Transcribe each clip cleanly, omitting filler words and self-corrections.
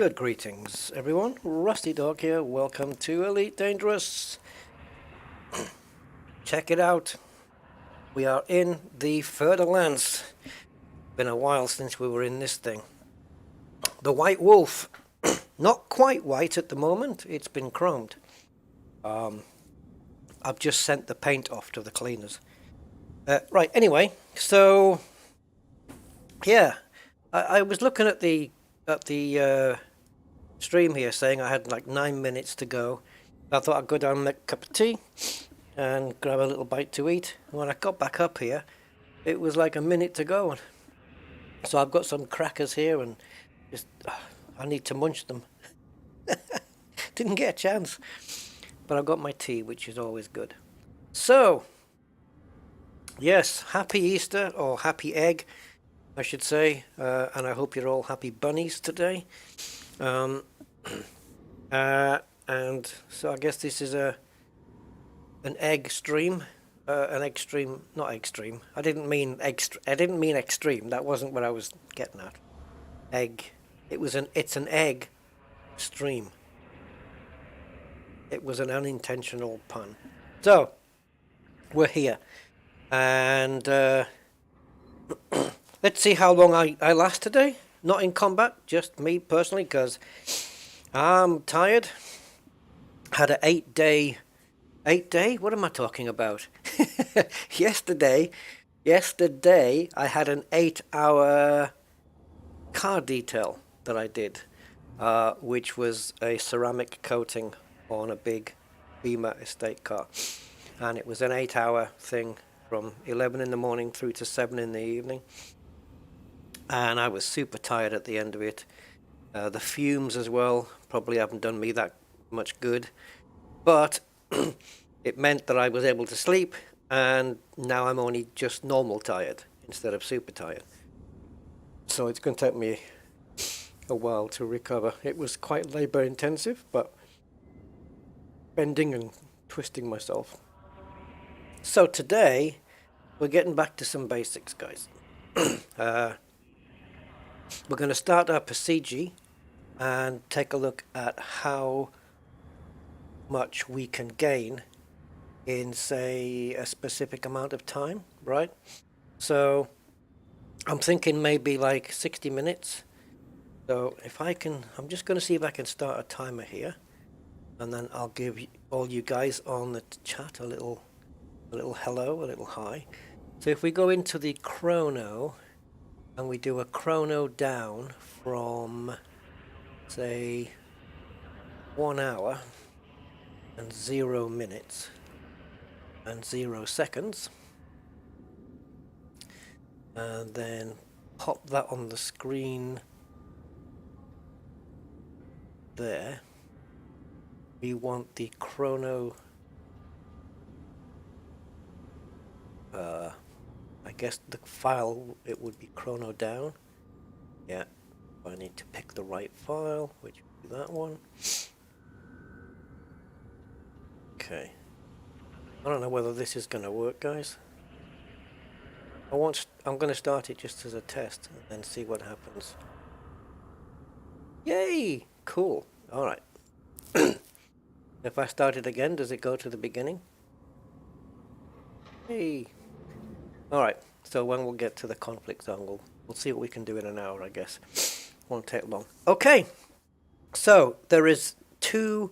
Good greetings, everyone. Rusty Dog here. Welcome to Elite Dangerous. Check it out. We are in the further lands. Been a while since we were in this thing. The White Wolf. Not quite white at the moment. It's been chromed. I've just sent the paint off to the cleaners. Right, anyway, so yeah, I was looking at the stream here saying I had like 9 minutes to go. I thought I'd go down and make a cup of tea and grab a little bite to eat. When I got back up here, it was like a minute to go. So I've got some crackers here and just I need to munch them. Didn't get a chance. But I've got my tea, which is always good. So, yes, happy Easter, or happy egg, I should say. And I hope you're all happy bunnies today. And so I guess this is an egg stream. An egg stream, not egg stream. I didn't mean extreme. That wasn't what I was getting at. Egg. It's an egg stream. It was an unintentional pun. So, we're here. And let's see how long I last today. Not in combat, just me personally, because I'm tired. Had an 8 day, what am I talking about? Yesterday, I had an 8-hour car detail that I did, which was a ceramic coating on a big Beamer estate car. And it was an 8-hour thing from 11 in the morning through to 7 in the evening. And I was super tired at the end of it. The fumes as well probably haven't done me that much good. But it meant that I was able to sleep, and now I'm only just normal tired instead of super tired. So it's going to take me a while to recover. It was quite labor intensive, but bending and twisting myself. So today, we're getting back to some basics, guys. We're going to start our procedure and take a look at how much we can gain in, say, a specific amount of time, right? So I'm thinking maybe like 60 minutes. So if I can, I'm just going to see if I can start a timer here, and then I'll give all you guys on the chat a little hello, a little hi. So if we go into the chrono and we do a chrono down from, say, 1 hour and 0 minutes and 0 seconds, and then pop that on the screen there. We want the chrono, I guess the file, it would be chrono down. Yeah, I need to pick the right file, which would be that one. Okay. I don't know whether this is going to work, guys. I'm going to start it just as a test and then see what happens. Yay! Cool. All right. If I start it again, does it go to the beginning? Hey. All right. So when we'll get to the conflict zone, we'll see what we can do in an hour, I guess. Won't take long. Okay. So there is 2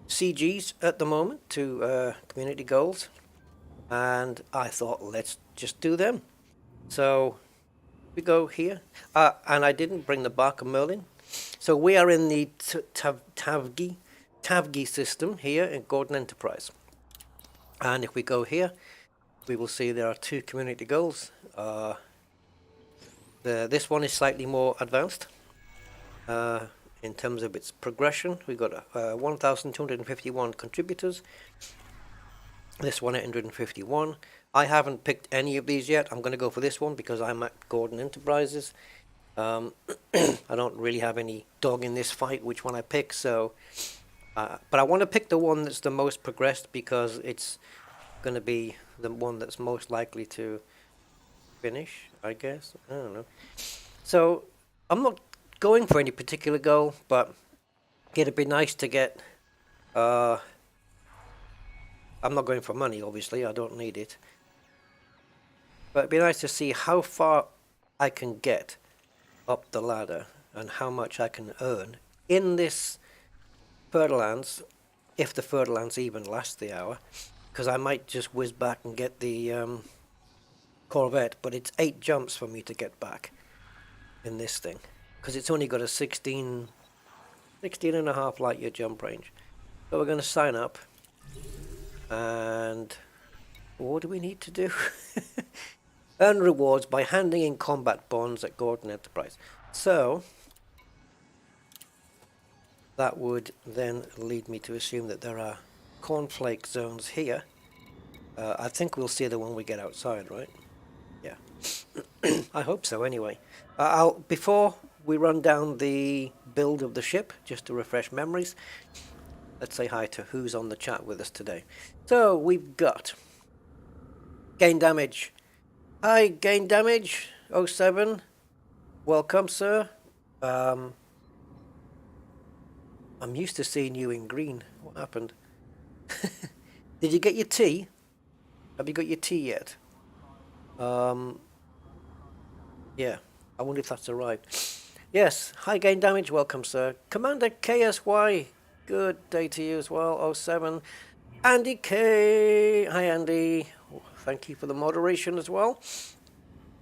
CGs at the moment, 2 community goals, and I thought let's just do them. So we go here, and I didn't bring the Barker Merlin. So we are in the Tavgi system here in Gordon Enterprise, and if we go here, we will see there are 2 community goals. This one is slightly more advanced. In terms of its progression, we got 1,251 contributors. This one 851. I haven't picked any of these yet. I'm going to go for this one because I'm at Gordon Enterprises. I don't really have any dog in this fight, which one I pick. So, but I want to pick the one that's the most progressed because it's going to be the one that's most likely to finish, I guess. I don't know. So I'm not going for any particular goal, but it'd be nice to get, I'm not going for money, obviously, I don't need it. But it'd be nice to see how far I can get up the ladder and how much I can earn in this Fertilance, if the Fertilance even lasts the hour, because I might just whiz back and get the Corvette, but it's 8 jumps for me to get back in this thing, because it's only got a 16 and a half light year jump range. So we're going to sign up, and what do we need to do? Earn rewards by handing in combat bonds at Gordon Enterprise. So that would then lead me to assume that there are cornflake zones here. I think we'll see them when we get outside, right? Yeah. I hope so anyway. Before we run down the build of the ship, just to refresh memories, let's say hi to who's on the chat with us today. So we've got Gain Damage. Hi, Gain Damage 07. Welcome, sir. I'm used to seeing you in green. What happened? Did you get your tea? Have you got your tea yet? Yeah, I wonder if that's arrived. Yes, hi Gain Damage, welcome sir. Commander KSY, good day to you as well, 07. Andy K, hi Andy, thank you for the moderation as well.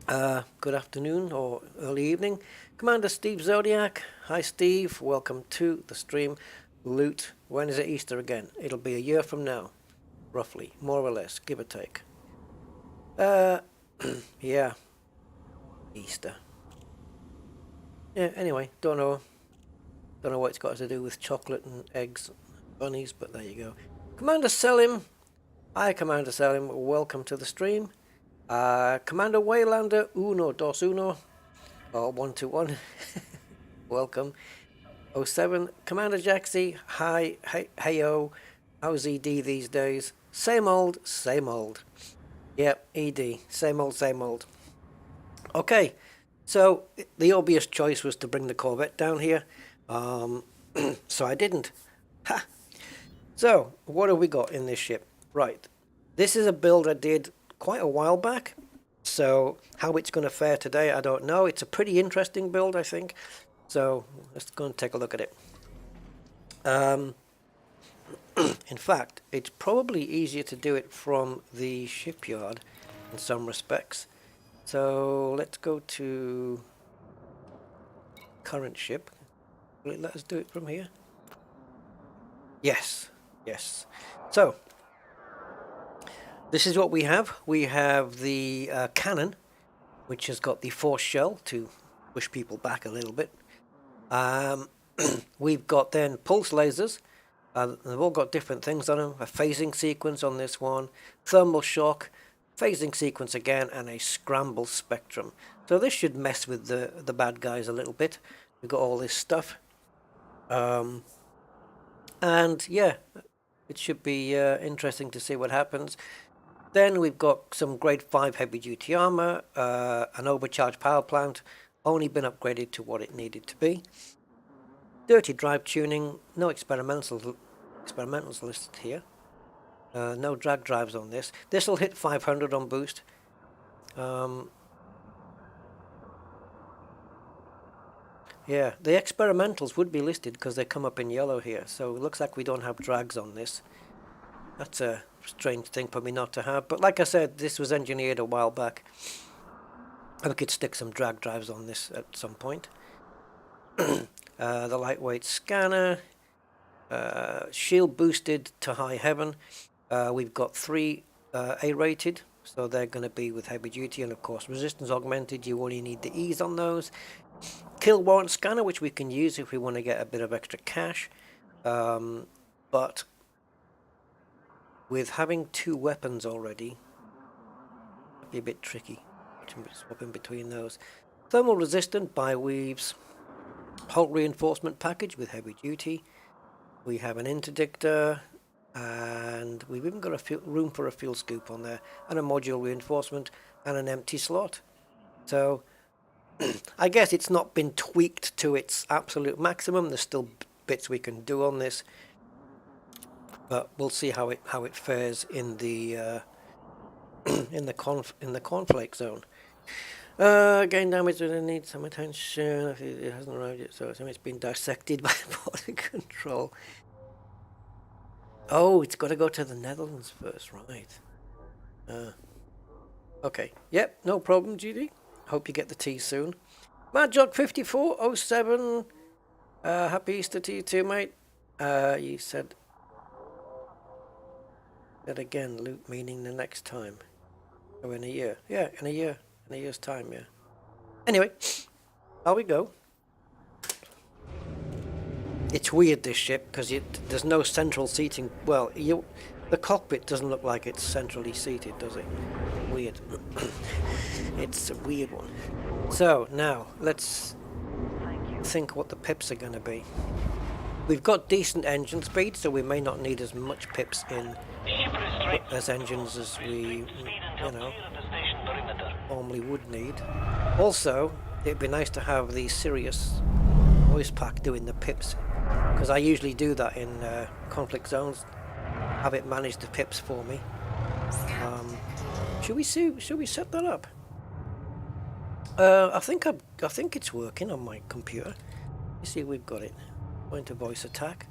Good afternoon or early evening. Commander Steve Zodiac, hi Steve, welcome to the stream. Loot, when is it Easter again? It'll be a year from now, roughly, more or less, give or take. Yeah, Easter. Yeah, anyway, don't know what it's got to do with chocolate and eggs and bunnies, but there you go. Commander Selim, hi Commander Selim, welcome to the stream. Commander Waylander Uno Dos Uno, or 121, welcome. 07, Commander Jaxie, hi, heyo, how's ED these days? Same old, same old. Yep, ED, same old, same old. Okay, so the obvious choice was to bring the Corvette down here, so I didn't. Ha! So, what have we got in this ship? Right, this is a build I did quite a while back, so how it's going to fare today, I don't know. It's a pretty interesting build, I think, so let's go and take a look at it. In fact, it's probably easier to do it from the shipyard in some respects. So let's go to current ship. Will it let us do it from here? Yes, yes. So this is what we have. We have the cannon, which has got the force shell to push people back a little bit. We've got then pulse lasers. They've all got different things on them. A phasing sequence on this one, thermal shock, phasing sequence again, and a scramble spectrum. So this should mess with the bad guys a little bit. We've got all this stuff. And yeah, it should be interesting to see what happens. Then we've got some grade 5 heavy duty armor, an overcharged power plant, only been upgraded to what it needed to be. Dirty drive tuning, no experimentals listed here. No drag drives on this. This will hit 500 on boost. Yeah, the experimentals would be listed because they come up in yellow here. So it looks like we don't have drags on this. That's a strange thing for me not to have. But like I said, this was engineered a while back. We could stick some drag drives on this at some point. The lightweight scanner, shield boosted to high heaven. We've got 3 A-rated, so they're going to be with heavy duty, and of course resistance augmented. You only need the E's on those. Kill warrant scanner, which we can use if we want to get a bit of extra cash, but with having 2 weapons already, it'd be a bit tricky swapping between those. Thermal resistant bi-weaves. Hull reinforcement package with heavy duty. We have an interdictor, and we've even got a room for a fuel scoop on there, and a module reinforcement, and an empty slot. So I guess it's not been tweaked to its absolute maximum. There's still bits we can do on this, but we'll see how it fares in the in the cornflake zone. Gain damage and it needs some attention. It hasn't arrived yet, so it's been dissected by border control. Oh, it's got to go to the Netherlands first, right? Okay. Yep, no problem, GD. Hope you get the tea soon. MadJog5407. Happy Easter to you too, mate. You said that again, loop meaning the next time. Oh, in a year. Yeah, in a year. In a year's time, yeah. Anyway, how we go. It's weird, this ship, because there's no central seating. Well, the cockpit doesn't look like it's centrally seated, does it? Weird. It's a weird one. So, now, let's think what the pips are going to be. We've got decent engine speed, so we may not need as much pips in as engines as we, normally would need. Also, it'd be nice to have the Sirius voice pack doing the pips, because I usually do that in conflict zones. Have it manage the pips for me. Should we set that up? I think it's working on my computer. You see, we've got it. Going to voice attack.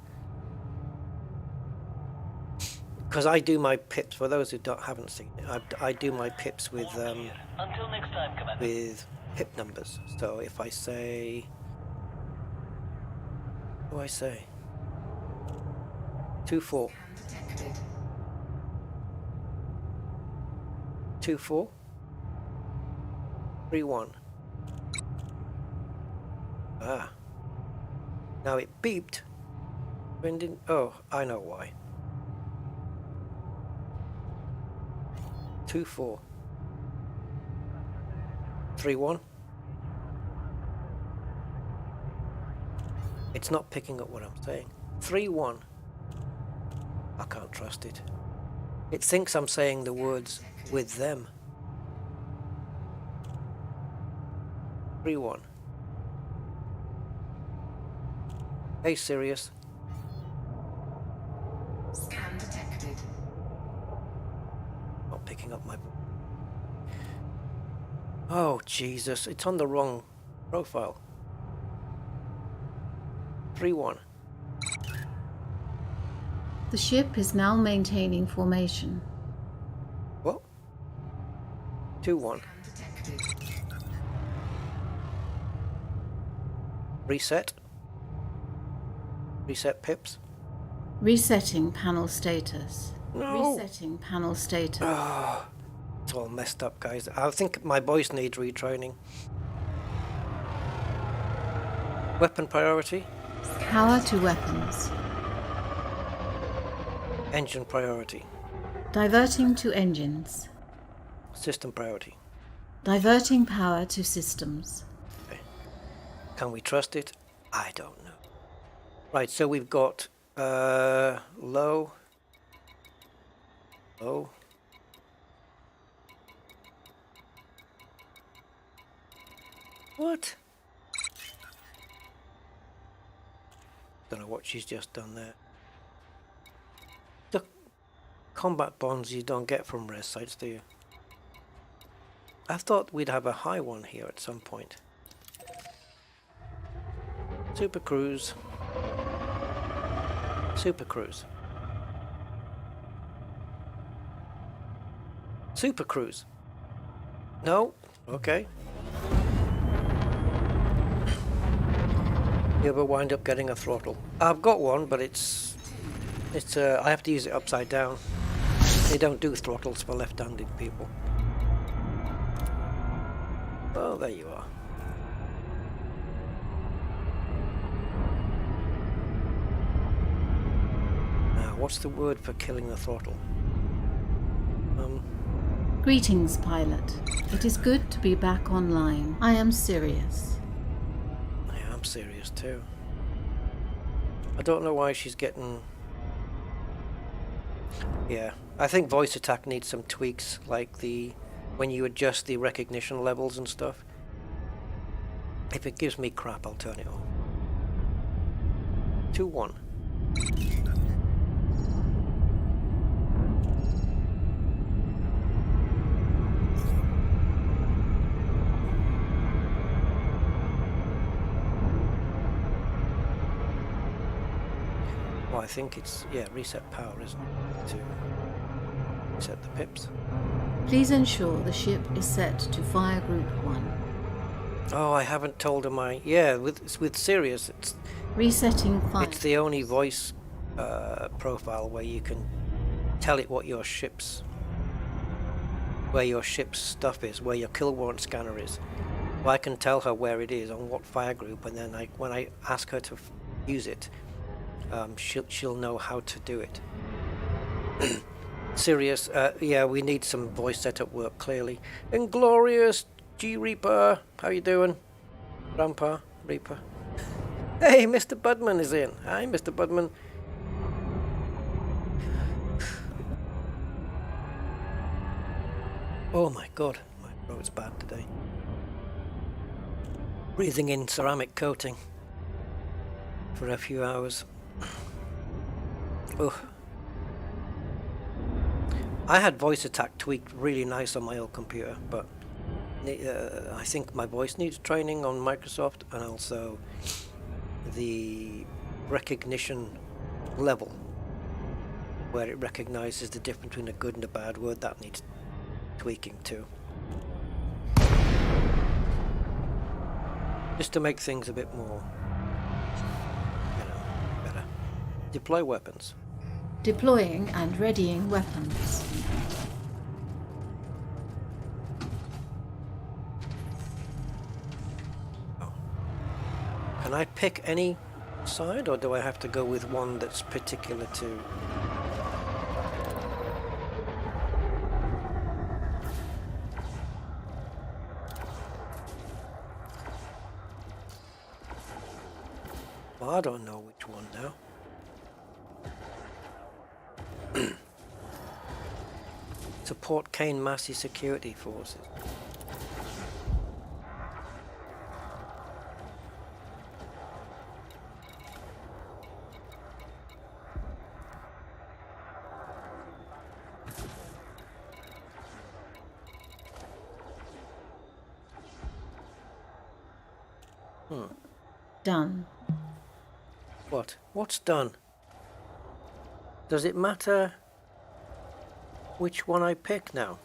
Because I do my pips, for those who haven't seen it, I do my pips with Until next time, Commander. with pip numbers. So if I say, what do I say? 24. 24. 31. Ah. Now it beeped. When didn't? Oh, I know why. 24. 31. It's not picking up what I'm saying. 31. I can't trust it. It thinks I'm saying the words with them. 31. Hey, Sirius. Scan detected. Not picking up my... Oh, Jesus. It's on the wrong profile. 3-1. The ship is now maintaining formation. What? 2-1. Reset. Reset pips. Resetting panel status. No. Resetting panel status. Oh, it's all messed up, guys. I think my voice needs retraining. Weapon priority. Power to weapons. Engine priority. Diverting to engines. System priority. Diverting power to systems. Okay. Can we trust it? I don't know. Right, so we've got low. Low. What? Don't know what she's just done there. The combat bonds you don't get from res sites, do you? I thought we'd have a high one here at some point. Super Cruise. Super Cruise. Super Cruise. No? Okay. You ever wind up getting a throttle? I've got one, but it's I have to use it upside down. They don't do throttles for left-handed people. Oh, there you are. Now, what's the word for killing the throttle? Greetings, pilot. It is good to be back online. I am serious. Yeah, I'm serious too. I don't know why she's getting... Yeah, I think voice attack needs some tweaks, like when you adjust the recognition levels and stuff. If it gives me crap, I'll turn it off. 2-1. Well, I think it's, yeah, reset power, isn't it? To reset the pips. Please ensure the ship is set to Fire Group 1. Oh, I haven't told her my... Yeah, with Sirius, Resetting fire. it's the only voice profile where you can tell it what where your ship's stuff is, where your kill warrant scanner is. Well, I can tell her where it is, on what fire group, and then when I ask her to use it, she'll know how to do it. Sirius, yeah, we need some voice setup work, clearly. Inglorious G Reaper, how you doing? Grandpa Reaper. Hey, Mr. Budman is in. Hi, Mr. Budman. Oh my god, my throat's bad today. Breathing in ceramic coating for a few hours. Ugh. I had voice attack tweaked really nice on my old computer, but I think my voice needs training on Microsoft, and also the recognition level where it recognizes the difference between a good and a bad word, that needs tweaking too. Just to make things a bit more, better. Deploy weapons. Deploying and readying weapons. Oh. Can I pick any side, or do I have to go with one that's particular to... Well, I don't know which one now. Support Kane Massey Security Forces. Done. What? What's done? Does it matter which one I pick now?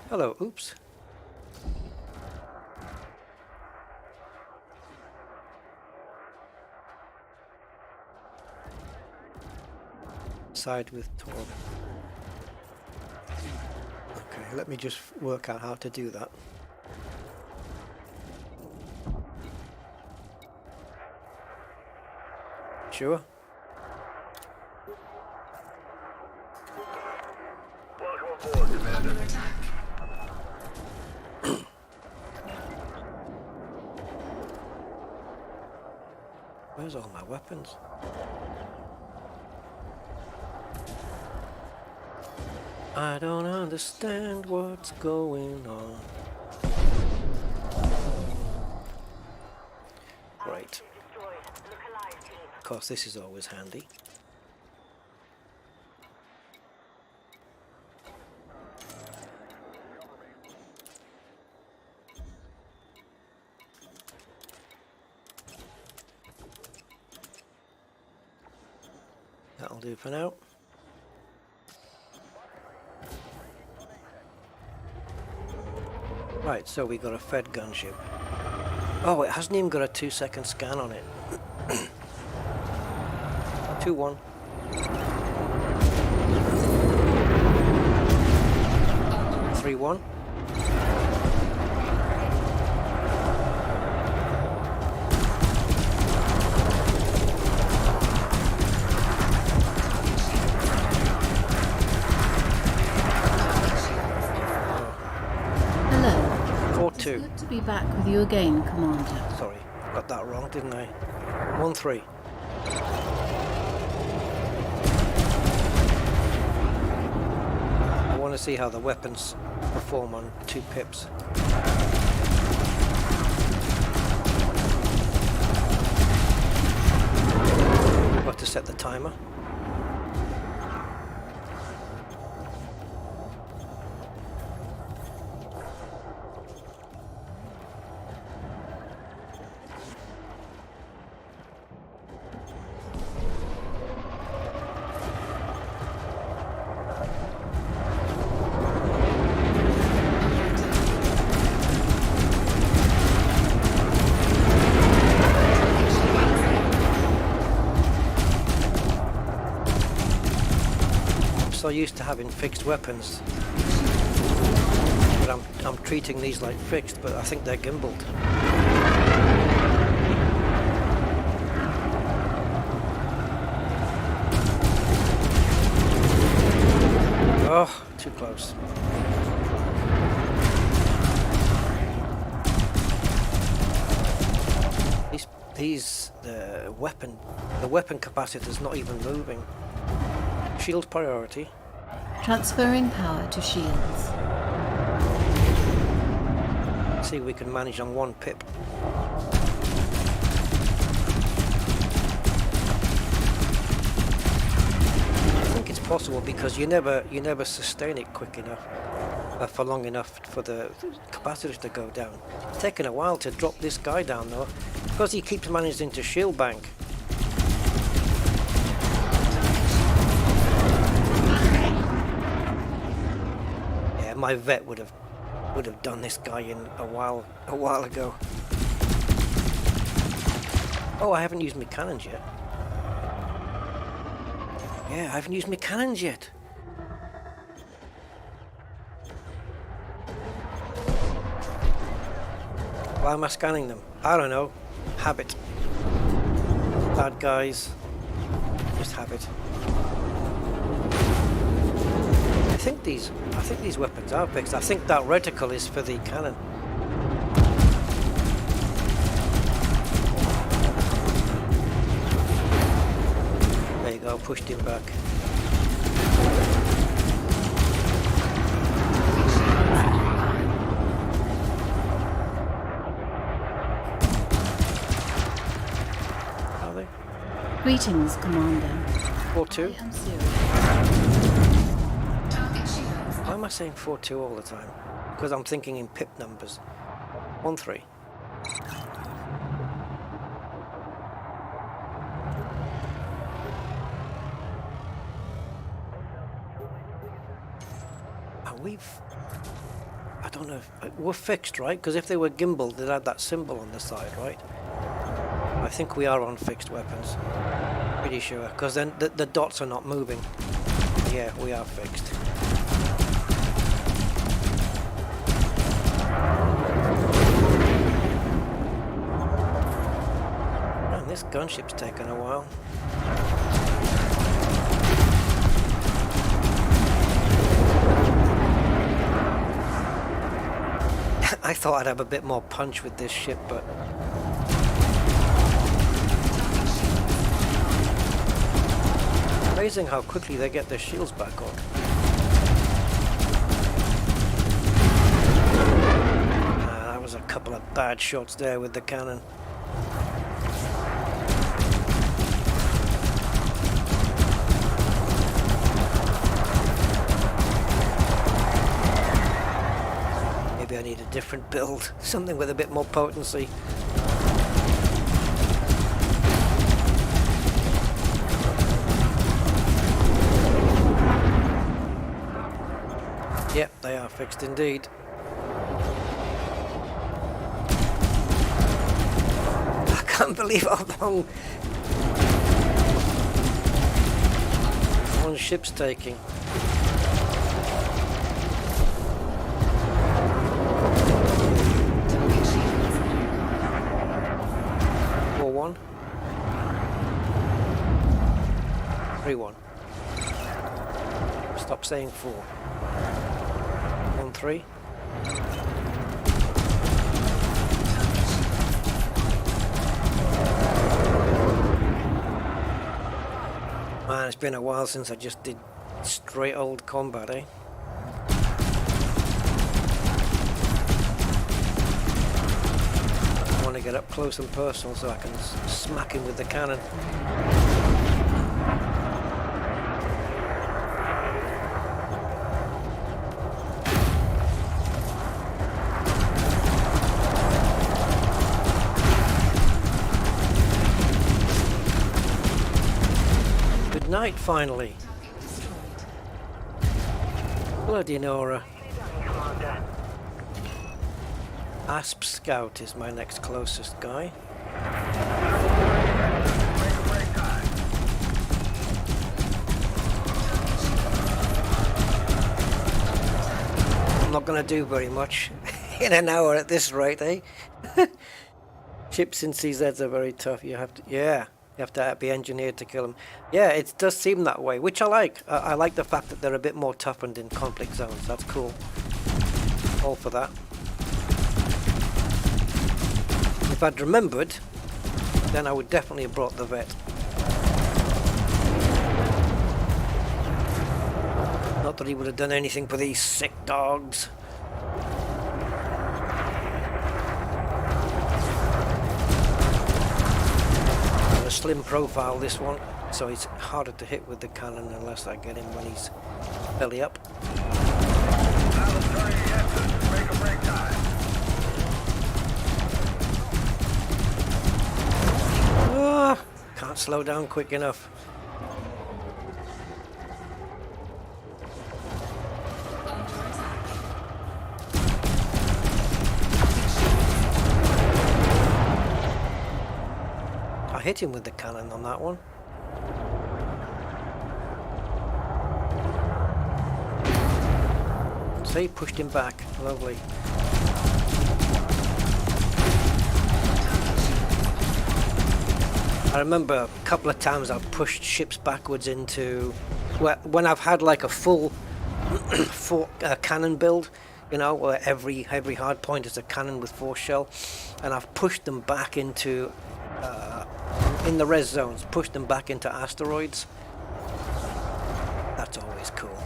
Hello, oops. Side with Torb. Okay, let me just work out how to do that. Sure. Welcome aboard, Commander. Where's all my weapons? I don't understand what's going on. Right. Of course, this is always handy. That'll do for now. Right, so we got a Fed gunship. Oh, it hasn't even got a 2-second scan on it. 2-1. Three, 1. Hello. 4-2. It's good to be back with you again, Commander. Sorry, got that wrong, didn't I? 1-3. I want to see how the weapons perform on 2 pips. timer. So used to having fixed weapons, but I'm treating these like fixed, but I think they're gimbaled. Oh, too close. The weapon capacitor's not even moving. Shield priority. Transferring power to shields. See if we can manage on one pip. I think it's possible because you never sustain it quick enough for long enough for the capacitors to go down. It's taken a while to drop this guy down though, because he keeps managing to shield bank. My vet would have done this guy in a while ago. Oh, I haven't used my cannons yet. Yeah, I haven't used my cannons yet. Why am I scanning them? I don't know. Habit. Bad guys. Just habit. I think these weapons are fixed. I think that reticle is for the cannon. There you go, pushed him back. Are they? Greetings, Commander. 4-2? I am serious. Why am I saying 4-2 all the time? Because I'm thinking in pip numbers. 1-3. I don't know if we're fixed, right? Because if they were gimbaled, they'd have that symbol on the side, right? I think we are on fixed weapons. Pretty sure, because then the dots are not moving. Yeah, we are fixed. Man, this gunship's taken a while. I thought I'd have a bit more punch with this ship, but amazing how quickly they get their shields back on. That was a couple of bad shots there with the cannon. Maybe I need a different build, something with a bit more potency. Yep, they are fixed indeed. I can't believe how long one ship's taking. One. 3-1. Stop saying 4. 1-3. Man, it's been a while since I just did straight old combat, eh? I want to get up close and personal so I can smack him with the cannon. night finally. Bloody Nora. Commander. Asp Scout is my next closest guy. Break time. I'm not going to do very much in an hour at this rate, eh? Chips in CZs are very tough. You have to, yeah, you have to be engineered to kill them. Yeah, it does seem that way, which I like. I like the fact that they're a bit more toughened in conflict zones. That's cool. All for that. If I'd remembered, then I would definitely have brought the vet. Not that he would have done anything for these sick dogs. A slim profile, this one, so he's harder to hit with the cannon unless I get him when he's belly up. Battle turning engines. Make a break time. Ah, can't slow down quick enough. I hit him with the cannon on that one. See, pushed him back. Lovely. I remember a couple of times I've pushed ships backwards into when I've had like a full cannon build, you know, where every hard point is a cannon with force shell, and I've pushed them back into in the res zones, pushed them back into asteroids. That's always cool.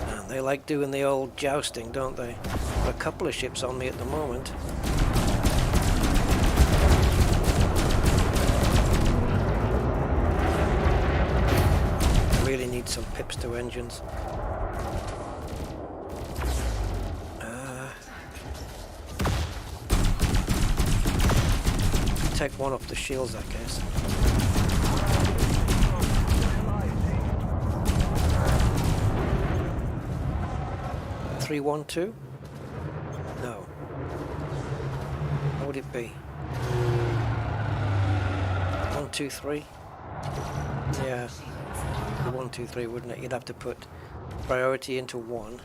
And they like doing the old jousting, don't they? A couple of ships on me at the moment. Really need some pips to engines. Take one off the shields, I guess. Three, 1, 2? No. What would it be? 1, 2, 3? Yeah. 1, 2, 3, wouldn't it? You'd have to put priority into 1.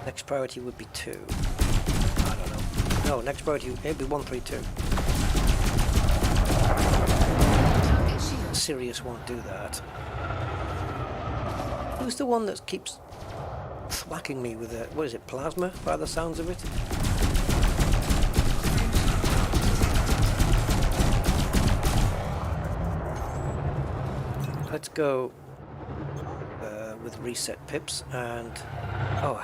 Next priority would be 2. I don't know. No, next priority it'd be 1, 3, 2. Sirius won't do that. Who's the one that keeps thwacking me with what is it, plasma, by the sounds of it? Let's go with reset pips and... oh.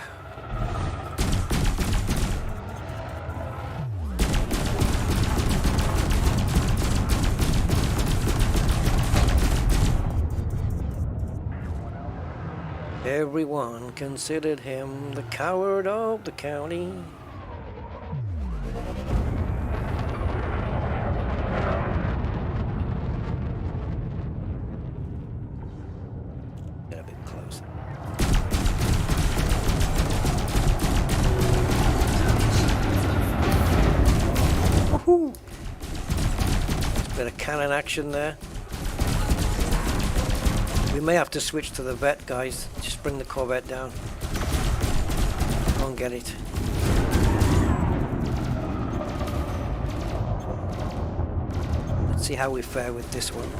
Everyone considered him the coward of the county. Get a bit closer. Woohoo! Bit of cannon action there. We may have to switch to the vet, guys. Just bring the Corvette down. Go and get it. Let's see how we fare with this one.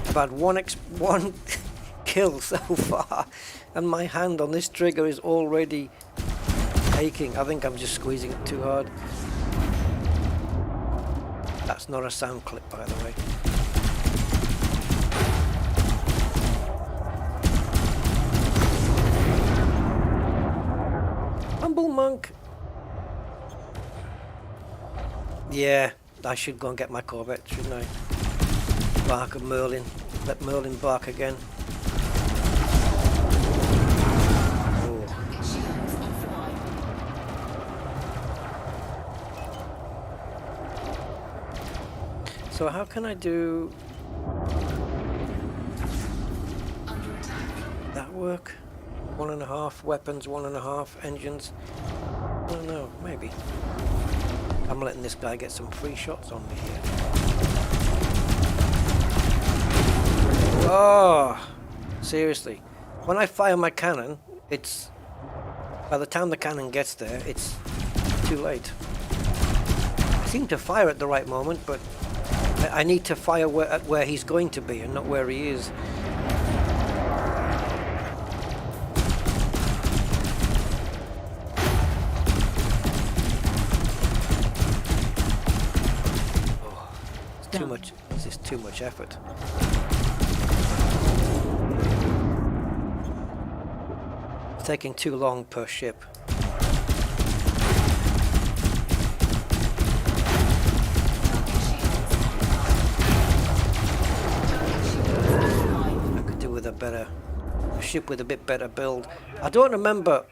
I've had one kill so far, and my hand on this trigger is already aching. I think I'm just squeezing it too hard. That's not a sound clip, by the way. Humble monk. Yeah, I should go and get my Corvette, shouldn't I? Bark of Merlin. Let Merlin bark again. So how can I do that work? 1.5 weapons, 1.5 engines. I don't know, maybe. I'm letting this guy get some free shots on me here. Oh, seriously. When I fire my cannon, it's... by the time the cannon gets there, it's too late. I seem to fire at the right moment, but I need to fire at where he's going to be and not where he is. Oh, it's too much. This is too much effort. It's taking too long per ship. A ship with a bit better build. I don't remember.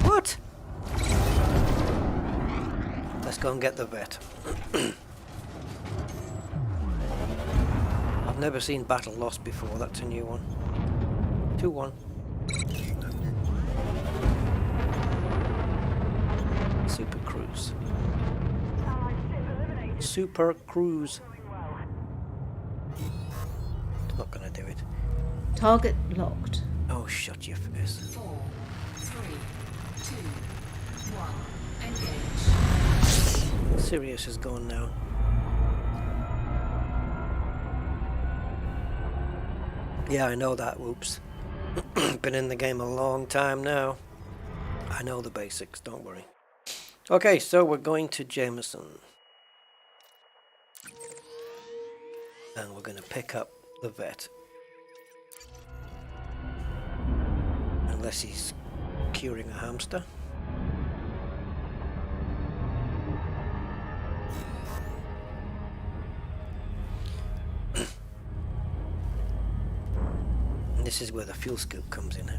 What? Let's go and get the vet. I've never seen battle lost before. That's a new one. 2-1. Super Cruise. Super Cruise. Not gonna do it. Target locked. Oh, shut your face. 4, 3, 2, 1. Engage. Sirius is gone now. Yeah, I know that. Whoops. Been in the game a long time now. I know the basics. Don't worry. Okay, so we're going to Jameson, and we're going to pick up the vet. Unless he's curing a hamster. And this is where the fuel scoop comes in.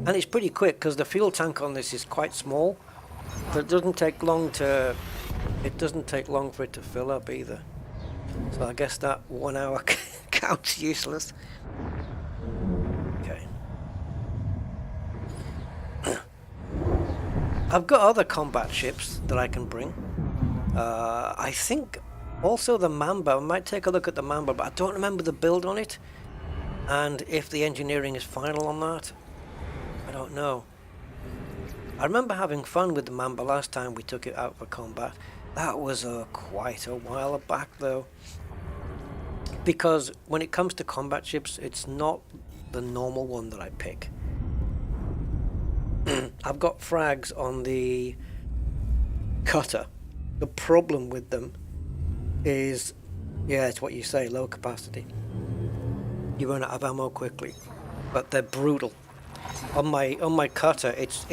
And it's pretty quick because the fuel tank on this is quite small. So it doesn't take long for it to fill up either. So I guess that 1 hour counts useless. Okay. I've got other combat ships that I can bring. I think also the Mamba. I might take a look at the Mamba, but I don't remember the build on it. And if the engineering is final on that, I don't know. I remember having fun with the Mamba last time we took it out for combat. That was quite a while back though. Because when it comes to combat ships, it's not the normal one that I pick. I've got frags on the cutter. The problem with them is, yeah, it's what you say, low capacity. You run out of ammo quickly, but they're brutal. On my cutter, it's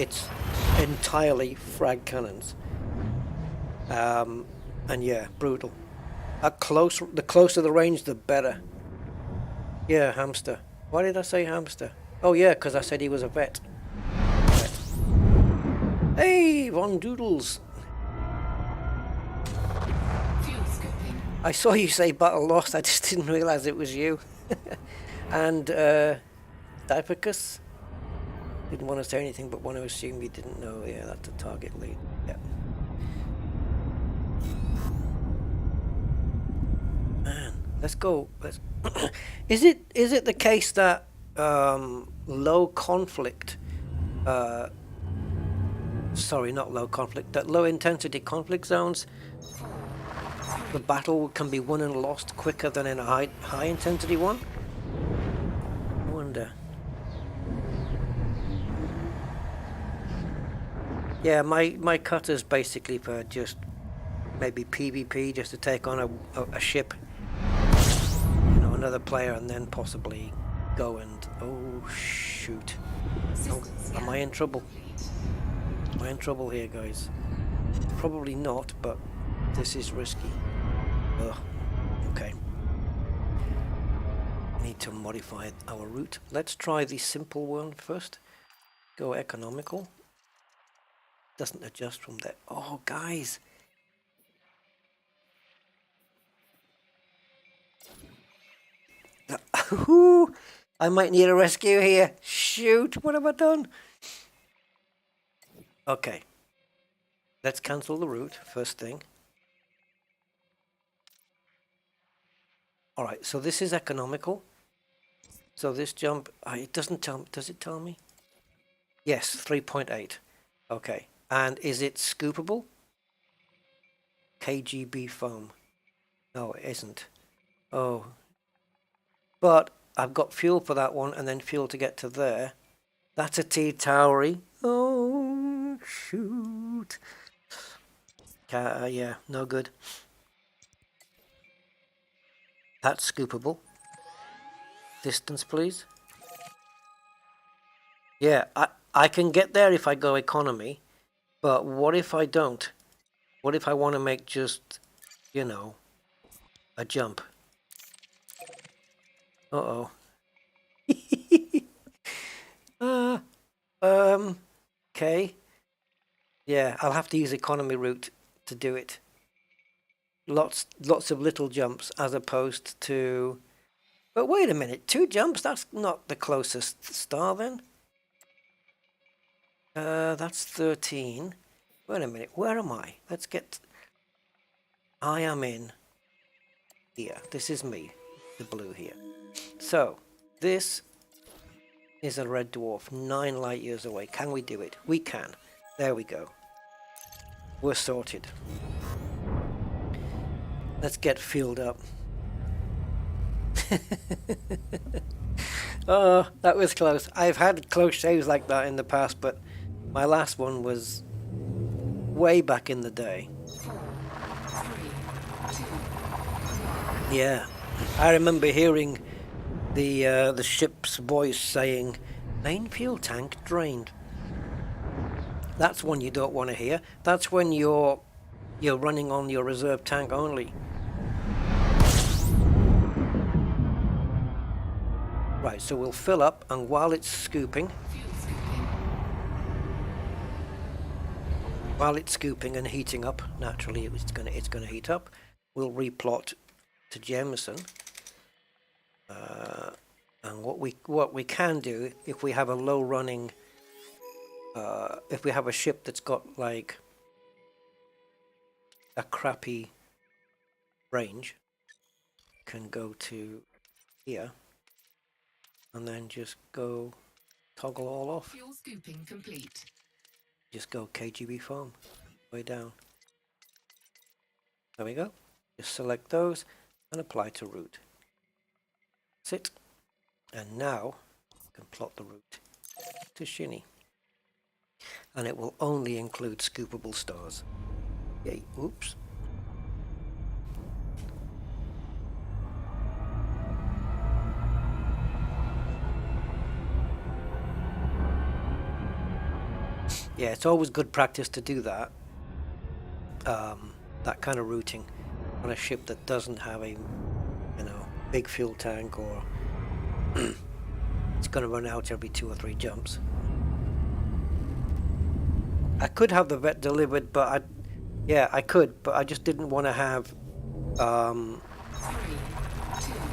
entirely frag cannons, and yeah, brutal. The closer the range, the better. Yeah, hamster. Why did I say hamster? Oh yeah, because I said he was a vet. Hey, Von Doodles. I saw you say battle lost. I just didn't realize it was you. And Dipicus. Didn't want to say anything, but want to assume you didn't know. Yeah, that's a target lead. Yeah. Man, let's go. Is it the case that low conflict? Sorry, not low conflict. That low intensity conflict zones, the battle can be won and lost quicker than in a high intensity one. I wonder. Yeah, my cutter's basically for just maybe PvP, just to take on a ship, you know, another player, and then possibly go and oh shoot, oh, am I in trouble? Am I in trouble here, guys? Probably not, but this is risky. Ugh. Okay. Need to modify our route. Let's try the simple one first. Go economical. Doesn't adjust from there. Oh, guys. I might need a rescue here. Shoot, what have I done? Okay. Let's cancel the route, first thing. Alright, so this is economical. So this jump, it doesn't tell me, does it tell me? Yes, 3.8. Okay. And is it scoopable? KGB foam. No, it isn't. Oh. But I've got fuel for that one and then fuel to get to there. That's a T-Towery. Oh, shoot. Yeah, no good. That's scoopable. Distance, please. Yeah, I can get there if I go economy, but what if I don't? What if I want to make just, you know, a jump? Uh-oh. Okay. Yeah, I'll have to use economy route to do it. Lots of little jumps as opposed to... But wait a minute, 2 jumps? That's not the closest star then? That's 13. Wait a minute, where am I? Let's get... I am in here. This is me, the blue here. So, this is a red dwarf, 9 light years away. Can we do it? We can. There we go. We're sorted. Let's get fueled up. Oh, that was close. I've had close shaves like that in the past, but my last one was way back in the day. 4, 3, 2. Yeah, I remember hearing the ship's voice saying, "Main fuel tank drained." That's one you don't want to hear. That's when you're running on your reserve tank only. Right, so we'll fill up, and while it's scooping, and heating up, naturally it's gonna heat up. We'll replot to Jameson. And what we can do if we have a low running, if we have a ship that's got like a crappy range, can go to here. And then just go toggle all off. Fuel scooping complete. Just go KGB foam way down. There we go. Just select those and apply to route. That's it. And now I can plot the route to Shinny. And it will only include scoopable stars. Yay, oops. Yeah, it's always good practice to do that. That kind of routing on a ship that doesn't have a, big fuel tank, or it's going to run out every 2 or 3 jumps. I could have the vet delivered, but I could, but I just didn't want to have.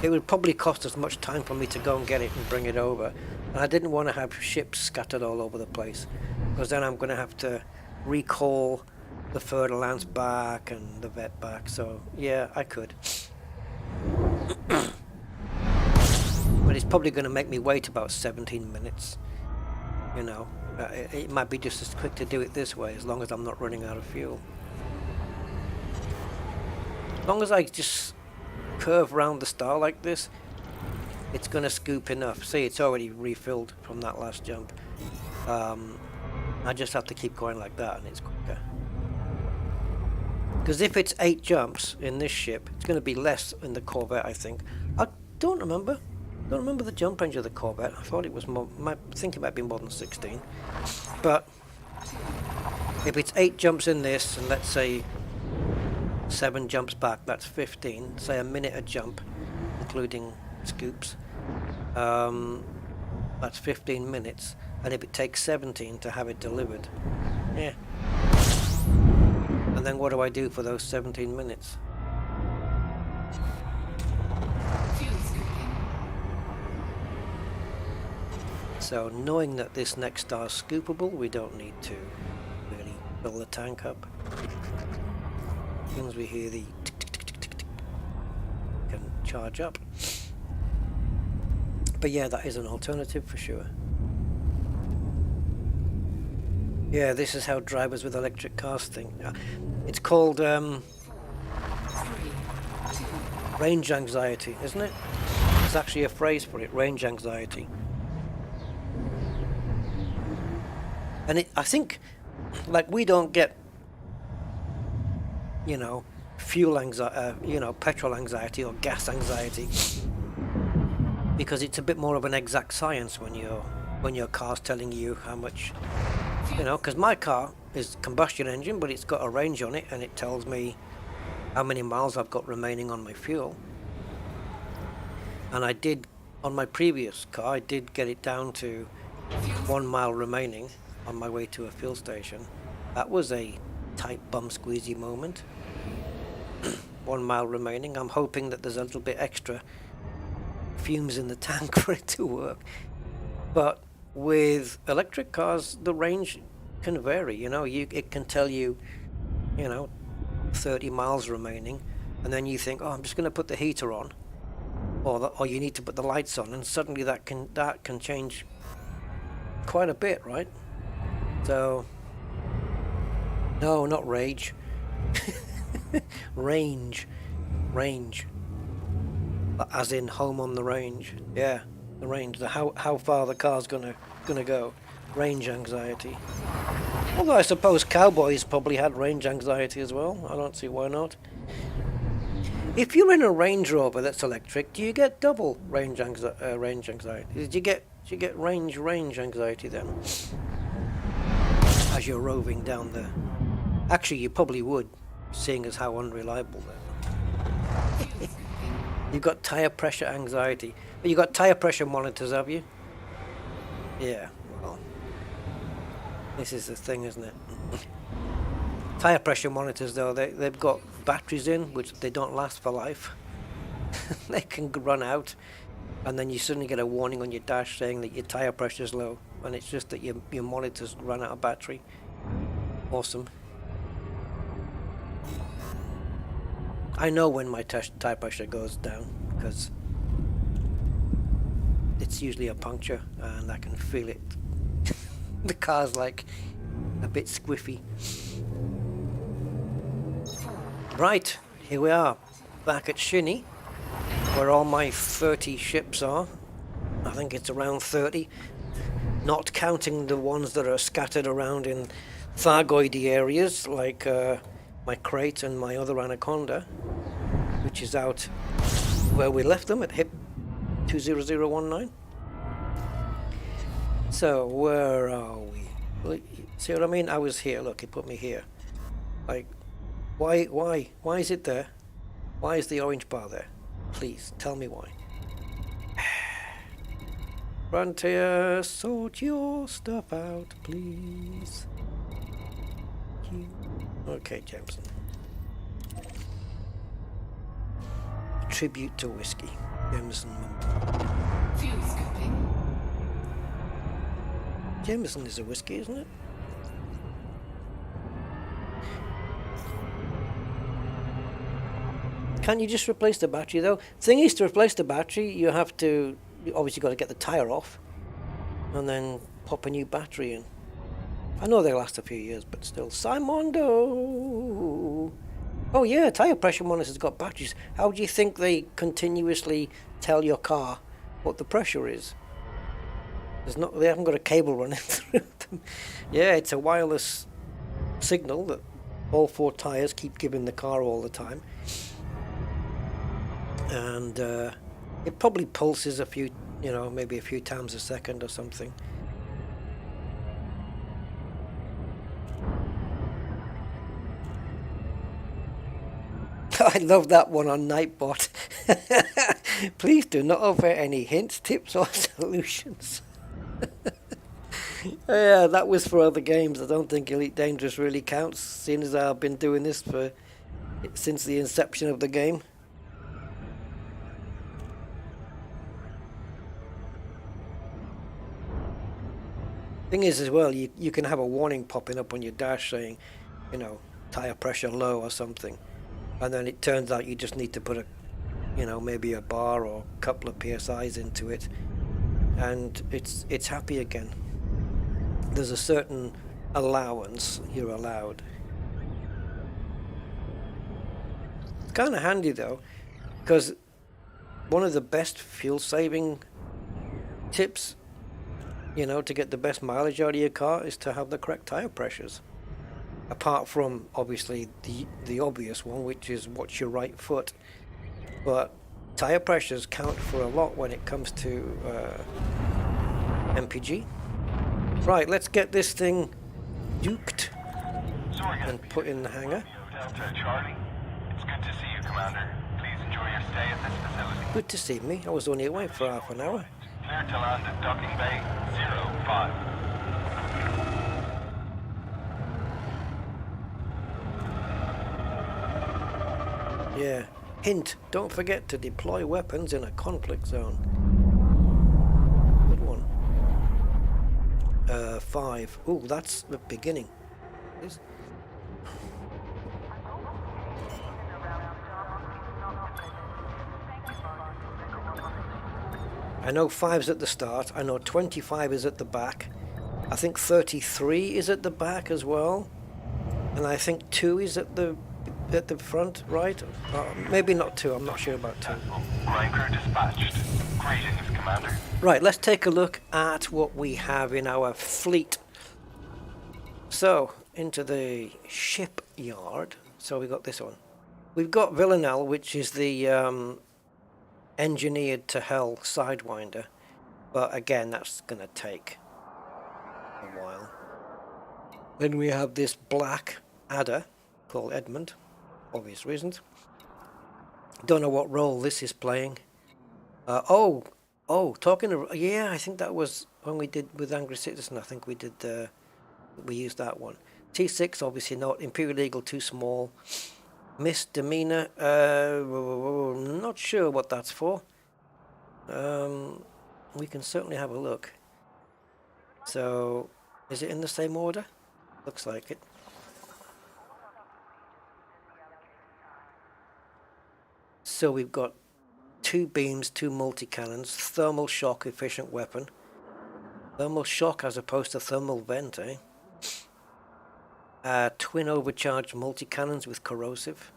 It would probably cost as much time for me to go and get it and bring it over, and I didn't want to have ships scattered all over the place, because then I'm going to have to recall the Fer-de-Lance back and the vet back. So yeah, I could. But it's probably going to make me wait about 17 minutes. It might be just as quick to do it this way, as long as I'm not running out of fuel. As long as I just curve around the star like this, it's going to scoop enough. See, it's already refilled from that last jump. I just have to keep going like that, and it's quicker. Because if it's 8 jumps in this ship, it's going to be less in the Corvette, I think. I don't remember the jump range of the Corvette. I thought it was more, I think it might be more than 16. But if it's 8 jumps in this, and let's say 7 jumps back, that's 15. Say a minute a jump, including scoops. That's 15 minutes. and if it takes 17 to have it delivered, yeah. And then what do I do for those 17 minutes? Fuel scooping. So knowing that this next star is scoopable, we don't need to really fill the tank up. As soon as we hear the tick, tick, tick, tick, tick, tick, we can charge up. But yeah, that is an alternative for sure. Yeah, this is how drivers with electric cars think. It's called 3, 2, range anxiety, isn't it? There's actually a phrase for it, range anxiety. And I think, like, we don't get, you know, fuel anxiety, you know, petrol anxiety or gas anxiety, because it's a bit more of an exact science when your car's telling you how much, you know, because my car is combustion engine, but it's got a range on it, and it tells me how many miles I've got remaining on my fuel. And I did, on my previous car, I did get it down to 1 mile remaining on my way to a fuel station. That was a tight bum squeezy moment. 1 mile remaining. I'm hoping that there's a little bit extra fumes in the tank for it to work. But with electric cars, the range can vary. You know, it can tell you, you know, 30 miles remaining, and then you think, oh, I'm just going to put the heater on, or you need to put the lights on, and suddenly that can change quite a bit, right? So, no, not rage. range, as in home on the range. Yeah, the range, how far the car's gonna go. Range anxiety. Although I suppose cowboys probably had range anxiety as well. I don't see why not. If you're in a Range Rover that's electric, do you get double range anxiety? Did you get range anxiety then? As you're roving down there. Actually, you probably would, seeing as how unreliable they are. You've got tire pressure anxiety. But you've got tire pressure monitors, have you? Yeah, well, this is the thing, isn't it? Tire pressure monitors, though, they've got batteries in, which they don't last for life. They can run out, and then you suddenly get a warning on your dash saying that your tire pressure is low, and it's just that your monitors run out of battery. Awesome. I know when my tire pressure goes down, because it's usually a puncture, and I can feel it. The car's like a bit squiffy. Right, here we are, back at Shinny, where all my 30 ships are. I think it's around 30, not counting the ones that are scattered around in Thargoidy areas, like my crate and my other Anaconda, which is out where we left them at HIP 20019. So, where are we? See what I mean? I was here, look, it put me here. Like, why is it there? Why is the orange bar there? Please, tell me why. Frontier, sort your stuff out, please. Okay, Jameson. Tribute to whiskey. Jameson. fuel scooping. Jameson is a whiskey, isn't it? Can't you just replace the battery though? Thing is, to replace the battery, you have to, you obviously got to get the tire off, and then pop a new battery in. I know they last a few years, but still. Simondo! Oh yeah, tire pressure monitors got batteries. How do you think they continuously tell your car what the pressure is? They haven't got a cable running through them. Yeah, it's a wireless signal that all four tires keep giving the car all the time. And it probably pulses a few, maybe a few times a second or something. I love that one on Nightbot. Please do not offer any hints, tips or solutions. Yeah, that was for other games. I don't think Elite Dangerous really counts, seeing as I've been doing this for since the inception of the game. Thing is, as well, you can have a warning popping up on your dash saying, you know, tire pressure low or something, and then it turns out you just need to put a, you know, maybe a bar or a couple of PSIs into it, and it's happy again. There's a certain allowance you're allowed. It's kind of handy though, because one of the best fuel saving tips, you know, to get the best mileage out of your car is to have the correct tire pressures. Apart from obviously the obvious one, which is watch your right foot, but tire pressures count for a lot when it comes to MPG. Right, let's get this thing duked and put in the hangar. Delta Charlie. It's good to see you, Commander. Please enjoy your stay at this facility. Good to see me. I was only away for half an hour. Clear to land at Docking Bay 05. Yeah. Hint, don't forget to deploy weapons in a conflict zone. Good one. 5. Ooh, that's the beginning. I know 5's at the start. I know 25 is at the back. I think 33 is at the back as well. And I think 2 is at the front, right? Maybe not 2. I'm not sure about 2. Line crew dispatched. Greetings, Commander. Right, let's take a look at what we have in our fleet. So, into the shipyard. So we got this one. We've got Villanelle, which is the engineered to hell Sidewinder. But again, that's going to take a while. Then we have this black adder called Edmund. Obvious reasons. Don't know what role this is playing. Talking of, yeah, I think that was when we did with Angry Citizen. I think we did we used that one. T6 obviously not. Imperial Eagle too small. Misdemeanor, not sure what that's for. We can certainly have a look. So is it in the same order? Looks like it. So we've got 2 beams, 2 multi-cannons, thermal shock efficient weapon. Thermal shock as opposed to thermal vent, eh? Twin overcharged multi-cannons with corrosive.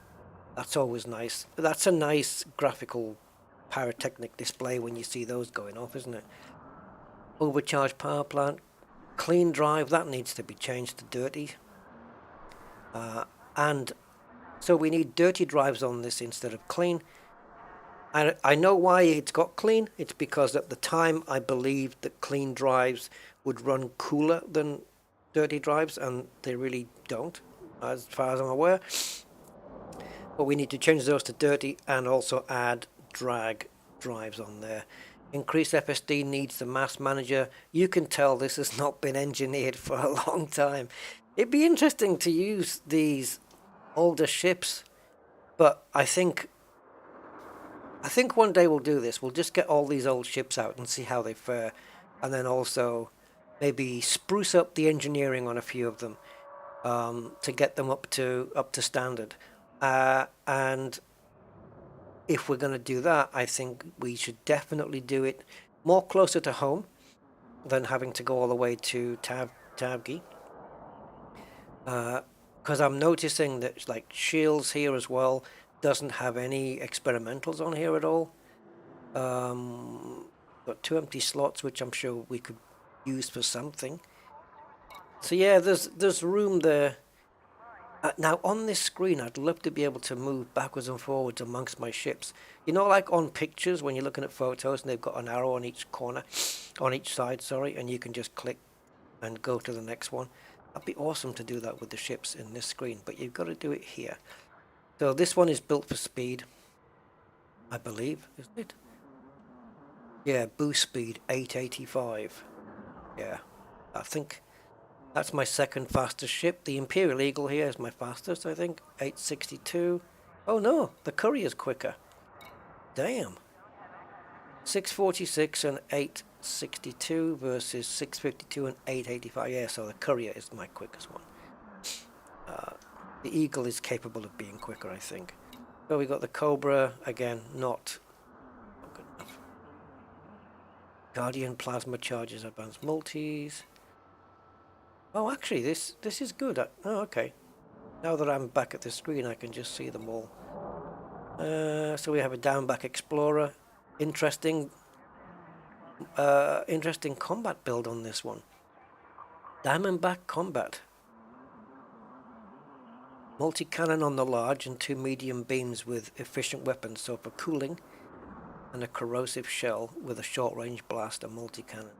That's always nice. That's a nice graphical pyrotechnic display when you see those going off, isn't it? Overcharged power plant. Clean drive, that needs to be changed to dirty. And so we need dirty drives on this instead of clean. And I know why it's got clean. It's because at the time I believed that clean drives would run cooler than dirty drives, and they really don't, as far as I'm aware. But we need to change those to dirty and also add drag drives on there. Increased FSD needs the mass manager. You can tell this has not been engineered for a long time. It'd be interesting to use these older ships, but I think one day we'll do this. We'll just get all these old ships out and see how they fare, and then also maybe spruce up the engineering on a few of them to get them up to standard. And if we're going to do that, I think we should definitely do it more closer to home than having to go all the way to Tavgi. Because I'm noticing that like Shields here as well doesn't have any experimentals on here at all. Got 2 empty slots, which I'm sure we could use for something. So yeah, there's room there. Now on this screen, I'd love to be able to move backwards and forwards amongst my ships. You know, like on pictures when you're looking at photos and they've got an arrow on each corner, on each side, sorry, and you can just click and go to the next one. That'd be awesome to do that with the ships in this screen, but you've got to do it here. So this one is built for speed, I believe, isn't it? Yeah, boost speed 885. Yeah. I think that's my second fastest ship. The Imperial Eagle here is my fastest, I think. 862. Oh no, the Courier's quicker. Damn. 646 and 862 versus 652 and 885. Yeah, so the Courier is my quickest one. The Eagle is capable of being quicker, I think. So we got the Cobra, again, not good enough. Guardian Plasma charges advanced multis. Oh, actually, this is good. Oh, okay. Now that I'm back at the screen, I can just see them all. So we have a down-back Explorer. Interesting combat build on this one. Diamondback combat. Multi-cannon on the large and 2 medium beams with efficient weapons, so for cooling, and a corrosive shell with a short-range blast and multi-cannon.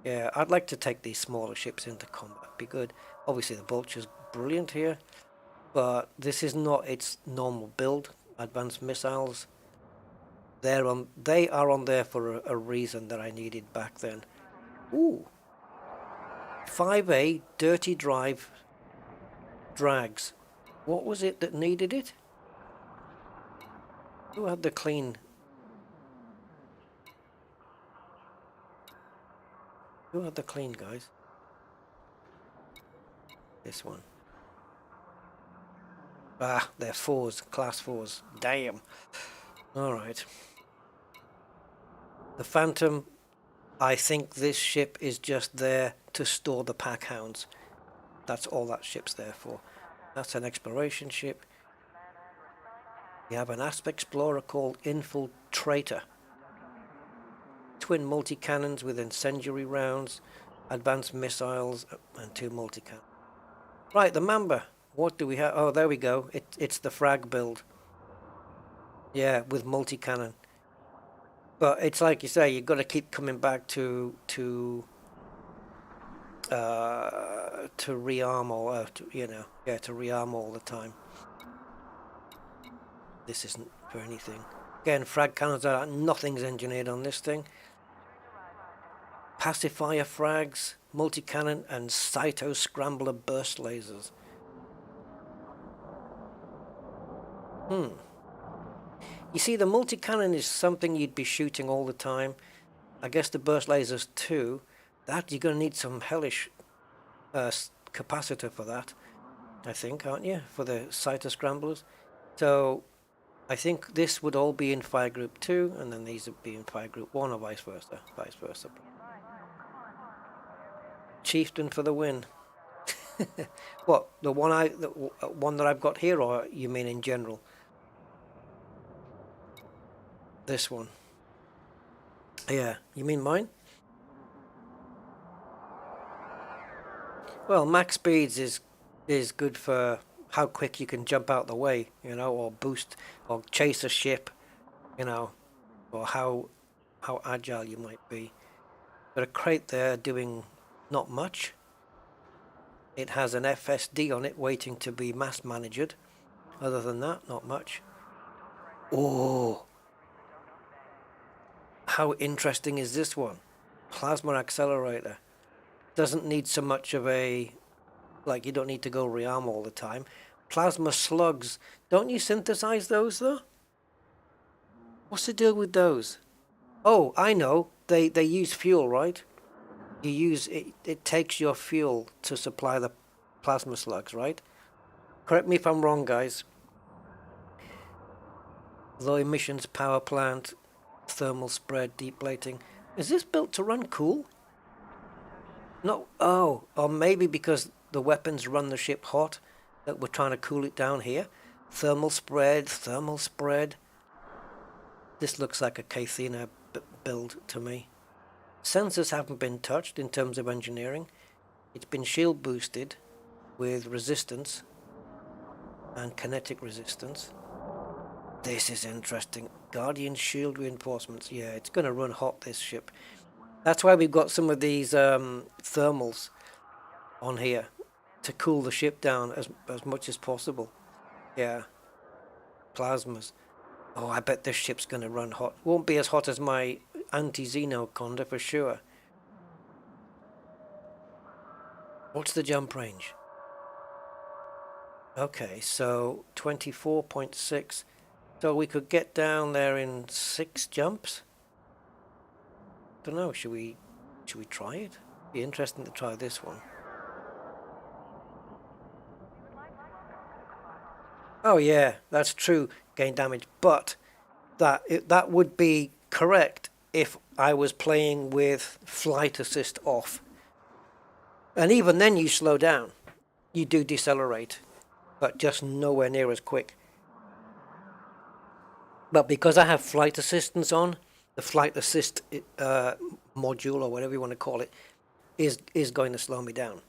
Yeah, I'd like to take these smaller ships into combat. Be good. Obviously the Vulture's brilliant here, but this is not its normal build. Advanced missiles. They are on there for a reason that I needed back then. Ooh. 5A dirty drive drags. What was it that needed it? Who had the clean? Who had the clean, guys? This one. Ah, they're 4s, class 4s. Damn. Alright. The Phantom, I think this ship is just there to store the pack hounds. That's all that ship's there for. That's an exploration ship. We have an Asp Explorer called Infiltrator. Twin multi-cannons with incendiary rounds, advanced missiles, and 2 multi-cannons. Right, the Mamba. What do we have? Oh, there we go. It's the frag build. Yeah, with multi-cannon. But it's like you say, you've got to keep coming back to rearm or to rearm all the time. This isn't for anything. Again, frag cannons are nothing's engineered on this thing. Pacifier frags, multi-cannon, and Cyto scrambler burst lasers. You see, the multi-cannon is something you'd be shooting all the time. I guess the burst lasers too. That you're going to need some hellish capacitor for that, I think, aren't you? For the Cyto scramblers. So I think this would all be in Fire Group 2, and then these would be in Fire Group 1, or vice versa. Chieftain for the win. What, the one that I've got here, or you mean in general? This one. Yeah, you mean mine? Well, max speeds is good for how quick you can jump out the way, or boost or chase a ship, or how agile you might be. But a crate there doing not much. It has an FSD on it waiting to be mass managed. Other than that, not much. Oh, how interesting is this one? Plasma accelerator. Doesn't need so much of a, you don't need to go rearm all the time. Plasma slugs. Don't you synthesize those though? What's the deal with those? Oh, I know. They use fuel, right? You use it. It takes your fuel to supply the plasma slugs, right? Correct me if I'm wrong, guys. Low emissions power plant, thermal spread, deep plating. Is this built to run cool? No. Oh, or maybe because the weapons run the ship hot, that we're trying to cool it down here. Thermal spread. This looks like a Cathena build to me. Sensors haven't been touched in terms of engineering. It's been shield boosted with resistance and kinetic resistance. This is interesting. Guardian shield reinforcements. Yeah, it's going to run hot, this ship. That's why we've got some of these thermals on here to cool the ship down as much as possible. Yeah. Plasmas. Oh, I bet this ship's going to run hot. Won't be as hot as my anti-Xeno Conda for sure. What's the jump range? Okay, so 24.6. So we could get down there in 6 jumps. Don't know. Should we try it? Be interesting to try this one. Oh yeah, that's true. Gain damage, but that would be correct if I was playing with flight assist off. And even then, you slow down. You do decelerate, but just nowhere near as quick. But because I have flight assistance on, the flight assist module, or whatever you want to call it, is going to slow me down.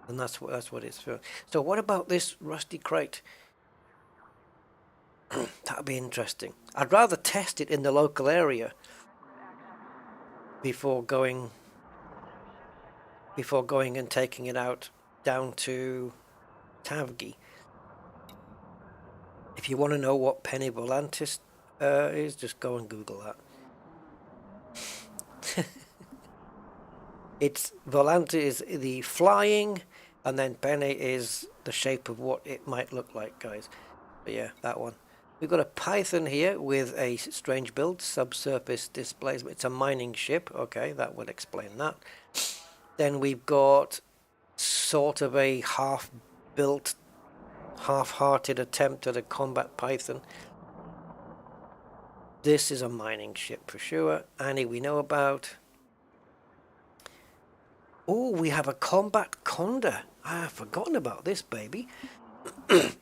And that's what it's for. So what about this rusty crate? That'd be interesting. I'd rather test it in the local area before going and taking it out down to Tavgi. If you want to know what penny volantis is, just go and Google that. It's volantis is the flying, and then penny is the shape of what it might look like, guys. But yeah, that one. We've got a Python here with a strange build, subsurface displays. It's a mining ship. Okay, that would explain that. Then we've got sort of a half-built, half-hearted attempt at a combat Python. This is a mining ship for sure. Annie we know about. Oh, we have a combat Conda. I've forgotten about this baby.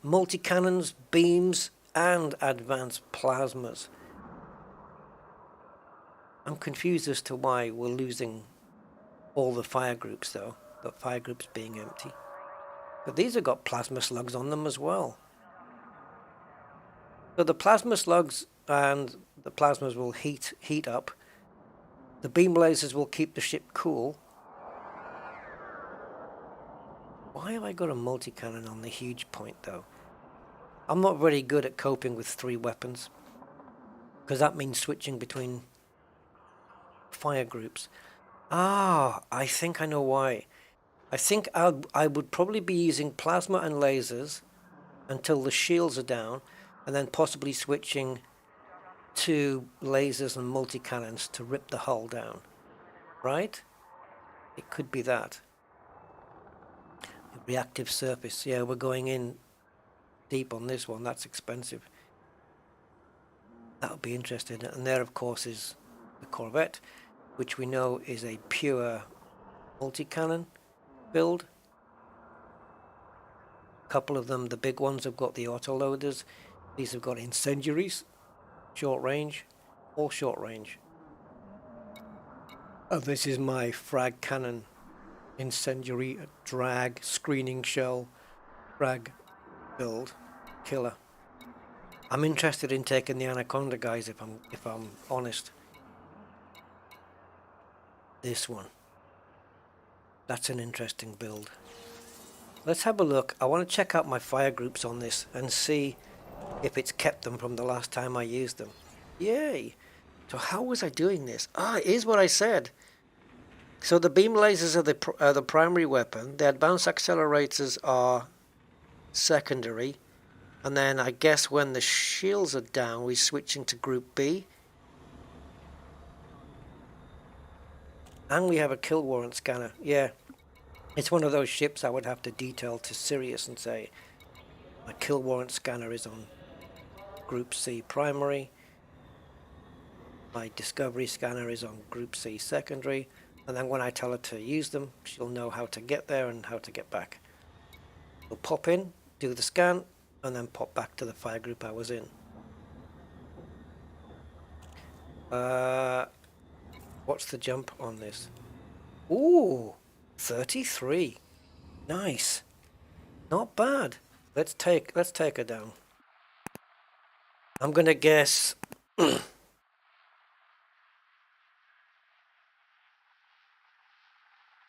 Multi-cannons, beams, and advanced plasmas. I'm confused as to why we're losing all the fire groups though, the fire groups being empty. But these have got plasma slugs on them as well. So the plasma slugs and the plasmas will heat up. The beam lasers will keep the ship cool. Why have I got a multi-cannon on the huge point though? I'm not very good at coping with 3 weapons, because that means switching between fire groups. Ah, I think I know why. I think I would probably be using plasma and lasers until the shields are down, and then possibly switching to lasers and multi-cannons to rip the hull down. Right? It could be that. Reactive surface. Yeah, we're going in deep on this one. That's expensive. That'll be interesting. And there, of course, is the Corvette, which we know is a pure multi-cannon build. A couple of them, the big ones, have got the autoloaders. These have got incendiaries, short range, all short range. Oh, this is my frag cannon, incendiary, drag, screening shell, frag build, killer. I'm interested in taking the Anaconda, guys, if I'm honest. This one. That's an interesting build. Let's have a look. I want to check out my fire groups on this and see if it's kept them from the last time I used them. Yay! So how was I doing this? Ah, it is what I said. So the beam lasers are the primary weapon. The advanced accelerators are secondary. And then I guess when the shields are down, we switch into Group B. And we have a kill warrant scanner. Yeah. It's one of those ships I would have to detail to Sirius and say, my kill warrant scanner is on Group C primary. My discovery scanner is on Group C secondary. And then when I tell her to use them, she'll know how to get there and how to get back. We'll pop in, do the scan, and then pop back to the fire group I was in. What's the jump on this? Ooh, 33. Nice. Not bad. Let's take her down. I'm gonna guess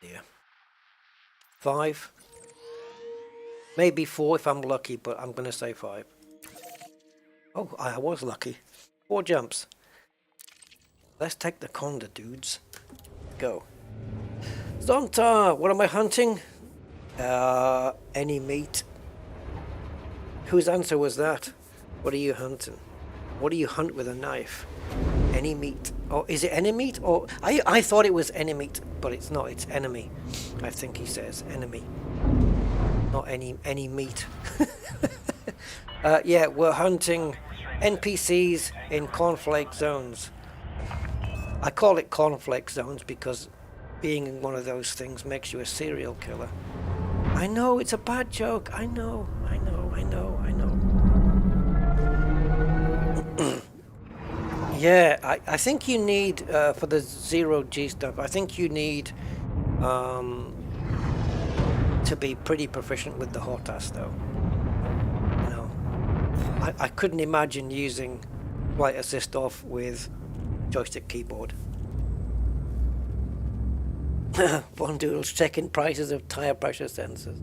yeah. 5. Maybe 4 if I'm lucky, but I'm gonna say 5. Oh, I was lucky. 4 jumps. Let's take the Conda, dudes. Go. Zonta, what am I hunting? Any meat. Whose answer was that? What are you hunting? What do you hunt with a knife? Any meat. Or is it any meat? Or I thought it was any meat, but it's not, it's enemy. I think he says enemy. Not any meat. Yeah, we're hunting NPCs in cornflake zones. I call it cornflake zones because being in one of those things makes you a serial killer. I know, it's a bad joke. I know. Yeah, I think you need, for the zero G stuff, I think you need to be pretty proficient with the HOTAS though. You know, I couldn't imagine using Flight Assist off with joystick keyboard. Bondoodle's checking prices of tire pressure sensors.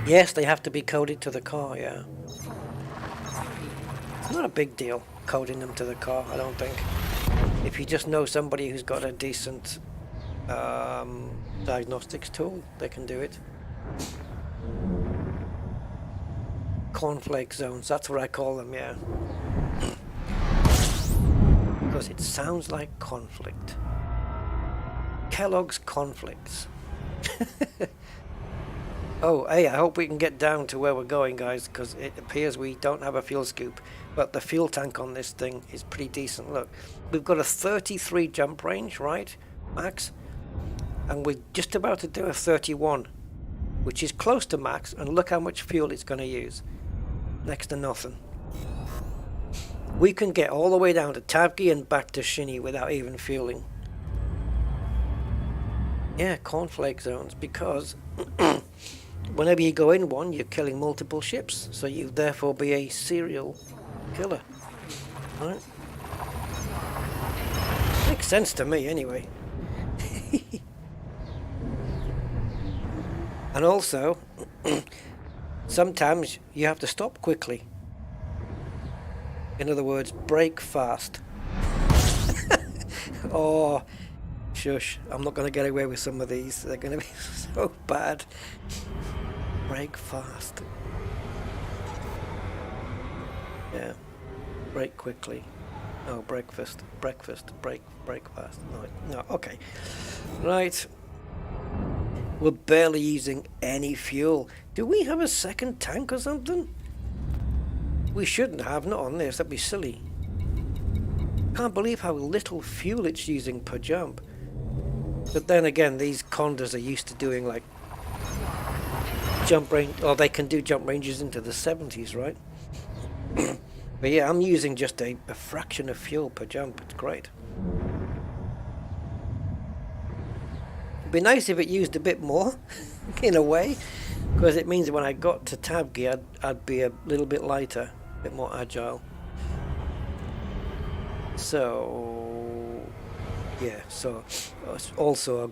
Yes, they have to be coded to the car, yeah. It's not a big deal coding them to the car, I don't think. If you just know somebody who's got a decent diagnostics tool, they can do it. Cornflake zones, that's what I call them, yeah. Because it sounds like conflict. Kellogg's conflicts. Oh, hey, I hope we can get down to where we're going, guys, because it appears we don't have a fuel scoop, but the fuel tank on this thing is pretty decent. Look, we've got a 33 jump range, right, max? And we're just about to do a 31, which is close to max, and look how much fuel it's going to use. Next to nothing. We can get all the way down to Tavgi and back to Shinny without even fueling. Yeah, cornflake zones, because whenever you go in one, you're killing multiple ships, so you therefore be a serial killer. Right? Makes sense to me, anyway. And also, sometimes you have to stop quickly. In other words, brake fast. Or, shush, I'm not going to get away with some of these. They're going to be so bad. Brake fast. Yeah. Brake quickly. Oh, breakfast. Brake fast. No, okay. Right. We're barely using any fuel. Do we have a second tank or something? We shouldn't have, not on this. That'd be silly. Can't believe how little fuel it's using per jump. But then again, these Condas are used to doing like jump range, or they can do jump ranges into the 70s, right? But yeah, I'm using just a fraction of fuel per jump. It's great. It'd be nice if it used a bit more, in a way, because it means when I got to Tavgi, I'd be a little bit lighter, a bit more agile. So, yeah, so it's also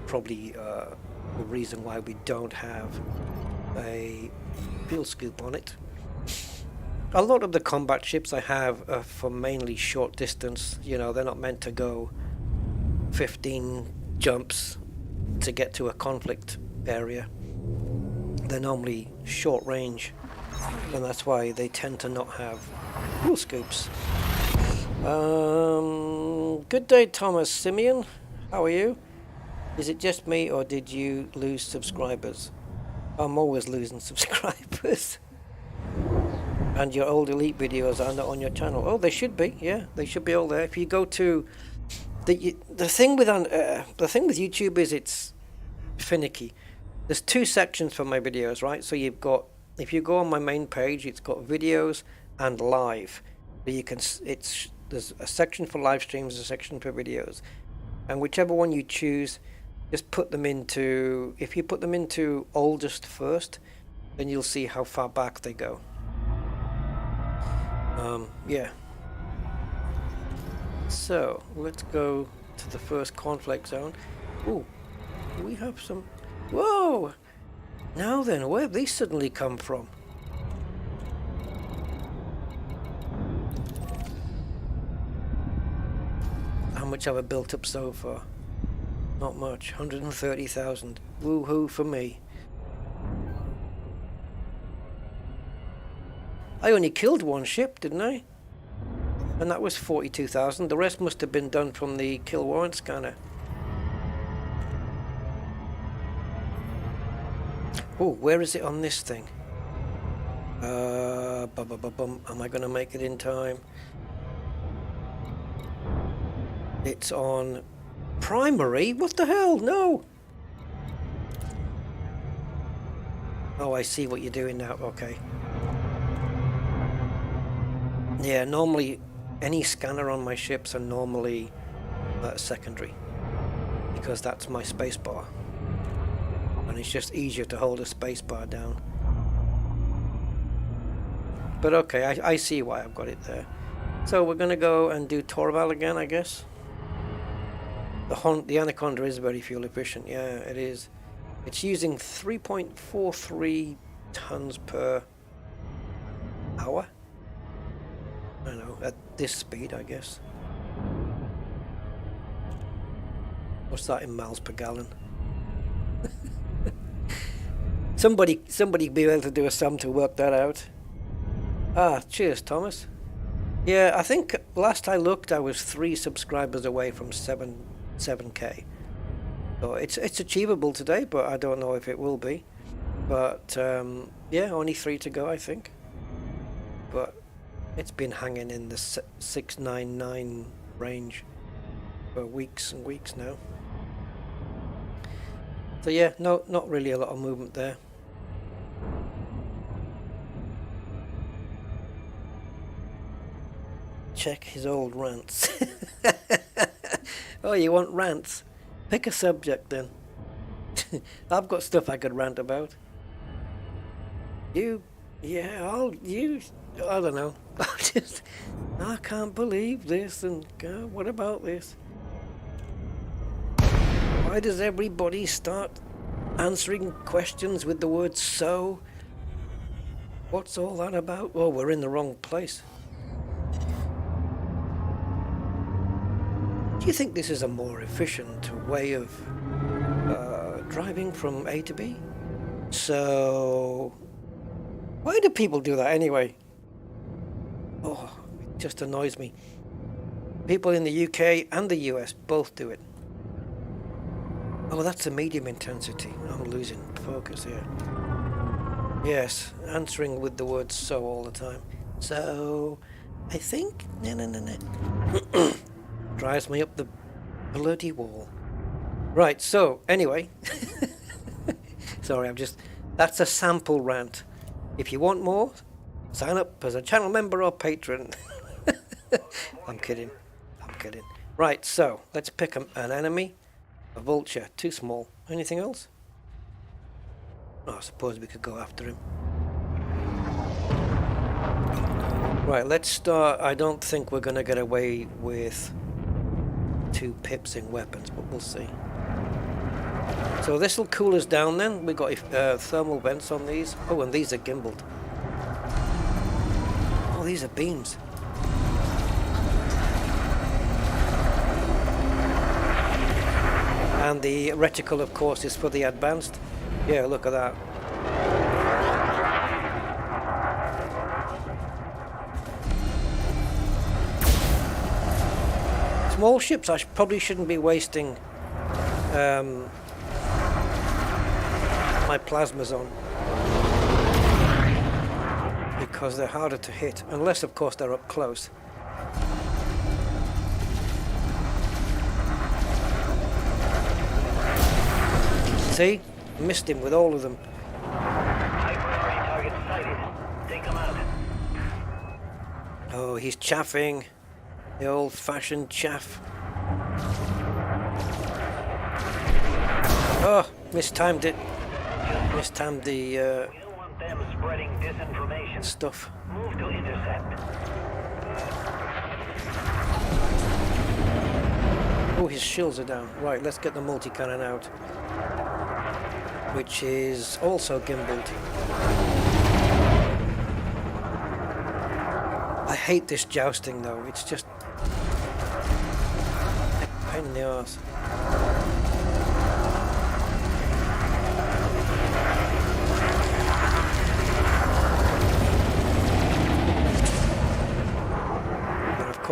probably the reason why we don't have a fuel scoop on it. A lot of the combat ships I have are for mainly short distance. You know, they're not meant to go 15 jumps to get to a conflict area. They're normally short range, and that's why they tend to not have fuel scoops. Good day, Thomas Simeon. How are you? Is it just me, or did you lose subscribers? I'm always losing subscribers. And your old Elite videos are not on your channel. Oh, they should be. Yeah, they should be all there. If you go to the thing with YouTube is it's finicky. There's two sections for my videos, right? So you've got, if you go on my main page, it's got videos and live. So you can, there's a section for live streams, a section for videos, and whichever one you choose, just put them into. If you put them into oldest first, then you'll see how far back they go. Yeah. So let's go to the first conflict zone. Ooh, we have some. Whoa! Now then, where have these suddenly come from? How much have I built up so far? Not much. 130,000. Woohoo for me. I only killed one ship, didn't I? And that was 42,000. The rest must have been done from the kill warrant scanner. Oh, where is it on this thing? Am I going to make it in time? It's on primary? What the hell? No! Oh, I see what you're doing now. Okay. Yeah, normally any scanner on my ships are normally secondary, because that's my spacebar, and it's just easier to hold a spacebar down. But okay, I see why I've got it there. So we're gonna go and do Torval again, I guess. The Anaconda is very fuel efficient. Yeah, it is. It's using 3.43 tons per hour. I don't know, at this speed, I guess. What's that in miles per gallon? Somebody be able to do a sum to work that out. Ah, cheers, Thomas. Yeah, I think last I looked, I was 3 subscribers away from 7K. So it's achievable today, but I don't know if it will be. But yeah, only 3 to go, I think. But it's been hanging in the 699 range for weeks and weeks now. So yeah, no, not really a lot of movement there. Check his old rants. Oh, you want rants? Pick a subject then. I've got stuff I could rant about. I don't know. I can't believe this, and what about this? Why does everybody start answering questions with the word so? What's all that about? Oh, we're in the wrong place. Do you think this is a more efficient way of driving from A to B? So, why do people do that anyway? Oh, it just annoys me. People in the UK and the US both do it. Oh, that's a medium intensity. I'm losing focus here. Yes, answering with the word so all the time. So, I think... No. Drives me up the bloody wall. Right, so, anyway. Sorry, that's a sample rant. If you want more, sign up as a channel member or patron. I'm kidding. Right, so, let's pick an enemy. A vulture, too small. Anything else? Oh, I suppose we could go after him. Right, let's start. I don't think we're going to get away with 2 pips in weapons, but we'll see. So this will cool us down then. We've got thermal vents on these. Oh, and these are gimbaled. Oh, these are beams. And the reticle, of course, is for the advanced. Yeah, look at that. Small ships I probably shouldn't be wasting my plasmas on, because they're harder to hit, unless of course they're up close. See? Missed him with all of them. High priority targets sighted. Take them out. Oh, he's chaffing. The old-fashioned chaff. Oh, mistimed it. Mistimed the We don't want them spreading disinformation. stuff. Move to intercept. Oh, his shields are down. Right, let's get the multi-cannon out. Which is also gimbaled. I hate this jousting though. It's just a pain in the arse.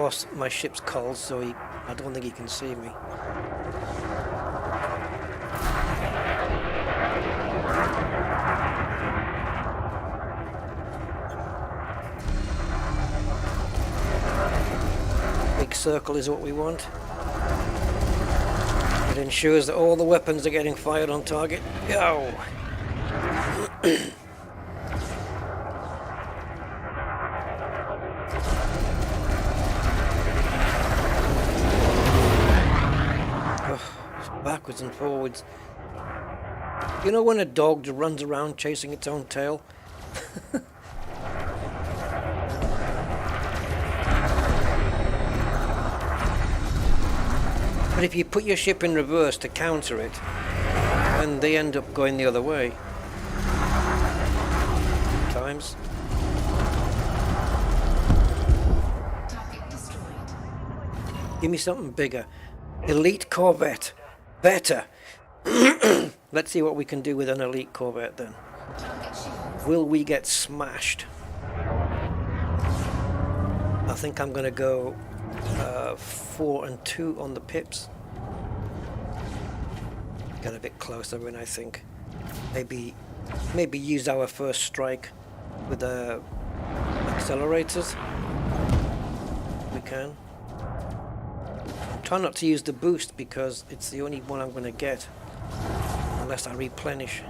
course, my ship's cold, so I don't think he can see me. Big circle is what we want. It ensures that all the weapons are getting fired on target. Go! Backwards and forwards. You know when a dog just runs around chasing its own tail? But if you put your ship in reverse to counter it, then they end up going the other way. Times. Target destroyed. Give me something bigger. Elite Corvette. Better. Let's see what we can do with an elite Corvette then. Target shields. Will we get smashed? I think I'm going to go 4 and 2 on the pips. Get a bit closer in, I think. Maybe use our first strike with the accelerators. We can. Try not to use the boost because it's the only one I'm going to get unless I replenish.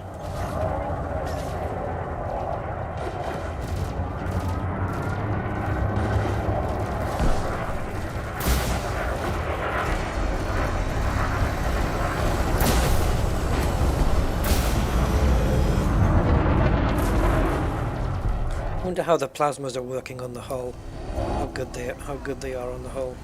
Wonder how the plasmas are working on the hull. How good they are on the hull.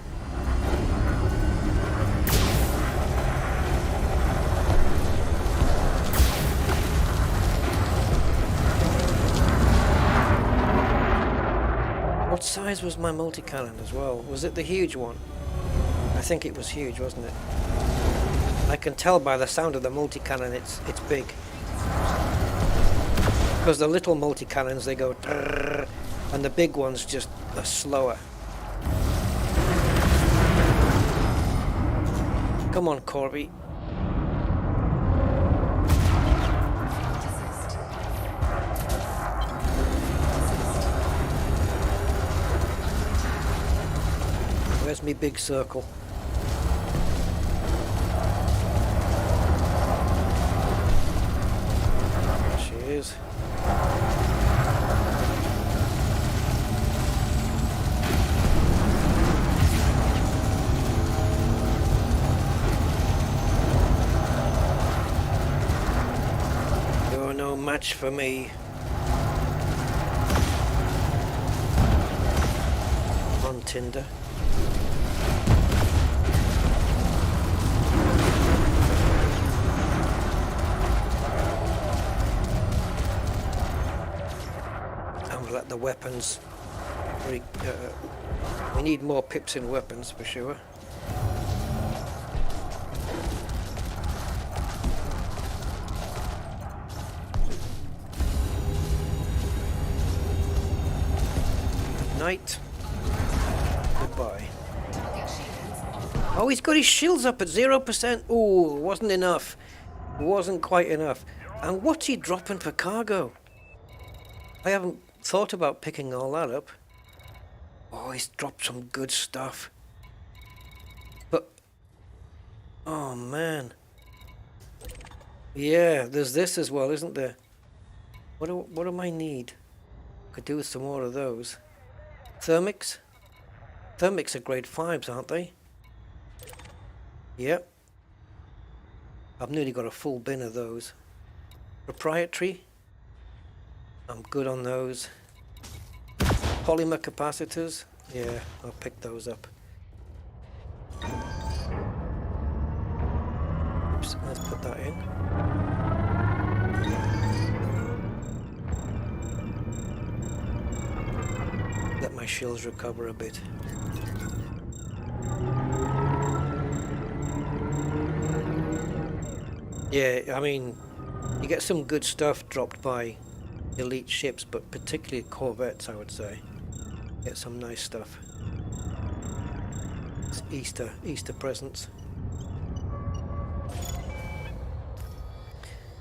What size was my multi-cannon as well? Was it the huge one? I think it was huge, wasn't it? I can tell by the sound of the multi-cannon it's big. Because the little multi-cannons, they go trrrr, and the big ones just are slower. Come on, Corby. Where's me big circle? There she is. You're no match for me. On Tinder. Let the weapons. We need more pips in weapons for sure. Night. Goodbye. Oh, he's got his shields up at 0%. Ooh, wasn't enough. Wasn't quite enough. And what's he dropping for cargo? I haven't thought about picking all that up. Oh, he's dropped some good stuff. But, oh man. Yeah, there's this as well, isn't there? What do I need? Could do with some more of those. Thermics? Thermics are grade 5s, aren't they? Yep. I've nearly got a full bin of those. Proprietary? I'm good on those. Polymer capacitors? Yeah, I'll pick those up. Oops, let's put that in. Let my shields recover a bit. Yeah, I mean, you get some good stuff dropped by elite ships, but particularly corvettes, I would say. Get some nice stuff. It's Easter presents.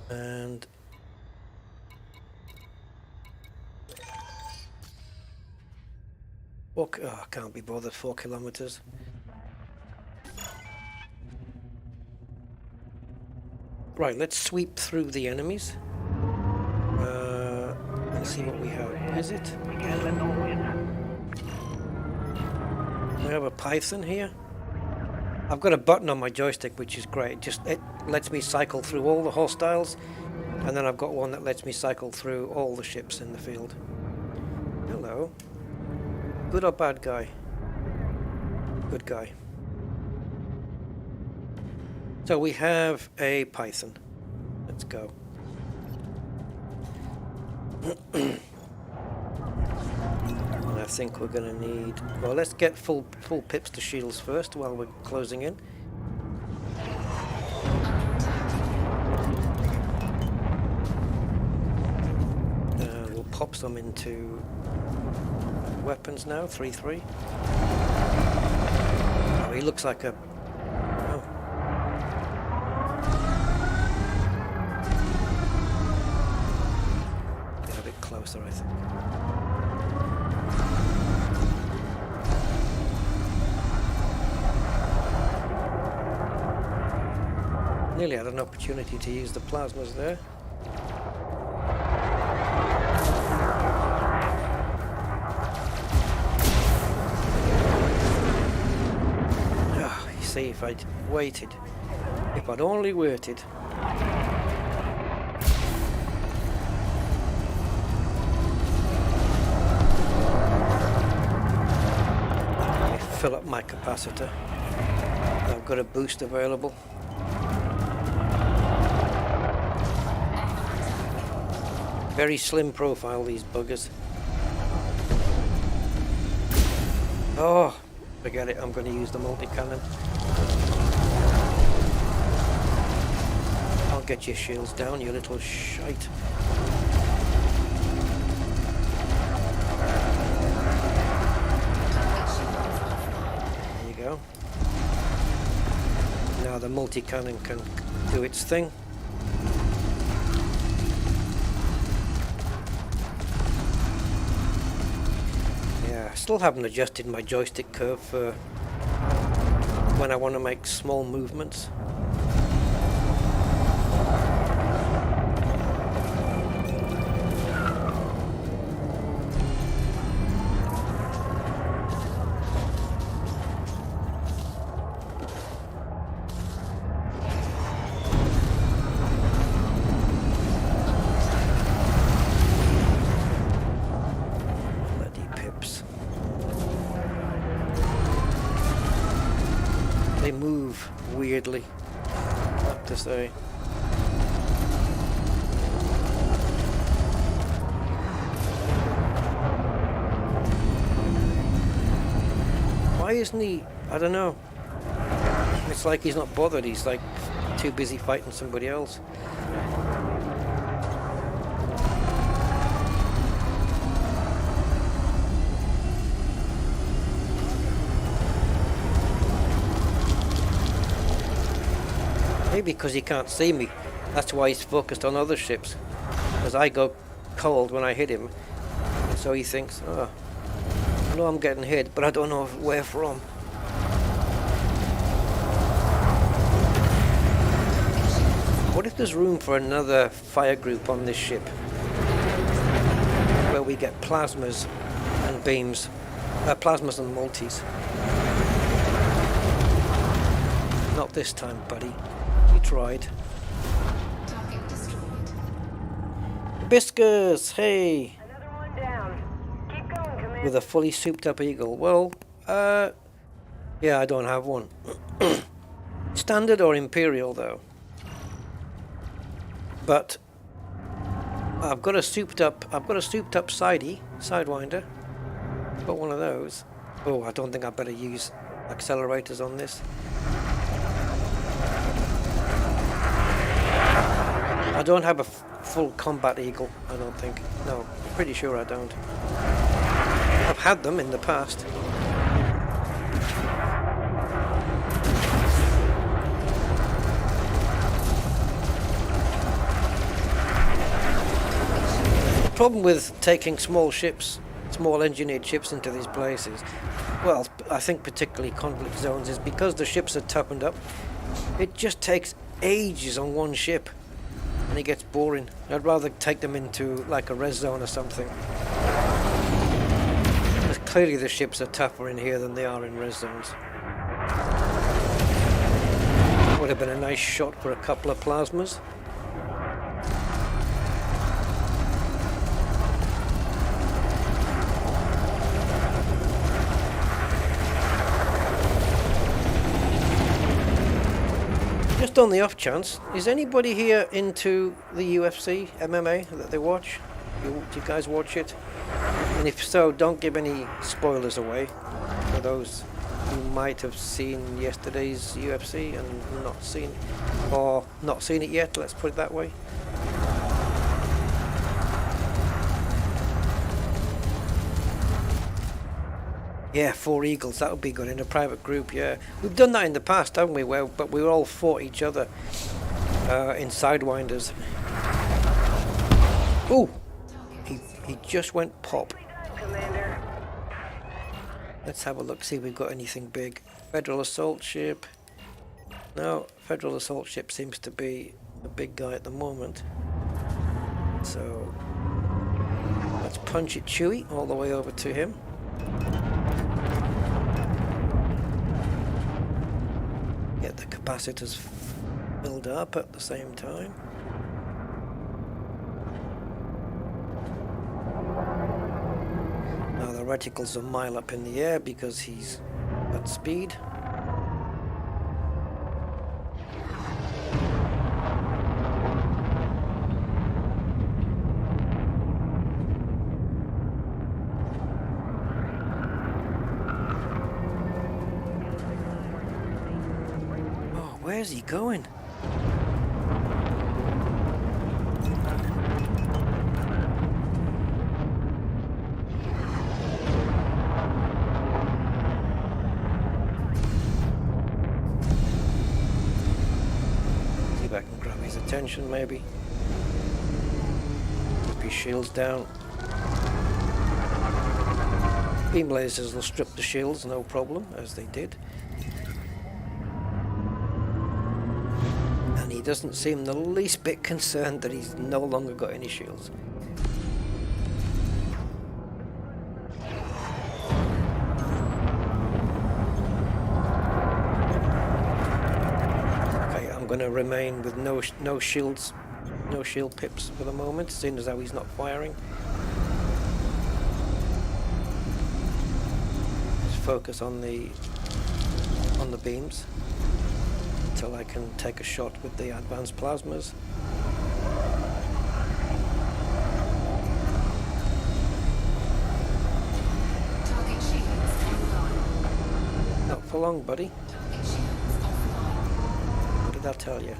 And walk. Oh, I can't be bothered. 4 kilometers. Right, let's sweep through the enemies. And see what we have. Is it? We can't let them win. We have a Python here. I've got a button on my joystick, which is great. It lets me cycle through all the hostiles, and then I've got one that lets me cycle through all the ships in the field. Hello. Good or bad guy? Good guy. So we have a Python. Let's go. And I think we're going to need... Well, let's get full pips to shields first while we're closing in. We'll pop some into weapons now, 3-3. Oh, he looks like a... Oh. Get a bit closer, I think. Nearly had an opportunity to use the plasmas there. Oh, you see, if I'd waited, if I'd only waited. Let me fill up my capacitor. I've got a boost available. Very slim profile, these buggers. Oh, forget it, I'm going to use the multi-cannon. I'll get your shields down, you little shite. There you go. Now the multi-cannon can do its thing. I still haven't adjusted my joystick curve for when I want to make small movements. They move weirdly, I have to say. Why isn't he? I don't know. It's like he's not bothered. He's like too busy fighting somebody else. Maybe because he can't see me. That's why he's focused on other ships. Because I go cold when I hit him. And so he thinks, oh, I know I'm getting hit, but I don't know where from. What if there's room for another fire group on this ship? Where we get plasmas and beams. Plasmas and multis. Not this time, buddy. You tried. Target destroyed. Biscus, hey! Another one down. Keep going, Commander. With a fully souped up eagle. Well, yeah, I don't have one. Standard or Imperial, though. But I've got a souped up Sidewinder. Got one of those. Oh, I don't think I better use accelerators on this. I don't have a full combat eagle, I don't think. No, pretty sure I don't. I've had them in the past. problem with taking small ships, small engineered ships into these places, well, I think particularly conflict zones, is because the ships are toughened up, it just takes ages on one ship and it gets boring. I'd rather take them into like a res zone or something. Because clearly the ships are tougher in here than they are in res zones. Would have been a nice shot for a couple of plasmas. Just on the off chance, is anybody here into the UFC, MMA that they watch? Do you guys watch it? And if so, don't give any spoilers away for those who might have seen yesterday's UFC and not seen it yet, let's put it that way. Yeah, 4 eagles, that would be good in a private group, yeah. We've done that in the past, haven't we? But we all fought each other in Sidewinders. Ooh! He just went pop. Commander. Let's have a look, see if we've got anything big. Federal assault ship. No, Federal assault ship seems to be a big guy at the moment. So, let's punch it Chewy all the way over to him. Get the capacitors filled up at the same time. Now the reticle's a mile up in the air because he's at speed. Where's he going? See if I can grab his attention, maybe. Keep his shields down. Beam lasers will strip the shields, no problem, as they did. He doesn't seem the least bit concerned that he's no longer got any shields. Okay, I'm going to remain with no shields, no shield pips for the moment, seeing as how he's not firing. Just focus on the beams until I can take a shot with the advanced plasmas. Target shields online. Not for long, buddy. Target shields offline. What did I tell you?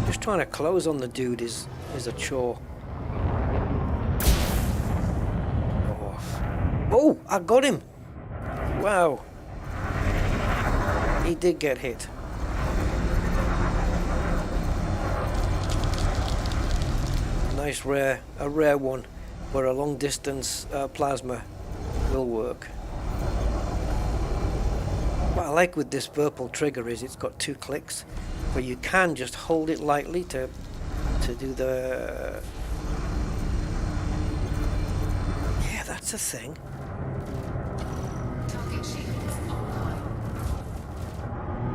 Just trying to close on the dude is a chore. Oh, I got him! Wow. He did get hit. Nice a rare one where a long distance plasma will work. What I like with this Virpil trigger is it's got 2 clicks, where you can just hold it lightly to do the... Yeah, that's a thing.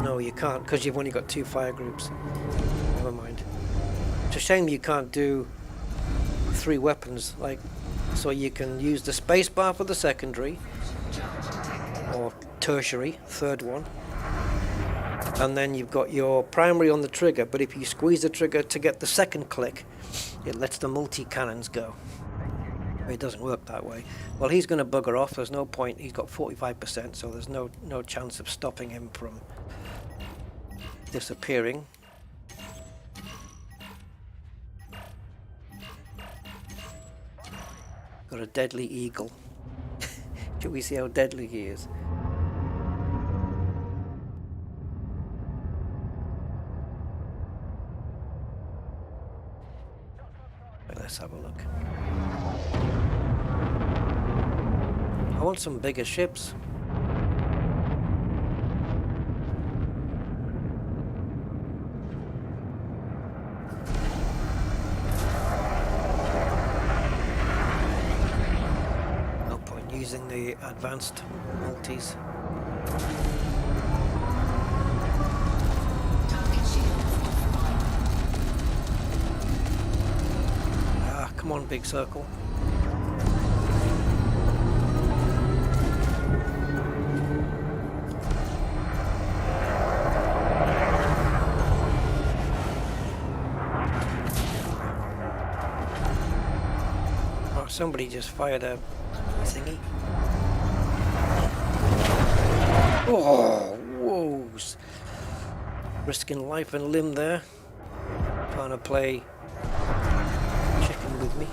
No, you can't, because you've only got 2 fire groups. Never mind. It's a shame you can't do 3 weapons, like, so you can use the space bar for the secondary, or tertiary, third one, and then you've got your primary on the trigger, but if you squeeze the trigger to get the second click, it lets the multi-cannons go. It doesn't work that way. Well, he's going to bugger off, there's no point, he's got 45%, so there's no chance of stopping him from disappearing. Got a deadly eagle. Should we see how deadly he is? Right, let's have a look. I want some bigger ships. No point using the advanced multis. Target shields offline. Ah, come on, big circle. Oh, somebody just fired a thingy. Oh, whoa. Risking life and limb there. Trying to play chicken with me.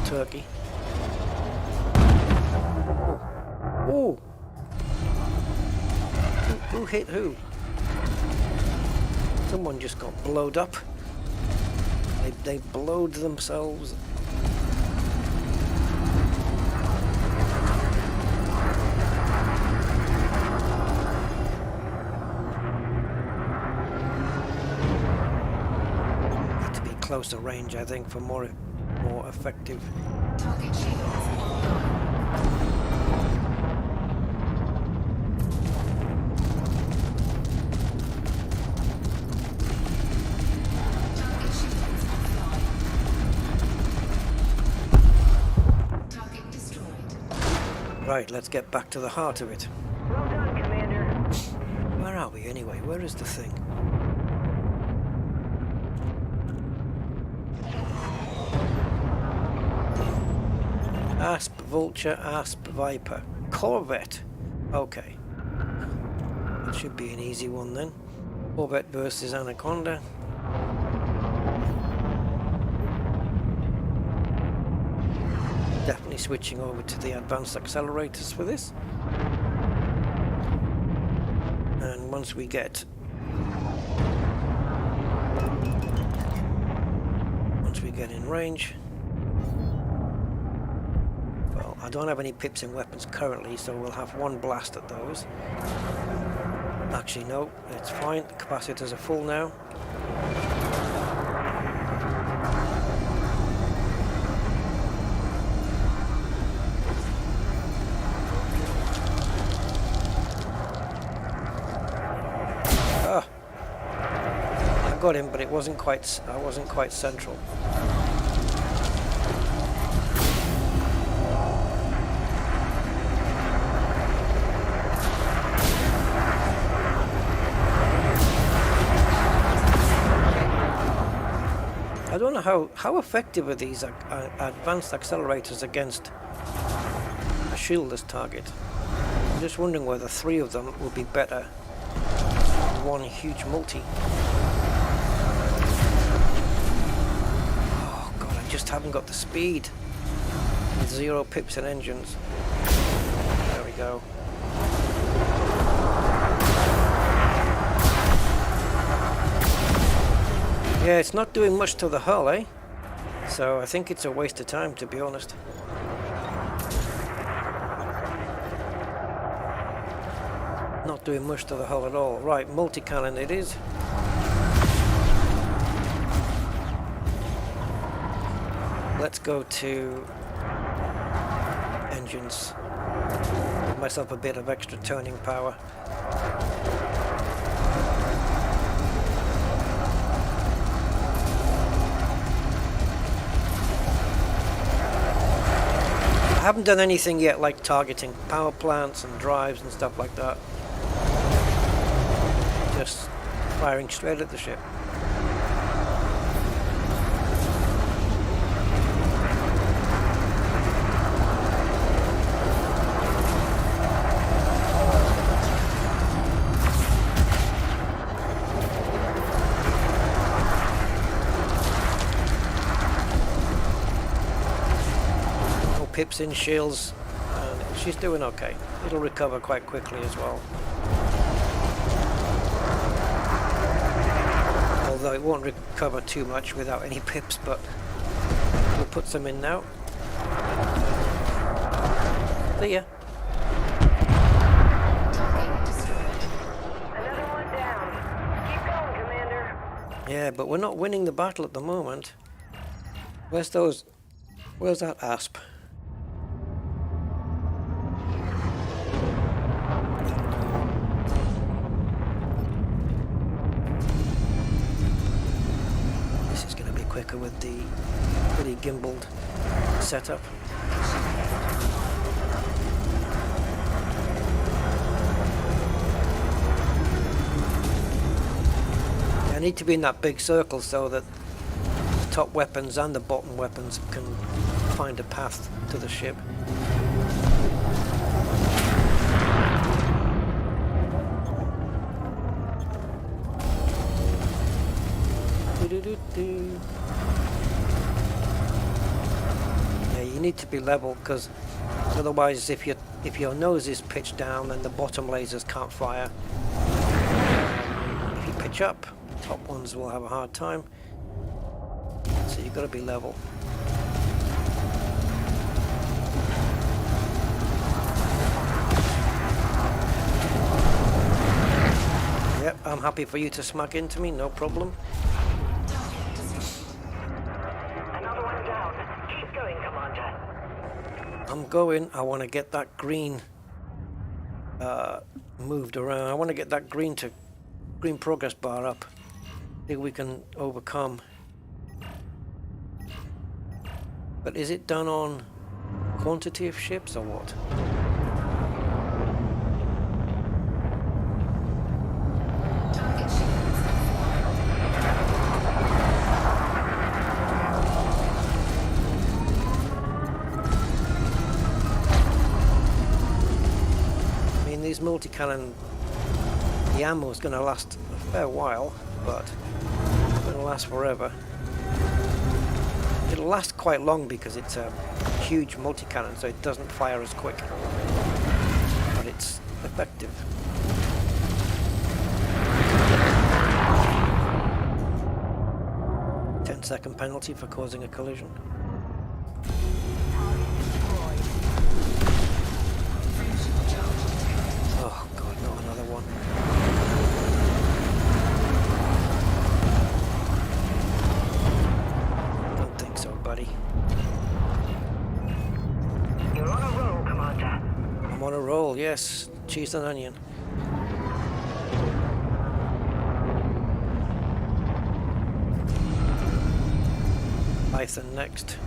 Turkey. Oh. Who hit who? Someone just got blowed up. They blowed themselves. Closer range, I think, for more effective. Target shields online. Target shields offline. Target destroyed. Right, let's get back to the heart of it. Well done, Commander. Where are we anyway? Where is the thing? Asp, Vulture, Asp, Viper. Corvette. Okay. That should be an easy one then. Corvette versus Anaconda. Definitely switching over to the advanced accelerators for this. And once we get in range. Well, I don't have any pips in weapons currently, so we'll have one blast at those. Actually, no, it's fine. The capacitors are full now. Ah, I got him, but it wasn't quite. I wasn't quite central. I don't know how effective are these advanced accelerators against a shieldless target. I'm just wondering whether 3 of them will be better than one huge multi. Oh god, I just haven't got the speed with 0 pips and engines. There we go. Yeah, it's not doing much to the hull, eh? So I think it's a waste of time, to be honest. Not doing much to the hull at all. Right, multi-cannon it is. Let's go to engines. Give myself a bit of extra turning power. I haven't done anything yet like targeting power plants and drives and stuff like that. Just firing straight at the ship. Pips in shields, and she's doing okay. It'll recover quite quickly as well. Although it won't recover too much without any pips, but put some in now. See ya. Target destroyed. Another one down. Keep going, Commander. Yeah, but we're not winning the battle at the moment. Where's that asp? This is going to be quicker with the pretty gimbaled setup. I need to be in that big circle so that the top weapons and the bottom weapons can find a path to the ship. Do-do-do-do. Yeah, you need to be level, because otherwise if your nose is pitched down, then the bottom lasers can't fire. If you pitch up, top ones will have a hard time. So you've got to be level. Yep, I'm happy for you to smack into me, no problem. Another one down. Keep going, Commander. I'm going. I want to get that green moved around. I want to get that green progress bar up. See if we can overcome. But is it done on quantity of ships or what? Target shields offline. I mean, these multi-cannon, the ammo is going to last a fair while, but it's going to last forever. It'll last quite long because it's a huge multi-cannon, so it doesn't fire as quick. But it's effective. Ten-second penalty for causing a collision. Oh god, not another one. Don't think so, buddy. You're on a roll, Commander. I'm on a roll, yes. Cheese and onion. Python next.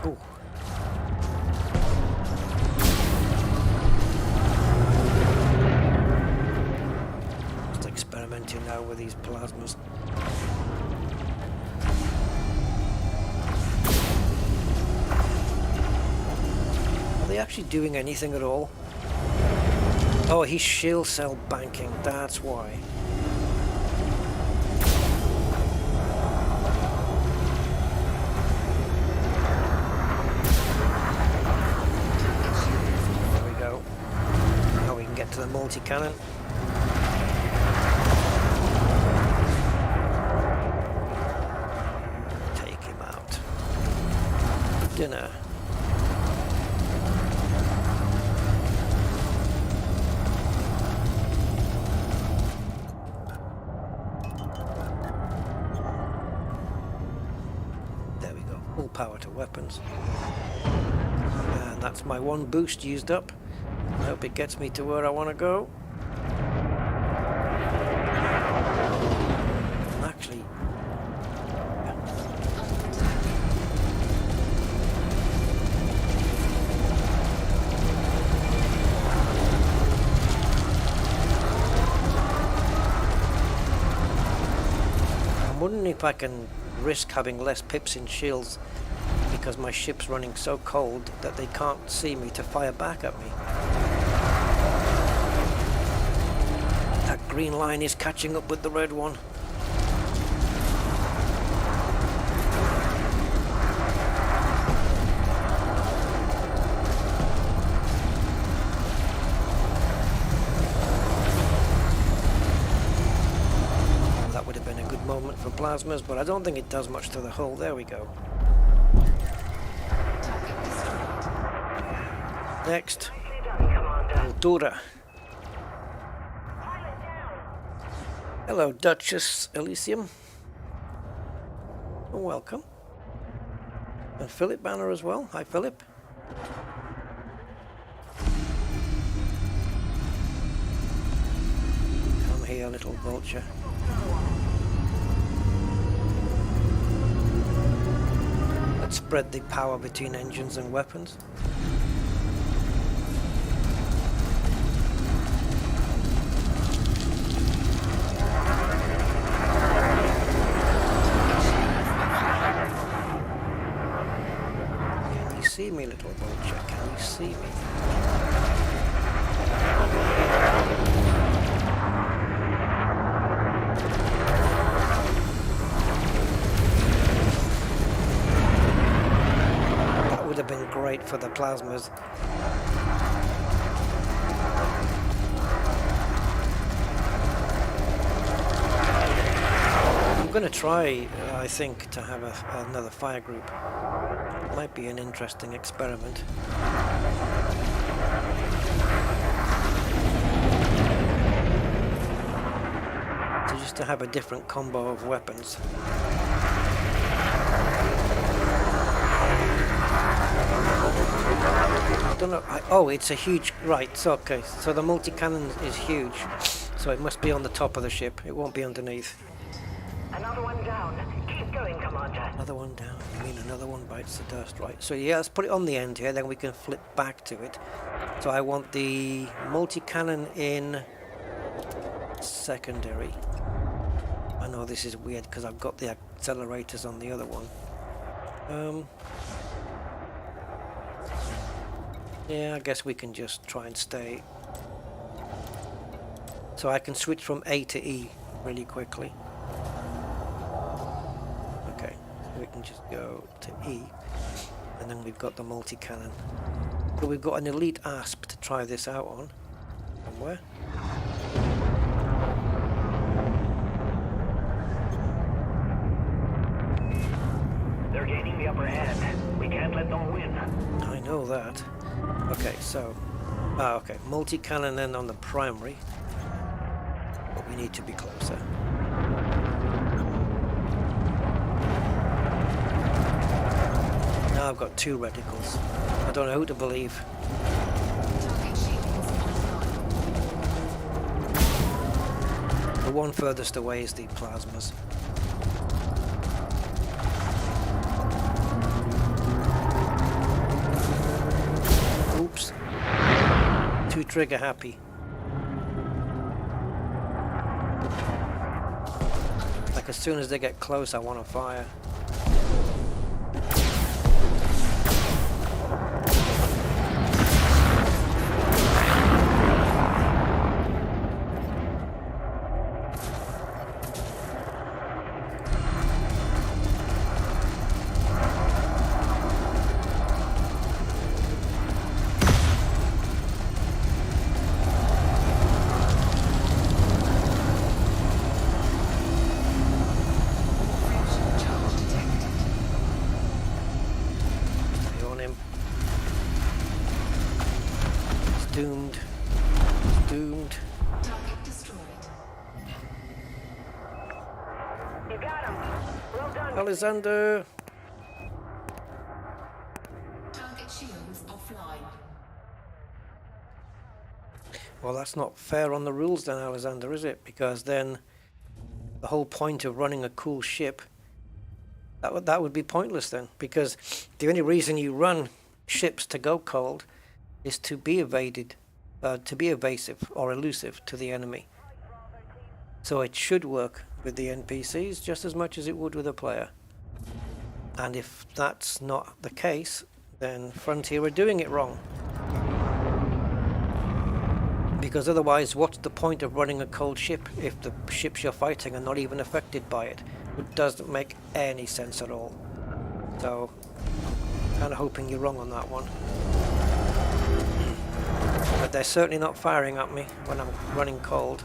Ooh. Just experimenting now with these plasmas. Are they actually doing anything at all? Oh, he's shield cell banking, that's why. There we go. Now we can get to the multi-cannon. Take him out. Dinner. Full power to weapons. And that's my one boost used up. I hope it gets me to where I want to go. Actually, I'm wondering if I can risk having less pips in shields because my ship's running so cold that they can't see me to fire back at me. That green line is catching up with the red one. plasmas, but I don't think it does much to the hull. There we go. Target destroyed. Next, Nicely done, Commander. Altura. Pilot down. Hello, Duchess Elysium. Welcome. And Philip Banner as well. Hi, Philip. Come here, little vulture. Let's spread the power between engines and weapons. Can you see me, little vulture? Can you see me? That would have been great for the plasmas. I'm going to try, I think, to have another fire group. Might be an interesting experiment. So just to have a different combo of weapons. I don't know. Oh, it's a huge. Right. So okay. So the multi-cannon is huge. So it must be on the top of the ship. It won't be underneath. Another one down. Keep going, Commander. Another one down. I mean, another one bites the dust. Right. So yeah, let's put it on the end here. Then we can flip back to it. So I want the multi-cannon in secondary. I know this is weird because I've got the accelerators on the other one. Yeah, I guess we can just try and stay. So I can switch from A to E really quickly. Okay, we can just go to E, and then we've got the multi-cannon. But we've got an elite ASP to try this out on somewhere. They're gaining the upper hand. We can't let them win. I know that. Okay, so okay, multi-cannon then on the primary, but we need to be closer. Now I've got two reticles. I don't know who to believe. Target shields offline. The one furthest away is the plasmas. Oops. Too trigger happy. Like as soon as they get close, I want to fire. Doomed. Doomed. Target destroyed. You got him. Well done. Alexander! Target shields offline. Well, that's not fair on the rules then, Alexander, is it? Because then the whole point of running a cool ship, that would be pointless then. Because the only reason you run ships to go cold is to be evasive or elusive to the enemy. So it should work with the NPCs just as much as it would with a player. And if that's not the case, then Frontier are doing it wrong. Because otherwise, what's the point of running a cold ship if the ships you're fighting are not even affected by it? It doesn't make any sense at all. So, kind of hoping you're wrong on that one. But they're certainly not firing at me when I'm running cold.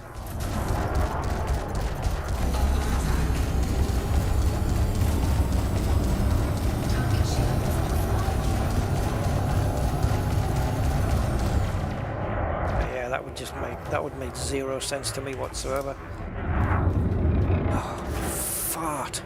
that would make zero sense to me whatsoever. Oh, fart.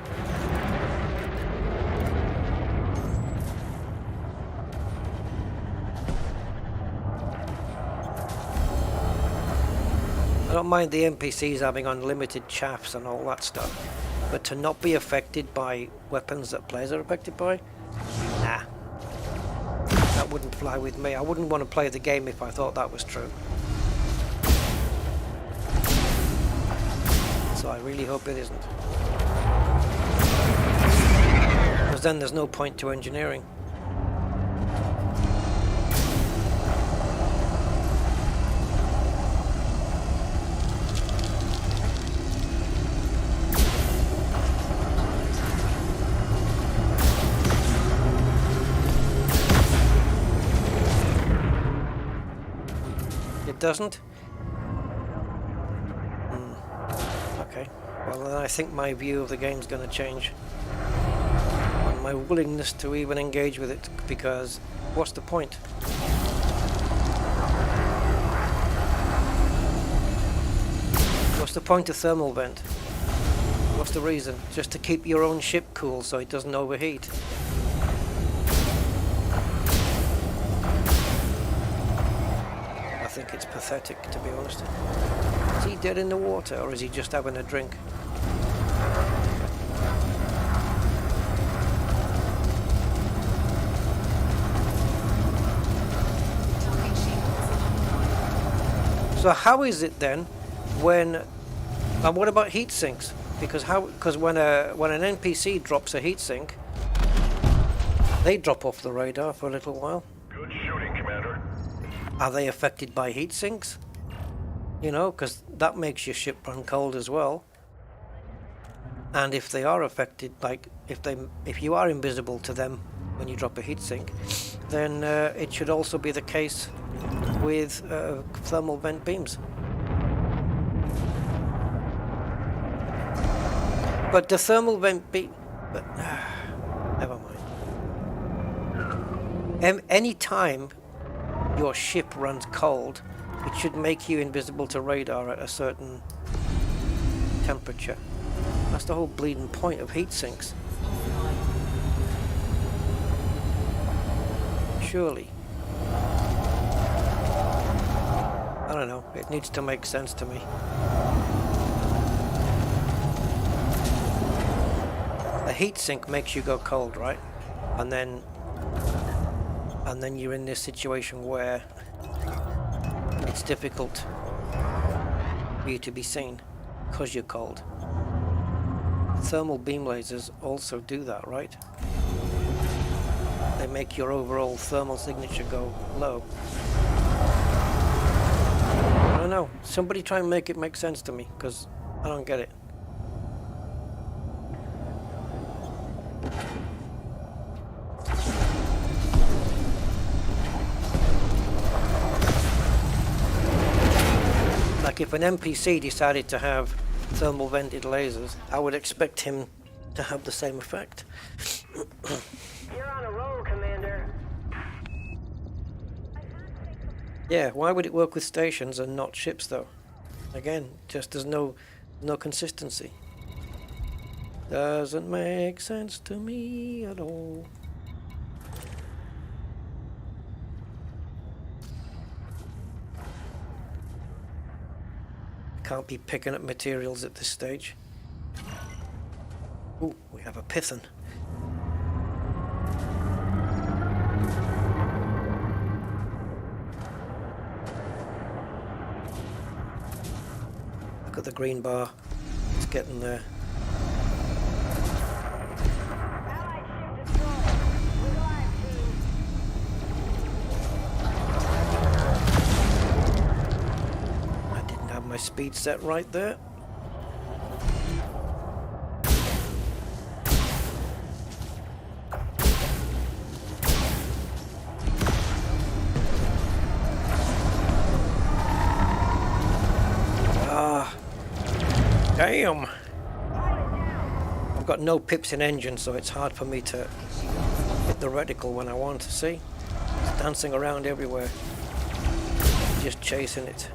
I don't mind the NPCs having unlimited chaffs and all that stuff, but to not be affected by weapons that players are affected by? Nah. That wouldn't fly with me. I wouldn't want to play the game if I thought that was true. So I really hope it isn't. Because then there's no point to engineering. Doesn't? Okay. Well, then I think my view of the game's going to change. And my willingness to even engage with it, because what's the point? What's the point of thermal vent? What's the reason? Just to keep your own ship cool so it doesn't overheat. I think it's pathetic, to be honest. Is he dead in the water, or is he just having a drink? So how is it then when... And what about heat sinks? Because when an NPC drops a heat sink, they drop off the radar for a little while. Good shooting, Commander. Are they affected by heat sinks? You know, because that makes your ship run cold as well. And if they are affected, like if you are invisible to them when you drop a heat sink, then it should also be the case with thermal vent beams. But the thermal vent beam... But never mind. Any time your ship runs cold, it should make you invisible to radar at a certain temperature. That's the whole bleeding point of heat sinks. Surely. I don't know, it needs to make sense to me. A heat sink makes you go cold, right? And then you're in this situation where it's difficult for you to be seen because you're cold. Thermal beam lasers also do that, right? They make your overall thermal signature go low. I don't know. Somebody try and make it make sense to me, because I don't get it. Like if an NPC decided to have thermal vented lasers, I would expect him to have the same effect. You're on a roll, Commander. Yeah, why would it work with stations and not ships though? Again, just there's no consistency. Doesn't make sense to me at all. Can't be picking up materials at this stage. Ooh, we have a Python. Look at the green bar. It's getting there. Allied ship destroyed. We're live, team. I didn't have my speed set right there. Damn! I've got no pips in engine, so it's hard for me to hit the reticle when I want to see. It's dancing around everywhere. just chasing it.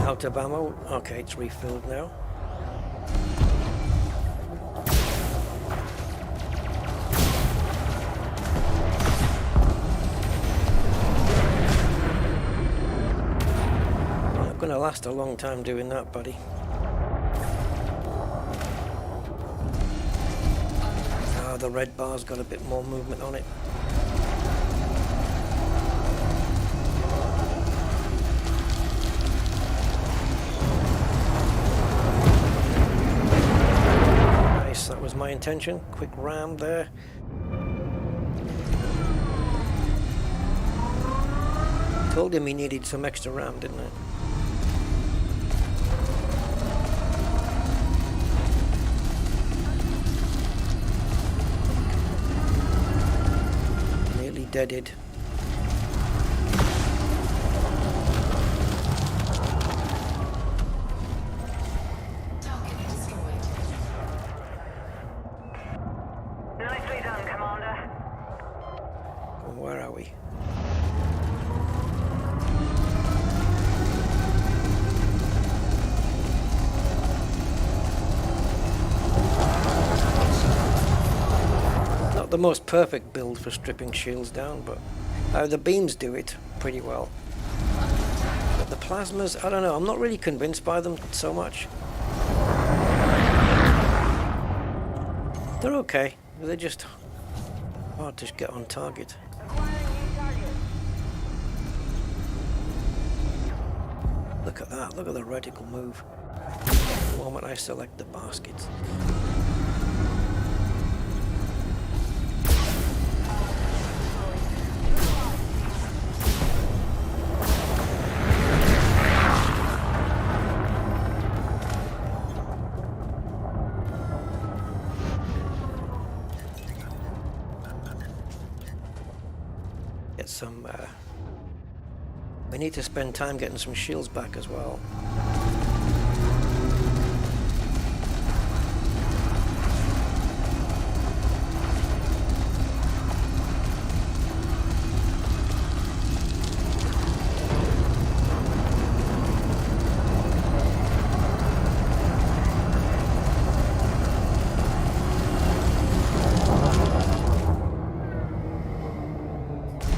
Out of ammo. Okay, it's refilled now. Not gonna last a long time doing that, buddy. Ah, the red bar's got a bit more movement on it. That was my intention. Quick ram there. Told him he needed some extra ram, didn't I? Nearly deaded. Where are we? Not the most perfect build for stripping shields down, but the beams do it pretty well. But the plasmas, I don't know, I'm not really convinced by them so much. They're okay, they're just hard to get on target. Look at that, look at the reticle move the moment I select the baskets. Get some we need to spend time getting some shields back as well.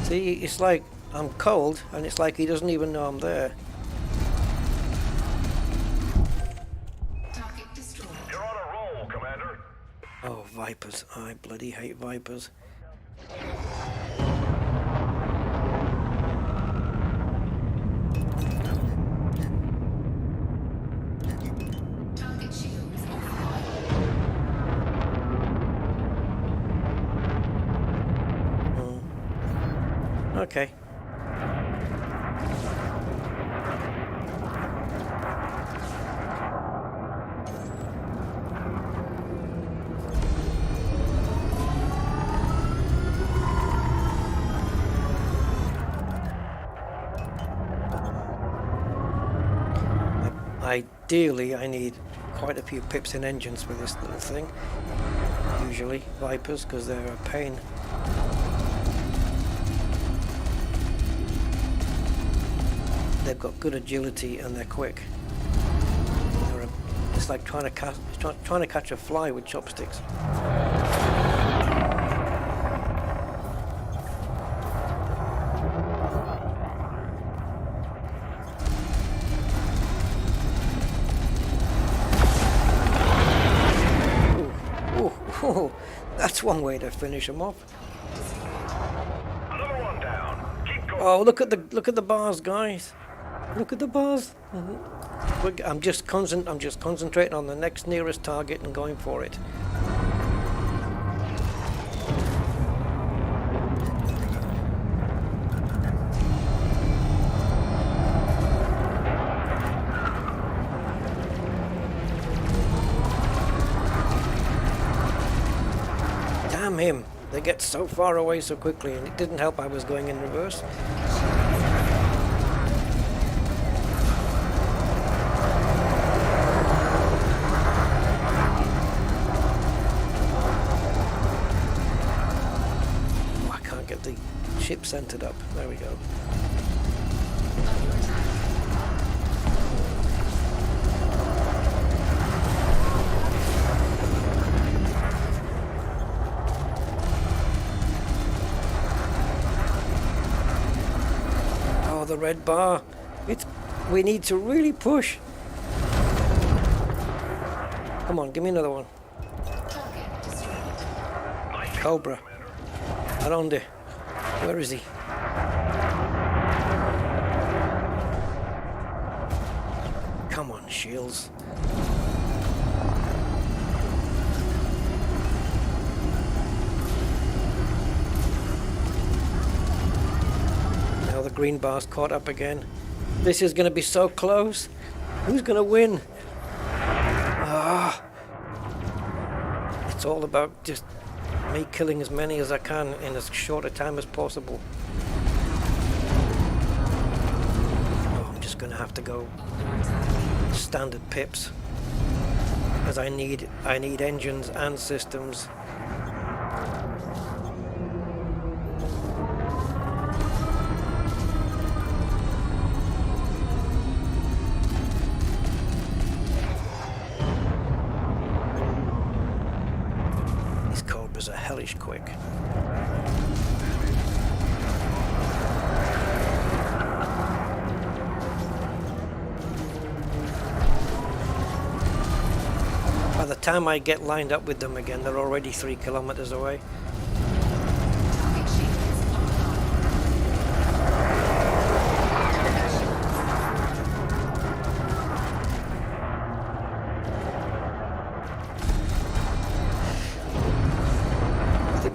See, it's like I'm cold, and it's like he doesn't even know I'm there. Target destroyed. You're on a roll, Commander. Oh, Vipers. I bloody hate Vipers. Target shields offline. Okay. Ideally, I need quite a few pips and engines for this little thing. Usually, Vipers, because they're a pain. They've got good agility and they're quick. It's like trying to catch a fly with chopsticks. Ooh, that's one way to finish them off. Another one down. Keep going. Oh, look at the bars, guys. Look at the bars. I'm just concentrating on the next nearest target and going for it. Damn him. They get so far away so quickly, and it didn't help I was going in reverse. ship centered up. There we go. Oh, the red bar. We need to really push. Come on, give me another one. Target destroyed. Cobra. Aronde. Where is he? Come on, shields. Now the green bar's caught up again. This is going to be so close. Who's going to win? It's all about just me killing as many as I can in as short a time as possible. Oh, I'm just gonna have to go standard pips because I need engines and systems. Are hellish quick. By the time I get lined up with them again, they're already 3 kilometers away. Target shields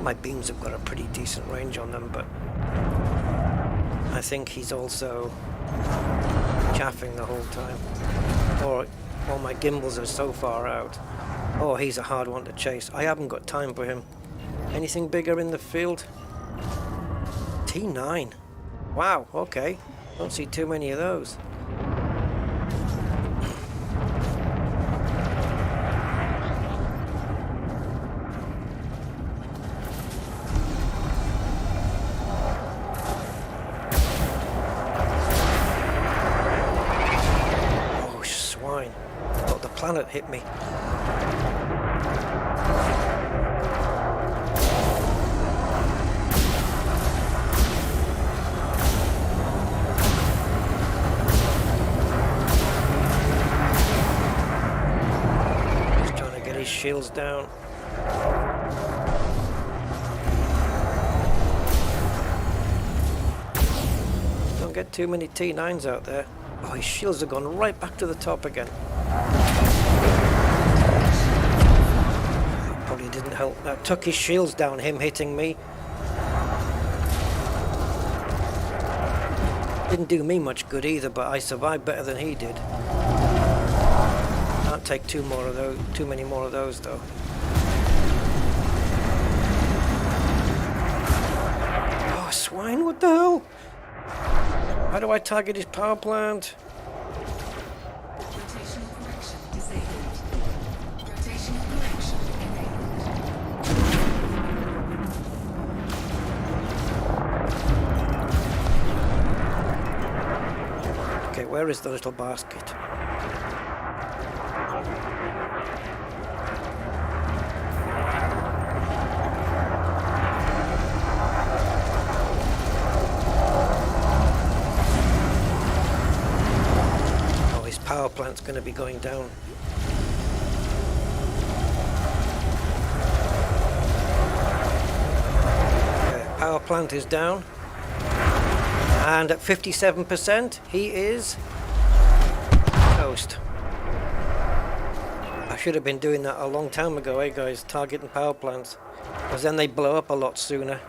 My beams have got a pretty decent range on them, but I think he's also chaffing the whole time. Or my gimbals are so far out. Oh, he's a hard one to chase. I haven't got time for him. Anything bigger in the field? T9. Wow, okay. Don't see too many of those. Planet hit me. Just trying to get his shields down. Don't get too many T9s out there. Oh, his shields have gone right back to the top again. Probably didn't help. That took his shields down, him hitting me. Didn't do me much good either, but I survived better than he did. Can't take too many more of those though. Oh, swine, what the hell? How do I target his power plant? rotational correction disabled. Rotational correction enabled. Okay, where is the little basket? Power plant's going to be going down. Okay, power plant is down. And at 57%, he is toast. I should have been doing that a long time ago, eh guys, targeting power plants. Because then they blow up a lot sooner.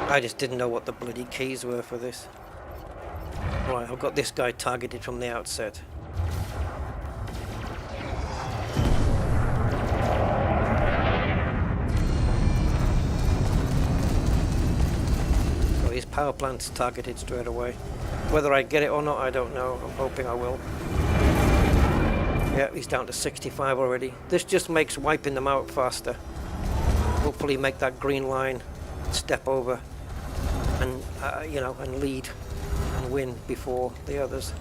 I just didn't know what the bloody keys were for this. Right, I've got this guy targeted from the outset. So his power plant's targeted straight away. Whether I get it or not, I don't know. I'm hoping I will. Yeah, he's down to 65 already. This just makes wiping them out faster. Hopefully make that green line step over and you know, and lead and win before the others.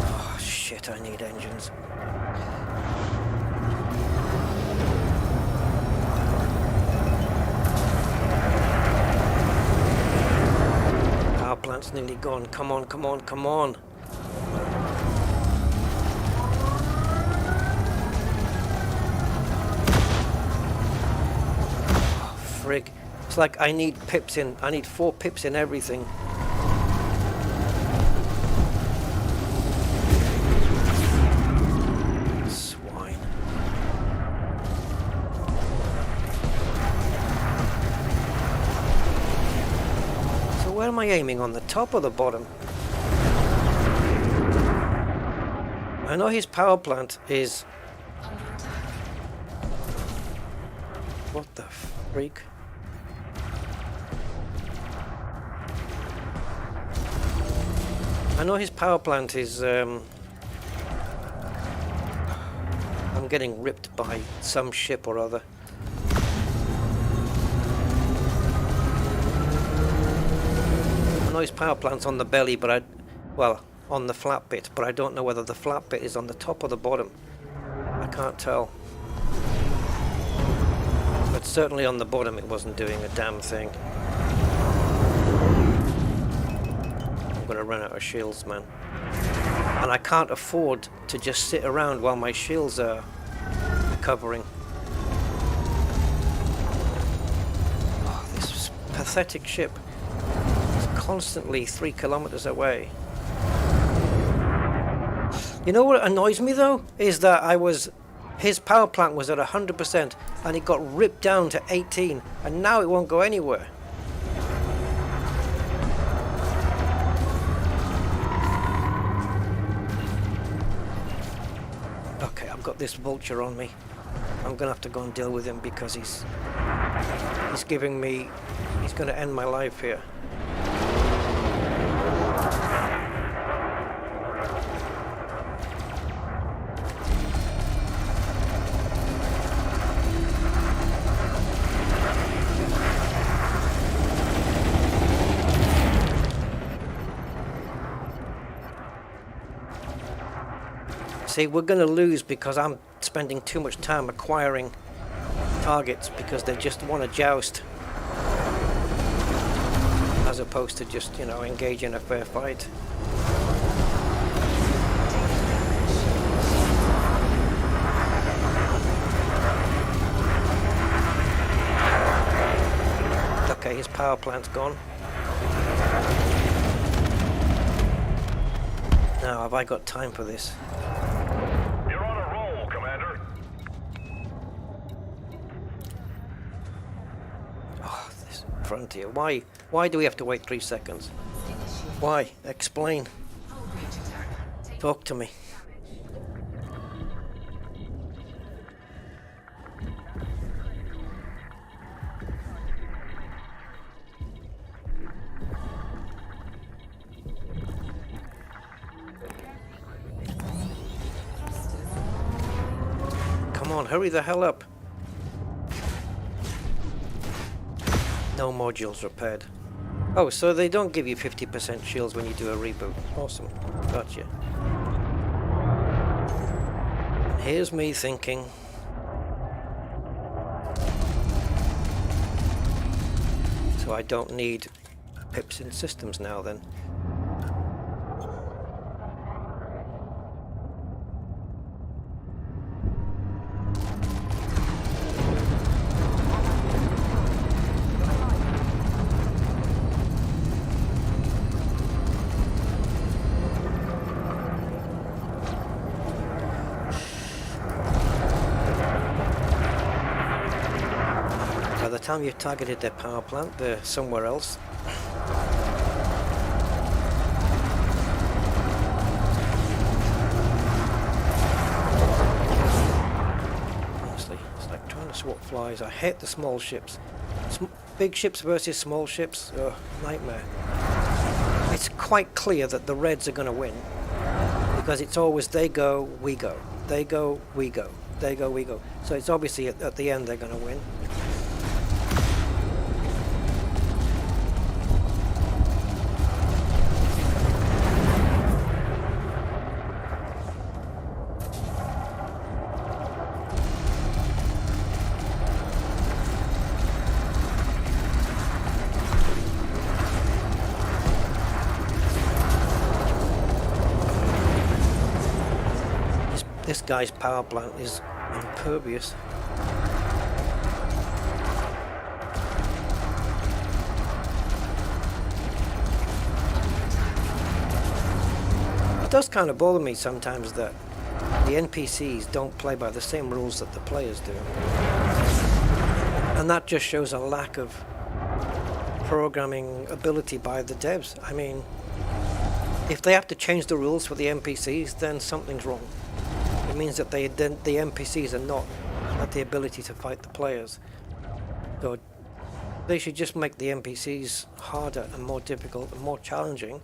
Oh shit, I need engines. Power plant's nearly gone. Come on, come on, come on. Oh, frig. It's like I need pips in. I need 4 pips in everything. Swine. So where am I aiming? On the top or the bottom? I know his power plant is... What the freak? I know his power plant is... I'm getting ripped by some ship or other. I know his power plant's on the belly, but well, on the flat bit, but I don't know whether the flat bit is on the top or the bottom. I can't tell. But certainly on the bottom it wasn't doing a damn thing. I'm gonna run out of shields, man. And I can't afford to just sit around while my shields are recovering. Oh, this pathetic ship is constantly 3 kilometers away. You know what annoys me though? Is that his power plant was at 100% and it got ripped down to 18 and now it won't go anywhere. Okay, I've got this vulture on me. I'm gonna have to go and deal with him because he's gonna end my life here. See, we're going to lose because I'm spending too much time acquiring targets because they just want to joust as opposed to just, you know, engage in a fair fight. Okay, his power plant's gone. Now, have I got time for this? Frontier. Why do we have to wait 3 seconds? Why? Explain. Talk to me. Come on, hurry the hell up. No modules repaired. Oh, so they don't give you 50% shields when you do a reboot. Awesome. Gotcha. And here's me thinking... So I don't need pips in systems now then. By the time you've targeted their power plant, they're somewhere else. Honestly, it's like trying to swat flies. I hate the small ships. Big ships versus small ships, nightmare. It's quite clear that the Reds are going to win because it's always they go, we go, they go, we go, they go, we go. So it's obviously at the end they're going to win. This guy's power plant is impervious. It does kind of bother me sometimes that the NPCs don't play by the same rules that the players do. And that just shows a lack of programming ability by the devs. I mean, if they have to change the rules for the NPCs, then something's wrong. It means that the NPCs are not at the ability to fight the players. So they should just make the NPCs harder and more difficult and more challenging,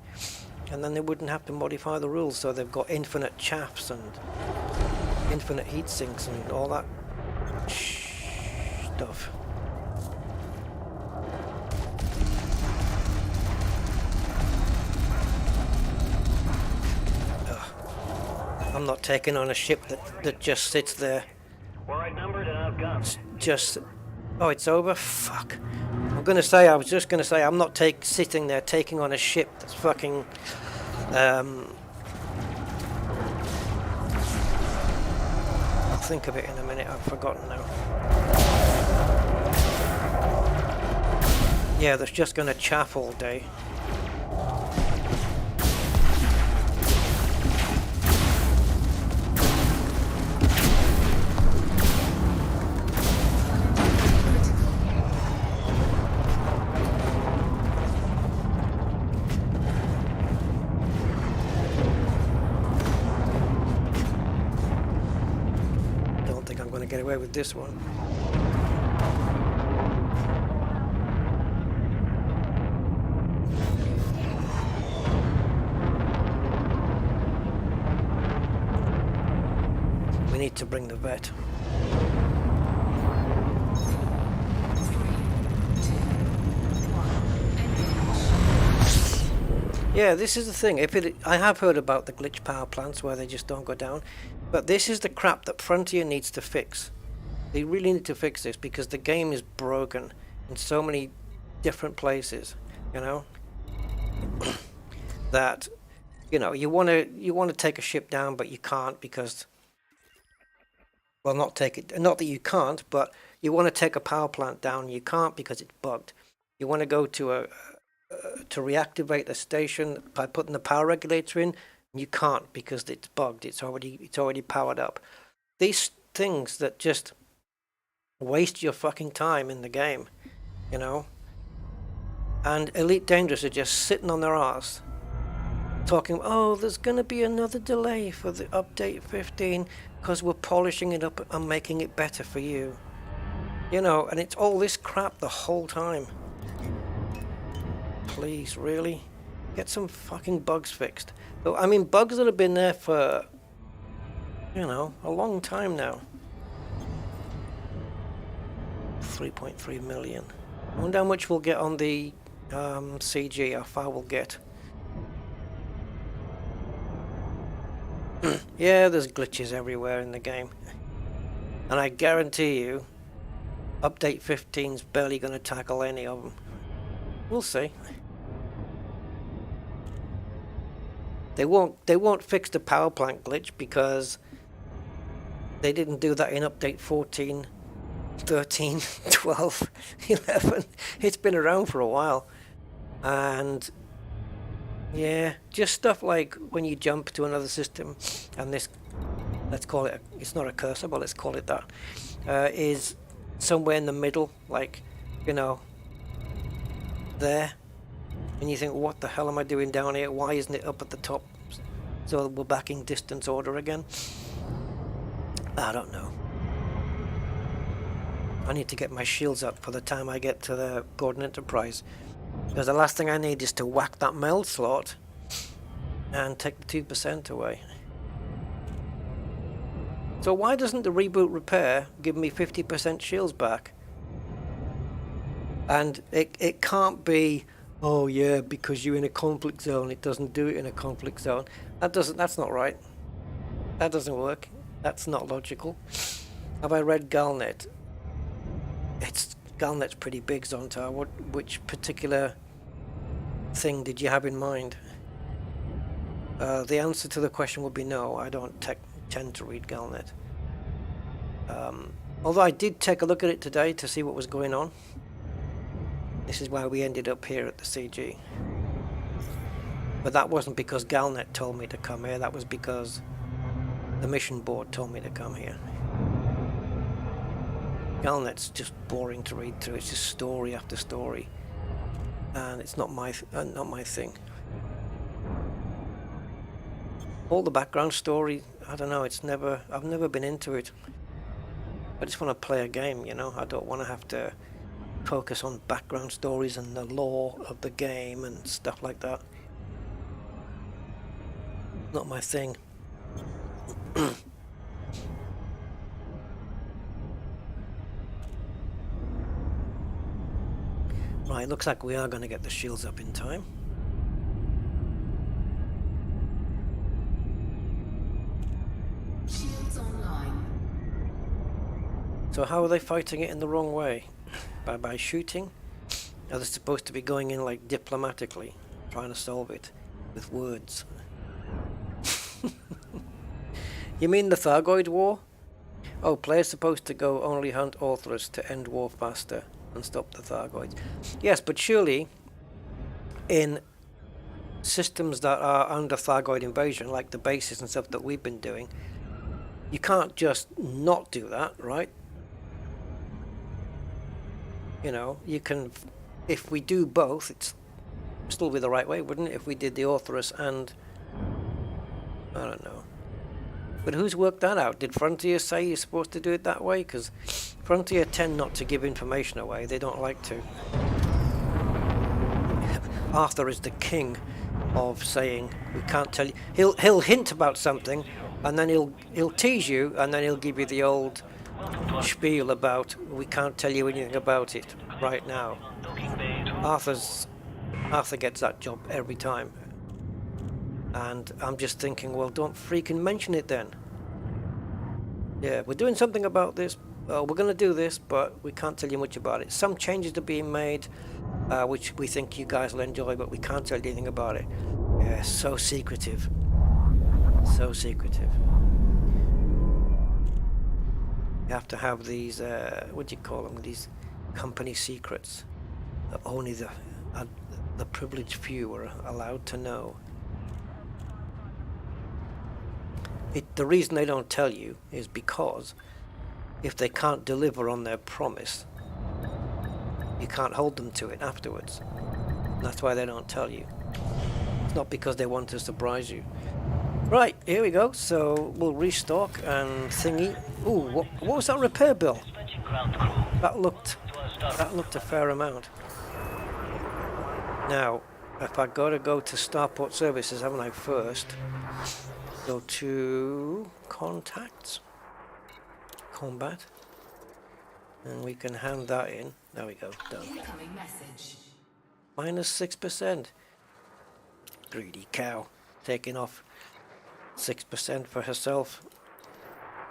and then they wouldn't have to modify the rules so they've got infinite chaffs and infinite heat sinks and all that stuff. I'm not taking on a ship that just sits there. We're outnumbered and outgunned. Just, oh, it's over? Fuck. I was just gonna say, I'm not sitting there taking on a ship that's fucking, I'll think of it in a minute, I've forgotten now. Yeah, that's just gonna chaff all day. Get away with this one. We need to bring the vet. Yeah, this is the thing. I have heard about the glitch power plants where they just don't go down. But this is the crap that Frontier needs to fix. They really need to fix this because the game is broken in so many different places, you know? That, you know, you want to take a ship down, but you can't because, well, not that you can't, but you want to take a power plant down, you can't because it's bugged. You want to go to to reactivate a station by putting the power regulator in, you can't because it's bugged. It's already powered up. These things that just waste your fucking time in the game, you know. And Elite Dangerous are just sitting on their arse, talking, oh, there's gonna be another delay for the update 15 because we're polishing it up and making it better for you, you know. And it's all this crap the whole time. Please, really, get some fucking bugs fixed. I mean, bugs that have been there for, you know, a long time now. 3.3 million. I wonder how much we'll get on the CG, how far we'll get. Yeah, there's glitches everywhere in the game. And I guarantee you, update 15's barely going to tackle any of them. We'll see. They won't fix the power plant glitch because they didn't do that in update 14, 13, 12, 11. It's been around for a while. And yeah, just stuff like when you jump to another system and this, let's call it, it's not a cursor, but let's call it that, is somewhere in the middle, like, you know, there. And you think, what the hell am I doing down here? Why isn't it up at the top? So we're back in distance order again. I don't know. I need to get my shields up for the time I get to the Gordon Enterprise. Because the last thing I need is to whack that meld slot and take the 2% away. So why doesn't the reboot repair give me 50% shields back? And it can't be, oh yeah, because you're in a conflict zone, it doesn't do it in a conflict zone. That's not right. That doesn't work. That's not logical. Have I read Galnet? Galnet's pretty big, Zontar. Which particular thing did you have in mind? The answer to the question would be no. I don't tend to read Galnet. Although I did take a look at it today to see what was going on. This is why we ended up here at the CG. But that wasn't because Galnet told me to come here. That was because the mission board told me to come here. Galnet's just boring to read through. It's just story after story, and it's not my thing. All the background story, I don't know. I've never been into it. I just want to play a game, you know. I don't want to have to focus on background stories and the lore of the game and stuff like that. Not my thing. Right, looks like we are going to get the shields up in time. Shields online. So how are they fighting it in the wrong way? By shooting? Are they supposed to be going in like diplomatically, trying to solve it with words? You mean the Thargoid War? Oh, players supposed to go only hunt Authorus to end war faster and stop the Thargoids. Yes, but surely in systems that are under Thargoid invasion, like the bases and stuff that we've been doing, you can't just not do that, right? You know, you can, if we do both, it's still be the right way, wouldn't it? If we did the Authorus and, I don't know. But who's worked that out? Did Frontier say you're supposed to do it that way? Because Frontier tend not to give information away. They don't like to. Arthur is the king of saying, we can't tell you. He'll hint about something, and then he'll tease you, and then he'll give you the old spiel about, we can't tell you anything about it right now. Arthur gets that job every time. And I'm just thinking, well, don't freaking mention it then. Yeah, we're doing something about this. We're going to do this, but we can't tell you much about it. Some changes are being made, which we think you guys will enjoy, but we can't tell you anything about it. Yeah, so secretive. So secretive. You have to have these, what do you call them? These company secrets that only the privileged few are allowed to know. The reason they don't tell you is because if they can't deliver on their promise, you can't hold them to it afterwards. That's why they don't tell you. It's not because they want to surprise you. Right, here we go. So we'll restock and thingy. Ooh, what was that repair bill? That looked a fair amount. Now, if I go to Starport Services, haven't I first? Go to contacts, combat, and we can hand that in. There we go, done. Incoming message. Minus 6%. Greedy cow, taking off 6% for herself.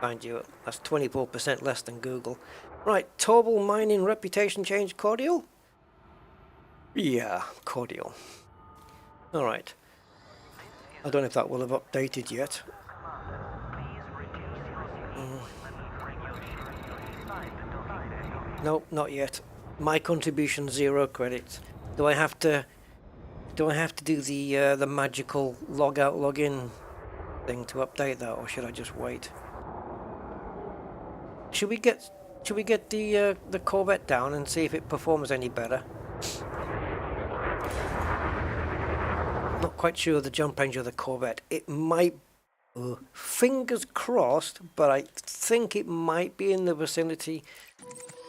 Mind you, that's 24% less than Google. Right, Torval Mining reputation change cordial? Yeah, cordial. Alright. I don't know if that will have updated yet. Nope, not yet. My contribution 0 credits. Do I have to do the magical log out log in thing to update that, or should I just wait? Should we get the Corvette down and see if it performs any better? Not quite sure of the jump range of the Corvette. It might, fingers crossed, but I think it might be in the vicinity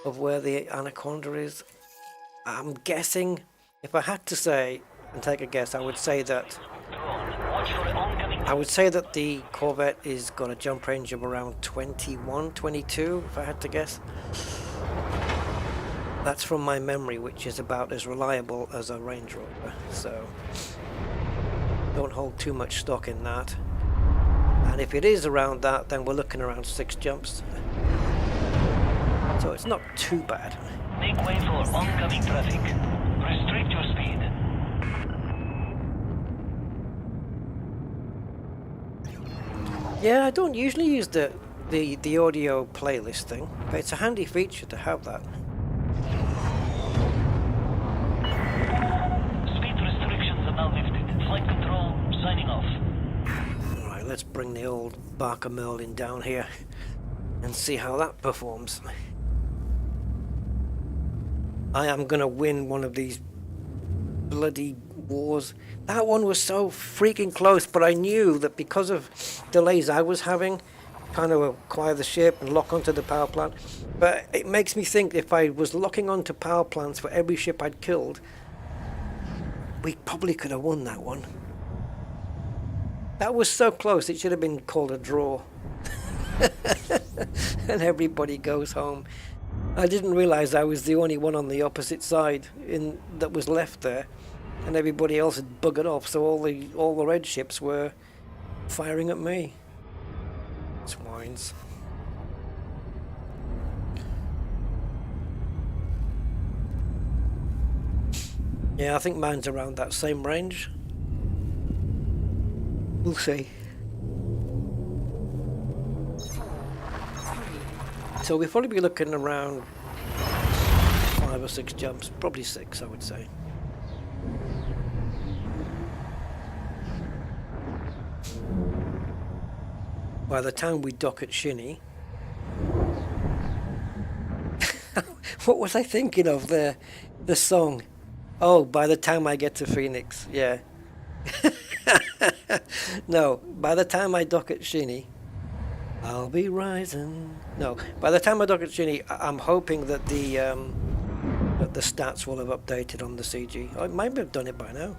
of where the Anaconda is. I'm guessing, if I had to say and take a guess, I would say that the Corvette is got a jump range of around 21, 22, if I had to guess. That's from my memory, which is about as reliable as a Range Rover, so don't hold too much stock in that. And if it is around that, then we're looking around 6 jumps. So it's not too bad. Make way for oncoming traffic. Restrict your speed. Yeah, I don't usually use the audio playlist thing, but it's a handy feature to have that. Speed restrictions are now lifted. Flight control signing off. Alright, let's bring the old Barker Merlin down here and see how that performs. I am gonna win one of these bloody wars. That one was so freaking close, but I knew that because of delays I was having, kind of acquire the ship and lock onto the power plant. But it makes me think if I was locking onto power plants for every ship I'd killed, we probably could have won that one. That was so close, it should have been called a draw. And everybody goes home. I didn't realize I was the only one on the opposite side that was left there, and everybody else had buggered off, so all the red ships were firing at me. Swines. Yeah, I think mine's around that same range. We'll see. So we'll probably be looking around 5 or 6 jumps, probably 6 I would say. By the time we dock at Shinny... What was I thinking of there? The song. Oh, by the time I get to Phoenix, yeah. No, by the time I dock at Shinny, I'll be Ryzen. No, by the time I dock at Shinny, I'm hoping that the stats will have updated on the CG. I might have done it by now.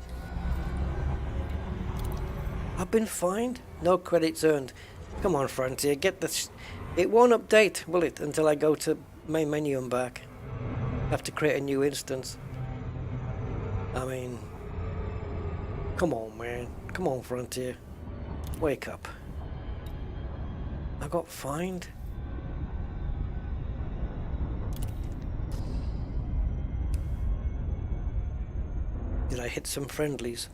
I've been fined. No credits earned. Come on, Frontier, get this. It won't update, will it, until I go to main menu and back. I have to create a new instance. I mean, come on, man. Come on, Frontier. Wake up. I got fined. Did I hit some friendlies?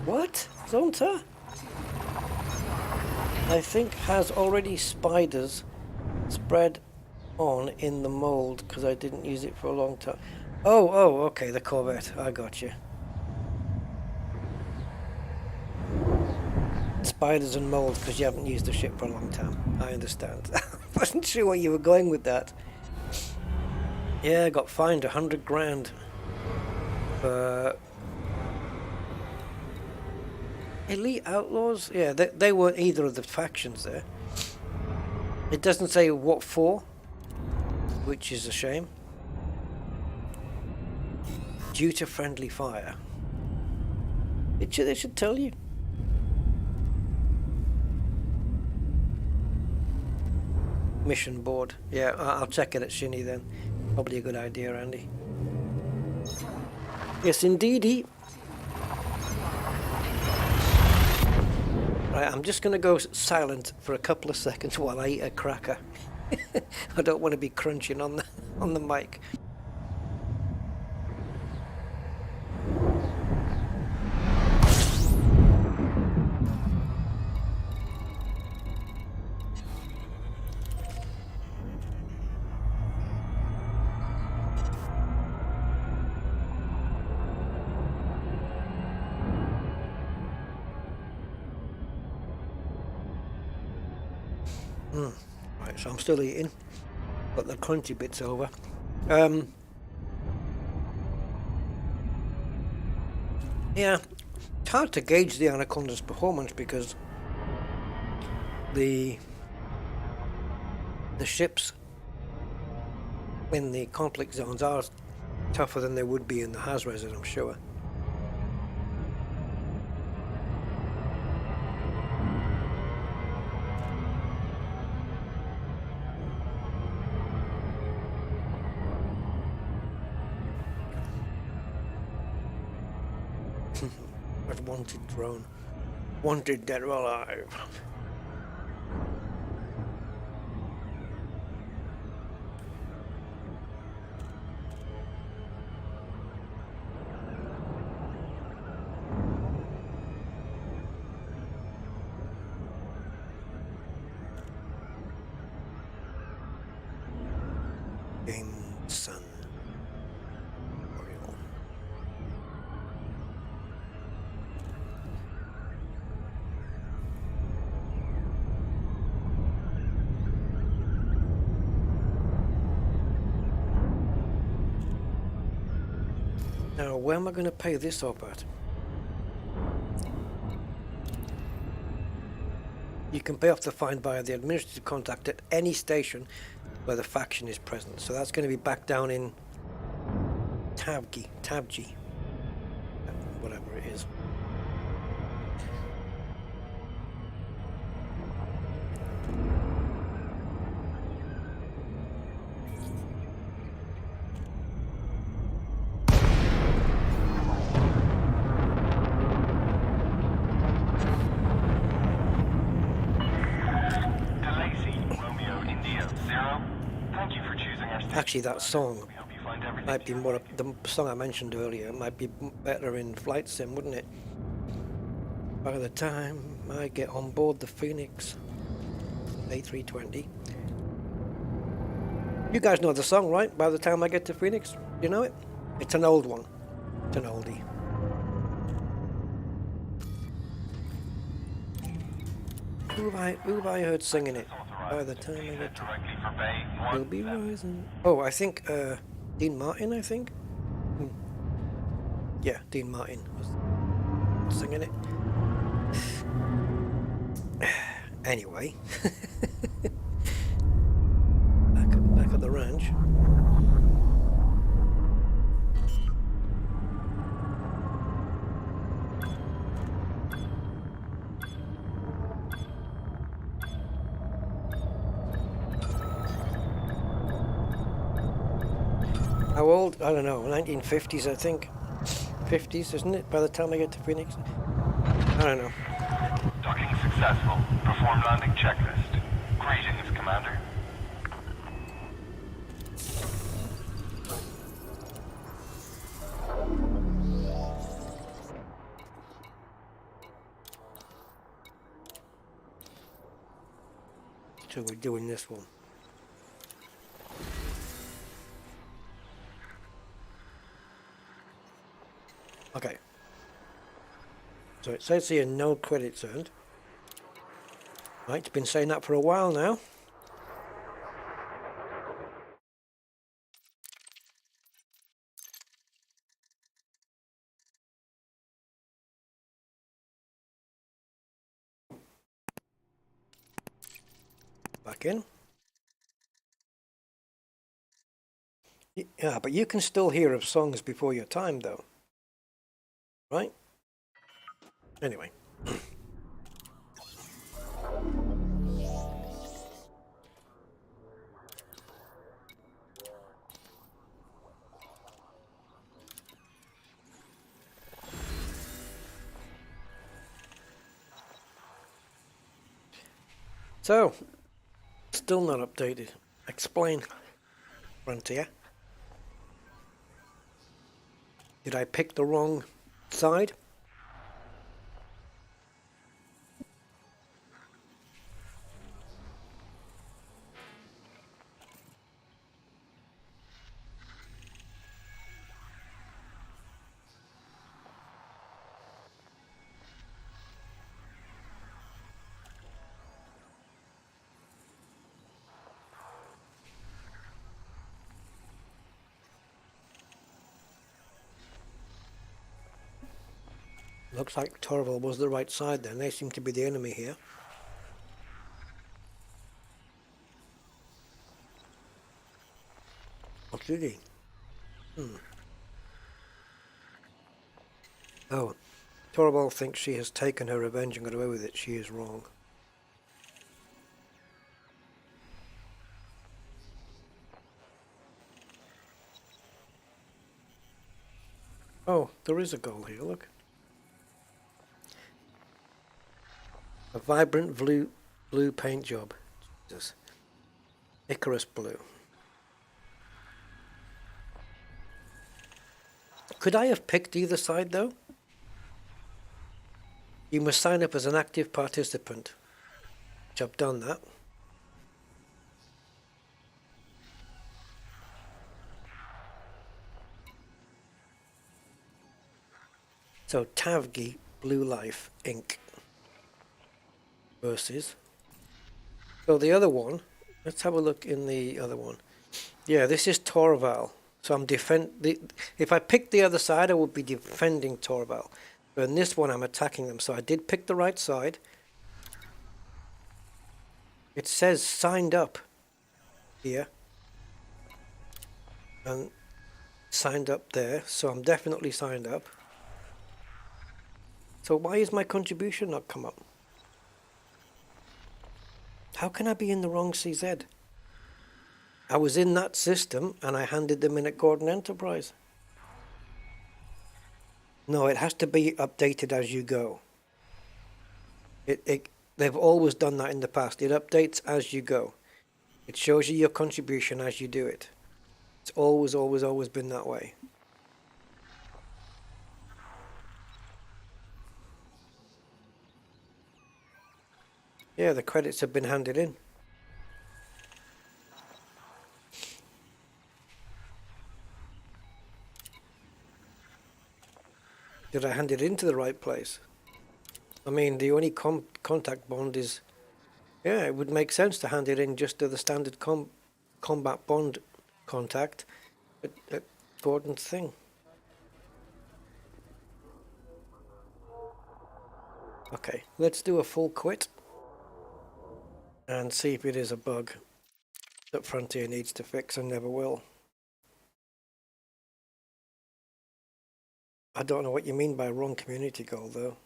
What? Zonta? I think has already spiders spread on in the mold because I didn't use it for a long time. Oh, okay, the Corvette. I got you. Spiders and mold because you haven't used the ship for a long time. I understand. I wasn't sure where you were going with that. Yeah, I got fined 100 grand for Elite Outlaws? Yeah, they weren't either of the factions there. It doesn't say what for, which is a shame. Due to friendly fire. They should tell you. Mission board. Yeah, I'll check it at Shinny then. Probably a good idea, Andy. Yes, indeedy. Right, I'm just going to go silent for a couple of seconds while I eat a cracker. I don't want to be crunching on the mic. Right, so I'm still eating, but the crunchy bit's over. Yeah, it's hard to gauge the Anaconda's performance because the ships in the conflict zones are tougher than they would be in the Hazres, I'm sure. I've wanted drone. Wanted dead or alive. Game Sun. Oriole. Now, where am I going to pay this up at? You can pay off the fine via the administrative contact at any station where the faction is present. So that's going to be back down in Tabgi, whatever it is. Actually, that song might be more the song I mentioned earlier. Might be better in flight sim, wouldn't it? By the time I get on board the Phoenix A320, you guys know the song, right? By the time I get to Phoenix, you know it. It's an old one. It's an oldie. Who have I heard singing it? By the time I get to... We'll be rising. Oh, I think, Dean Martin, I think? Yeah, Dean Martin was singing it. Anyway. back at the ranch. How old? I don't know, 1950s I think. 50s, isn't it, by the time I get to Phoenix? I don't know. Docking successful. Perform landing checklist. Greetings, Commander. So we're doing this one. Okay. So it says here no credits earned. Right, it's been saying that for a while now. Back in. Yeah, but you can still hear of songs before your time though. Right? Anyway. So, still not updated. Explain, Frontier. Did I pick the wrong side? Looks like Torval was the right side then. They seem to be the enemy here. What did he? Oh, Torval thinks she has taken her revenge and got away with it. She is wrong. Oh, there is a goal here, look. A vibrant blue paint job. Jesus. Icarus blue. Could I have picked either side though? You must sign up as an active participant. Which I've done that. So Tavgi Blue Life Inc. versus. So the other one, let's have a look in the other one. Yeah, this is Torval. So I'm if I picked the other side, I would be defending Torval. But in this one, I'm attacking them. So I did pick the right side. It says signed up here. And signed up there. So I'm definitely signed up. So why is my contribution not come up? How can I be in the wrong CZ? I was in that system and I handed them in at Gordon Enterprise. No, it has to be updated as you go. They've always done that in the past. It updates as you go. It shows you your contribution as you do it. It's always, always, always been that way. Yeah, the credits have been handed in. Did I hand it into the right place? I mean, the only contact bond is... Yeah, it would make sense to hand it in just to the standard combat bond contact at Gordon's thing. Okay, let's do a full quit and see if it is a bug that Frontier needs to fix and never will. I don't know what you mean by wrong community goal though.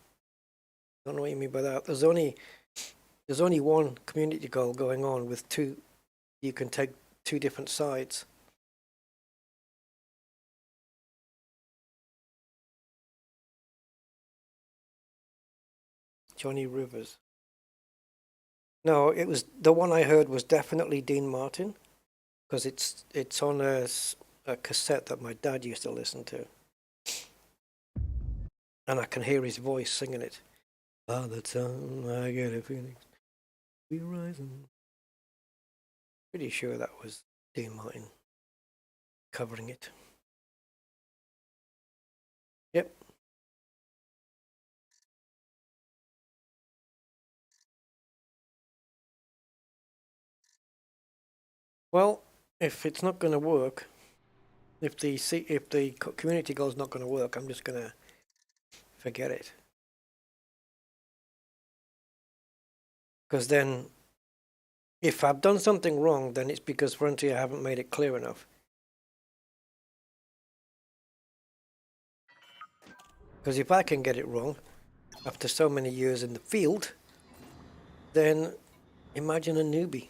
I don't know what you mean by that. There's only one community goal going on with two. You can take two different sides. Johnny Rivers. No, it was the one I heard was definitely Dean Martin, because it's on a cassette that my dad used to listen to, and I can hear his voice singing it. By the time I get a feeling, we Ryzen. Pretty sure that was Dean Martin covering it. Yep. Well, if it's not going to work, if the community goal is not going to work, I'm just going to forget it. Because then, if I've done something wrong, then it's because Frontier haven't made it clear enough. Because if I can get it wrong, after so many years in the field, then imagine a newbie.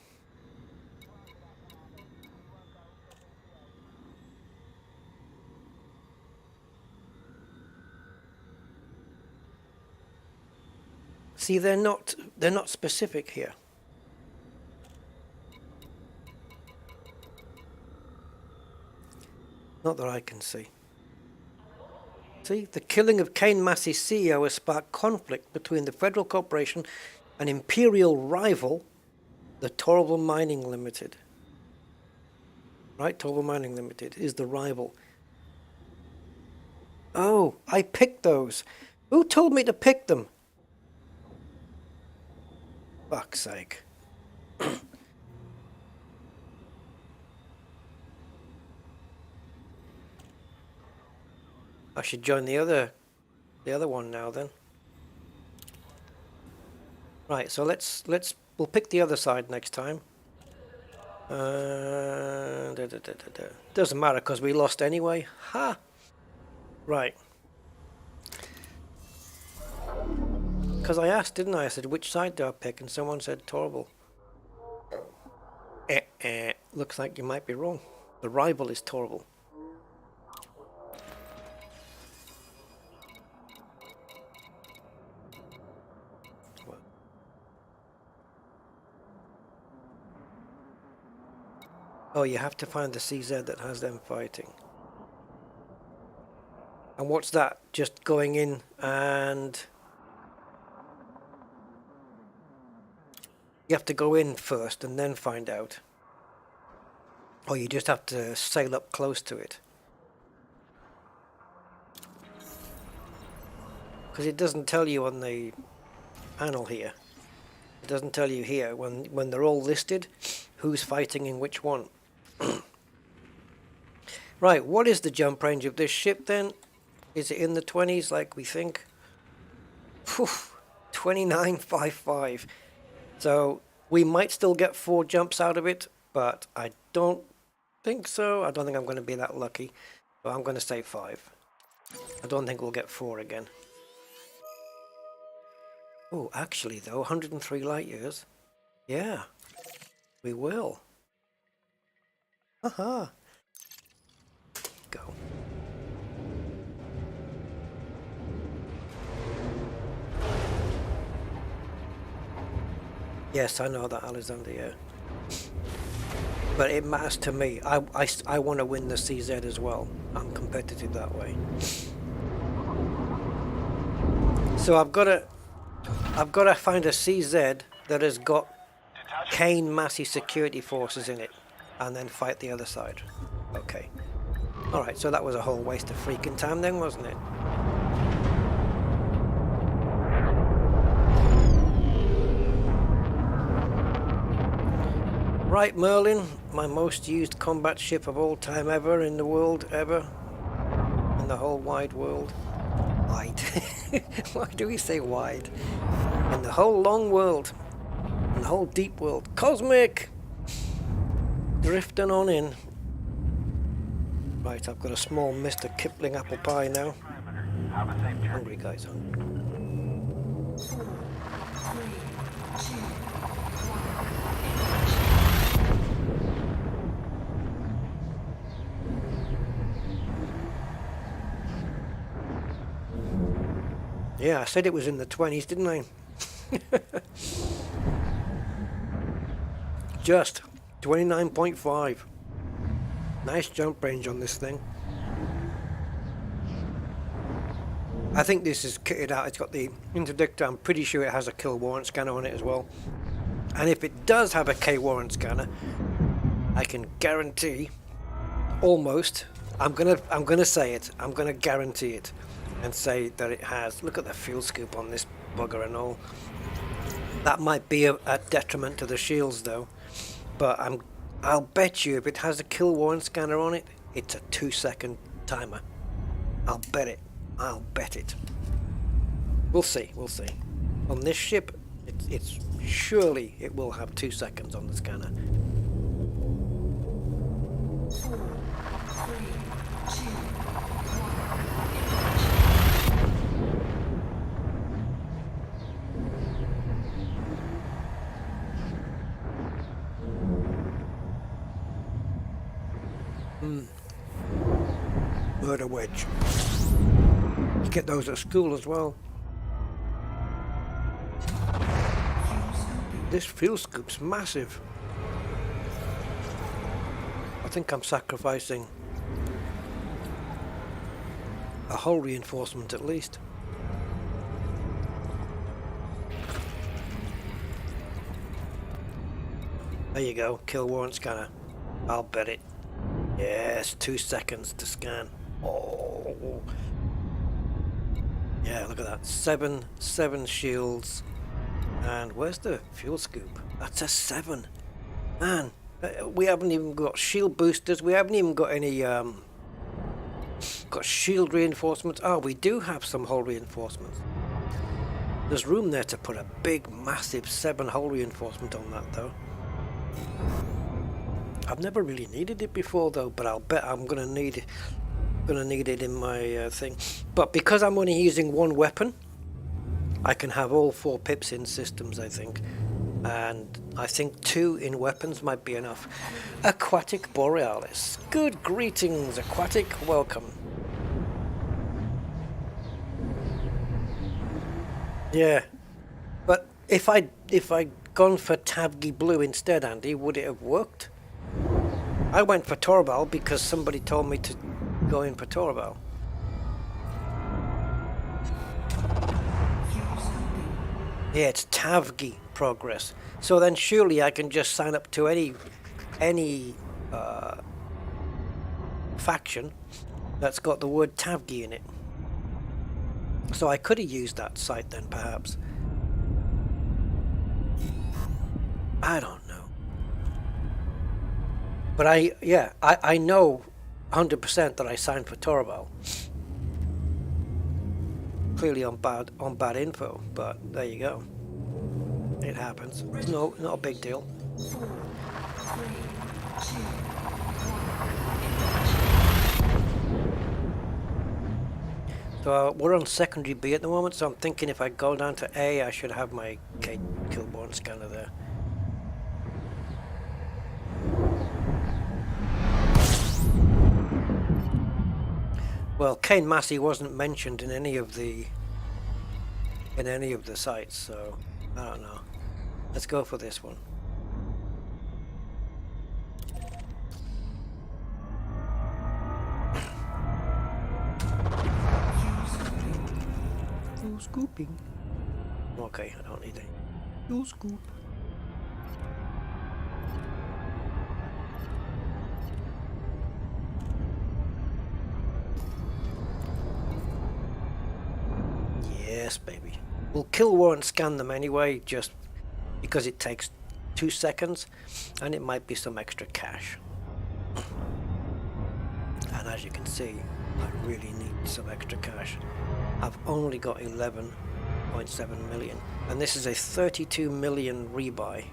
See, they're not specific here. Not that I can see. See, the killing of Kane Massey's CEO has sparked conflict between the federal corporation and imperial rival, the Torval Mining Limited. Right, Torval Mining Limited is the rival. Oh, I picked those. Who told me to pick them? Fuck's sake. I should join the other the other one now then. Right, so we'll pick the other side next time. Doesn't matter because we lost anyway. Ha! Right. Because I asked, didn't I? I said, which side do I pick? And someone said Torval. Looks like you might be wrong. The rival is Torval. Oh, you have to find the CZ that has them fighting. And what's that? Just going in and... You have to go in first and then find out. Or you just have to sail up close to it. Because it doesn't tell you on the panel here. It doesn't tell you here when they're all listed who's fighting in which one. Right, what is the jump range of this ship then? Is it in the 20s like we think? 29.55. So we might still get 4 jumps out of it, but I don't think so. I don't think I'm going to be that lucky, but I'm going to say 5. I don't think we'll get 4 again. Oh, actually though, 103 light years. Yeah, we will. Haha. Go. Yes, I know that, Alexander, yeah. But it matters to me. I want to win the CZ as well. I'm competitive that way. So I've got to find a CZ that has got Kane Massey security forces in it, and then fight the other side. Okay. Alright, so that was a whole waste of freaking time then, wasn't it? Right, Merlin, my most used combat ship of all time ever, in the world ever, in the whole wide world. Wide. Why do we say wide? In the whole long world, in the whole deep world. Cosmic! Drifting on in. Right, I've got a small Mr. Kipling apple pie now. Hungry guys, hungry. Yeah, I said it was in the 20s, didn't I? Just 29.5. Nice jump range on this thing. I think this is kitted out. It's got the interdictor. I'm pretty sure it has a kill warrant scanner on it as well. And if it does have a K warrant scanner, I can guarantee, almost, I'm gonna say it. I'm gonna guarantee it, and say that it has. Look at the fuel scoop on this bugger and all. That might be a detriment to the shields though, but I'll bet you if it has a kill warrant scanner on it, it's a 2-second timer. I'll bet it. I'll bet it. We'll see. We'll see. On this ship, it's surely it will have 2 seconds on the scanner. 4, 3, 2, 1. Murder wedge. You get those at school as well. This fuel scoop's massive. I think I'm sacrificing a hull reinforcement at least. There you go, kill warrant scanner. I'll bet it. Yes, 2 seconds to scan. Oh. Yeah, look at that. Seven shields. And where's the fuel scoop? That's a 7. Man, we haven't even got shield boosters. We haven't even got any Got shield reinforcements. Oh, we do have some hull reinforcements. There's room there to put a big, massive 7-hull reinforcement on that, though. I've never really needed it before, though, but I'll bet I'm gonna need it in my thing. But because I'm only using one weapon, I can have all 4 pips in systems, I think. And I think 2 in weapons might be enough. Aquatic Borealis. Good greetings, Aquatic. Welcome. Yeah. But if I'd gone for Tavgi Blue instead, Andy, would it have worked? I went for Torval because somebody told me to go in for Torval. Yeah, it's Tavgi progress. So then surely I can just sign up to any faction that's got the word Tavgi in it. So I could have used that site then, perhaps. I don't know. But I know 100% that I signed for Torval. Clearly on bad info, but there you go. It happens. No, not a big deal. 4, 3, 2, 1. So we're on secondary B at the moment, so I'm thinking if I go down to A, I should have my Killborn scanner there. Well, Kane Massey wasn't mentioned in any of the sites, so I don't know. Let's go for this one. No scooping. Okay, I don't need any. No scoop. Yes, baby. We'll kill war and scan them anyway, just because it takes 2 seconds, and it might be some extra cash. And as you can see, I really need some extra cash. I've only got 11.7 million, and this is a 32 million rebuy.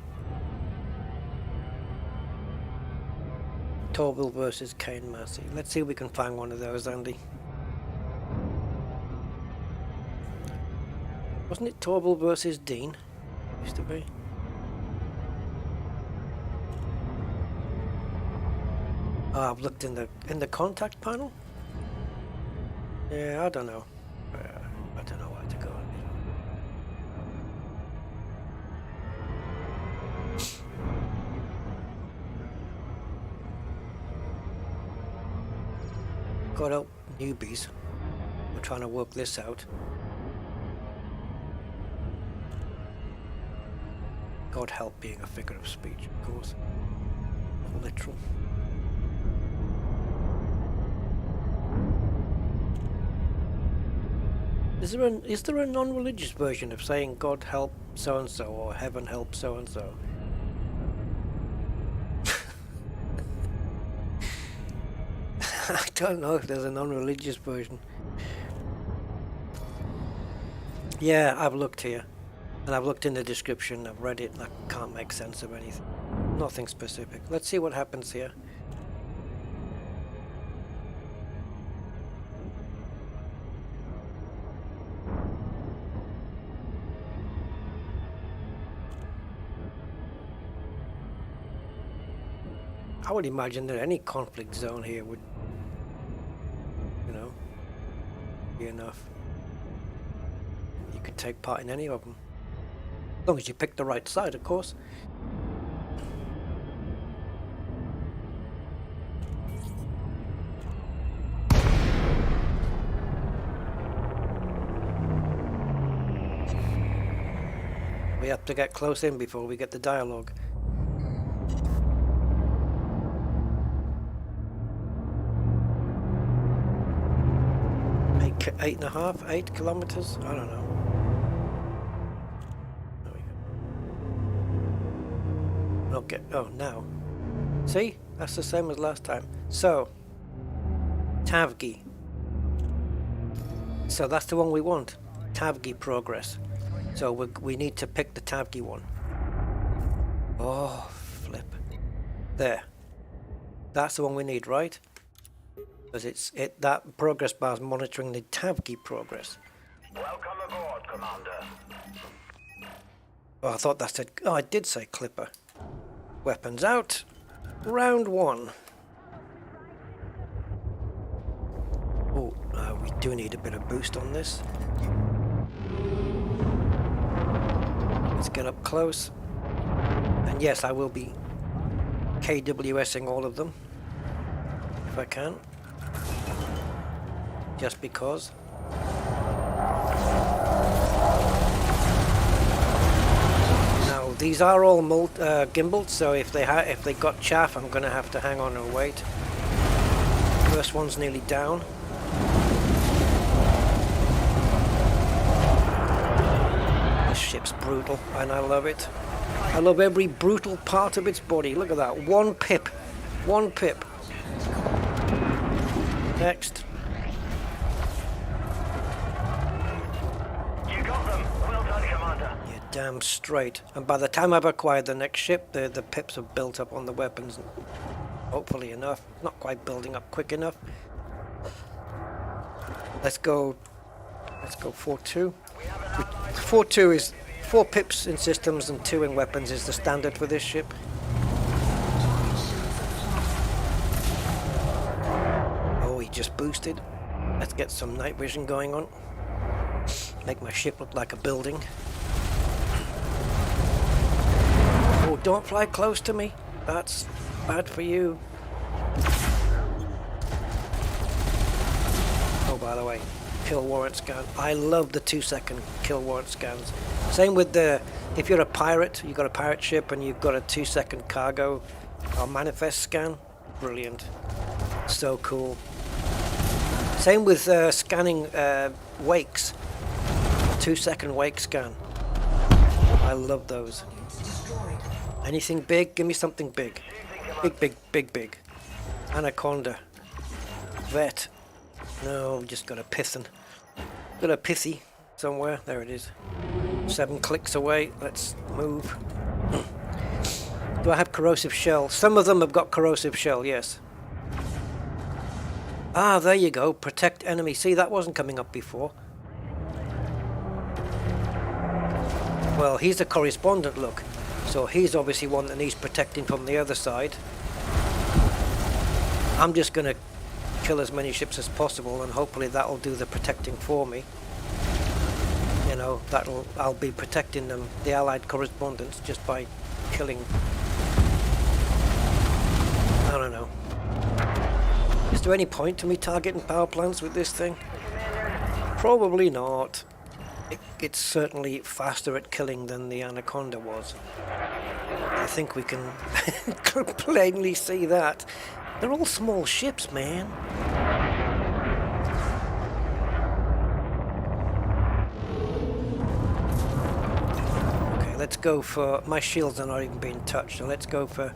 Torville versus Kane Massey. Let's see if we can find one of those, Andy. Wasn't it Torville versus Dean? Used to be. Oh, I've looked in the contact panel. Yeah, I don't know. I don't know where to go. God help newbies. We're trying to work this out. God help being a figure of speech, of course. Literal. Is there a non-religious version of saying God help so and so or heaven help so and so? I don't know if there's a non-religious version. Yeah, I've looked here. And I've looked in the description, I've read it, and I can't make sense of anything. Nothing specific. Let's see what happens here. I would imagine that any conflict zone here would, you know, be enough. You could take part in any of them. As long as you pick the right side, of course. We have to get close in before we get the dialogue. Eight and a half, 8 kilometers? I don't know. There we go. Okay, oh, now. See? That's the same as last time. So, Tavgi. So that's the one we want. Tavgi progress. So we need to pick the Tavgi one. Oh, flip. There. That's the one we need, right? Because that progress bar is monitoring the Tavgi progress. Welcome aboard, Commander. Oh, I thought that said... Oh, I did say Clipper. Weapons out. Round 1. Oh, we do need a bit of boost on this. Let's get up close. And yes, I will be KWSing all of them. If I can. Just because. Now, these are all gimbaled, so if they got chaff, I'm going to have to hang on and wait. First one's nearly down. This ship's brutal, and I love it. I love every brutal part of its body. Look at that. 1 pip. 1 pip. Next. You got them. Well done, Commander. You're damn straight. And by the time I've acquired the next ship, the pips have built up on the weapons. Hopefully enough. Not quite building up quick enough. Let's go 4-2. 4-2 is 4 pips in systems and 2 in weapons is the standard for this ship. Oh, he just boosted. Let's get some night vision going on. Make my ship look like a building. Oh, don't fly close to me. That's bad for you. Oh, by the way, kill warrant scan. I love the 2-second kill warrant scans. Same with if you're a pirate, you've got a pirate ship and you've got a 2-second cargo or manifest scan. Brilliant. So cool. Same with scanning wakes. 2-second wake scan. I love those. Anything big? Give me something big. Big. Anaconda. Vet. No, just got a piston. Got a pithy somewhere. There it is. 7 clicks away. Let's move. Do I have corrosive shell? Some of them have got corrosive shell, yes. Ah, there you go. Protect enemy. See, that wasn't coming up before. Well, he's a correspondent, look. So he's obviously one that needs protecting from the other side. I'm just going to kill as many ships as possible and hopefully that'll do the protecting for me. You know, I'll be protecting them, the allied correspondents, just by killing. I don't know. Is there any point to me targeting power plants with this thing? Probably not. It's certainly faster at killing than the Anaconda was. I think we can plainly see that. They're all small ships, man. Okay, let's go for... My shields are not even being touched, so let's go for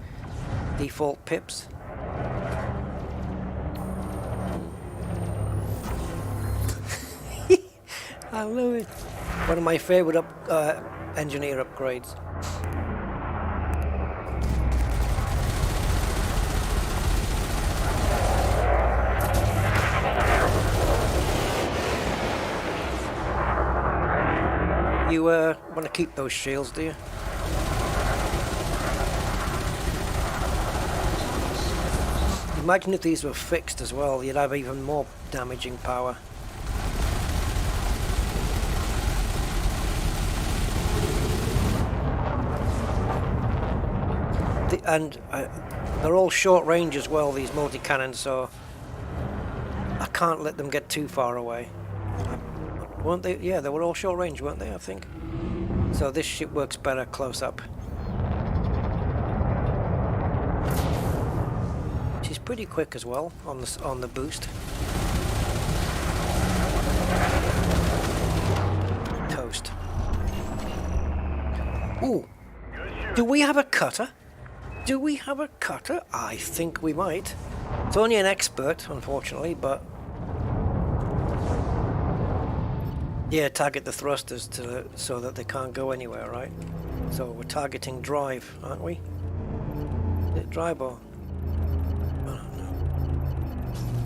default pips. I love it. One of my favorite engineer upgrades. You want to keep those shields, do you? Imagine if these were fixed as well, you'd have even more damaging power. And they're all short range as well, these multi-cannons, so I can't let them get too far away. Weren't they? Yeah, they were all short range, weren't they, I think? So this ship works better close up. She's pretty quick as well on the boost. Toast. Ooh, do we have a cutter? Do we have a cutter? I think we might. It's only an expert, unfortunately, but... Yeah, target the thrusters so that they can't go anywhere, right? So we're targeting drive, aren't we? Is it drive or? I don't know.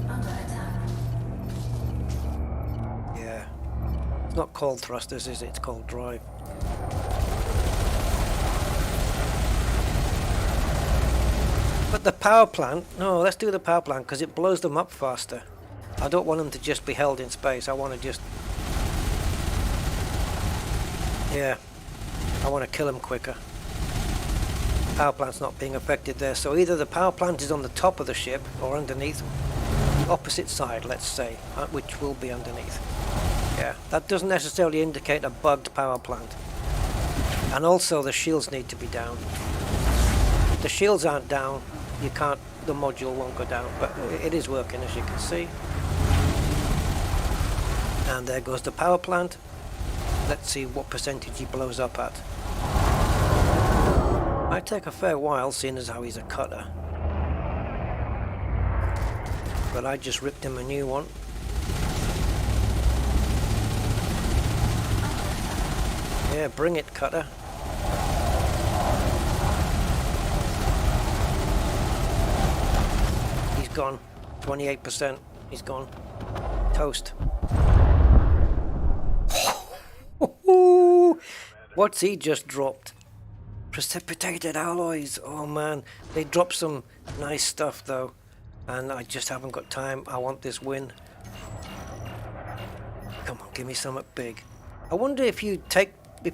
Under attack. Yeah. It's not called thrusters, is it? It's called drive. But the power plant, no, let's do the power plant because it blows them up faster. I don't want them to just be held in space. I want to just... Yeah. I want to kill them quicker. Power plant's not being affected there. So either the power plant is on the top of the ship or underneath. The opposite side, let's say, which will be underneath. Yeah, that doesn't necessarily indicate a bugged power plant. And also the shields need to be down. If the shields aren't down, you can't, the module won't go down, but it is working as you can see. And there goes the power plant. Let's see what percentage he blows up at. Might take a fair while, seeing as how he's a cutter. But I just ripped him a new one. Yeah, bring it, cutter. He's gone. 28%. He's gone. Toast. What's he just dropped? Precipitated alloys. Oh man, they dropped some nice stuff though, and I just haven't got time. I want this win. Come on, give me something big. I wonder if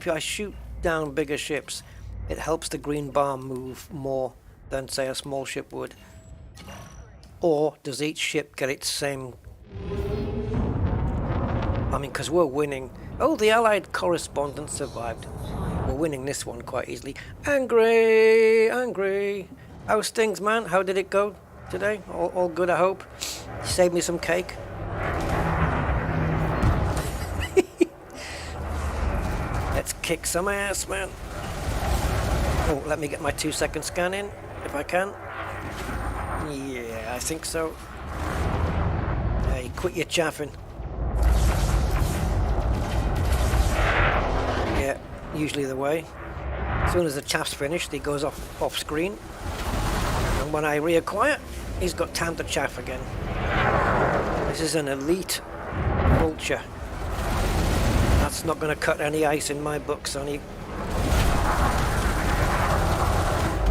I shoot down bigger ships, it helps the green bar move more than say a small ship would. Or does each ship get its same? I mean, because we're winning. Oh, the Allied correspondent survived. We're winning this one quite easily. Angry, angry. How's things, man? How did it go today? All good, I hope. You saved me some cake. Let's kick some ass, man. Oh, let me get my 2-second scan in, if I can. Yeah, I think so. Hey, quit your chaffing. Yeah, usually the way. As soon as the chaff's finished, he goes off screen. And when I reacquire, he's got time to chaff again. This is an elite vulture. That's not going to cut any ice in my book, Sonny.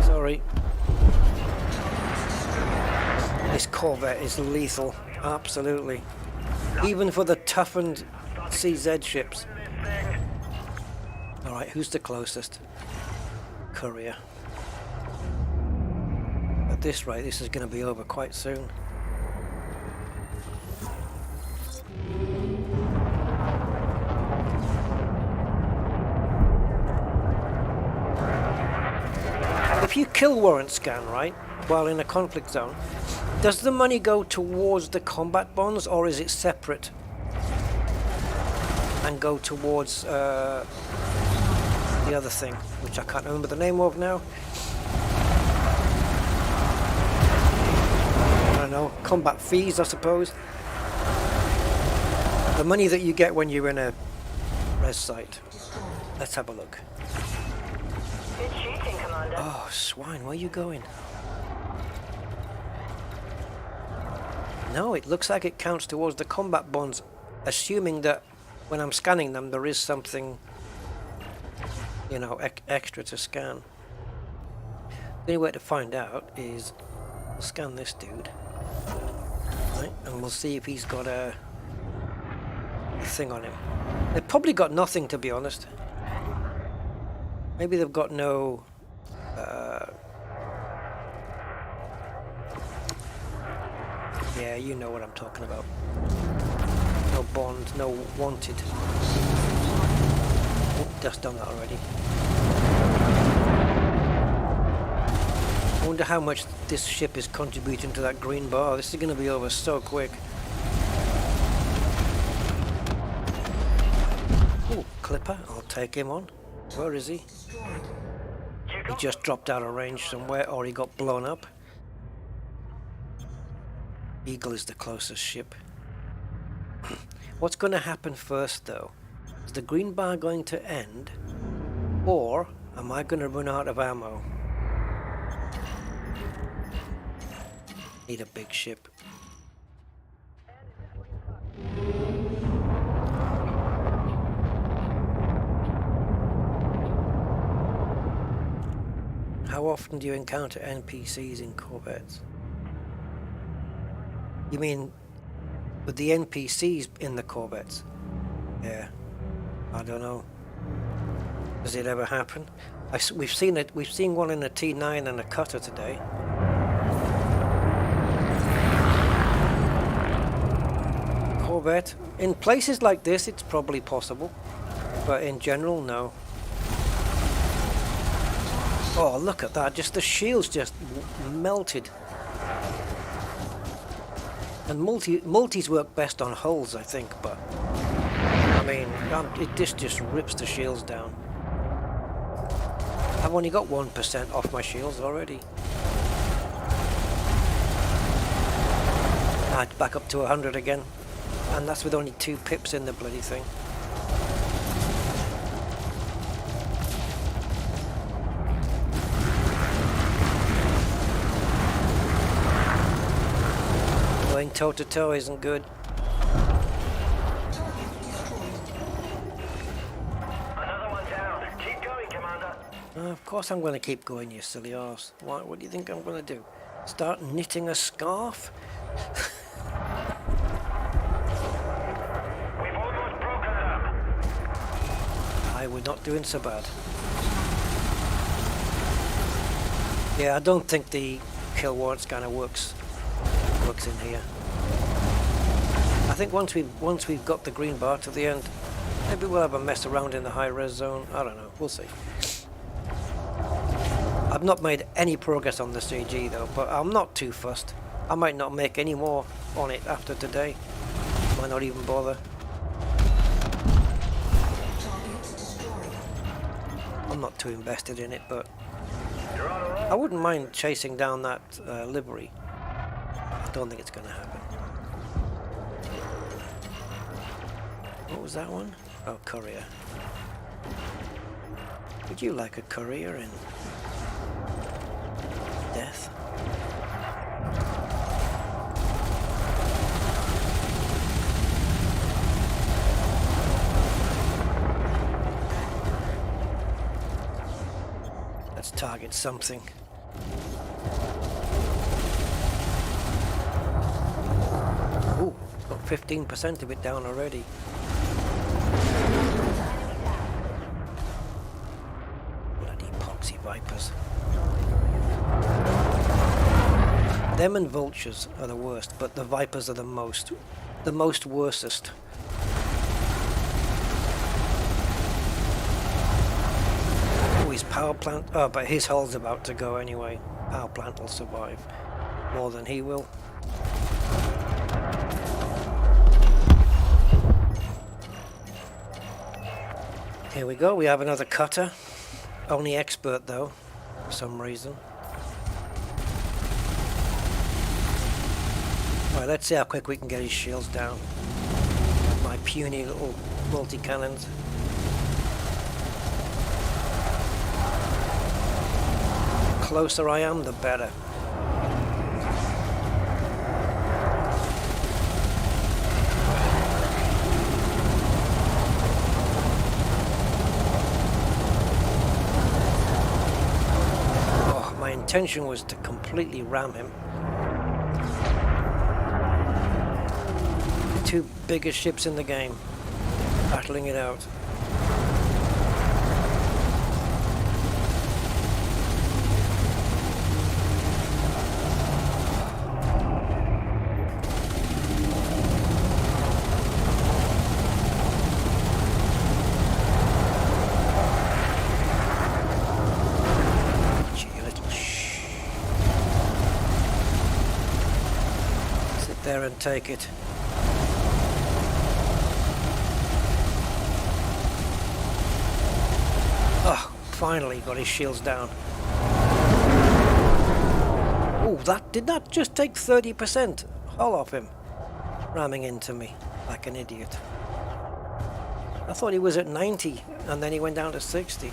Sorry. This Corvette is lethal, absolutely. Even for the toughened CZ ships. Alright, who's the closest? Courier. At this rate, this is going to be over quite soon. If you kill warrant scan, right, while in a conflict zone, does the money go towards the combat bonds or is it separate and go towards the other thing, which I can't remember the name of now? I don't know, combat fees, I suppose. The money that you get when you're in a res site. Let's have a look. Good shooting, Commander. Oh, swine, where are you going? No, it looks like it counts towards the combat bonds, assuming that when I'm scanning them, there is something, you know, extra to scan. The only way to find out is we'll scan this dude, right, and we'll see if he's got a thing on him. They've probably got nothing, to be honest. Maybe they've got no yeah, you know what I'm talking about. No bond, no wanted. Oh, just done that already. I wonder how much this ship is contributing to that green bar. This is going to be over so quick. Oh, Clipper, I'll take him on. Where is he? He just dropped out of range somewhere, or he got blown up. Eagle is the closest ship. What's going to happen first, though? Is the green bar going to end? Or am I going to run out of ammo? Need a big ship. How often do you encounter NPCs in Corvettes? You mean with the NPCs in the Corvettes? Yeah, I don't know. Does it ever happen? We've seen it. We've seen one in a T9 and a cutter today. Corvette. In places like this, it's probably possible, but in general, no. Oh, look at that! Just the shields just melted. And multis work best on hulls, I think, but I mean, this just rips the shields down. I've only got 1% off my shields already. I'd back up to 100 again, and that's with only 2 pips in the bloody thing. Going toe to toe isn't good. Another one down. Keep going, Commander. Of course I'm going to keep going, you silly arse. What do you think I'm going to do? Start knitting a scarf? We've almost broken them. Aye, we're not doing so bad. Yeah, I don't think the kill warrant scanner works in here. I think once we've got the green bar to the end, maybe we'll have a mess around in the high res zone. I don't know. We'll see. I've not made any progress on the CG though, but I'm not too fussed. I might not make any more on it after today. Might not even bother. I'm not too invested in it, but I wouldn't mind chasing down that livery. I don't think it's going to happen. What was that one? Oh, courier. Would you like a courier in death? Let's target something. Ooh, got 15% of it down already. Bloody poxy vipers. Them and vultures are the worst, but the vipers are the most worstest. Oh, his power plant. Oh, but his hull's about to go anyway. Power plant will survive more than he will. Here we go, we have another cutter. Only expert though, for some reason. Right, let's see how quick we can get his shields down. My puny little multi-cannons. The closer I am, the better. Intention was to completely ram him. The 2 biggest ships in the game, battling it out. There and take it. Oh, finally got his shields down. Oh, did that just take 30% hull off him? Ramming into me like an idiot. I thought he was at 90 and then he went down to 60.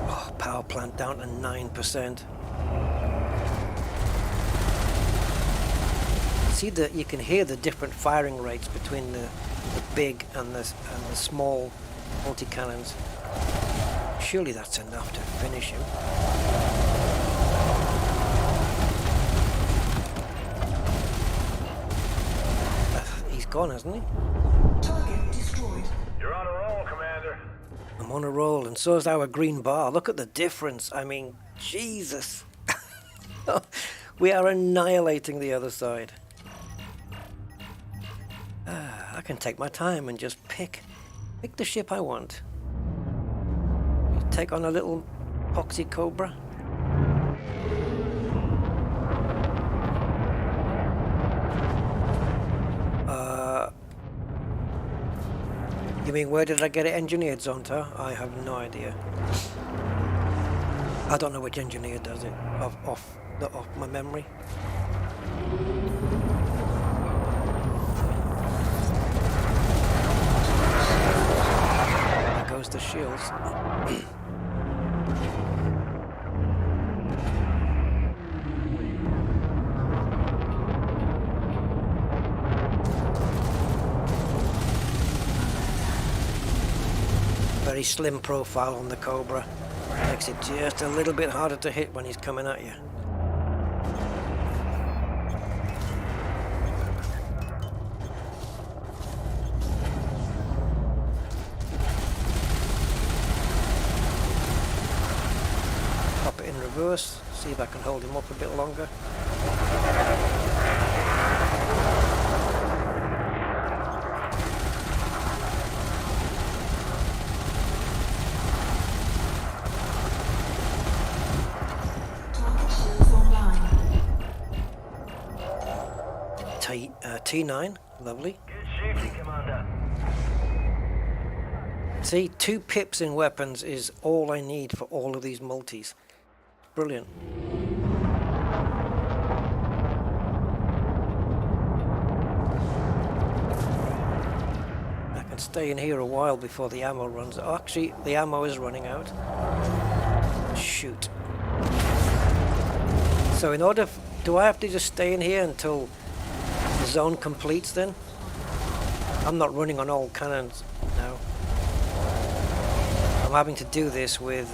Oh, power plant down to 9%. See that you can hear the different firing rates between the big and the small multi-cannons. Surely that's enough to finish him. He's gone, hasn't he? Target destroyed. You're on a roll, Commander. I'm on a roll, and so is our green bar. Look at the difference. I mean, Jesus. We are annihilating the other side. I can take my time and just pick the ship I want. Take on a little poxy cobra. You mean where did I get it engineered, Zonta? I have no idea. I don't know which engineer does it off my memory. There goes the shields. Very slim profile on the Cobra. Makes it just a little bit harder to hit when he's coming at you. Pop it in reverse, see if I can hold him up a bit longer. T9, lovely. Good shooting, Commander. See, 2 pips in weapons is all I need for all of these multis. Brilliant. I can stay in here a while before the ammo runs out. Oh, actually, the ammo is running out. Shoot. So in order... do I have to just stay in here until the zone completes then? I'm not running on all cannons now. I'm having to do this with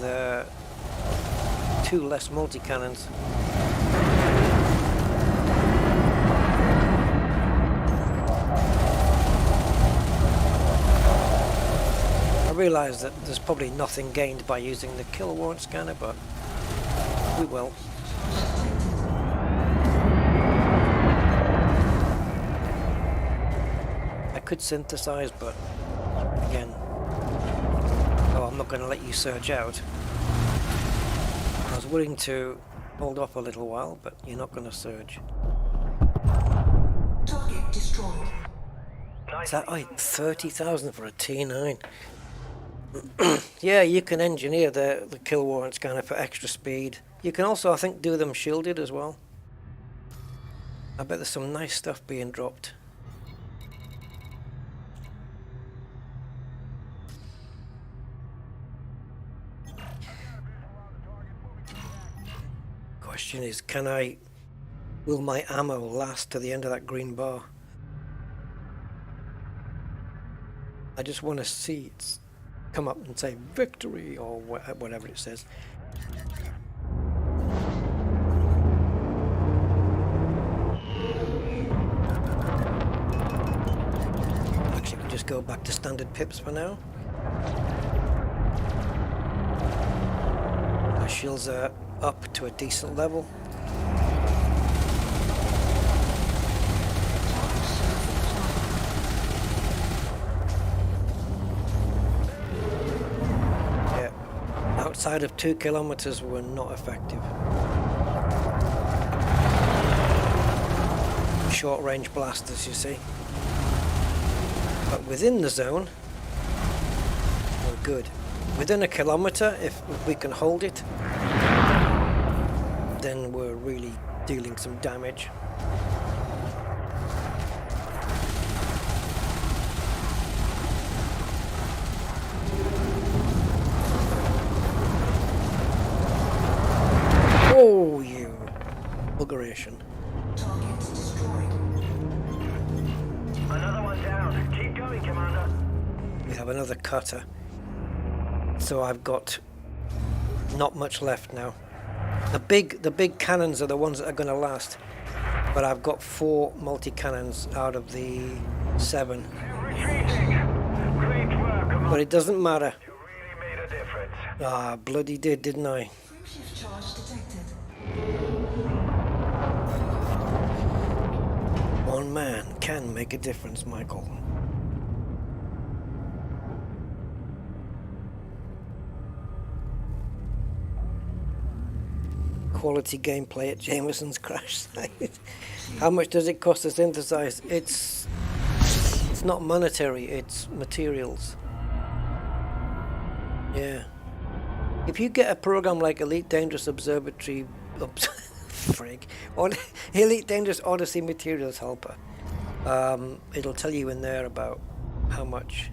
2 less multi-cannons. I realise that there's probably nothing gained by using the kill warrant scanner, but we will. Could synthesize, but again, oh, I'm not going to let you surge out. I was willing to hold off a little while, but you're not going to surge. Target destroyed. Is that 30,000 for a T9? Yeah, you can engineer the kill warrant scanner for extra speed. You can also, I think, do them shielded as well. I bet there's some nice stuff being dropped. Question is, will my ammo last to the end of that green bar? I just want to see it come up and say victory or whatever it says. Actually, we can just go back to standard pips for now. Our shields are up to a decent level. Yeah, outside of 2 kilometers were not effective. Short range blasters, you see. But within the zone, good. Within a kilometer, if we can hold it, then we're really dealing some damage. Oh, you buggeration. Targets destroyed. Another one down. Keep going, Commander. We have another cutter. So I've got not much left now. The big cannons are the ones that are going to last. But I've got 4 multi-cannons out of the 7. Retreating. Great work, Commander. But it doesn't matter. You really made a difference. Ah, bloody did, didn't I? Frameshift charge detected. One man can make a difference, Michael. Quality gameplay at Jameson's crash site. How much does it cost to synthesize? It's not monetary, it's materials. Yeah. If you get a program like Elite Dangerous Observatory or Elite Dangerous Odyssey Materials Helper, it'll tell you in there about how much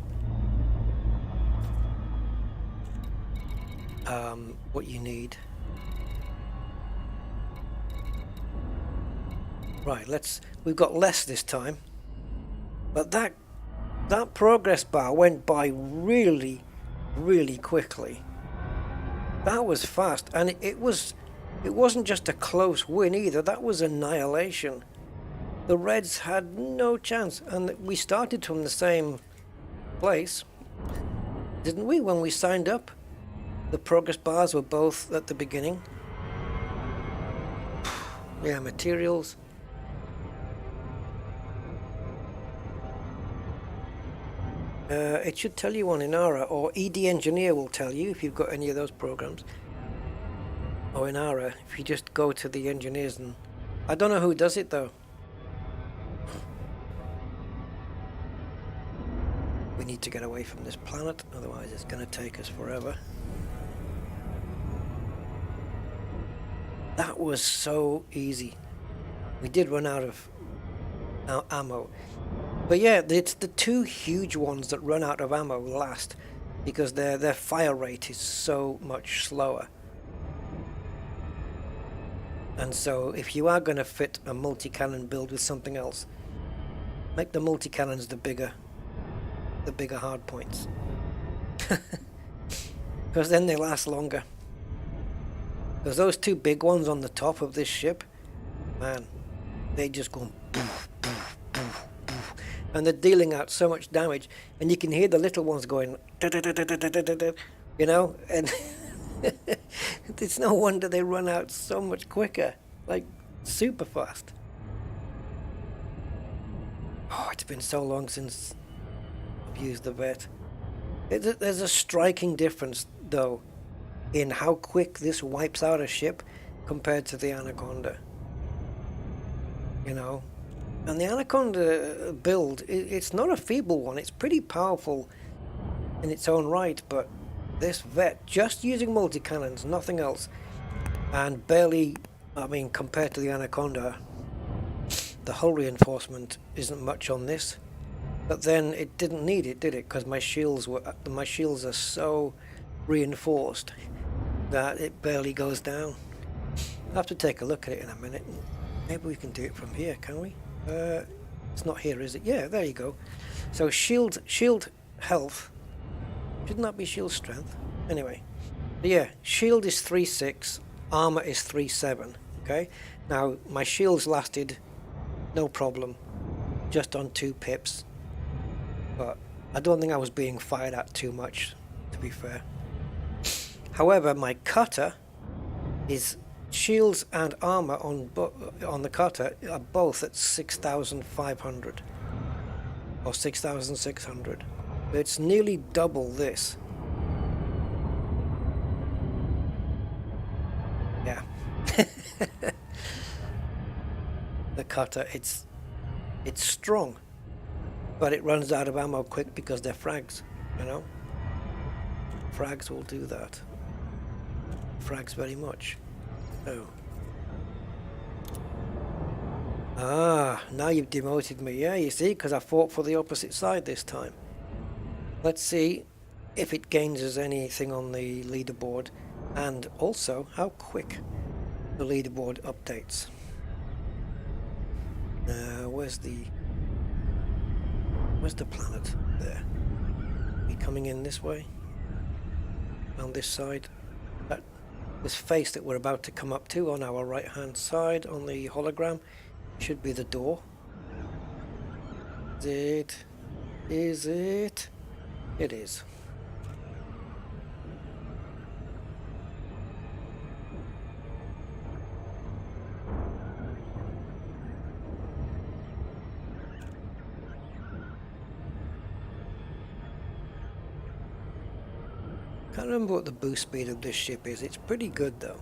what you need. Right, we've got less this time, but that progress bar went by really quickly. That was fast, and it wasn't just a close win either. That was annihilation. The Reds had no chance, and we started from the same place, didn't we? When we signed up, the progress bars were both at the beginning. Yeah, materials. It should tell you on Inara, or ED Engineer will tell you if you've got any of those programs. Or Inara, if you just go to the engineers and... I don't know who does it though. We need to get away from this planet, otherwise it's going to take us forever. That was so easy. We did run out of ammo. But yeah, it's the 2 huge ones that run out of ammo last, because their fire rate is so much slower. And so if you are going to fit a multi-cannon build with something else, make the multi-cannons the bigger hard points. Because then they last longer. Because those 2 big ones on the top of this ship, man, they just go poof, poof, poof, poof. And they're dealing out so much damage, and you can hear the little ones going, you know, and it's no wonder they run out so much quicker, like super fast. Oh, it's been so long since I've used the vet. There's a striking difference, though, in how quick this wipes out a ship compared to the Anaconda. You know? And the Anaconda build, it's not a feeble one. It's pretty powerful in its own right, but this vet, just using multi-cannons, nothing else, and barely, I mean, compared to the Anaconda, the hull reinforcement isn't much on this. But then it didn't need it, did it? Because my shields are so reinforced that it barely goes down. I'll have to take a look at it in a minute. Maybe we can do it from here, can we? It's not here, is it? Yeah, there you go. So shield health. Shouldn't that be shield strength? Anyway, but yeah, shield is 3.6, armor is 3.7. Okay. Now my shields lasted no problem, just on 2 pips. But I don't think I was being fired at too much, to be fair. However, my cutter is shields and armor on the cutter are both at 6,500 or 6,600. It's nearly double this. Yeah. The cutter, it's strong, but it runs out of ammo quick because they're frags, you know. frags will do that. Frags very much. Oh. Ah, now you've demoted me. Yeah, you see, because I fought for the opposite side this time. Let's see if it gains us anything on the leaderboard, and also how quick the leaderboard updates. Where's the planet? There. Are we coming in this way? On this side? This face that we're about to come up to on our right hand side on the hologram should be the door. Is it? Is it? It is. Can't remember what the boost speed of this ship is. It's pretty good though.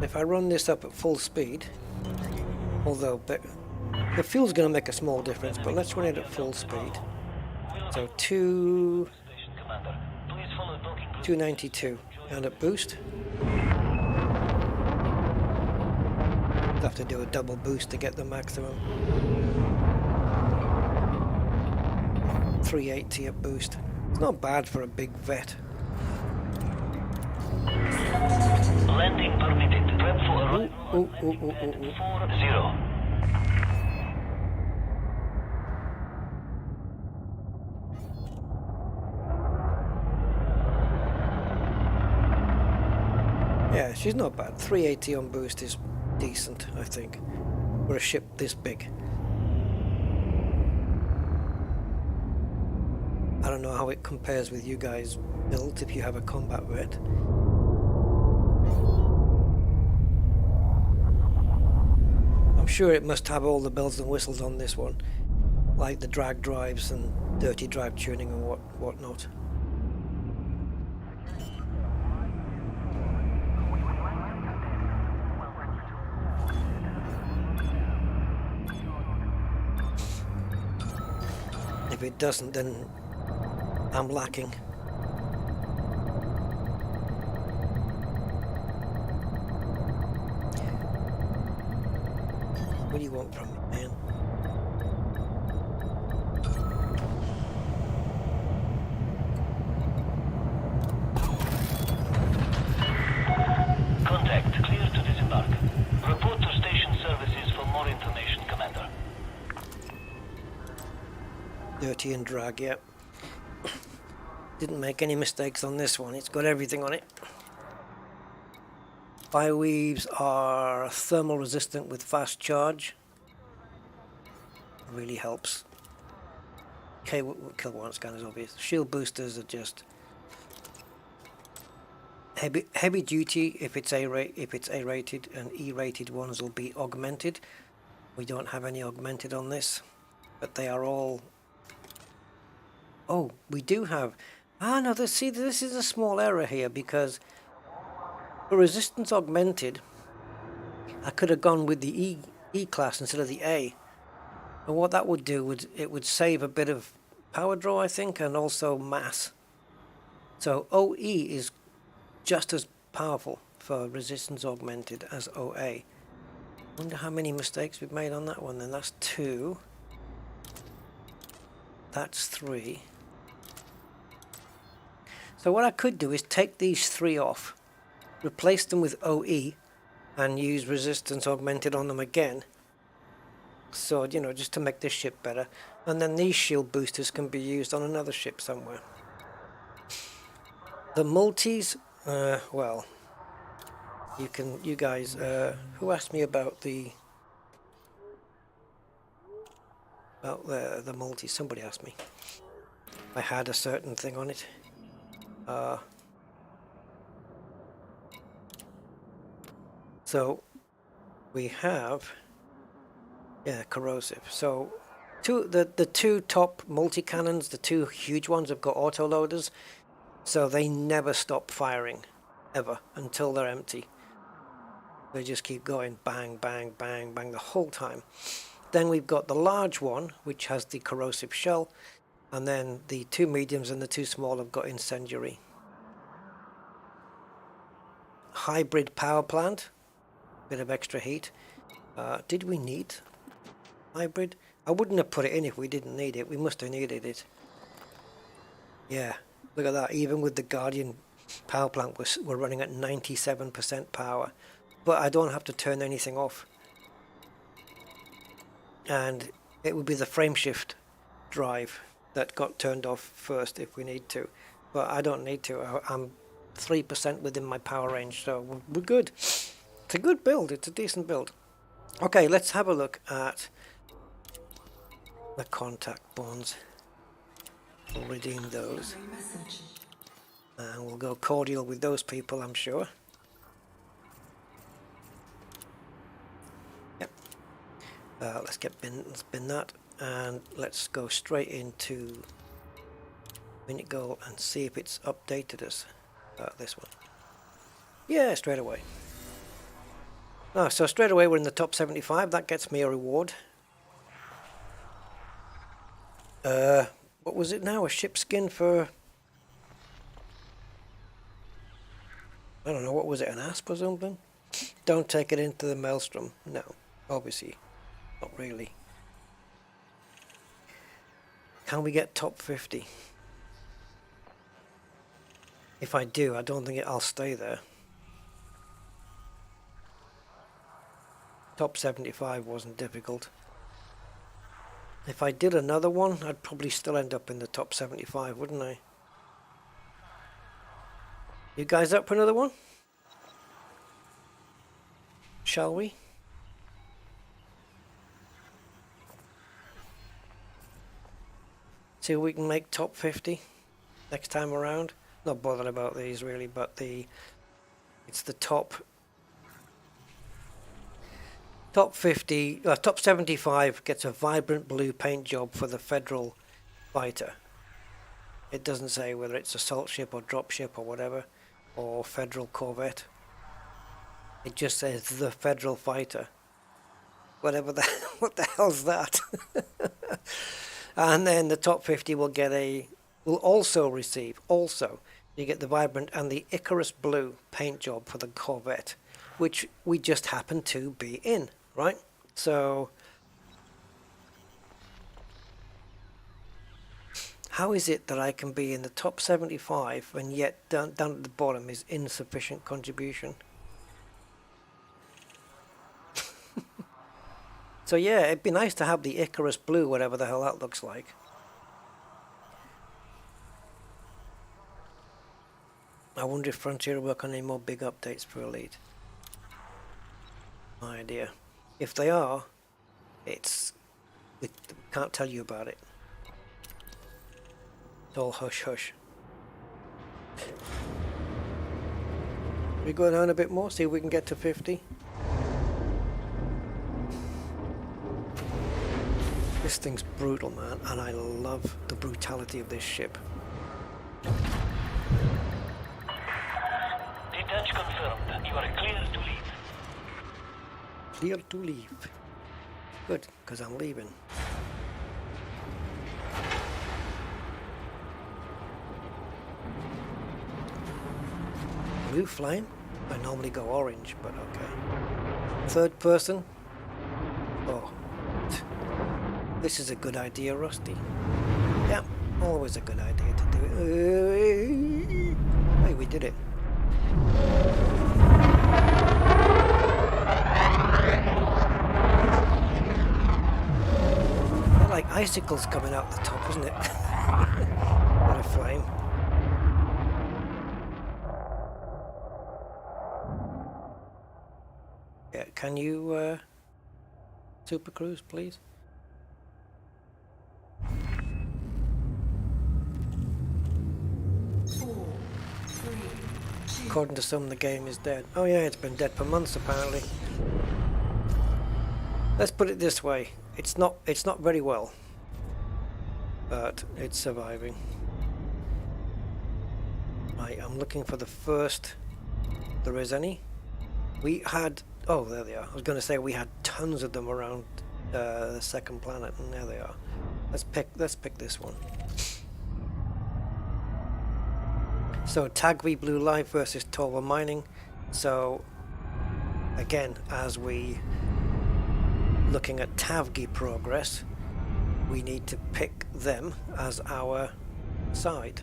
If I run this up at full speed, although the fuel's going to make a small difference, but let's run it at full speed. So 292, and at boost. Have to do a double boost to get the maximum. 380 at boost. It's not bad for a big vet. Landing permitted. Prep for arrival. 40. Yeah, she's not bad. 380 on boost is decent, I think, for a ship this big. I don't know how it compares with you guys built if you have a combat vet. I'm sure it must have all the bells and whistles on this one, like the drag drives and dirty drive tuning and whatnot. If it doesn't, then I'm lacking. What do you want from me, man? Contact. Clear to disembark. Report to station services for more information, Commander. Dirty and drag, yep. Didn't make any mistakes on this one. It's got everything on it. Fireweaves are thermal resistant with fast charge. Really helps. Kilowatt scan is obvious. Shield boosters are just heavy duty if it's A rated, and E rated ones will be augmented. We don't have any augmented on this, but they are all. Oh, we do have. Ah, no, see, this is a small error here, because for resistance augmented, I could have gone with the E class instead of the A. And what that would do it would save a bit of power draw, I think, and also mass. So OE is just as powerful for resistance augmented as OA. Wonder how many mistakes we've made on that one. Then that's 2. That's 3. So what I could do is take these 3 off, replace them with OE, and use resistance augmented on them again. So, you know, just to make this ship better. And then these shield boosters can be used on another ship somewhere. The multis, well, you guys, who asked me about the multis? Somebody asked me. I had a certain thing on it. So we have, yeah, corrosive. So the 2 top multi-cannons, the 2 huge ones, have got autoloaders, so they never stop firing, ever, until they're empty. They just keep going bang, bang, bang, bang the whole time. Then we've got the large one, which has the corrosive shell, and then the two mediums and the two small have got incendiary. Hybrid power plant, bit of extra heat. Did we need hybrid? I wouldn't have put it in if we didn't need it. We must have needed it. Yeah, look at that. Even with the Guardian power plant, we're running at 97% power. But I don't have to turn anything off. And it would be the frameshift drive that got turned off first if we need to. But I don't need to. I'm 3% within my power range, so we're good. It's a good build. It's a decent build. Okay, let's have a look at the contact bonds. We'll redeem those. And we'll go cordial with those people, I'm sure. Yep. Let's bin that. And let's go straight into minute goal and see if it's updated us. This one. Yeah, straight away. Oh, so straight away we're in the top 75. That gets me a reward. What was it now? A ship skin for... I don't know, what was it? An asp or something? Don't take it into the maelstrom. No, obviously. Not really. Can we get top 50? If I do, I don't think I'll stay there. Top 75 wasn't difficult. If I did another one, I'd probably still end up in the top 75, wouldn't I? You guys up for another one? Shall we? See if we can make top 50 next time around. Not bothered about these really, but it's the top 50, top 75 gets a vibrant blue paint job for the Federal fighter. It doesn't say whether it's assault ship or drop ship or whatever, or Federal corvette. It just says the Federal fighter. Whatever the what the hell's that? And then the top 50 will also receive you get the vibrant and the Icarus blue paint job for the corvette, which we just happen to be in, right? So how is it that I can be in the top 75 and yet down at the bottom is insufficient contribution? So yeah, it'd be nice to have the Icarus blue, whatever the hell that looks like. I wonder if Frontier will work on any more big updates for Elite. No idea. If they are, we can't tell you about it. It's all hush hush. We go down a bit more, see if we can get to 50. This thing's brutal, man, and I love the brutality of this ship. Detach confirmed. You are clear to leave. Clear to leave. Good, because I'm leaving. Blue flame? I normally go orange, but okay. Third person? Oh. This is a good idea, Rusty. Yeah, always a good idea to do it. Hey, we did it. They're like icicles coming out the top, isn't it? What a flame. Yeah, can you super cruise, please? According to some, the game is dead. Oh yeah, it's been dead for months apparently. Let's put it this way: it's not very well, but it's surviving. Right, I'm looking for the first. There is any? We had. Oh, there they are. I was going to say we had tons of them around the second planet, and there they are. Let's pick this one. So Tagvi Blue Life versus Torva Mining. So again, as we looking at Tavgi progress, we need to pick them as our side.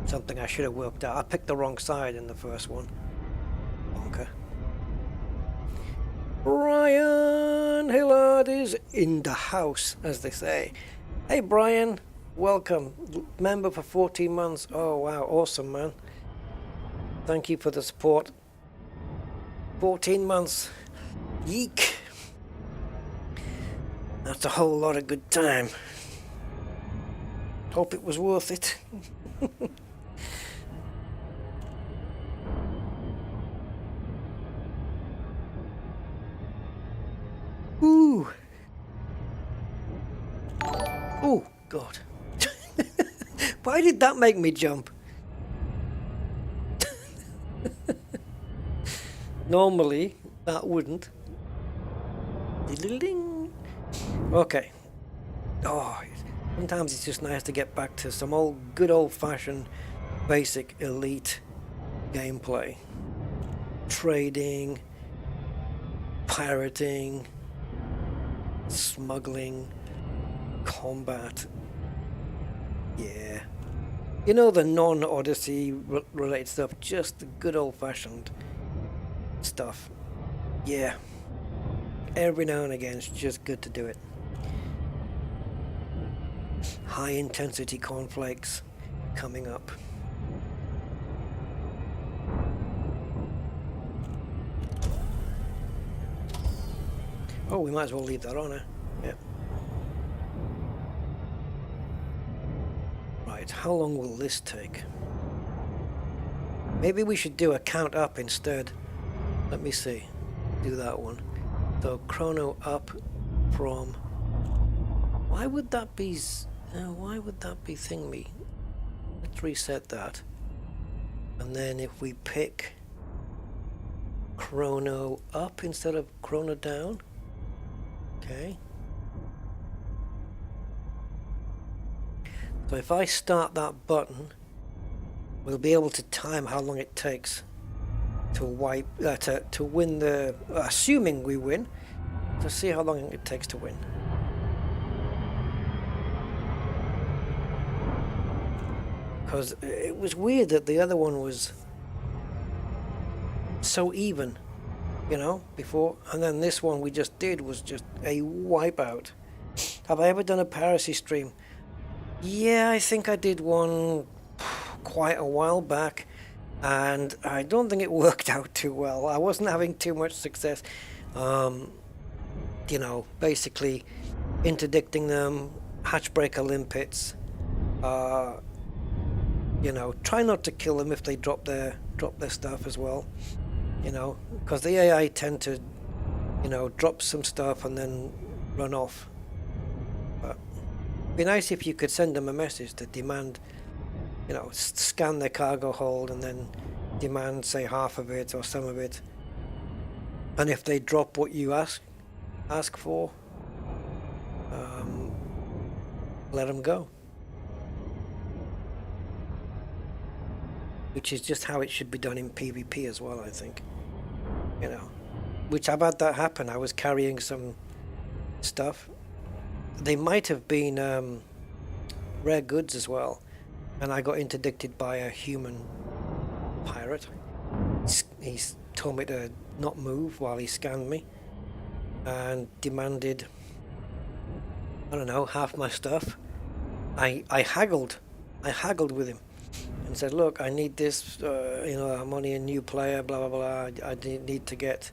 Something I should have worked out. I picked the wrong side in the first one. Okay. Brian Hillard is in the house, as they say. Hey Brian, welcome. Member for 14 months. Oh wow, awesome man. Thank you for the support. 14 months. Yeek. That's a whole lot of good time. Hope it was worth it. Ooh. Oh, God. Why did that make me jump? Normally, that wouldn't. Diddle-ding. Okay. Oh, sometimes it's just nice to get back to some good old-fashioned, basic, elite gameplay. Trading, pirating, smuggling, combat. Yeah. You know, the non-Odyssey related stuff, just the good old-fashioned stuff. Yeah. Every now and again, it's just good to do it. High-intensity cornflakes coming up. Oh, we might as well leave that on, eh? Yeah. Right, how long will this take? Maybe we should do a count up instead. Let me see. Do that one. So chrono up from... Why would that be thingy? Let's reset that. And then if we pick chrono up instead of chrono down. Okay. So if I start that button, we'll be able to time how long it takes to wipe to win the, assuming we win, to see how long it takes to win. Because it was weird that the other one was so even, you know, before, and then this one we just did was just a wipeout. Have I ever done a piracy stream? Yeah, I think I did one quite a while back, and I don't think it worked out too well. I wasn't having too much success. You know, basically interdicting them, hatchbreaker limpets. You know, try not to kill them if they drop their stuff as well. You know, because the AI tend to, you know, drop some stuff and then run off. But it'd be nice if you could send them a message to demand, you know, scan their cargo hold and then demand, say, half of it or some of it. And if they drop what you ask for, let them go. Which is just how it should be done in PvP as well, I think. You know, which I've had that happen. I was carrying some stuff. They might have been rare goods as well, and I got interdicted by a human pirate. He told me to not move while he scanned me, and demanded, I don't know, half my stuff. I haggled with him. And said, look, I need this, you know, I'm only a new player, blah, blah, blah, I need to get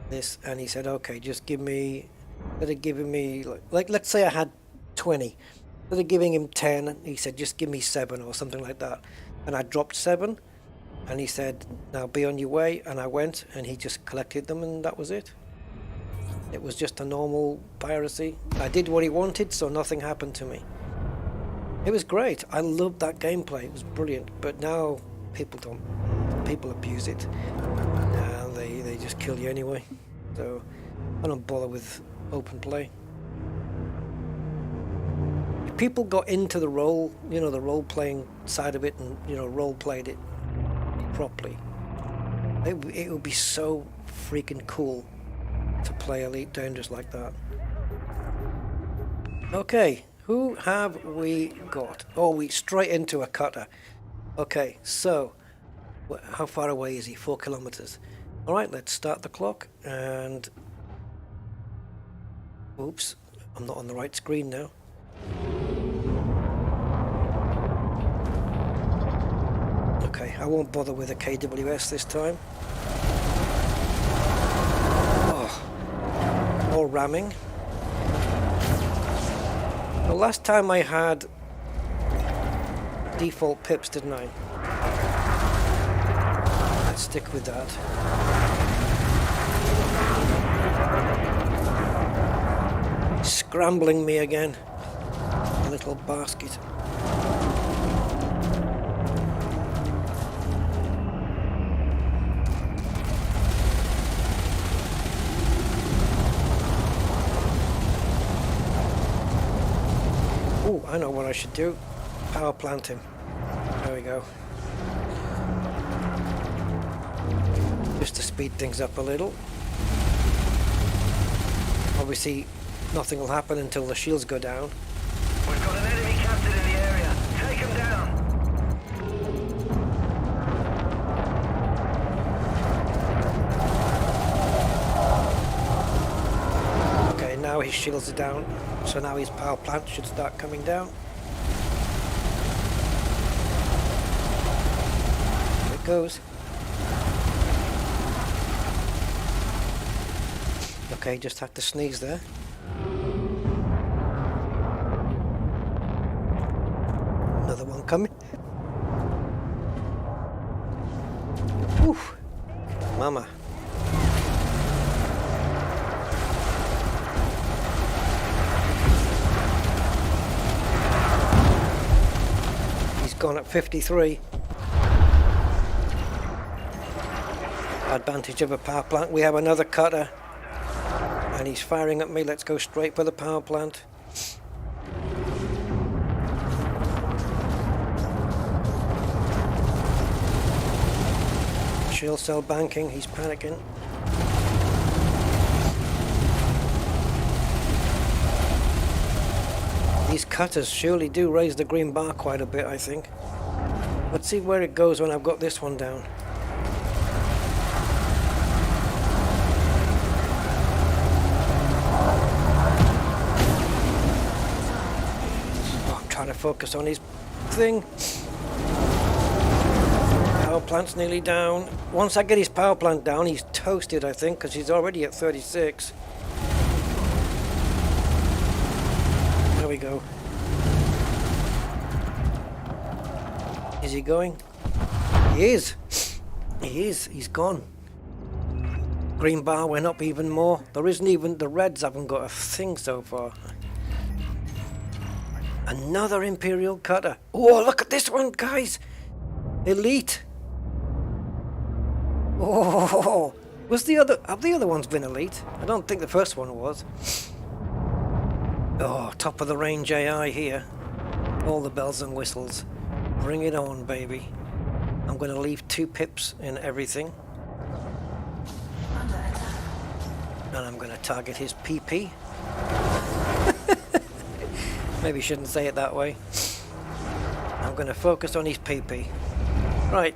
this. And he said, okay, just give me, instead of giving me, like let's say I had 20. Instead of giving him 10, he said, just give me 7 or something like that. And I dropped 7, and he said, now be on your way. And I went, and he just collected them, and that was it. It was just a normal piracy. I did what he wanted, so nothing happened to me. It was great. I loved that gameplay. It was brilliant. But now people abuse it, and they just kill you anyway. So I don't bother with open play. If people got into the role, you know, the role-playing side of it, and, you know, role-played it properly, it would be so freaking cool to play Elite Dangerous like that. Okay, who have we got? Oh, we straight into a cutter. Okay, so how far away is he? 4 kilometers. All right, let's start the clock. And oops, I'm not on the right screen now. Okay, I won't bother with a KWS this time. Oh, more ramming. The last time I had default pips, didn't I? Let's stick with that. Scrambling me again. Little basket. Oh, I know what I should do. Power plant him. There we go. Just to speed things up a little. Obviously, nothing will happen until the shields go down. We've got an enemy captain in the area. Take him down. Okay, now his shields are down, so now his power plant should start coming down. There it goes. Okay, just had to sneeze there. Another one coming. Oof, mama. He's gone at 53. Advantage of a power plant. We have another cutter. And he's firing at me. Let's go straight for the power plant. Shield cell banking. He's panicking. These cutters surely do raise the green bar quite a bit, I think. Let's see where it goes when I've got this one down. Trying to focus on his thing. Power plant's nearly down. Once I get his power plant down, he's toasted, I think, because he's already at 36. There we go. Is he going? He is. He is. He's gone. Green bar went up even more. There isn't even, the reds haven't got a thing so far. Another Imperial cutter. Oh, look at this one, guys. Elite. Oh, have the other ones been Elite? I don't think the first one was. Oh, top of the range AI here. All the bells and whistles. Bring it on, baby. I'm going to leave 2 pips in everything. And I'm going to target his PP. Maybe shouldn't say it that way. I'm going to focus on his PP. Right.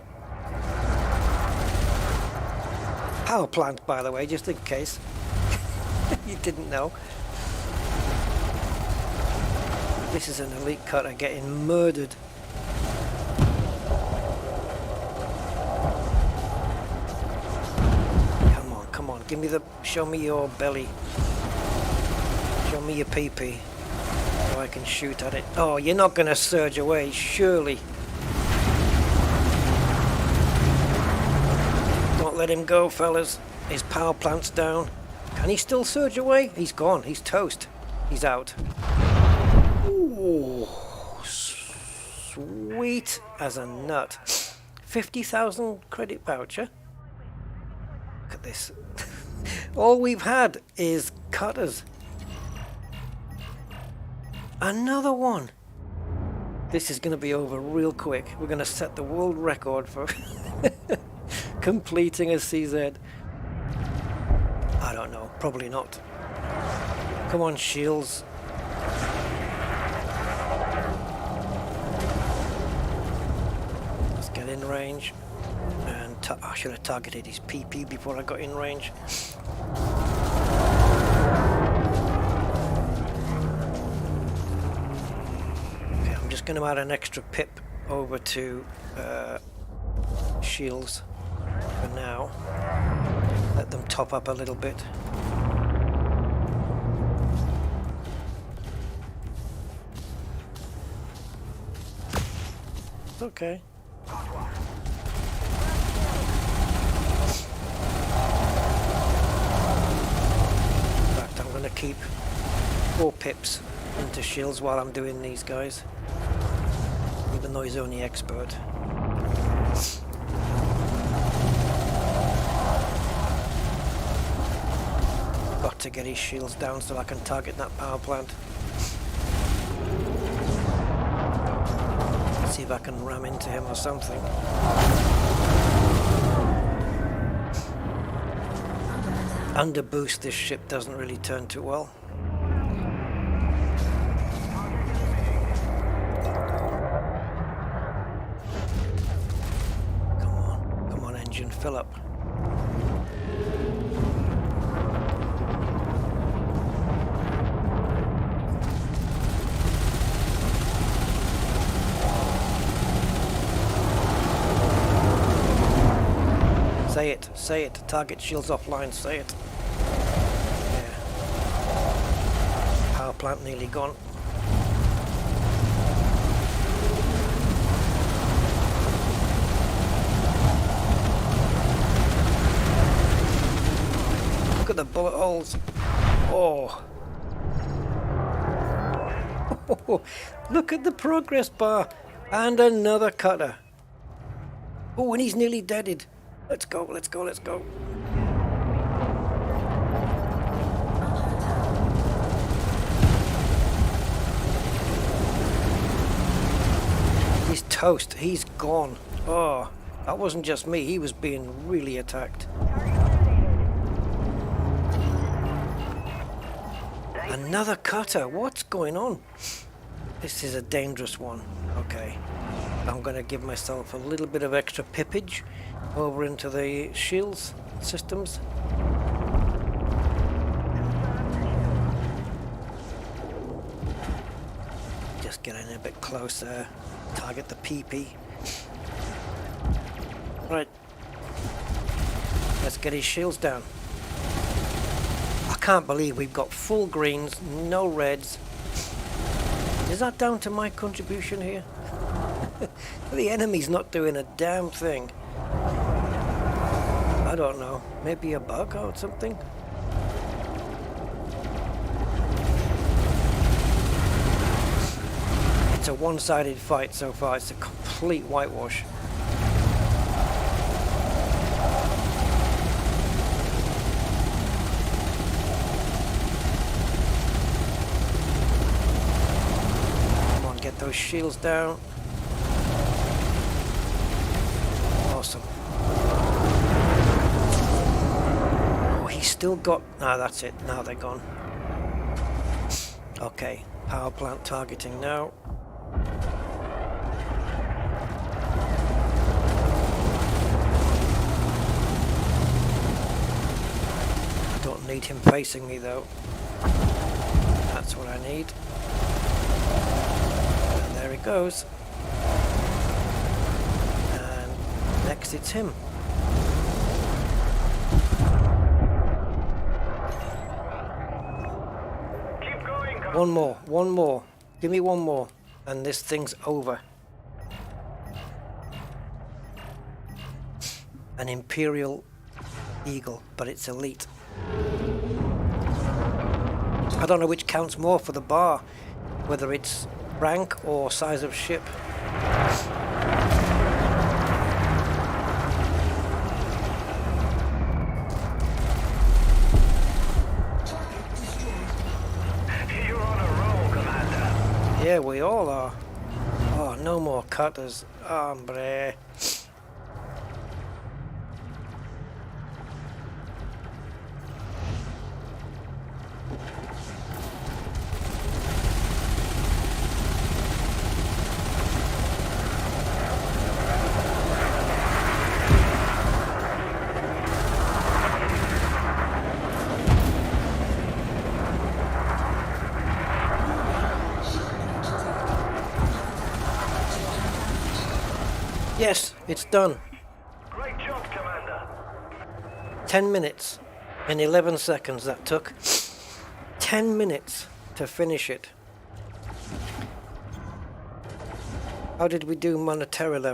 Power plant, by the way, just in case. You didn't know. This is an elite cutter getting murdered. Come on, give me the, show me your belly. Show me your PP. So I can shoot at it. Oh, you're not going to surge away, surely. Don't let him go, fellas. His power plant's down. Can he still surge away? He's gone. He's toast. He's out. Ooh, sweet as a nut. 50,000 credit voucher. Look at this. All we've had is cutters. Another one. This is going to be over real quick. We're going to set the world record for completing a CZ. I don't know. Probably not. Come on, shields. Let's get in range. And I should have targeted his PP before I got in range. Okay, I'm just going to add an extra pip over to shields for now. Let them top up a little bit. Okay. In fact, I'm going to keep 4 pips into shields while I'm doing these guys, even though he's only expert. Got to get his shields down so I can target that power plant. See if I can ram into him or something. Under boost, this ship doesn't really turn too well. Come on, engine, fill up. Say it, target shields offline, say it. Yeah. Power plant nearly gone. Look at the bullet holes. Oh. Look at the progress bar. And another cutter. Oh, and he's nearly deaded. Let's go, let's go, let's go. He's toast, he's gone. Oh, that wasn't just me, he was being really attacked. Another cutter, what's going on? This is a dangerous one. Okay, I'm going to give myself a little bit of extra pippage over into the shields systems. Just get in a bit closer, target the PP. Right, let's get his shields down. I can't believe we've got full greens, no reds. Is that down to my contribution here? The enemy's not doing a damn thing. I don't know, maybe a bug or something? It's a one-sided fight so far, it's a complete whitewash. Come on, get those shields down. Awesome. Still got... No, that's it. Now they're gone. Okay. Power plant targeting now. I don't need him facing me though. That's what I need. And there he goes. And next it's him. One more. Give me one more, and this thing's over. An Imperial Eagle, but it's elite. I don't know which counts more for the bar, whether it's rank or size of ship. Yeah, we all are. Oh, no more cutters. Hombre. Yes, it's done. Great job, Commander. 10 minutes and 11 seconds that took. 10 minutes to finish it. How did we do monetarily?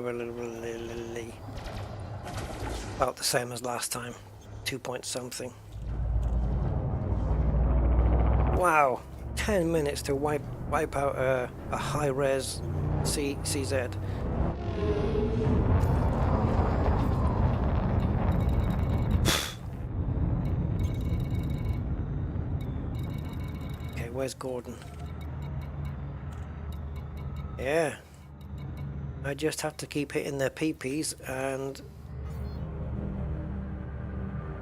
About the same as last time. 2 point something. Wow. 10 minutes to wipe out a high-res CZ. Okay, where's Gordon? Yeah. I just have to keep hitting their PPs, and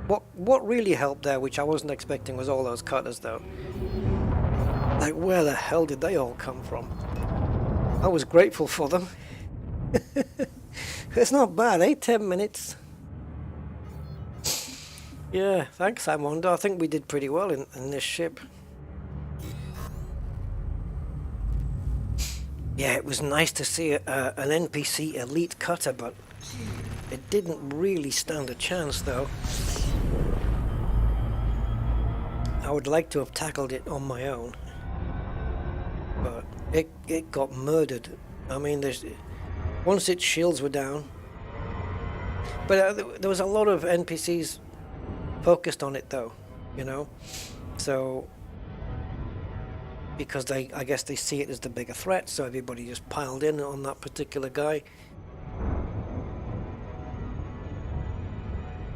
what really helped there, which I wasn't expecting, was all those cutters though. Like, where the hell did they all come from? I was grateful for them. It's not bad, eh? 10 minutes. Yeah, thanks, Amondo. I think we did pretty well in this ship. Yeah, it was nice to see an NPC elite cutter, but it didn't really stand a chance, though. I would like to have tackled it on my own, but it got murdered. I mean, once its shields were down, but there was a lot of NPCs focused on it, though, you know. So because I guess they see it as the bigger threat, so everybody just piled in on that particular guy.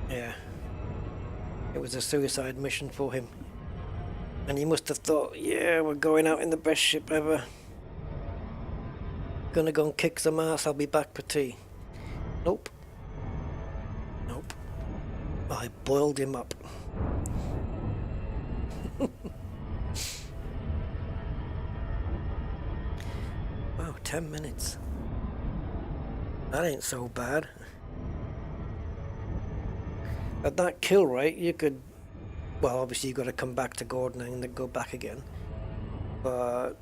Yeah, it was a suicide mission for him, and he must have thought, yeah, we're going out in the best ship ever, gonna go and kick some ass, I'll be back for tea. Nope. I boiled him up. Wow, 10 minutes. That ain't so bad. At that kill rate, you could... Well, obviously you've got to come back to Gordon and then go back again. But...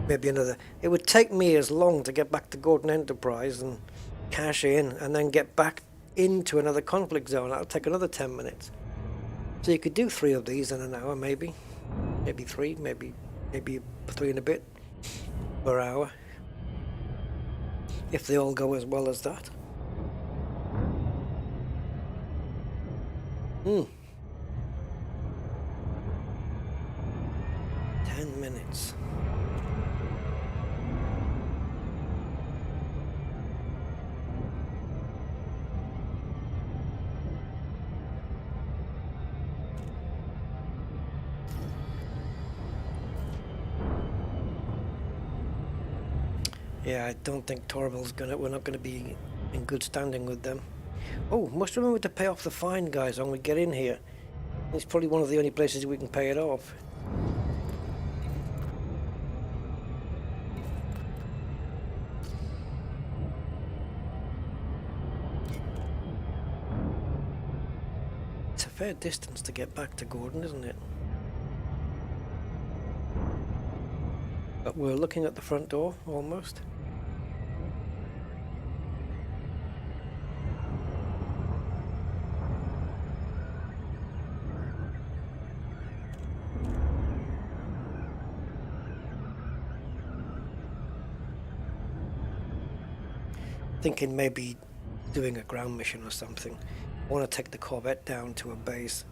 maybe another... It would take me as long to get back to Gordon Enterprise and cash in and then get back into another conflict zone. That'll take another 10 minutes. So you could do 3 of these in an hour, maybe. Maybe 3, maybe 3 and a bit per hour. If they all go as well as that. 10 minutes. Yeah, I don't think Torval's we're not gonna be in good standing with them. Oh, must remember to pay off the fine, guys, when we get in here. It's probably one of the only places we can pay it off. It's a fair distance to get back to Gordon, isn't it? But we're looking at the front door, almost. Thinking maybe doing a ground mission or something. I want to take the Corvette down to a base,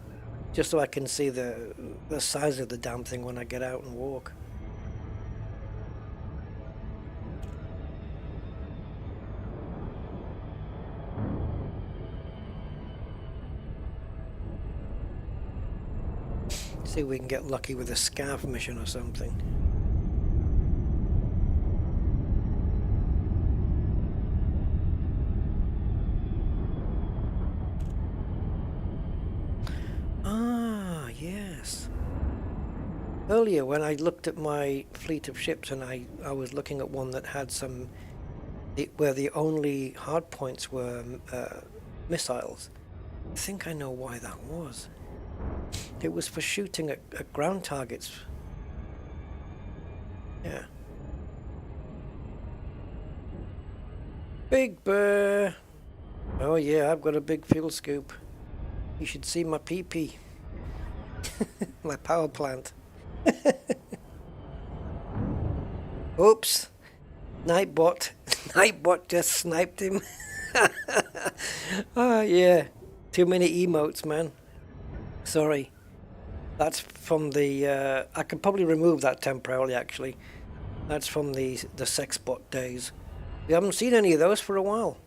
just so I can see the size of the damn thing when I get out and walk. See if we can get lucky with a scav mission or something. earlier when I looked at my fleet of ships and I was looking at one that had some where the only hard points were missiles. I think I know why that was. It was for shooting at ground targets. Yeah. Big Bear. Oh yeah, I've got a big fuel scoop. You should see my pee-pee. My power plant. Oops. Nightbot. Nightbot just sniped him. Oh yeah. Too many emotes, man. Sorry. That's from the I can probably remove that temporarily actually. That's from the sexbot days. We haven't seen any of those for a while.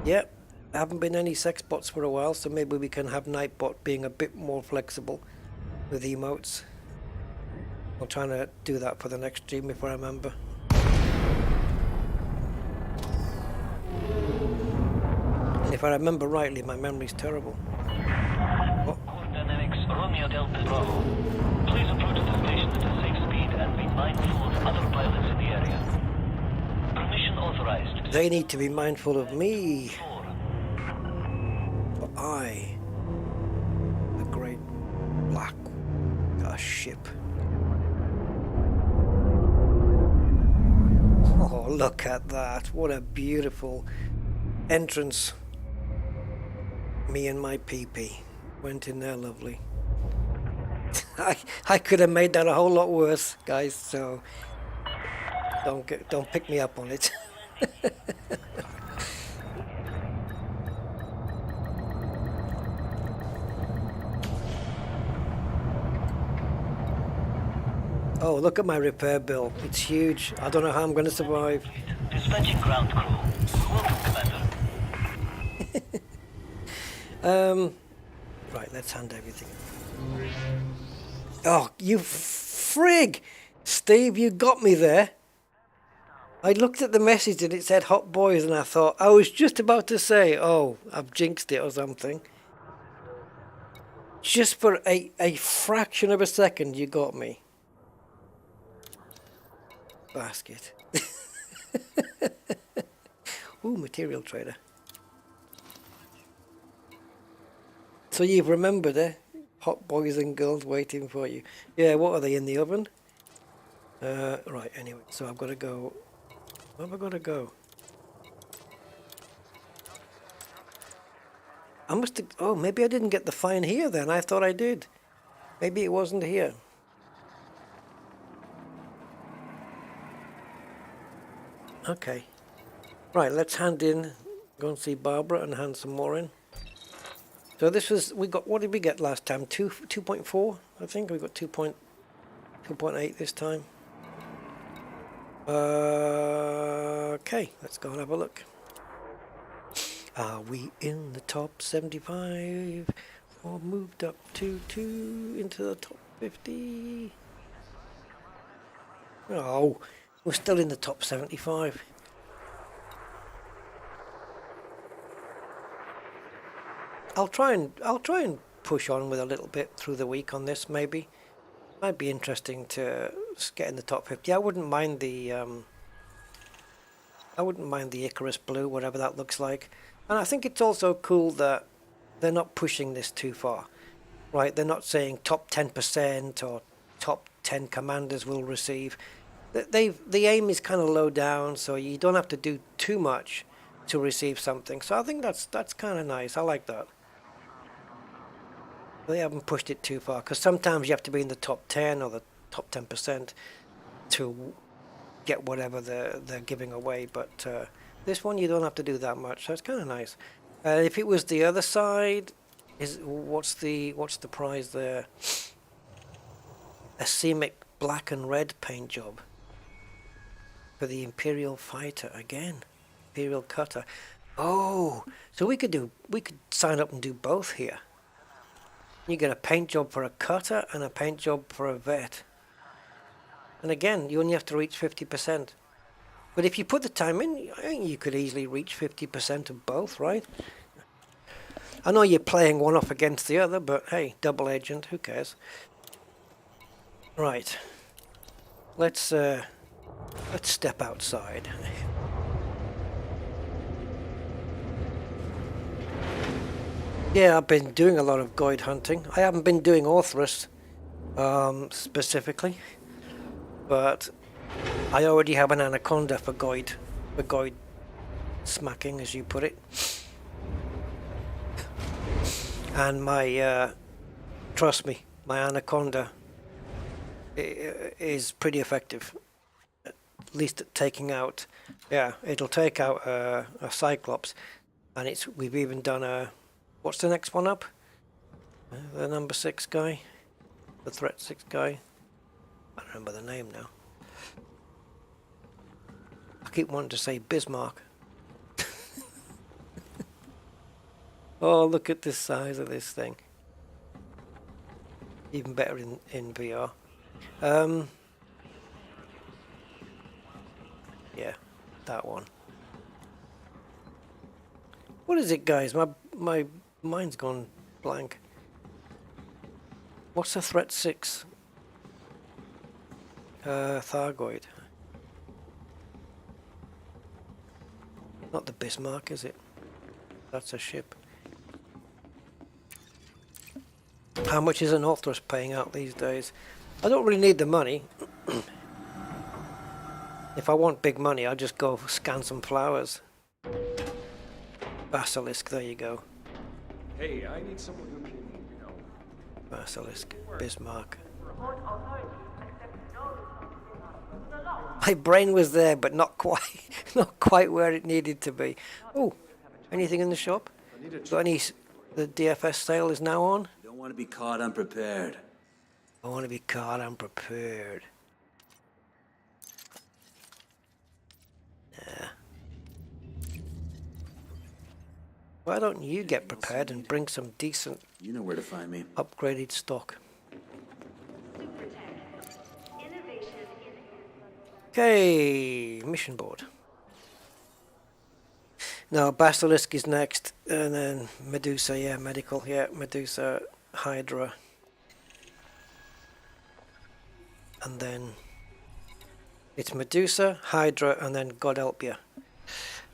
Yep. There haven't been any sexbots for a while, so maybe we can have Nightbot being a bit more flexible with emotes. I'm trying to do that for the next stream if I remember. And if I remember rightly, my memory's terrible. Oh. Dynamics Romeo Delta Bravo. Please approach the station at a safe speed and be mindful of other pilots in the area. Permission authorized. They need to be mindful of me. But I, the great black ship. Oh, look at that. What a beautiful entrance. Me and my pee-pee went in there lovely. I could have made that a whole lot worse, guys, so don't pick me up on it. Oh, look at my repair bill. It's huge. I don't know how I'm going to survive. Dispatching ground crew. Welcome, Commander. Right, let's hand everything. Oh, you frig! Steve, you got me there. I looked at the message and it said Hot Boys and I thought, I was just about to say, oh, I've jinxed it or something. Just for a fraction of a second, you got me. Basket. Ooh, material trader. So you've remembered, eh? Hot boys and girls waiting for you. Yeah, what are they, in the oven? Right, anyway, so I've got to go... Where have I got to go? I must have... Oh, maybe I didn't get the fine here then. I thought I did. Maybe it wasn't here. Okay. Right, let's hand in... Go and see Barbara and hand some more in. So this was, we got, what did we get last time? 2.4, I think. We got 2.8 this time. Okay, let's go and have a look. Are we in the top 75 or moved up to 2 into the top 50? Oh, we're still in the top 75. I'll try and push on with a little bit through the week on this. Maybe might be interesting to get in the top 50. I wouldn't mind the Icarus blue, whatever that looks like. And I think it's also cool that they're not pushing this too far, right? They're not saying top 10% or top 10 commanders will receive. The aim is kind of low down, so you don't have to do too much to receive something. So I think that's kind of nice. I like that. They haven't pushed it too far, because sometimes you have to be in the top 10 or the top 10% to get whatever they're giving away. But this one you don't have to do that much, so it's kind of nice. If it was the other side, what's the prize there? A CMYK black and red paint job for the Imperial Fighter again. Imperial Cutter. Oh, so we could sign up and do both here. You get a paint job for a cutter and a paint job for a vet. And again, you only have to reach 50%. But if you put the time in, I think you could easily reach 50% of both, right? I know you're playing one off against the other, but hey, double agent, who cares? Right. Let's step outside. Yeah, I've been doing a lot of goid hunting. I haven't been doing Orthrus specifically, but I already have an anaconda for goid smacking, as you put it. And my trust me, my anaconda is pretty effective. At least at taking out, yeah, it'll take out a Cyclops, and we've even done a. What's the next one up? The number 6 guy, the threat 6 guy. I don't remember the name now. I keep wanting to say Bismarck. Oh, look at the size of this thing. Even better in VR. Yeah, that one. What is it, guys? My mind's gone blank. What's the threat 6? Thargoid. Not the Bismarck, is it? That's a ship. How much is an Orthrus paying out these days? I don't really need the money. If I want big money, I'll just go scan some flowers. Basilisk, there you go. Hey, I need someone who can, you know... Basilisk, Bismarck. My brain was there, but not quite where it needed to be. Oh, anything in the shop? Got any? The DFS sale is now on. You don't want to be caught unprepared. I want to be caught unprepared. Yeah. Why don't you get prepared and bring some decent, You know where to find me. upgraded stock? Okay, mission board. Now Basilisk is next, and then Medusa, yeah, medical, yeah, Medusa, Hydra, and then it's Medusa, Hydra, and then God help you.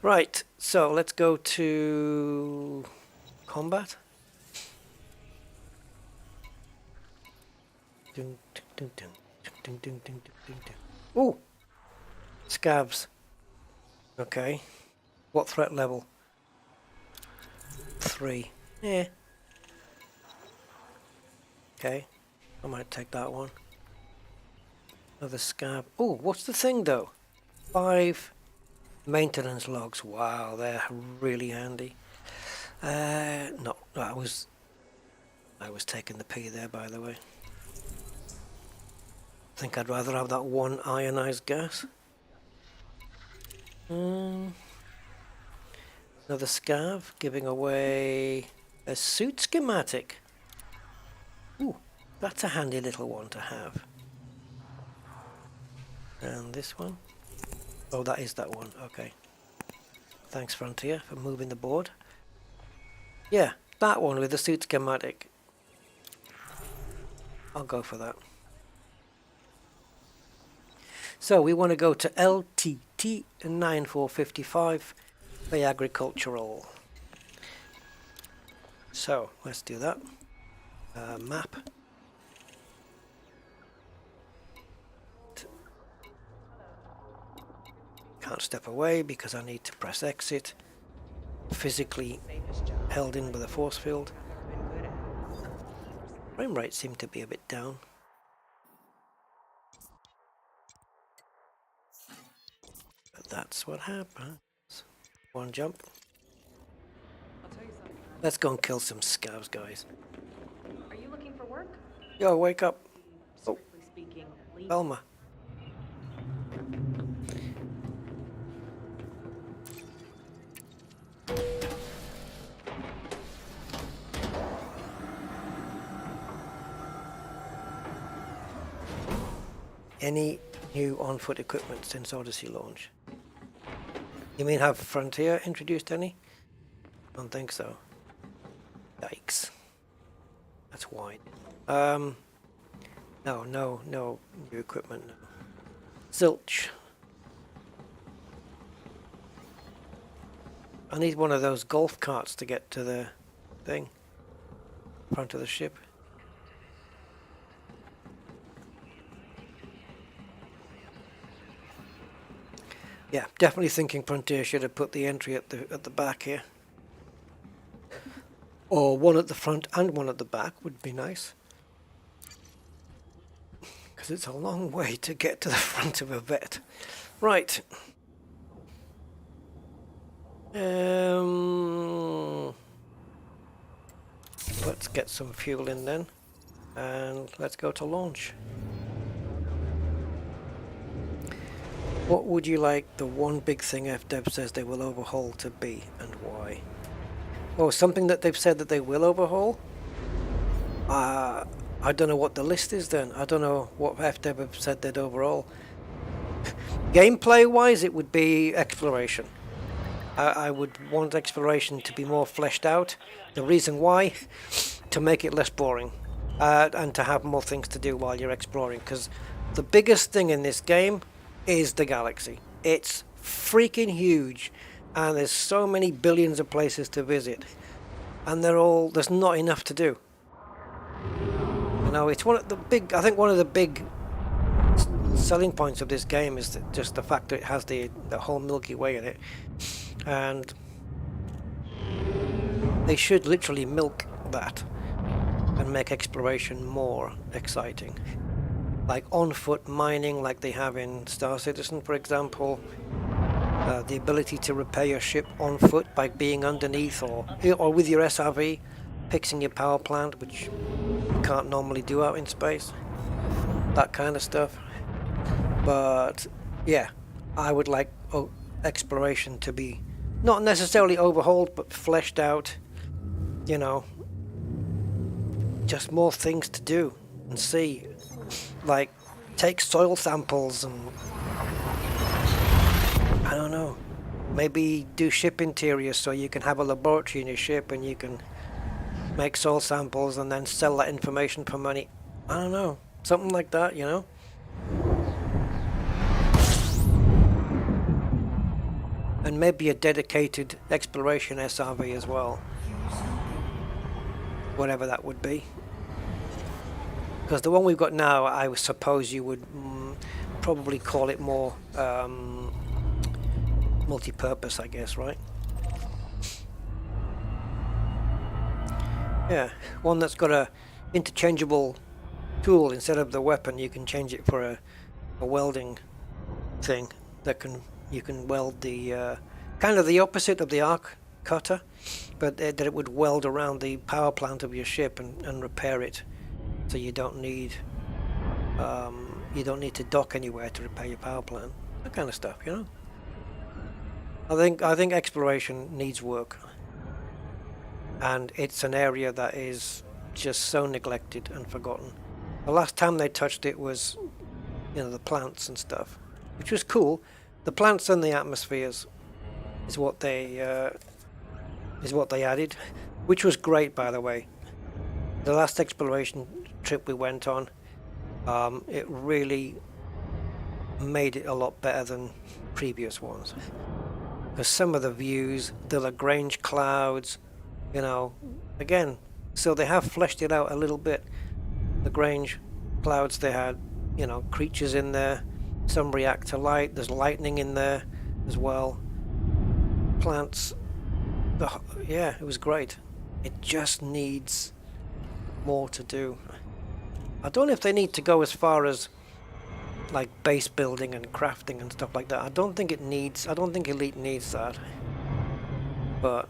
Right, so let's go to combat. Ooh, scavs. Okay. What threat level? 3. Yeah. Okay. I might take that one. Another scab. Oh, what's the thing though? 5 maintenance logs. Wow, they're really handy. No, I was taking the P there, by the way. I think I'd rather have that one ionized gas. Another scav, giving away a suit schematic. Ooh, that's a handy little one to have. And this one. Oh, that is that one. Okay. Thanks, Frontier, for moving the board. Yeah, that one with the suit schematic. I'll go for that. So we want to go to LTT 9455 for agricultural. So let's do that. Map. Can't step away because I need to press exit. Physically held in with a force field. Frame rate seemed to be a bit down. But that's what happens. One jump. Let's go and kill some scavs, guys. Are you looking for work? Yo, wake up. Oh, Strictly speaking, leave. Velma. Any new on-foot equipment since Odyssey launch? You mean have Frontier introduced any? Don't think so. Yikes. That's wide. No new equipment. No. Zilch. I need one of those golf carts to get to the thing. Front of the ship. Yeah, definitely thinking Frontier should have put the entry at the back here. Or one at the front and one at the back would be nice. Because it's a long way to get to the front of a vet. Right. Let's get some fuel in then. And let's go to launch. What would you like the one big thing FDev says they will overhaul to be, and why? Oh, something that they've said that they will overhaul? I don't know what the list is then. I don't know what FDev have said they'd overhaul. Gameplay-wise, it would be exploration. I would want exploration to be more fleshed out. The reason why? To make it less boring. And to have more things to do while you're exploring. Because the biggest thing in this game is the galaxy. It's freaking huge, and there's so many billions of places to visit, and there's not enough to do. You know, it's one of the big selling points of this game is just the fact that it has the whole Milky Way in it, and they should literally milk that and make exploration more exciting. Like on-foot mining like they have in Star Citizen, for example. The ability to repair your ship on foot by being underneath or with your SRV, fixing your power plant, which you can't normally do out in space. That kind of stuff. But yeah, I would like exploration to be not necessarily overhauled, but fleshed out. You know, just more things to do and see. Like, take soil samples and, I don't know, maybe do ship interiors so you can have a laboratory in your ship and you can make soil samples and then sell that information for money. I don't know, something like that, you know? And maybe a dedicated exploration SRV as well. Whatever that would be. Because the one we've got now, I suppose you would probably call it more multi-purpose, I guess, right? Yeah, one that's got a interchangeable tool instead of the weapon. You can change it for a welding thing that you can weld the kind of the opposite of the arc cutter, but that it would weld around the power plant of your ship and repair it. So you don't need to dock anywhere to repair your power plant. That kind of stuff, you know. I think exploration needs work, and it's an area that is just so neglected and forgotten. The last time they touched it was, you know, the plants and stuff, which was cool. The plants and the atmospheres is what they added, which was great, by the way. The last exploration trip we went on, it really made it a lot better than previous ones. Because some of the views, the Lagrange clouds, you know, again, so they have fleshed it out a little bit. Lagrange clouds, they had, you know, creatures in there, some react to light, there's lightning in there as well. Plants, yeah, it was great. It just needs more to do. I don't know if they need to go as far as like base building and crafting and stuff like that. I don't think Elite needs that. But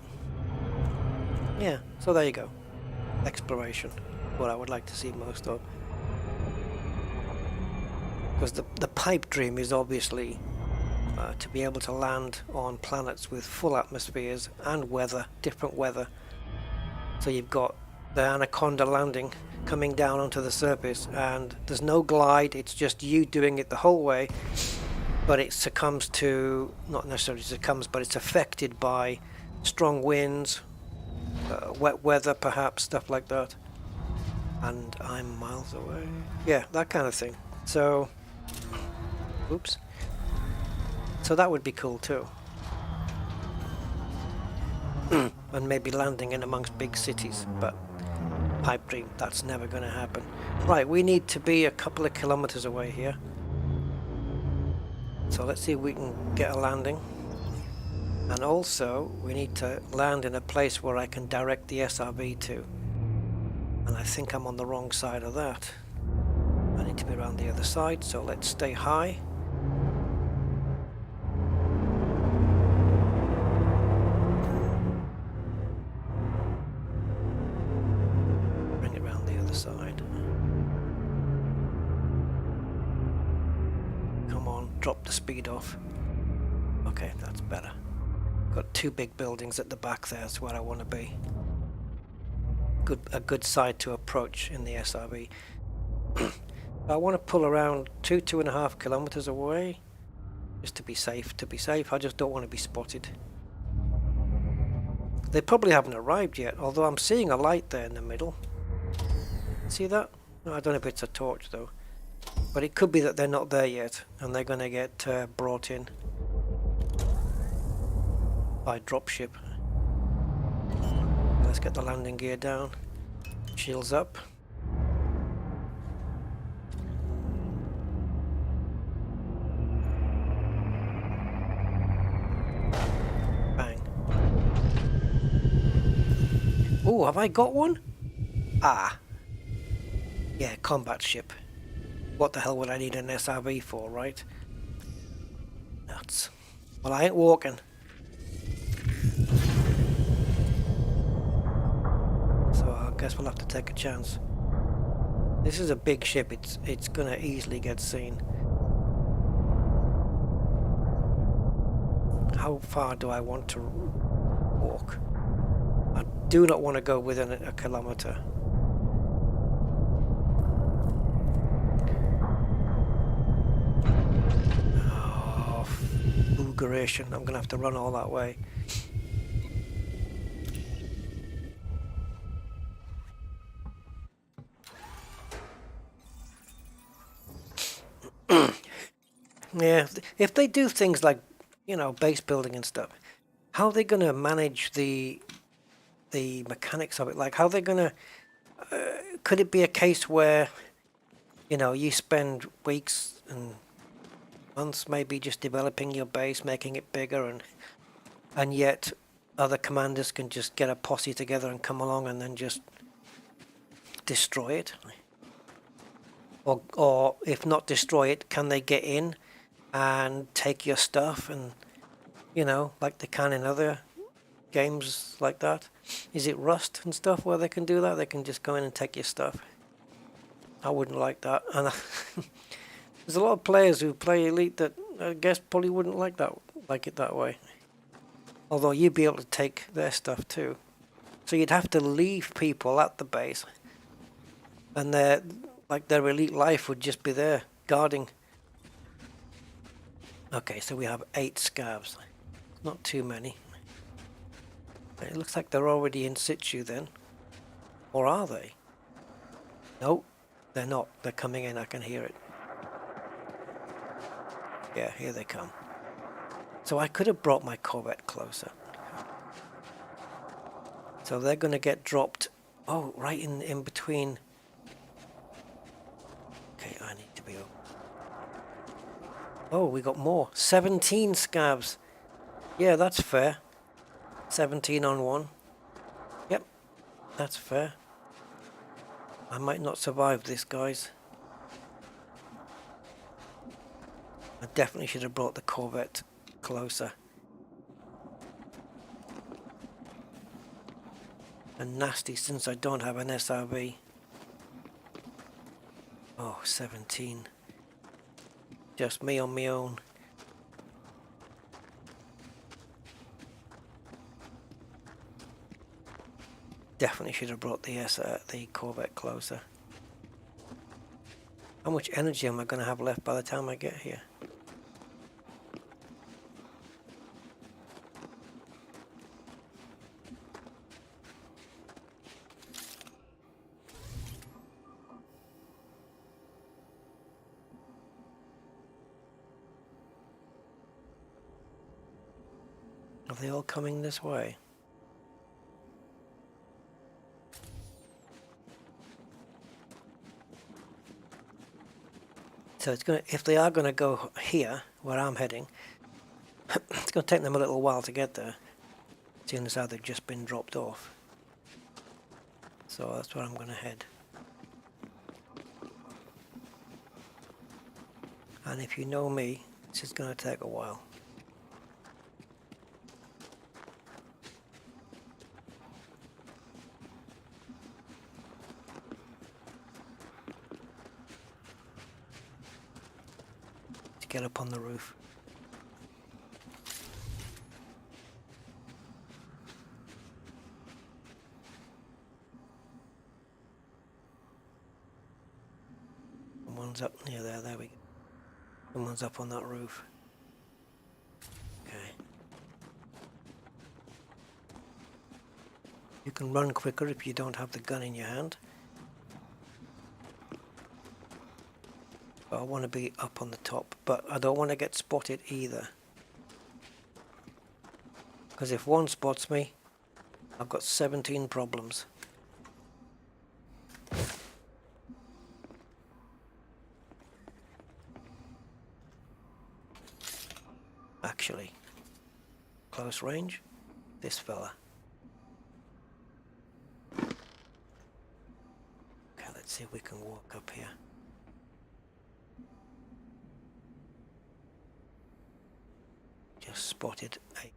yeah, so there you go. Exploration, what I would like to see most of. Because the pipe dream is obviously to be able to land on planets with full atmospheres and weather, different weather. So you've got the Anaconda landing coming down onto the surface, and there's no glide, it's just you doing it the whole way, but it succumbs to, not necessarily succumbs, but it's affected by strong winds, wet weather perhaps, stuff like that. and I'm miles away. Yeah, that kind of thing. So, oops. So that would be cool too. And maybe landing in amongst big cities, but pipe dream, that's never going to happen. Right, we need to be a couple of kilometers away here. So let's see if we can get a landing. And also, we need to land in a place where I can direct the SRV to. And I think I'm on the wrong side of that. I need to be around the other side, so let's stay high. Bring it around the other side. Come on, drop the speed off. Okay, that's better. Got two big buildings at the back there, that's where I want to be. A good side to approach in the SRV. I want to pull around 2.5 kilometers away, just to be safe. I just don't want to be spotted. They probably haven't arrived yet, although I'm seeing a light there in the middle. See that? No, I don't know if it's a torch though. But it could be that they're not there yet, and they're going to get brought in by dropship. Let's get the landing gear down. Shields up. Bang. Oh, have I got one? Ah. Yeah, combat ship. What the hell would I need an SRV for, right? Nuts. Well, I ain't walking. So I guess we'll have to take a chance. This is a big ship. It's gonna easily get seen. How far do I want to walk? I do not want to go within a kilometer. Oh, boogeration. I'm gonna have to run all that way. Yeah, if they do things like, you know, base building and stuff, how are they going to manage the mechanics of it? Like, how are they going to... could it be a case where, you know, you spend weeks and months maybe just developing your base, making it bigger, and yet other commanders can just get a posse together and come along and then just destroy it? Or if not destroy it, can they get in and take your stuff, and, you know, like they can in other games like that? Is it Rust and stuff where they can do that? They can just go in and take your stuff. I wouldn't like that. And there's a lot of players who play Elite that I guess probably wouldn't like it that way. Although you'd be able to take their stuff too. So you'd have to leave people at the base, and their Elite life would just be there guarding. Okay, so we have 8 scavs. Not too many. It looks like they're already in situ then. Or are they? Nope, they're not. They're coming in, I can hear it. Yeah, here they come. So I could have brought my Corvette closer. So they're going to get dropped. Oh, right in between. Okay, I need to be over. Oh, we got more. 17 scavs. Yeah, that's fair. 17 on one. Yep, that's fair. I might not survive this, guys. I definitely should have brought the Corvette closer. And nasty since I don't have an SRV. Oh, 17. Just me on my own. Definitely should have brought the Corvette closer. How much energy am I going to have left by the time I get here? Are they all coming this way? So it's gonna, if they are gonna go here, where I'm heading, it's gonna take them a little while to get there, seeing as how they've just been dropped off. So that's where I'm gonna head. And if you know me, this is gonna take a while. To get up on the roof. Someone's up near there, there we go. Someone's up on that roof. Okay. You can run quicker if you don't have the gun in your hand. I want to be up on the top, but I don't want to get spotted either. Because if one spots me, I've got 17 problems. Actually, close range, this fella. Okay, let's see if we can walk up here. Just spotted a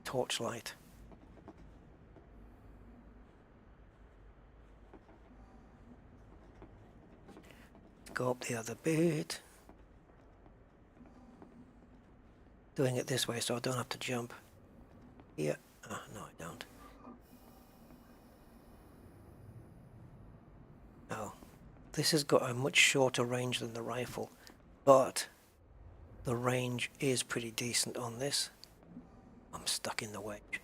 torchlight. Go up the other bit. Doing it this way so I don't have to jump. Here. Oh, no, I don't. Oh. This has got a much shorter range than the rifle, but the range is pretty decent on this. I'm stuck in the wedge.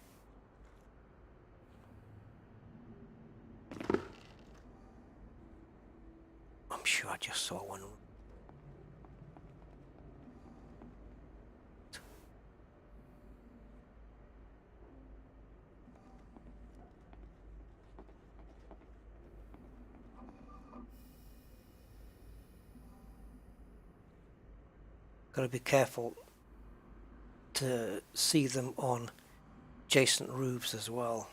I'm sure I just saw one. Got to be careful to see them on adjacent roofs as well,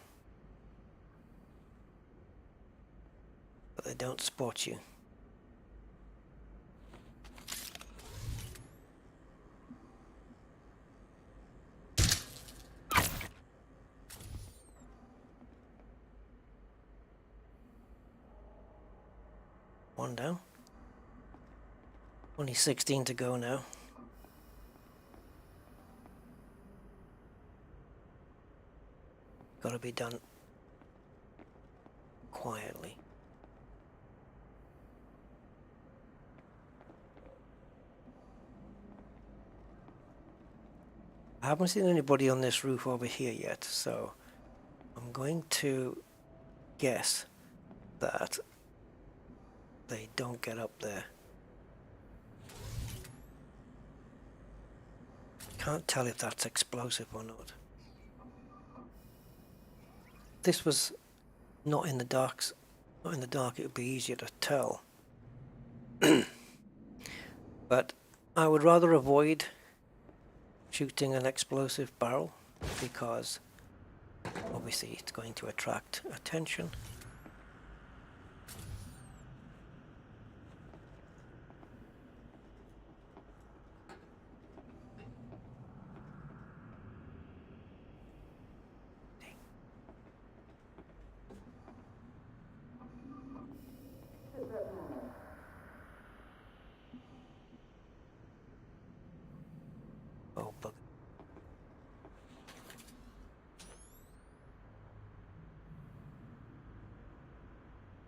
but they don't spot you. One down. Only 16 to go now. Got to be done quietly. I haven't seen anybody on this roof over here yet, so I'm going to guess that they don't get up there. Can't tell if that's explosive or not. This was not in the dark. Not in the dark, it would be easier to tell. But I would rather avoid shooting an explosive barrel because obviously it's going to attract attention. Oh, bugger.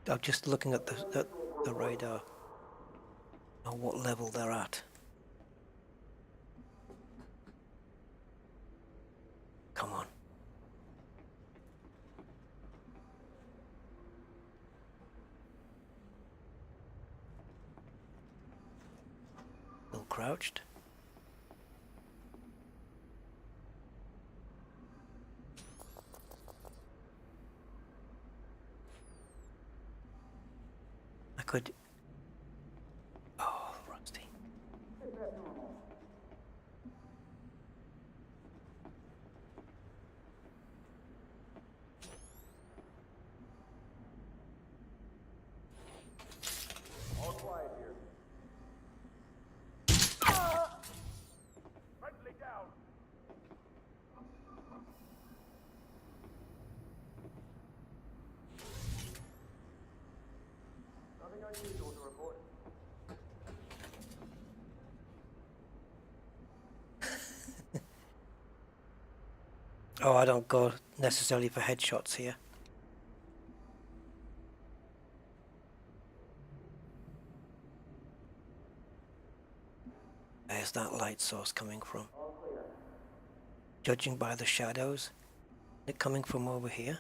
I'm just looking at the radar and what level they're at. Come on. Still crouched. could... Oh, rusty. All quiet here. Friendly down. Nothing unusual to report. Oh, I don't go necessarily for headshots here. Where's that light source coming from? Judging by the shadows, is it coming from over here?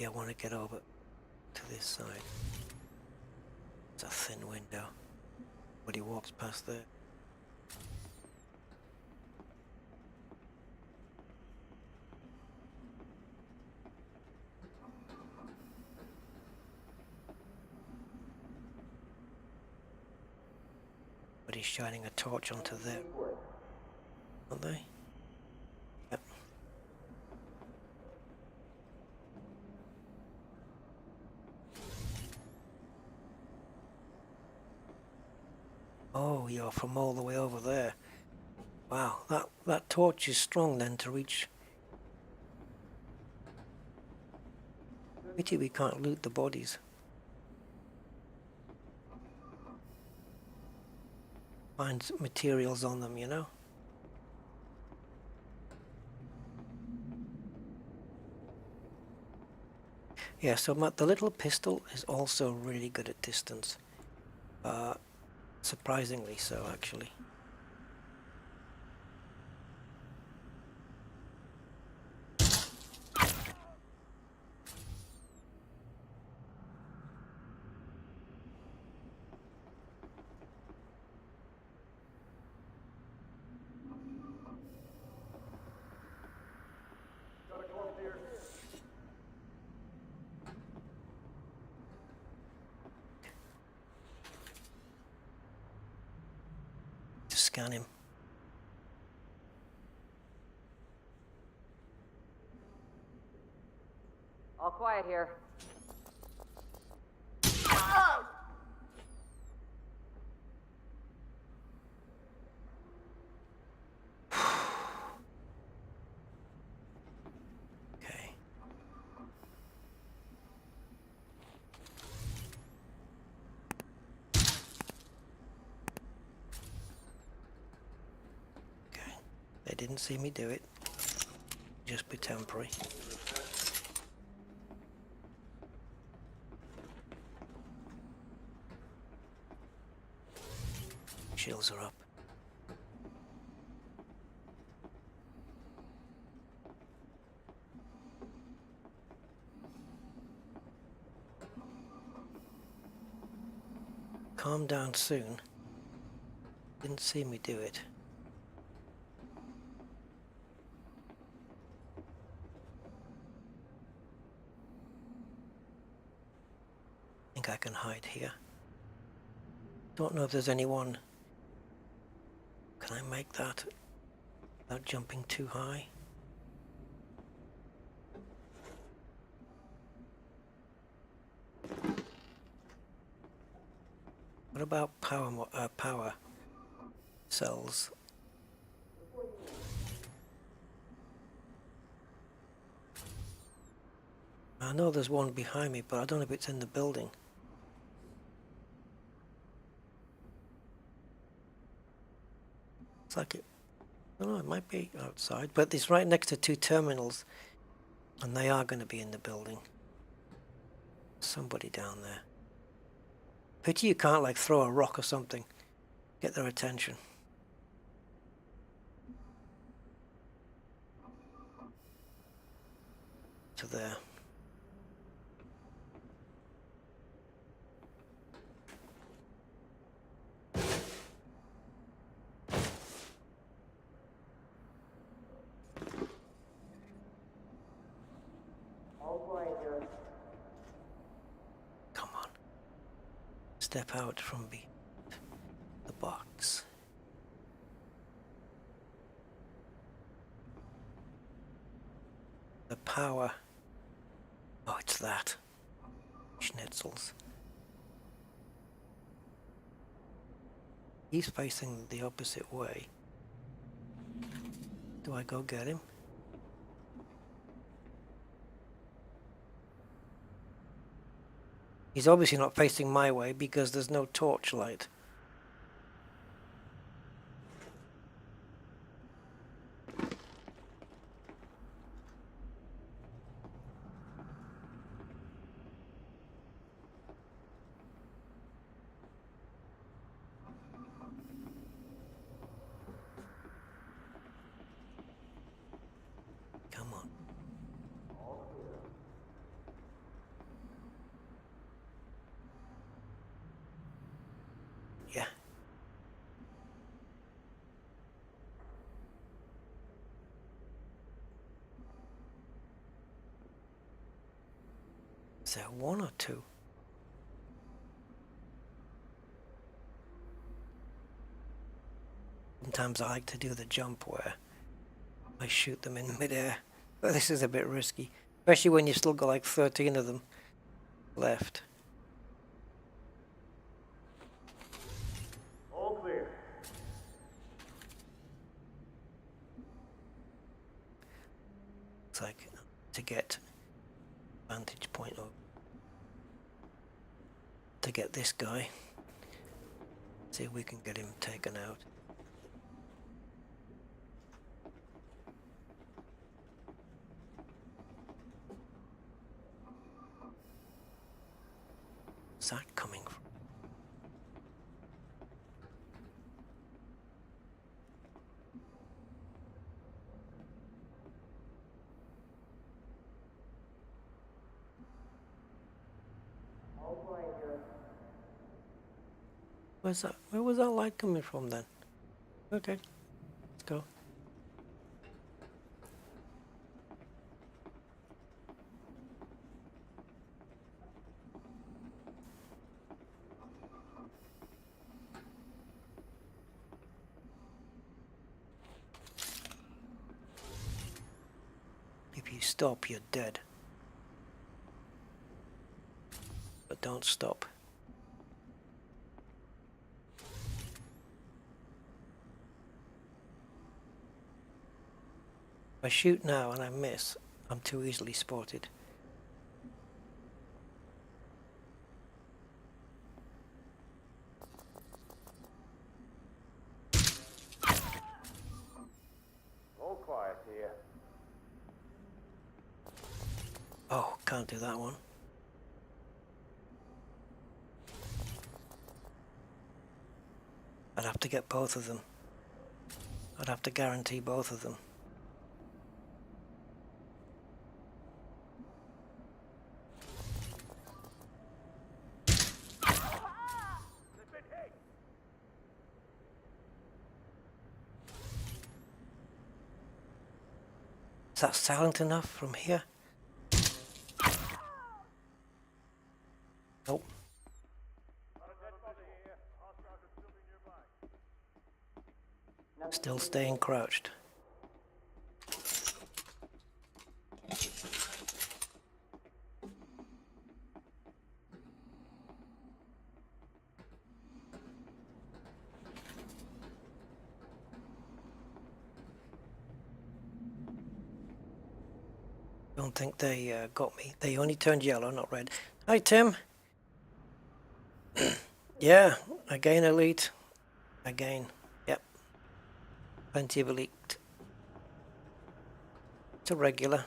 I want to get over to this side. It's a thin window. But he walks past there. But he's shining a torch onto there. Aren't they? Yep. Oh, you're from all the way over there. Wow, that torch is strong then to reach. Pity we can't loot the bodies. Find materials on them, you know? Yeah, so the little pistol is also really good at distance. Surprisingly so, actually. Scan him. All quiet here. Okay. They didn't see me do it. Just be temporary. Shields are up. Calm down soon. Didn't see me do it. I can hide here. Don't know if there's anyone. Can I make that without jumping too high? What about power cells? I know there's one behind me, but I don't know if it's in the building. It's like it. I don't know, it might be outside, but it's right next to two terminals, and they are going to be in the building. Somebody down there. Pity you can't like throw a rock or something, get their attention. there. Come on. Step out from the box. The power. Oh, it's that. Schnitzels. He's facing the opposite way. Do I go get him? He's obviously not facing my way because there's no torchlight. Come on. Yeah. Is there one or two? Sometimes I like to do the jump where I shoot them in midair, but this is a bit risky, especially when you've still got like 13 of them left. All clear. It's like to get vantage point of to get this guy. See if we can get him taken out. Where's that coming from? Where's that? Where was that light coming from then? Okay, let's go. If you stop, you're dead. But don't stop. If I shoot now and I miss, I'm too easily spotted. All quiet here. Oh, can't do that one. I'd have to get both of them. I'd have to guarantee both of them. Is that silent enough from here? Nope. Still staying crouched. Don't think they got me. They only turned yellow, not red. Hi, Tim. Yeah, again elite. Again, yep. Plenty of elite. It's a regular.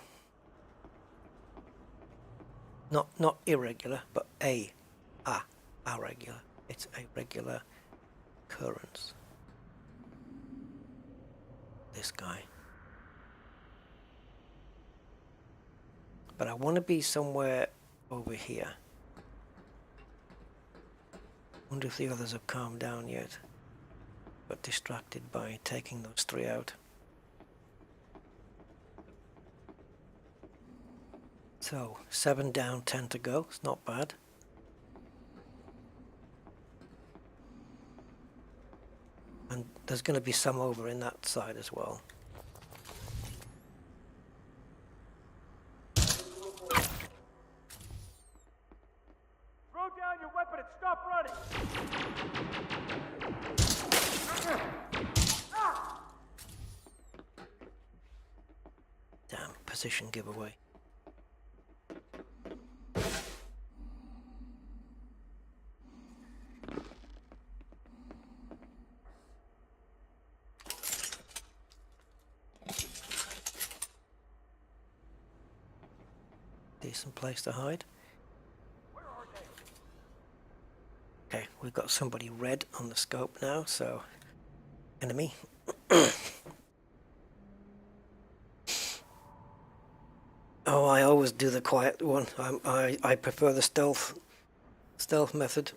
Not irregular, but a regular. It's a regular occurrence. This guy. But I want to be somewhere over here. Wonder if the others have calmed down yet. Got distracted by taking those 3 out. So 7 down, 10 to go. It's not bad. And there's going to be some over in that side as well. Throw down your weapon and stop running! Damn, position giveaway. Decent place to hide. Okay, we've got somebody red on the scope now, so enemy. Oh, I always do the quiet one. I prefer the stealth method.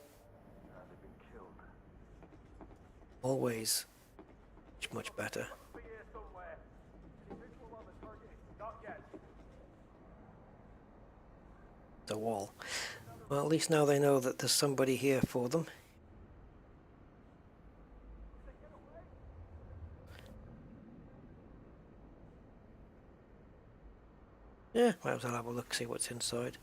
Always much better. The wall. Well, at least now they know that there's somebody here for them. Yeah, might as well have a look, see what's inside.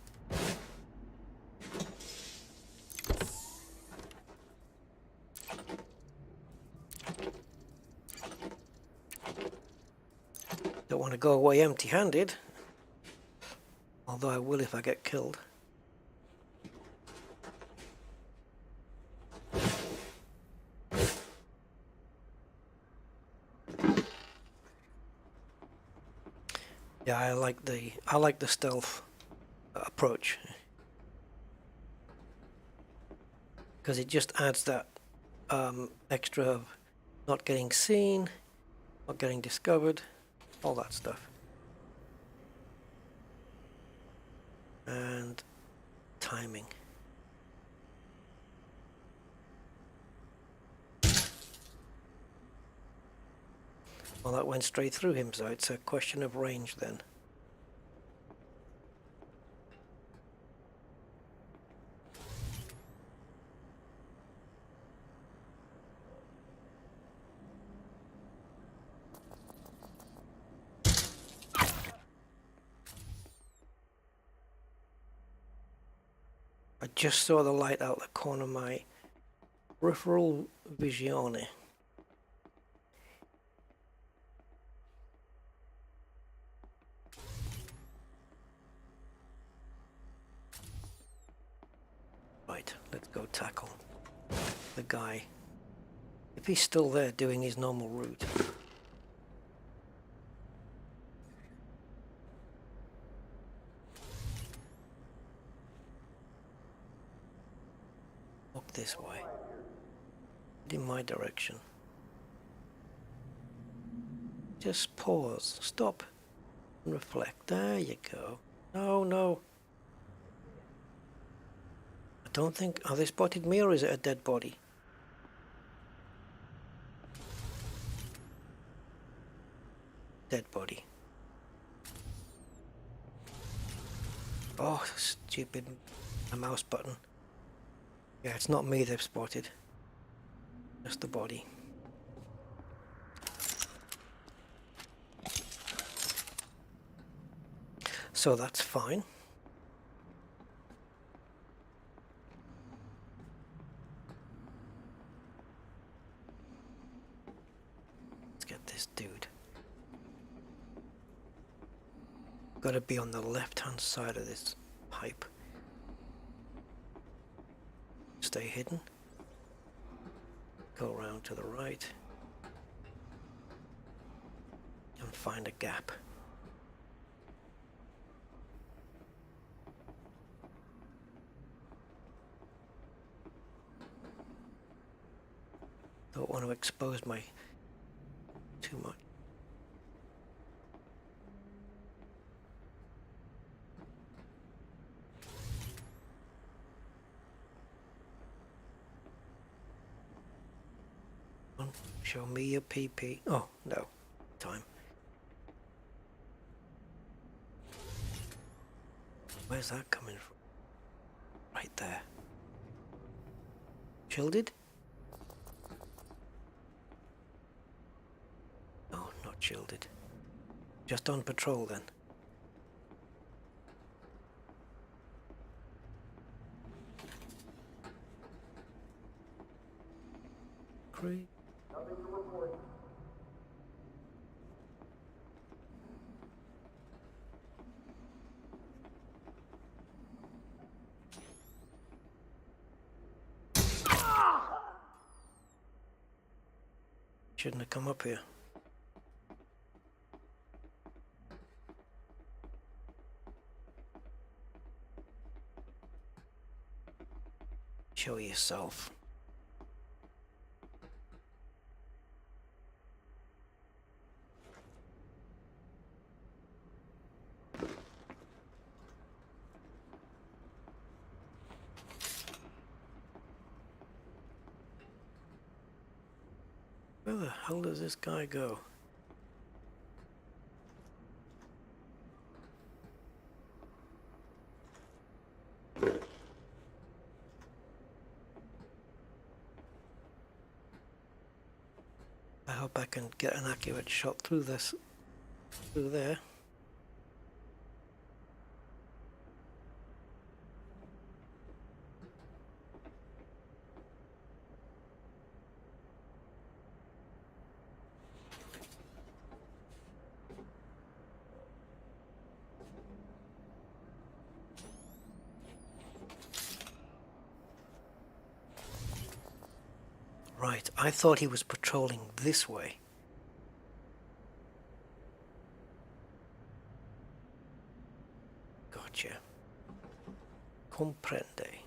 Don't want to go away empty-handed. Although I will if I get killed. Yeah, I like the stealth approach because it just adds that extra of not getting seen, not getting discovered, all that stuff. And timing. Well, that went straight through him, so it's a question of range then. I just saw the light out the corner of my peripheral visione. Right, let's go tackle the guy. If he's still there doing his normal route. Walk this way. In my direction. Just pause, stop, and reflect. There you go. No, no. I don't think... Have they spotted me or is it a dead body? Dead body. Oh, stupid mouse button. Yeah, it's not me they've spotted. Just the body. So that's fine. Let's get this dude. Gotta be on the left-hand side of this pipe. Stay hidden. Go around to the right. And find a gap. Don't want to expose my too much. Show me your PP. Oh, no. Time. Where's that coming from? Right there. Shielded? No, not shielded. Just on patrol then. Great. Shouldn't have come up here. Show yourself. Where the hell does this guy go? I hope I can get an accurate shot through this, through there. Right, I thought he was patrolling this way. Gotcha. Comprende.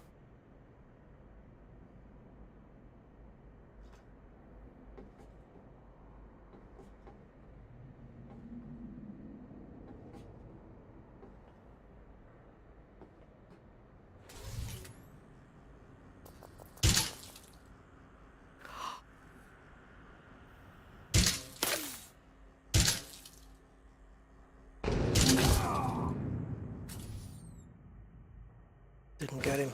Didn't get him.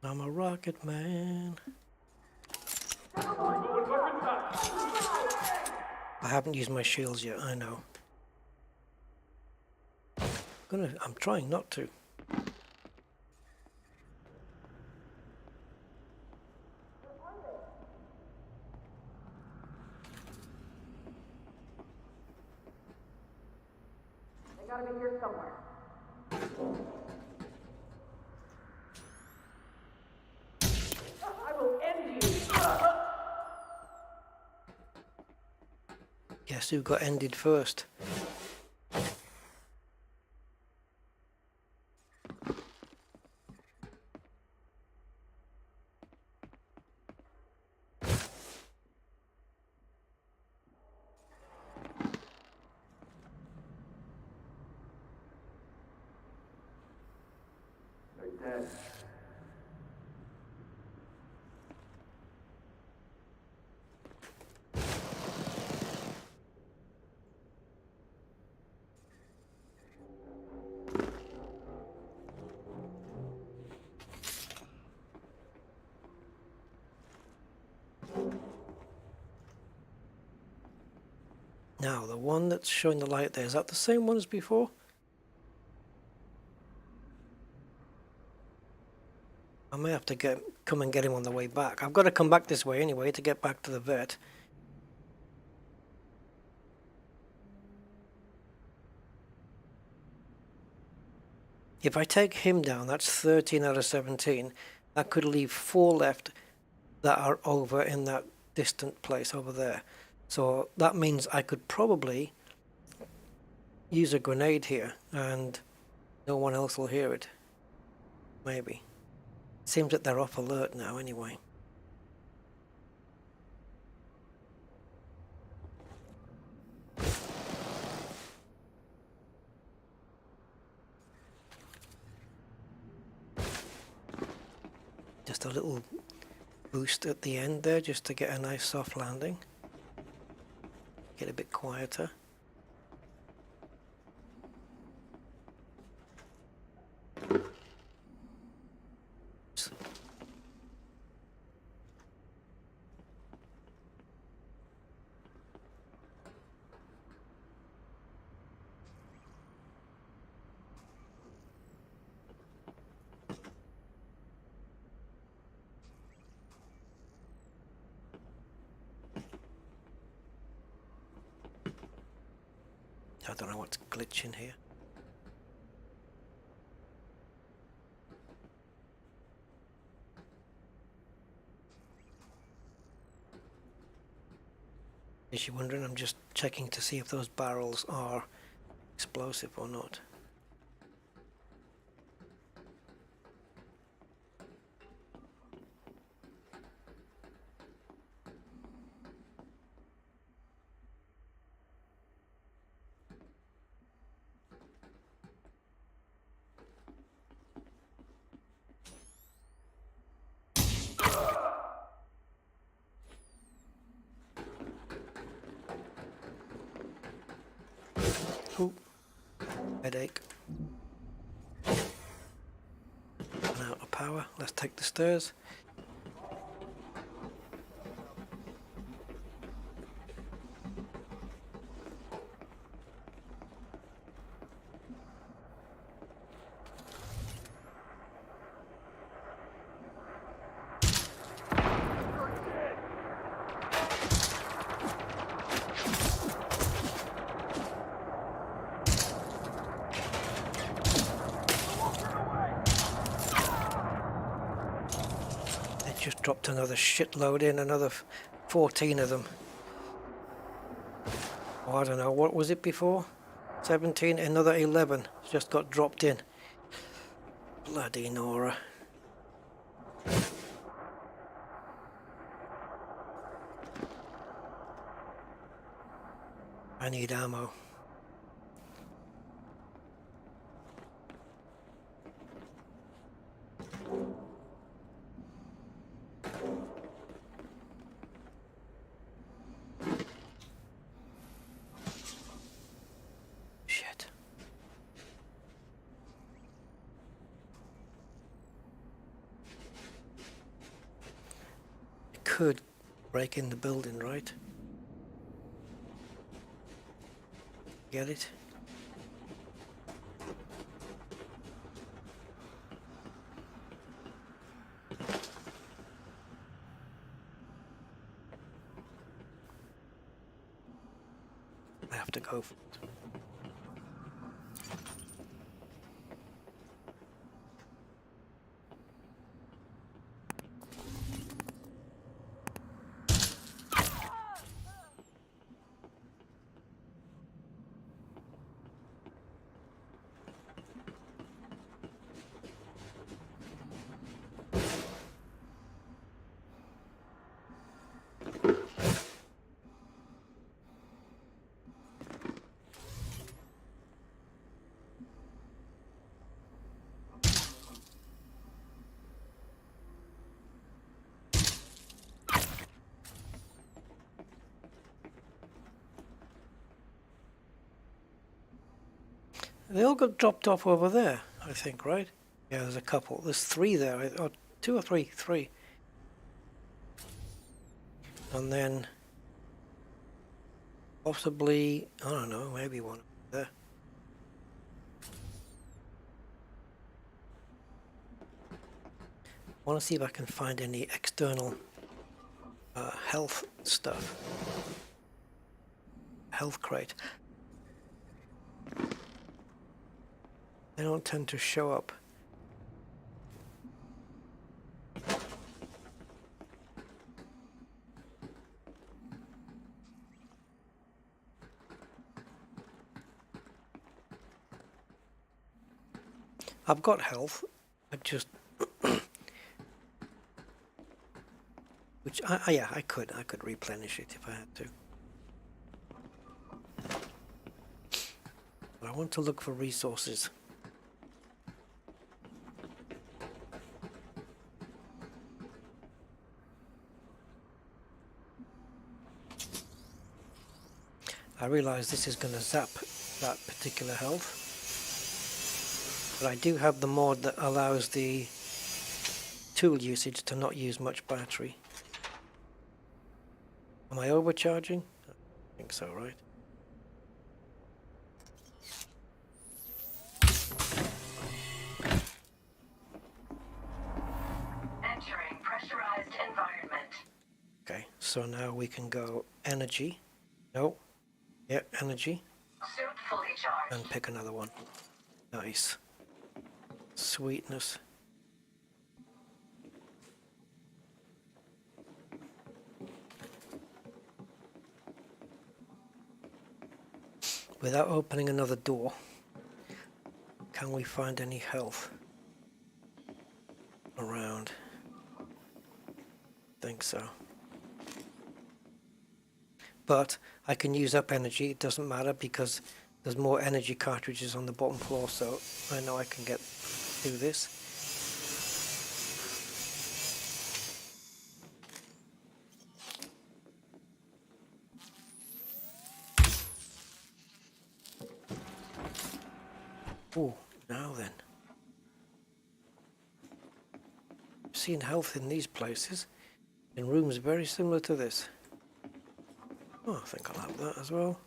I'm a rocket man. I haven't used my shields yet, I know. I'm trying not to. They gotta be here somewhere. I will end you. Guess who got ended first? They're dead. Now, the one that's showing the light there, is that the same one as before? I may have to come and get him on the way back. I've got to come back this way anyway to get back to the vet. If I take him down, that's 13 out of 17. That could leave 4 left that are over in that distant place over there. So that means I could probably use a grenade here and no one else will hear it. Maybe. Seems that they're off alert now anyway. Just a little boost at the end there just to get a nice soft landing. Get a bit quieter. I don't know what's glitching here. Is you wondering? I'm just checking to see if those barrels are explosive or not. Ooh, headache. Run out of power. Let's take the stairs. Just dropped another shitload in, another 14 of them. Oh, I don't know, what was it before? 17, another 11 just got dropped in. Bloody Nora. I need ammo. Could break in the building, right? Get it? I have to go for it. They all got dropped off over there, I think, right? Yeah, there's a couple. There's 3 there, or 2 or 3. 3. And then possibly, I don't know, maybe one there. I want to see if I can find any external health stuff. Health crate. They don't tend to show up. I've got health. I just which yeah, I could replenish it if I had to. But I want to look for resources. I realise this is going to zap that particular health. But I do have the mod that allows the tool usage to not use much battery. Am I overcharging? I think so, right? Entering pressurized environment. Okay, so now we can go energy. No. Yeah, energy. Suit fully charged. And pick another one. Nice. Sweetness. Without opening another door, can we find any health around? Think so. But I can use up energy, it doesn't matter because there's more energy cartridges on the bottom floor, so I know I can get through this. Oh, now then. I've seen health in these places, in rooms very similar to this. Oh, I think I'll have that as well.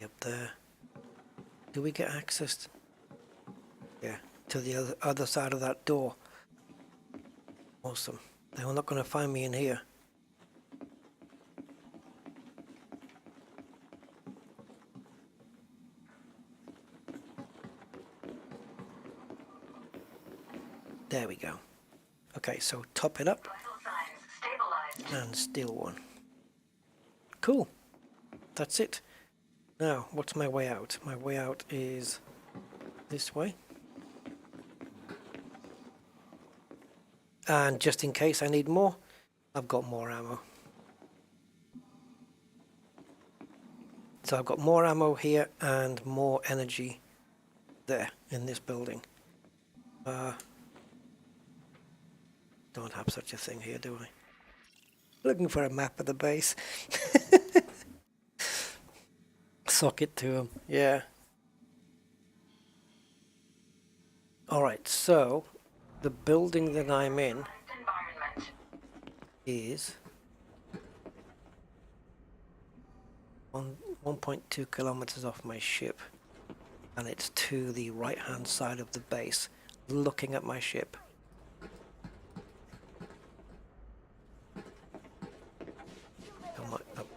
Up there. Do we get access? Yeah, to the other side of that door. Awesome. They're not going to find me in here. There we go. Okay, so top it up and steal one. Cool. That's it. Now, what's my way out? My way out is this way. And just in case I need more, I've got more ammo. So I've got more ammo here and more energy there in this building. Don't have such a thing here, do I? Looking for a map of the base. Socket to them, yeah. Alright, so the building that I'm in is 1.2 kilometers off my ship, and it's to the right hand side of the base, looking at my ship.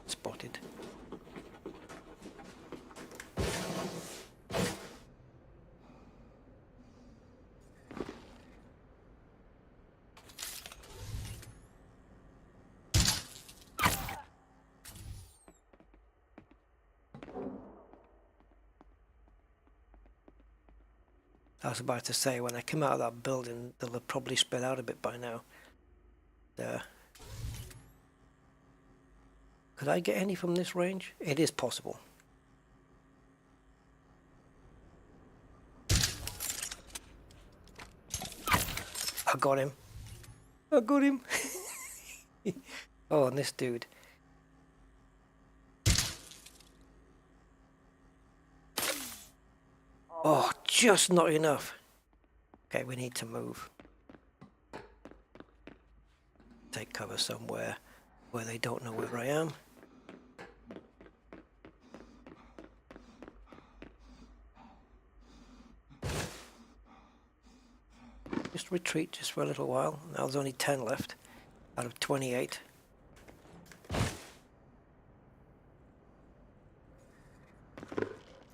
Spotted. I was about to say, when I come out of that building, they'll have probably spread out a bit by now. There. Could I get any from this range? It is possible. I got him. I got him. Oh, and this dude. Oh, just not enough. Okay, we need to move. Take cover somewhere where they don't know where I am. Just retreat just for a little while. Now there's only 10 left out of 28.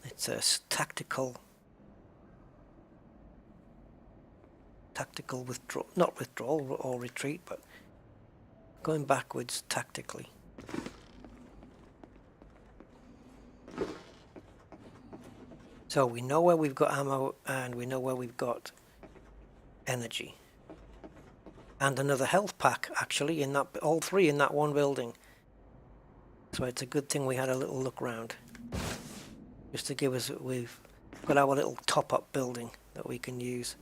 It's a tactical withdrawal, not withdrawal or retreat, but going backwards tactically. So we know where we've got ammo and we know where we've got energy. And another health pack actually in that, all three in that one building. So it's a good thing we had a little look round. Just to give us, Got our little top-up building that we can use.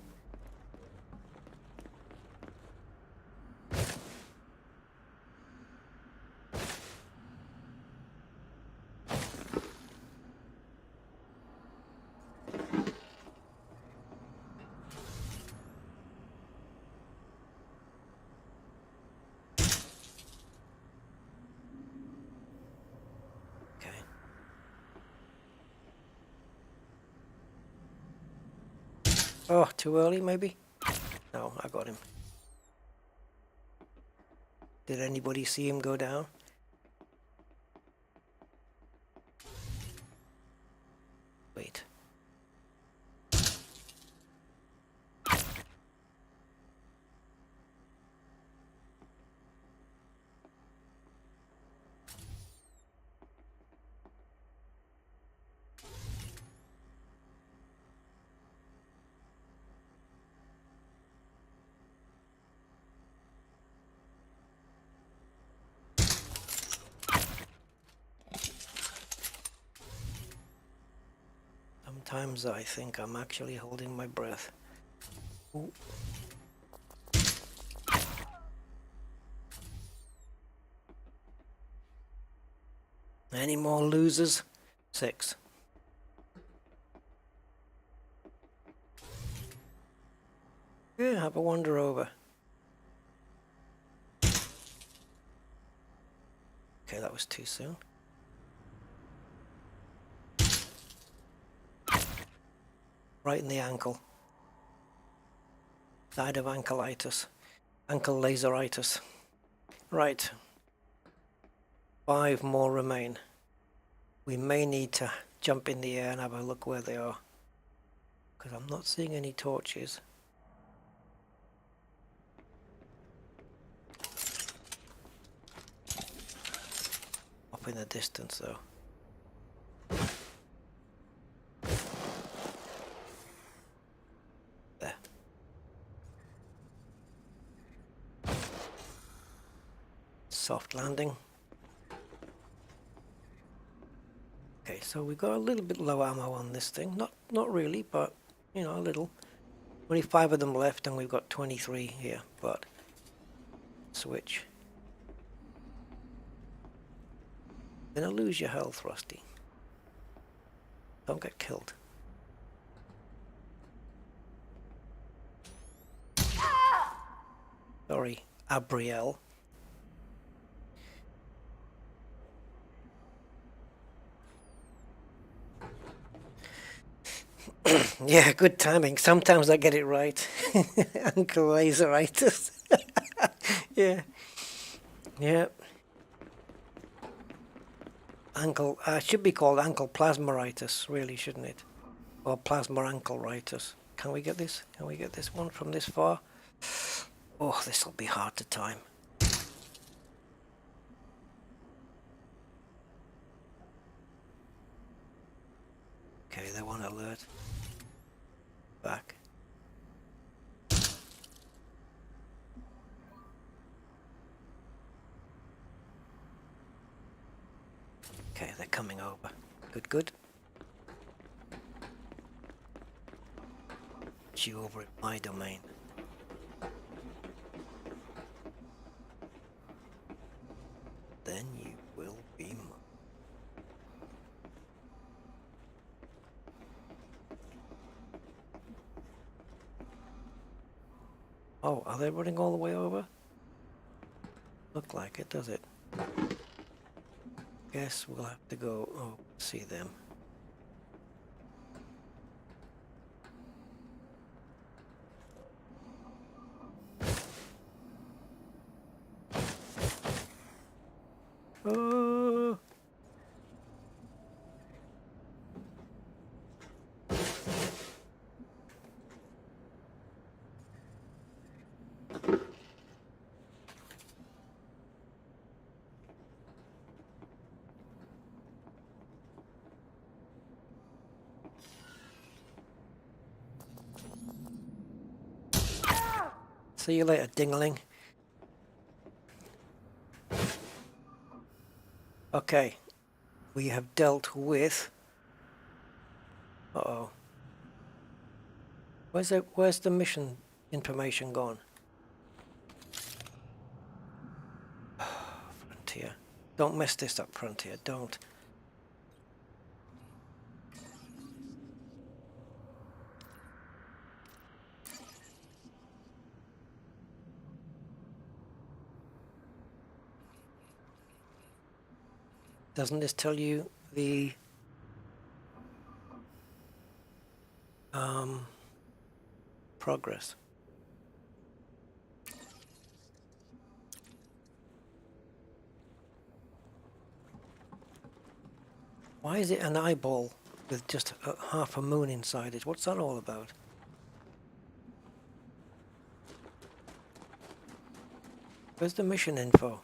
Oh, too early maybe? No, I got him. Did anybody see him go down? Wait. Sometimes I think I'm actually holding my breath. Ooh. Any more losers? 6. Yeah, have a wander over. Okay, that was too soon. Right in the ankle. Side of ankleitis. Ankle laseritis. Right. 5 more remain. We may need to jump in the air and have a look where they are. Because I'm not seeing any torches. Up in the distance though. There. Soft landing. Okay, so we got a little bit low ammo on this thing. Not really, but you know, a little. Only 5 of them left and we've got 23 here, but switch. Gonna lose your health, Rusty. Don't get killed. Sorry, Abrielle. Yeah, good timing. Sometimes I get it right. Ankle laseritis. Yeah. Yeah. Ankle, should be called ankle plasmaritis, really, shouldn't it? Or plasma ankleitis. Can we get this? Can we get this one from this far? Oh, this will be hard to time. Okay, they want alert. Back. Okay, they're coming over. Good, good. You over in my domain. Then you will be mine. Oh, are they running all the way over? Look like it, does it? Guess we'll have to go see them. Oh. See you later, dingling. Okay, we have dealt with... Uh-oh. Where's the mission information gone? Frontier. Don't mess this up, Frontier. Don't. Doesn't this tell you the progress? Why is it an eyeball with just half a moon inside it? What's that all about? Where's the mission info?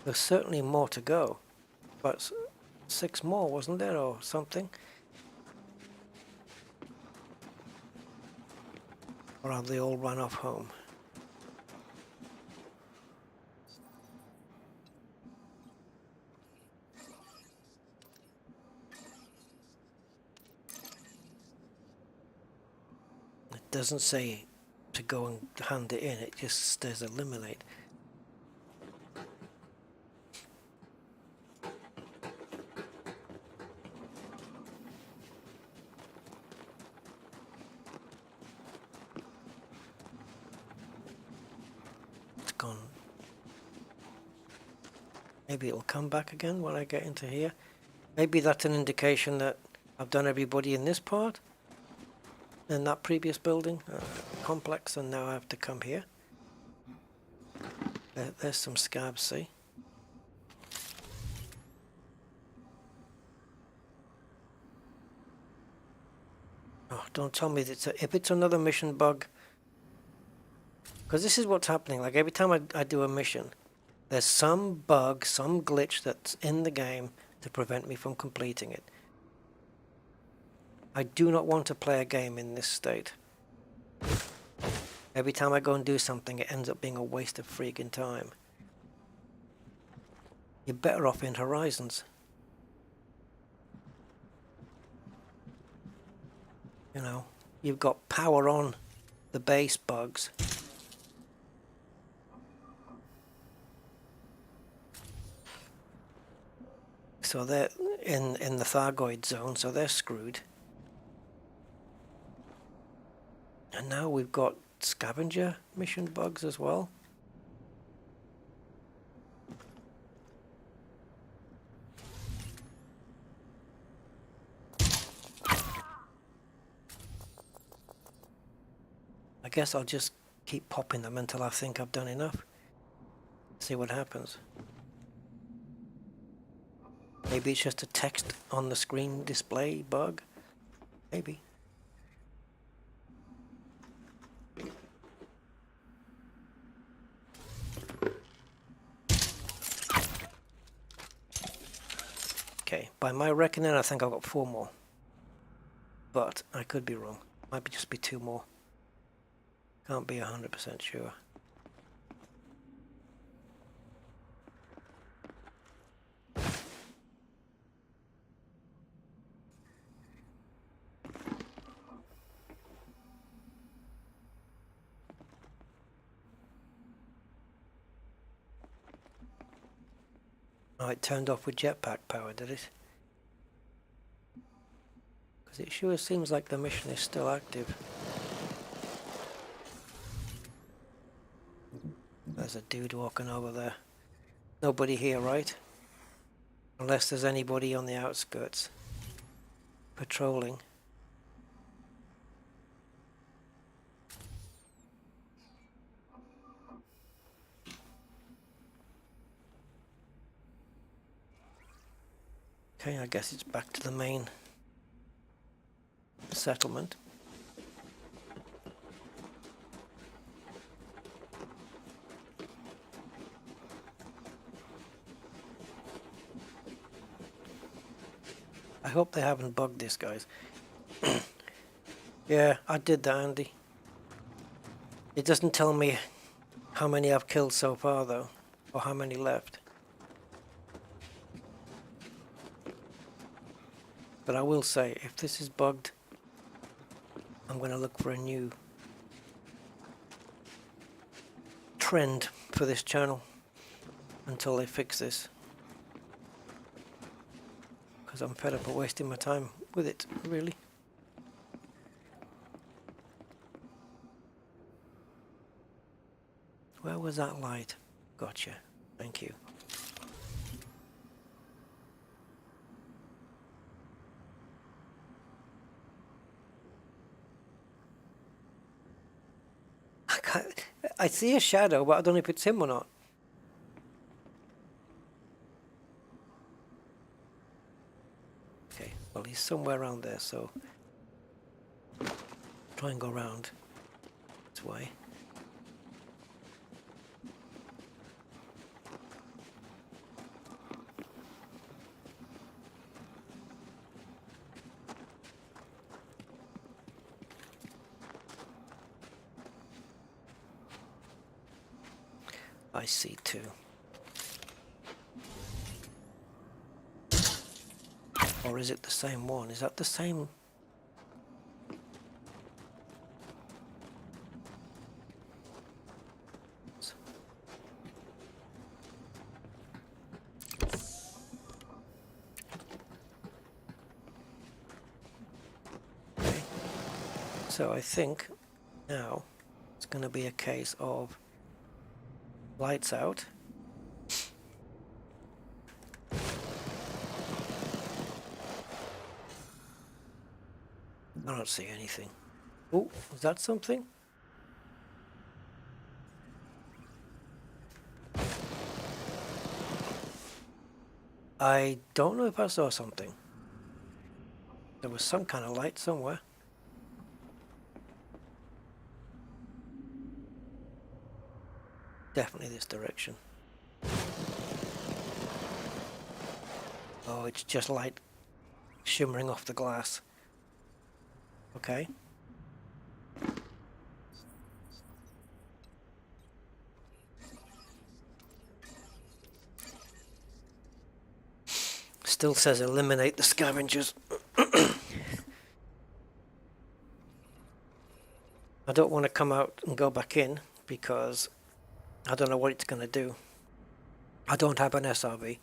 There's certainly more to go, but 6 more, wasn't there, or something? Or have they all run off home? It doesn't say to go and hand it in, it just says eliminate. Gone. Maybe it'll come back again when I get into here. Maybe that's an indication that I've done everybody in this part, in that previous building complex, and now I have to come here. There's some scabs, see? Oh, don't tell me that if it's another mission bug. Because this is what's happening, like every time I do a mission, there's some bug, some glitch that's in the game to prevent me from completing it. I do not want to play a game in this state. Every time I go and do something, it ends up being a waste of freaking time. You're better off in Horizons. You know, you've got power on the base bugs. So they're in the Thargoid zone, so they're screwed. And now we've got Scavenger mission bugs as well. I guess I'll just keep popping them until I think I've done enough. See what happens. Maybe it's just a text on the screen display bug. Maybe. Okay, by my reckoning, I think I've got 4 more. But I could be wrong. Might just be 2 more. Can't be 100% sure. Oh, it turned off with jetpack power, did it? Because it sure seems like the mission is still active. There's a dude walking over there. Nobody here, right? Unless there's anybody on the outskirts patrolling. Okay, I guess it's back to the main settlement. I hope they haven't bugged this, guys. Yeah, I did that, Andy. It doesn't tell me how many I've killed so far, though, or how many left. But I will say, if this is bugged, I'm going to look for a new trend for this channel until they fix this. Because I'm fed up of wasting my time with it, really. Where was that light? Gotcha. Thank you. I see a shadow, but I don't know if it's him or not. Okay, well he's somewhere around there, so try and go around this way. I see two. Or is it the same one? Is that the same? Okay. So I think now it's going to be a case of lights out. I don't see anything. Oh, was that something? I don't know if I saw something. There was some kind of light somewhere. Definitely this direction. Oh, it's just light shimmering off the glass. Okay. Still says eliminate the scavengers. I don't want to come out and go back in because I don't know what it's going to do. I don't have an SRV.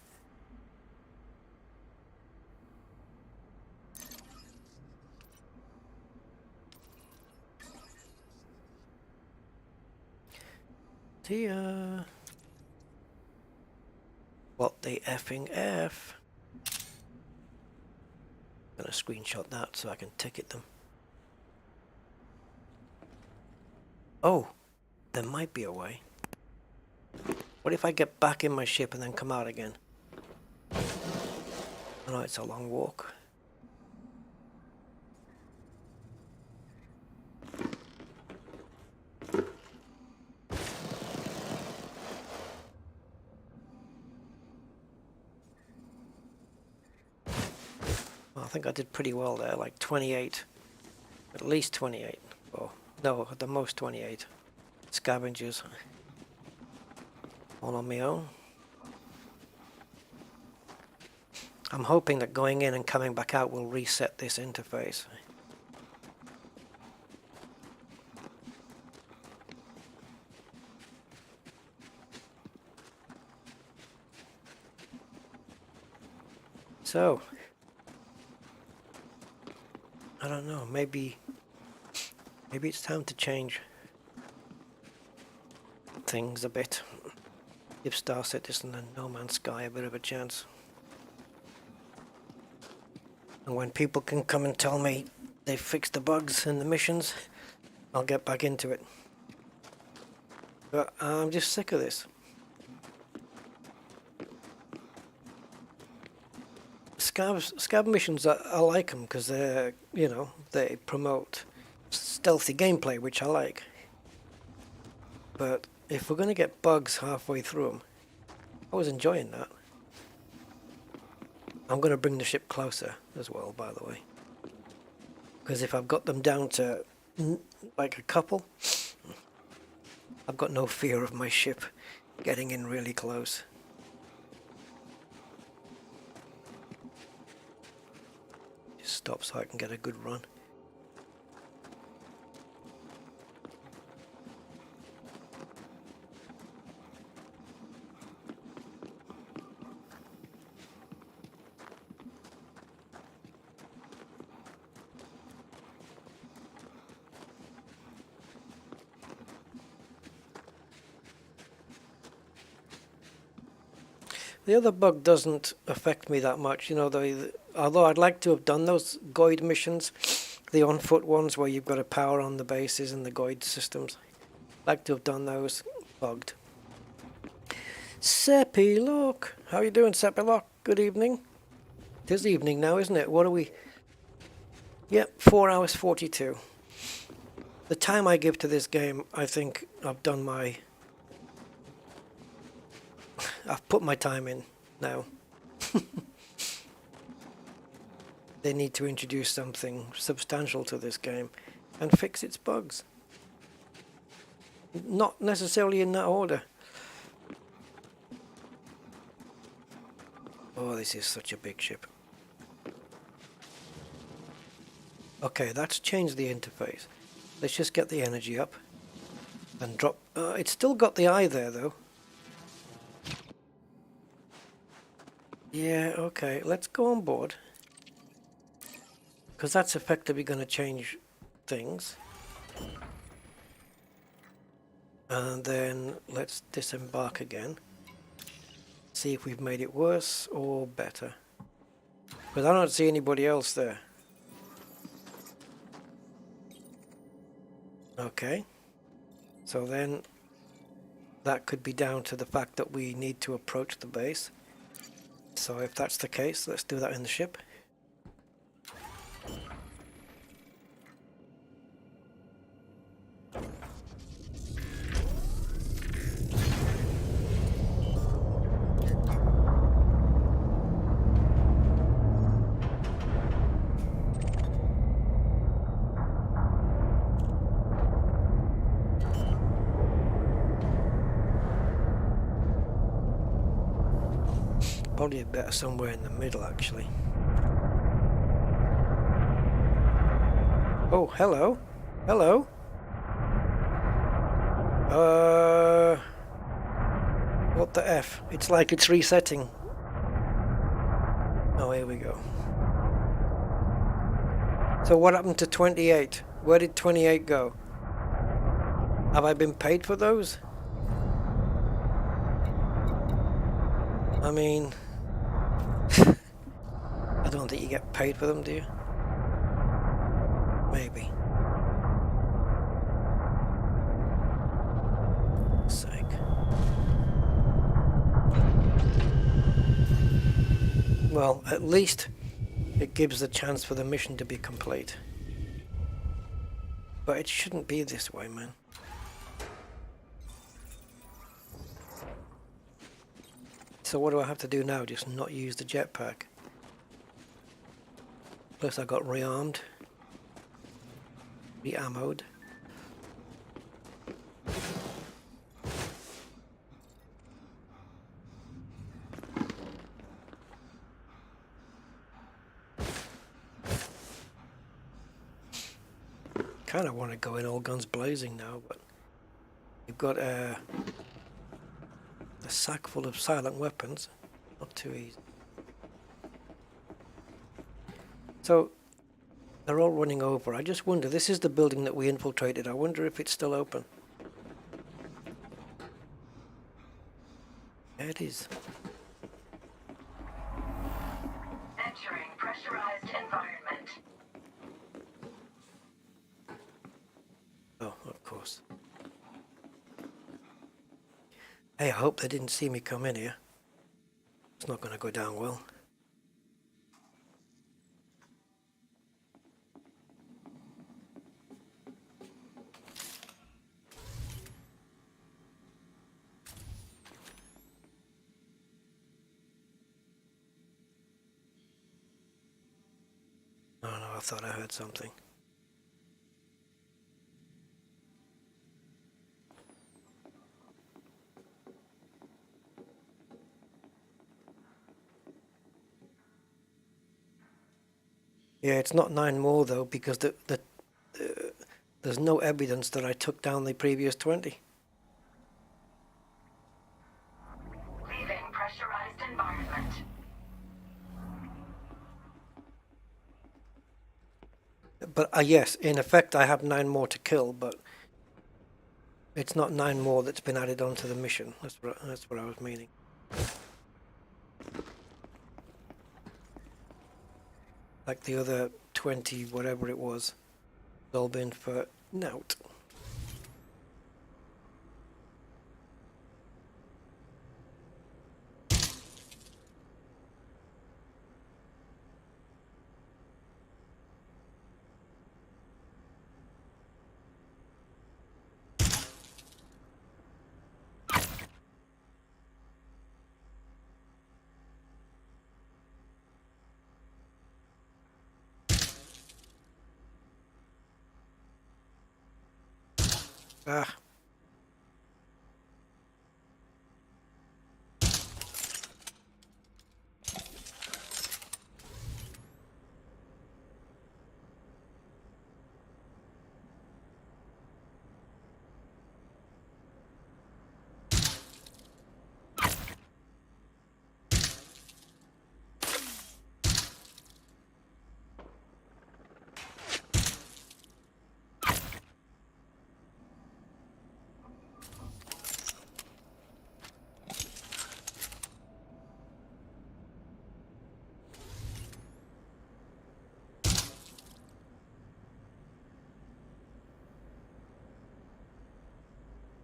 See ya. What the effing F? I'm going to screenshot that so I can ticket them. Oh, there might be a way. What if I get back in my ship and then come out again? I know it's a long walk. Well, I think I did pretty well there, like 28. At least 28. Oh, no, at the most 28. Scavengers. All on my own. I'm hoping that going in and coming back out will reset this interface. So, I don't know, maybe it's time to change things a bit. Give Star Citizen and No Man's Sky a bit of a chance. And when people can come and tell me they've fixed the bugs in the missions, I'll get back into it. But I'm just sick of this. Scav missions, I like them because they're, you know, they promote stealthy gameplay, which I like. But if we're going to get bugs halfway through them, I was enjoying that. I'm going to bring the ship closer as well, by the way. Because if I've got them down to like a couple, I've got no fear of my ship getting in really close. stop so I can get a good run. The other bug doesn't affect me that much, you know, although I'd like to have done those Goid missions, the on-foot ones where you've got to power on the bases and the Goid systems. I'd like to have done those bugged. Sepilok! How you doing, Sepilok? Good evening. It is evening now, isn't it? What are we... Yep, 4 hours 42. The time I give to this game, I think I've done my... I've put my time in now. They need to introduce something substantial to this game and fix its bugs. Not necessarily in that order. Oh, this is such a big ship. Okay, that's changed the interface. Let's just get the energy up and drop. It's still got the eye there though. Yeah, okay, let's go on board. Because that's effectively going to change things. And then let's disembark again. See if we've made it worse or better. But I don't see anybody else there. Okay. So then that could be down to the fact that we need to approach the base. So if that's the case, let's do that in the ship. Probably better somewhere in the middle, actually. Oh, hello. Hello. What the F? It's like it's resetting. Oh, here we go. So what happened to 28? Where did 28 go? Have I been paid for those? I mean... I don't think you get paid for them, do you? Maybe. For sake. Well, at least it gives the chance for the mission to be complete. But it shouldn't be this way, man. So what do I have to do now? Just not use the jetpack? Plus I got rearmed. Re-ammoed. Kind of want to go in all guns blazing now, but you've got a sack full of silent weapons. Not too easy. So they're all running over. I just wonder, this is the building that we infiltrated. I wonder if it's still open. There it is. Entering pressurized environment. Oh, of course. Hey, I hope they didn't see me come in here. It's not going to go down well. Oh no, I thought I heard something. Yeah, it's not 9 more though, because there's no evidence that I took down the previous 20. Leaving pressurized environment. But yes, in effect I have 9 more to kill, but it's not 9 more that's been added onto the mission. That's what I was meaning. Like the other 20, whatever it was, it's all been for nout. Ah.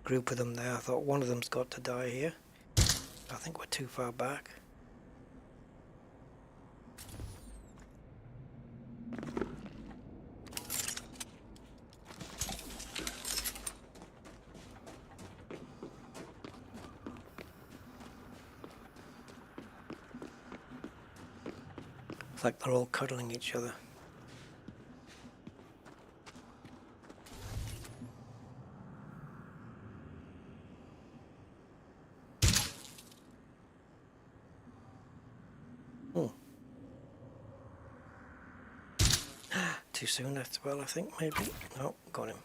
Group of them there. I thought one of them's got to die here. I think we're too far back. It's like they're all cuddling each other. Too soon as well, I think, maybe. No, got him.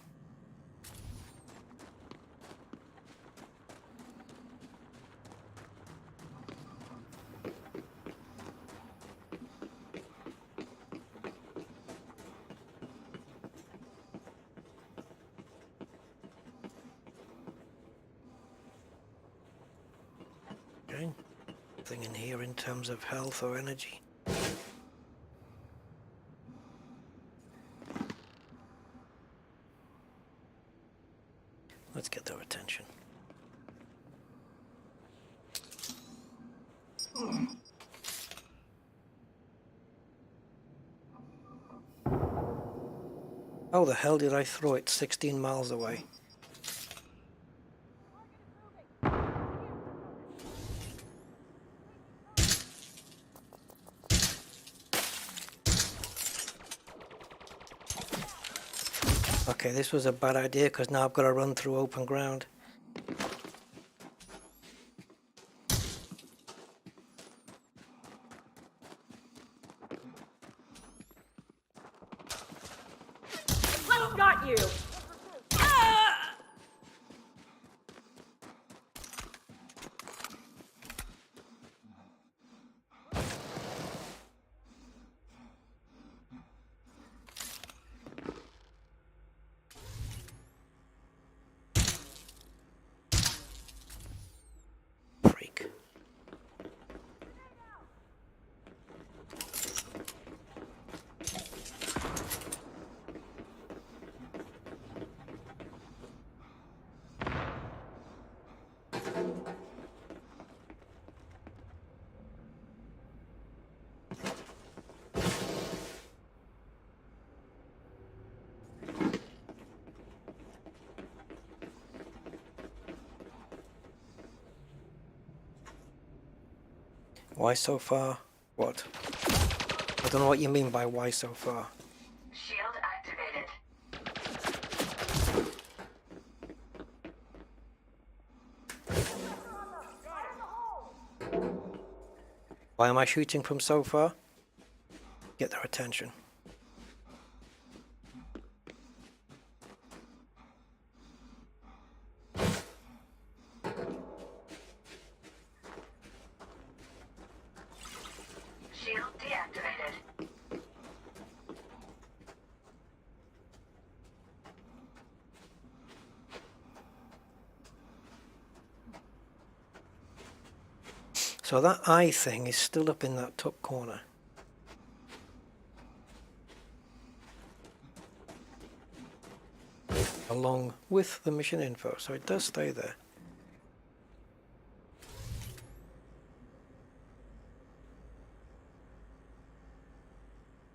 Okay. Nothing in here in terms of health or energy. Let's get their attention. How the hell did I throw it 16 miles away? Okay, this was a bad idea because now I've got to run through open ground. Got you! Freak. Why so far? What? I don't know what you mean by why so far. Shield activated. Why am I shooting from so far? Get their attention. So that eye thing is still up in that top corner. Along with the mission info, so it does stay there.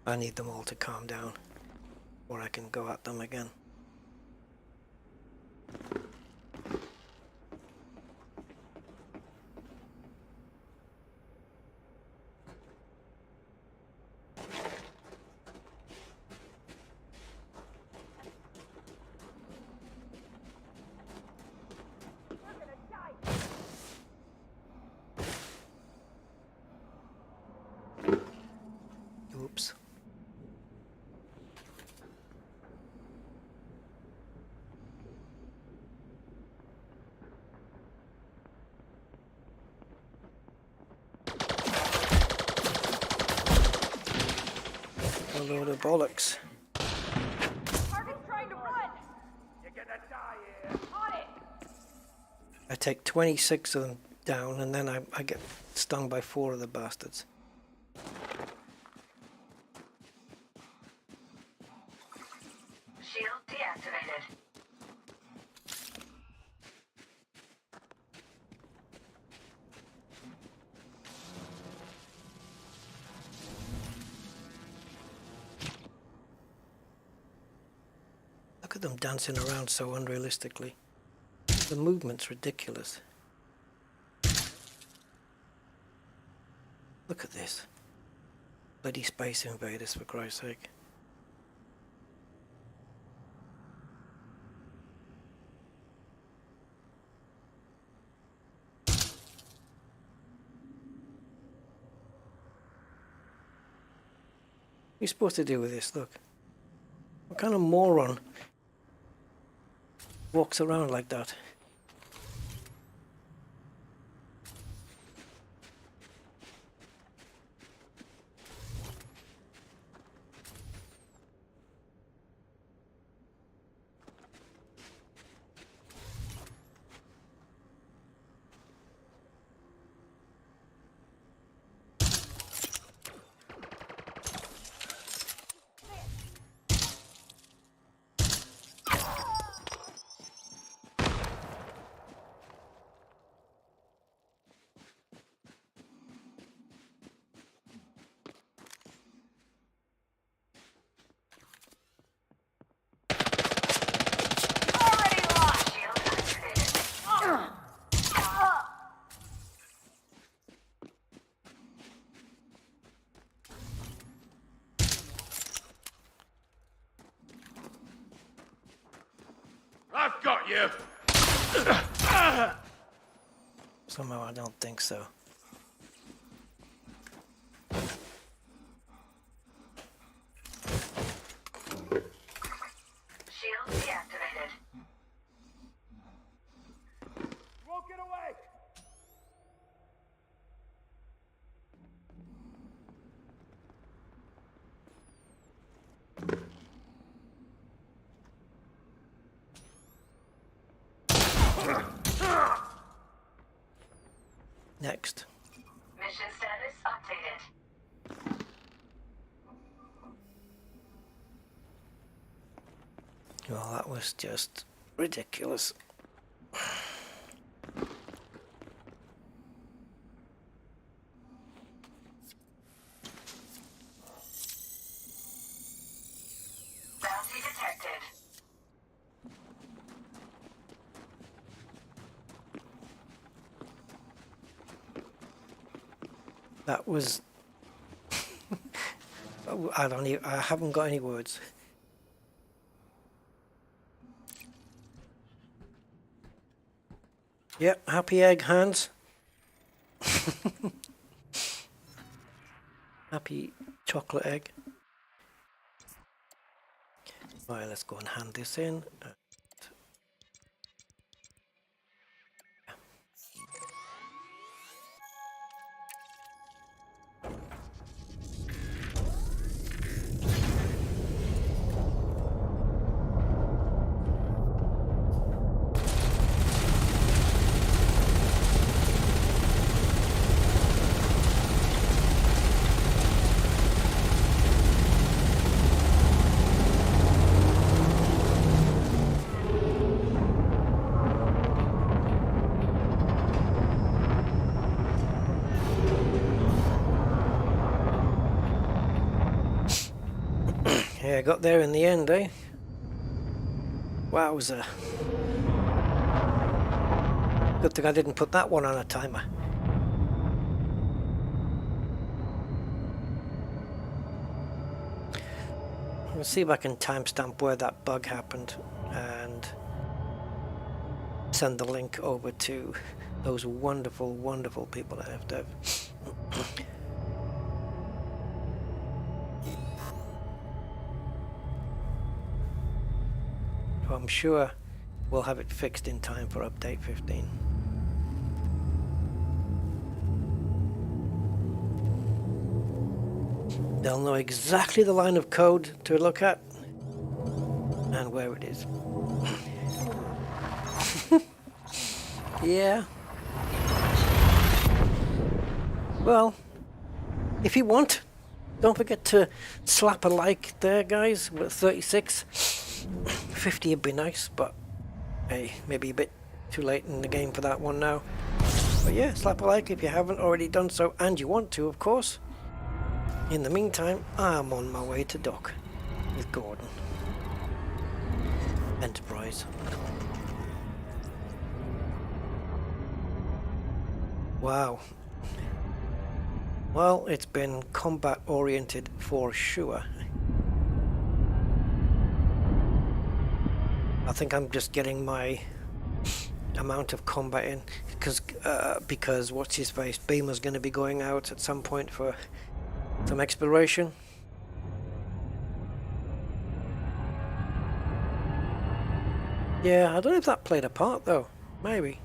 I need them all to calm down, or I can go at them again. Oops. A load of bollocks. Target's trying to run. You're gonna die here. On it. I take 26 of them down, and then I get stung by 4 of the bastards. Shield deactivated. Look at them dancing around so unrealistically. The movement's ridiculous. Look at this. Bloody Space Invaders, for Christ's sake. What are you supposed to do with this? Look. What kind of moron walks around like that? Already lost. Shield activated. I've got you. Somehow I don't think so. Shield deactivated. You won't get away. Next. Mission status updated. Well, that was just ridiculous. Bounty detected. That was... I haven't got any words. Yep, happy egg hands. Happy chocolate egg. Right, let's go and hand this in. Yeah, I got there in the end, eh? Wowza. Good thing I didn't put that one on a timer. Let's see if I can timestamp where that bug happened and send the link over to those wonderful, wonderful people at FDev. I'm sure we'll have it fixed in time for update 15. They'll know exactly the line of code to look at and where it is. Yeah. Well, if you want, don't forget to slap a like there, guys. We're at 36. 50 would be nice, but hey, maybe a bit too late in the game for that one now. But yeah, slap a like if you haven't already done so, and you want to, of course. In the meantime, I'm on my way to dock with Gordon. Enterprise. Wow. Well, it's been combat oriented for sure. I think I'm just getting my amount of combat in because what's his face Beamer's going to be going out at some point for some exploration. Yeah, I don't know if that played a part though. Maybe.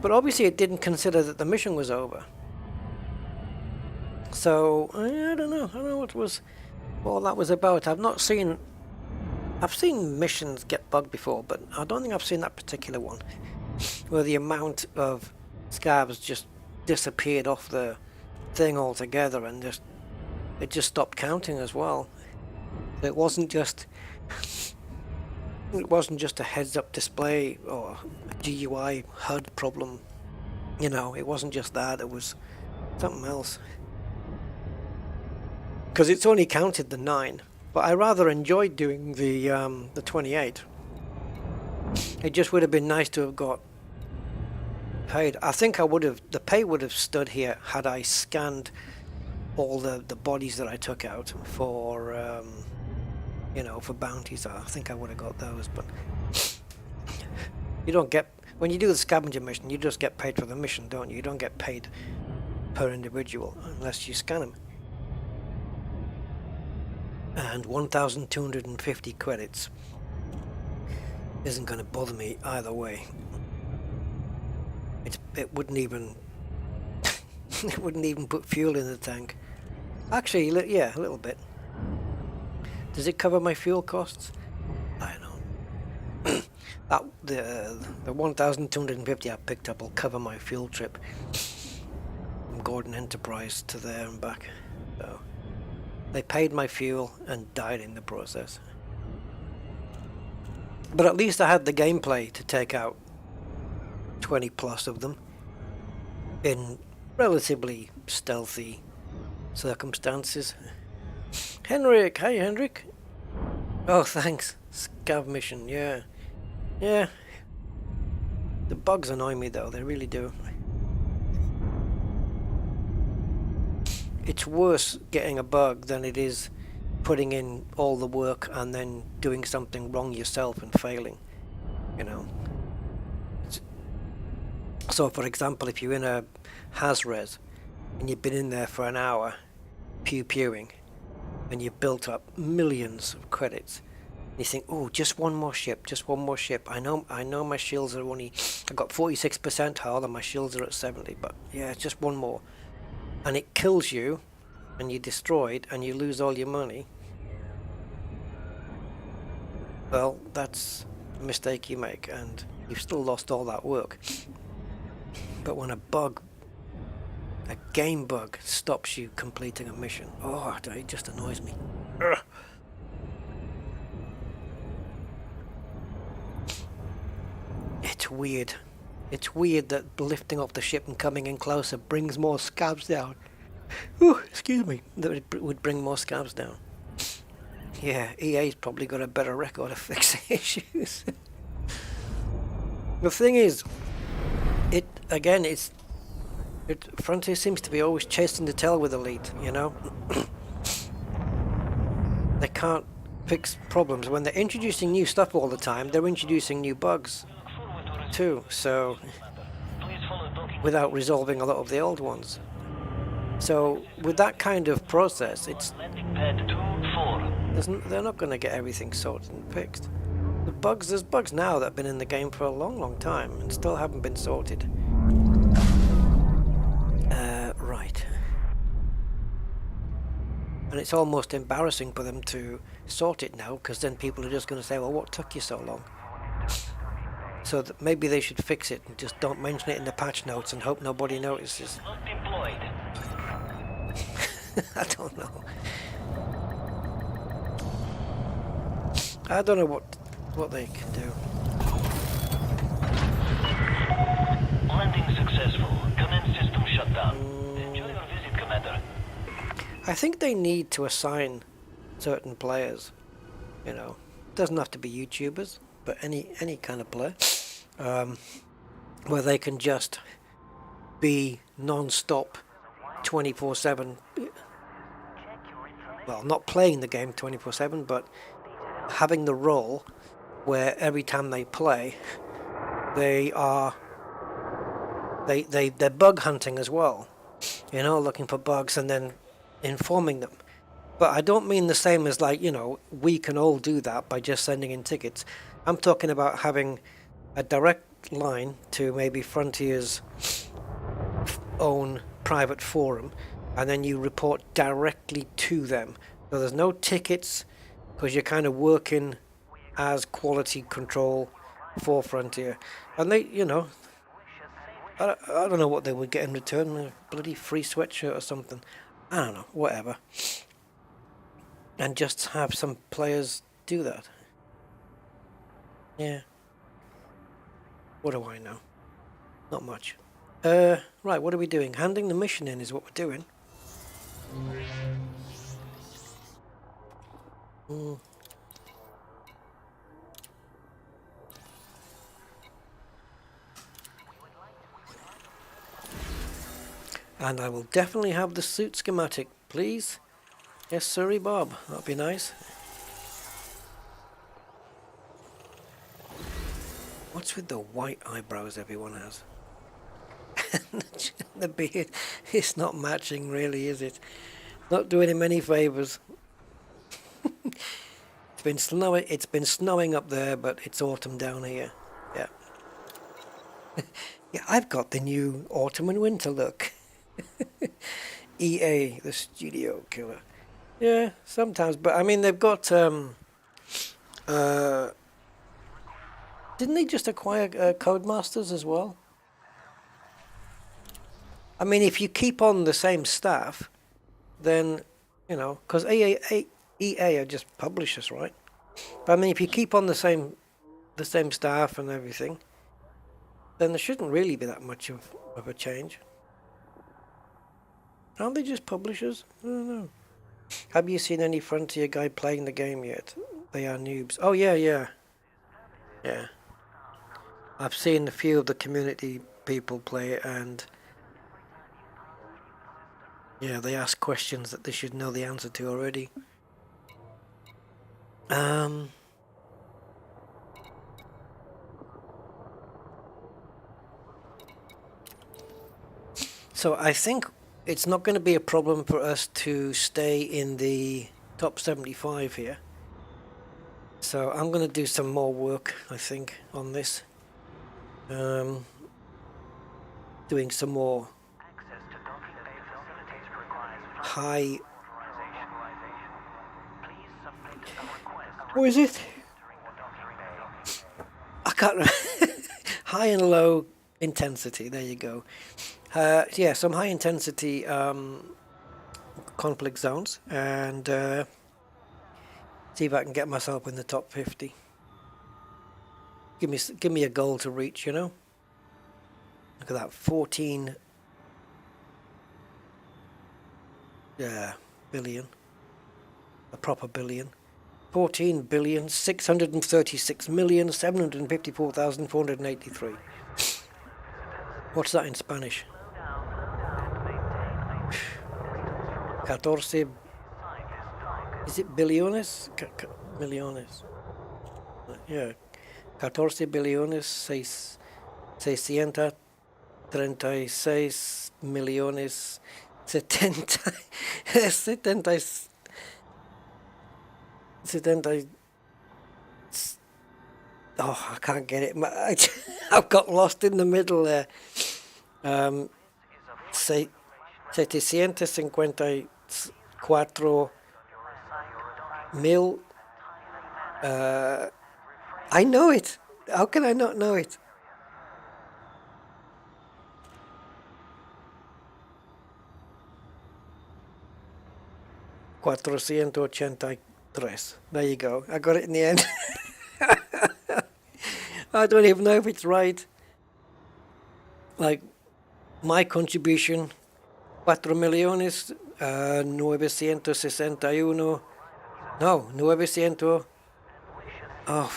But obviously it didn't consider that the mission was over. So I don't know what was all that was about. I've seen missions get bugged before, but I don't think I've seen that particular one where the amount of scabs just disappeared off the thing altogether and it just stopped counting as well. It wasn't just a heads-up display or a GUI HUD problem. You know, it wasn't just that. It was something else. Because it's only counted the 9. But I rather enjoyed doing the 28. It just would have been nice to have got paid. I think the pay would have stood here had I scanned all the bodies that I took out for for bounties. I think I would have got those, but you don't get, when you do the scavenger mission, you just get paid for the mission, don't you? You don't get paid per individual unless you scan them. And 1,250 credits isn't going to bother me either way. It wouldn't even it wouldn't even put fuel in the tank. Actually, yeah, a little bit. Does it cover my fuel costs? I don't know. The 1,250 I picked up will cover my fuel trip from Gordon Enterprise to there and back. So they paid my fuel and died in the process. But at least I had the gameplay to take out 20 plus of them in relatively stealthy circumstances. Henrik, hey Henrik. Oh, thanks. Scav mission, yeah. Yeah. The bugs annoy me though, they really do. It's worse getting a bug than it is putting in all the work and then doing something wrong yourself and failing, you know. So for example, if you're in a HazRes and you've been in there for an hour pew pewing and you've built up millions of credits, and you think, oh, just one more ship. I know my shields are only, I got 46% hull and my shields are at 70, but yeah, just one more. And it kills you, and you're destroyed, and you lose all your money. Well, that's a mistake you make, and you've still lost all that work. But when a game bug, stops you completing a mission, oh, it just annoys me. Ugh. It's weird. It's weird that lifting off the ship and coming in closer brings more scabs down. Ooh, excuse me. That would bring more scabs down. Yeah, EA's probably got a better record of fixing issues. The thing is, Frontier seems to be always chasing the tail with Elite, you know? They can't fix problems. When they're introducing new stuff all the time, they're introducing new bugs too, so without resolving a lot of the old ones. So with that kind of process, they're not going to get everything sorted and fixed. There's bugs now that have been in the game for a long, long time and still haven't been sorted. Right. And it's almost embarrassing for them to sort it now, because then people are just going to say, well, what took you so long? So that maybe they should fix it and just don't mention it in the patch notes and hope nobody notices. I don't know. I don't know what they can do. Landing successful. Commence system shutdown. Enjoy your visit, Commander. I think they need to assign certain players, you know, doesn't have to be YouTubers, but any kind of player, where they can just be non-stop 24/7. Well, not playing the game 24/7, but having the role where every time they play, they're bug hunting as well, you know, looking for bugs and then informing them. But I don't mean the same as, like, you know, we can all do that by just sending in tickets. I'm talking about having a direct line to maybe Frontier's own private forum, and then you report directly to them. So there's no tickets, because you're kind of working as quality control for Frontier. And they, you know, I don't know what they would get in return, a bloody free sweatshirt or something. I don't know, whatever. And just have some players do that. Yeah. What do I know? Not much. Right, what are we doing? Handing the mission in is what we're doing. And I will definitely have the suit schematic, please. Yes, sirree, Bob. That'd be nice. What's with the white eyebrows everyone has? The beard, it's not matching really, is it? Not doing him any favours. It's been snowing up there, but it's autumn down here. Yeah. Yeah, I've got the new autumn and winter look. EA, the studio killer. Yeah, sometimes, but I mean, they've got didn't they just acquire Codemasters as well? I mean, if you keep on the same staff, then, you know, because EA are just publishers, right? But I mean, if you keep on the same staff and everything, then there shouldn't really be that much of a change. Aren't they just publishers? I don't know. Have you seen any Frontier guy playing the game yet? They are noobs. Oh, yeah. I've seen a few of the community people play it, and yeah, they ask questions that they should know the answer to already. So I think it's not going to be a problem for us to stay in the top 75 here. So I'm going to do some more work, I think, on this. Doing some more high... What is it? I can't remember. High and low intensity, there you go. Yeah, some high intensity conflict zones, and see if I can get myself in the top 50. Give me a goal to reach, you know. Look at that, 14 Yeah, billion. A proper billion. 14,636,754,483. What's that in Spanish? 14. Is it billones? Millones. Yeah. 14 billones 636 millones 70 70 70. Oh, I can't get it. I've got lost in the middle there. 754 mil. I know it. How can I not know it? $483. There you go. I got it in the end. I don't even know if it's right. Like, my contribution, 4,961,000. No, 900. Oh,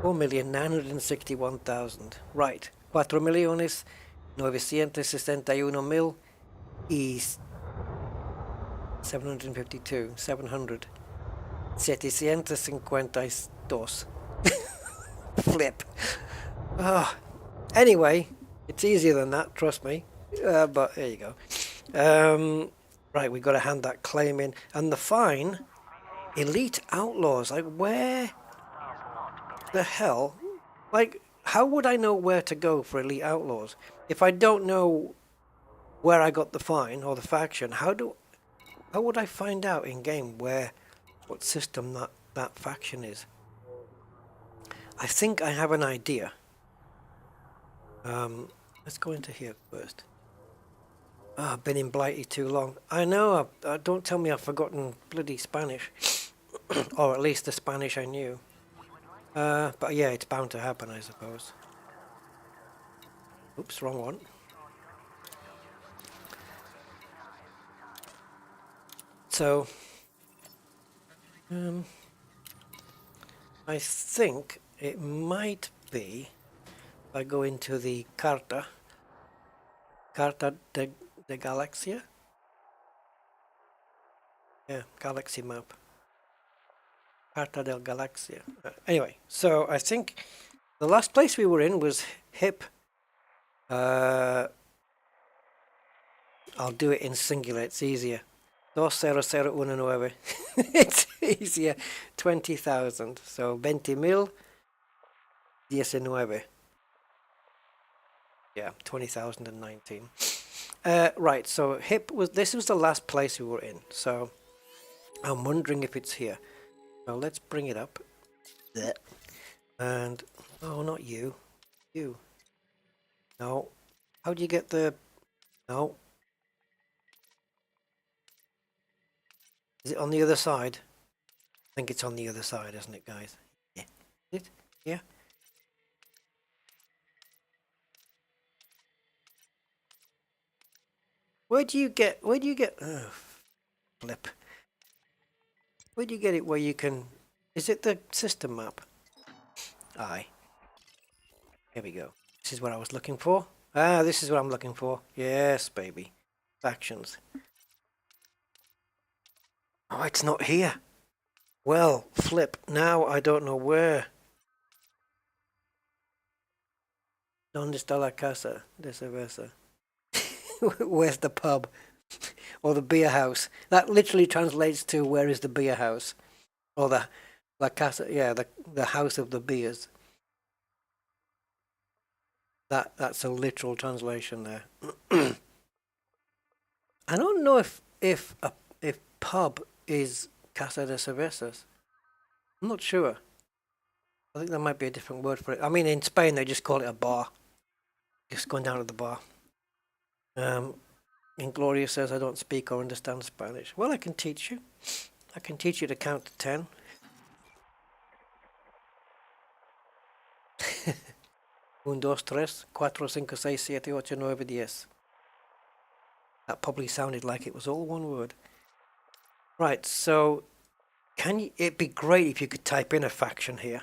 4,961,000. Right. 4,961,000 y 752. 700. 752. Flip. Oh. Anyway, it's easier than that, trust me. But there you go. Right, we've got to hand that claim in. And the fine, Elite Outlaws. Like, where the hell? Like, how would I know where to go for Elite Outlaws? If I don't know where I got the fine or the faction, how would I find out in game what system that faction is? I think I have an idea. Let's go into here first. Oh, I've been in Blighty too long. I know, don't tell me I've forgotten bloody Spanish. Or at least the Spanish I knew. But yeah, it's bound to happen, I suppose. Oops, wrong one. So, I think it might be, if I go into the Carta de Galaxia? Yeah, Galaxy map. Carta del Galaxia. Anyway, so I think the last place we were in was HIP. I'll do it in singular, it's easier. 20,019. It's easier. 20,000. So 20,019. Yeah, 20,019. Right, so this was the last place we were in. So I'm wondering if it's here. So let's bring it up. And oh, not you. You. No. How do you get the... No. Is it on the other side? I think it's on the other side, isn't it, guys? Yeah. Is it? Yeah. Where do you get, oh, flip. Where do you get it where you can, is it the system map? Aye. Here we go. This is what I was looking for. Ah, this is what I'm looking for. Yes, baby. Factions. Oh, it's not here. Well, flip. Now I don't know where. ¿Dónde está la casa de cerveza? Where's the pub? Or the beer house? That literally translates to where is the beer house? Or the la casa, yeah, the house of the beers. That's a literal translation there. I don't know if pub is Casa de Cervezas. I'm not sure. I think there might be a different word for it. I mean, in Spain they just call it a bar. Just going down to the bar. Ingloria says I don't speak or understand Spanish. Well, I can teach you. I can teach you to count to 10. 1, 2, 3, 4, 5, 6, 7, 8, 9, 10. That probably sounded like it was all one word. Right, so it'd be great if you could type in a faction here.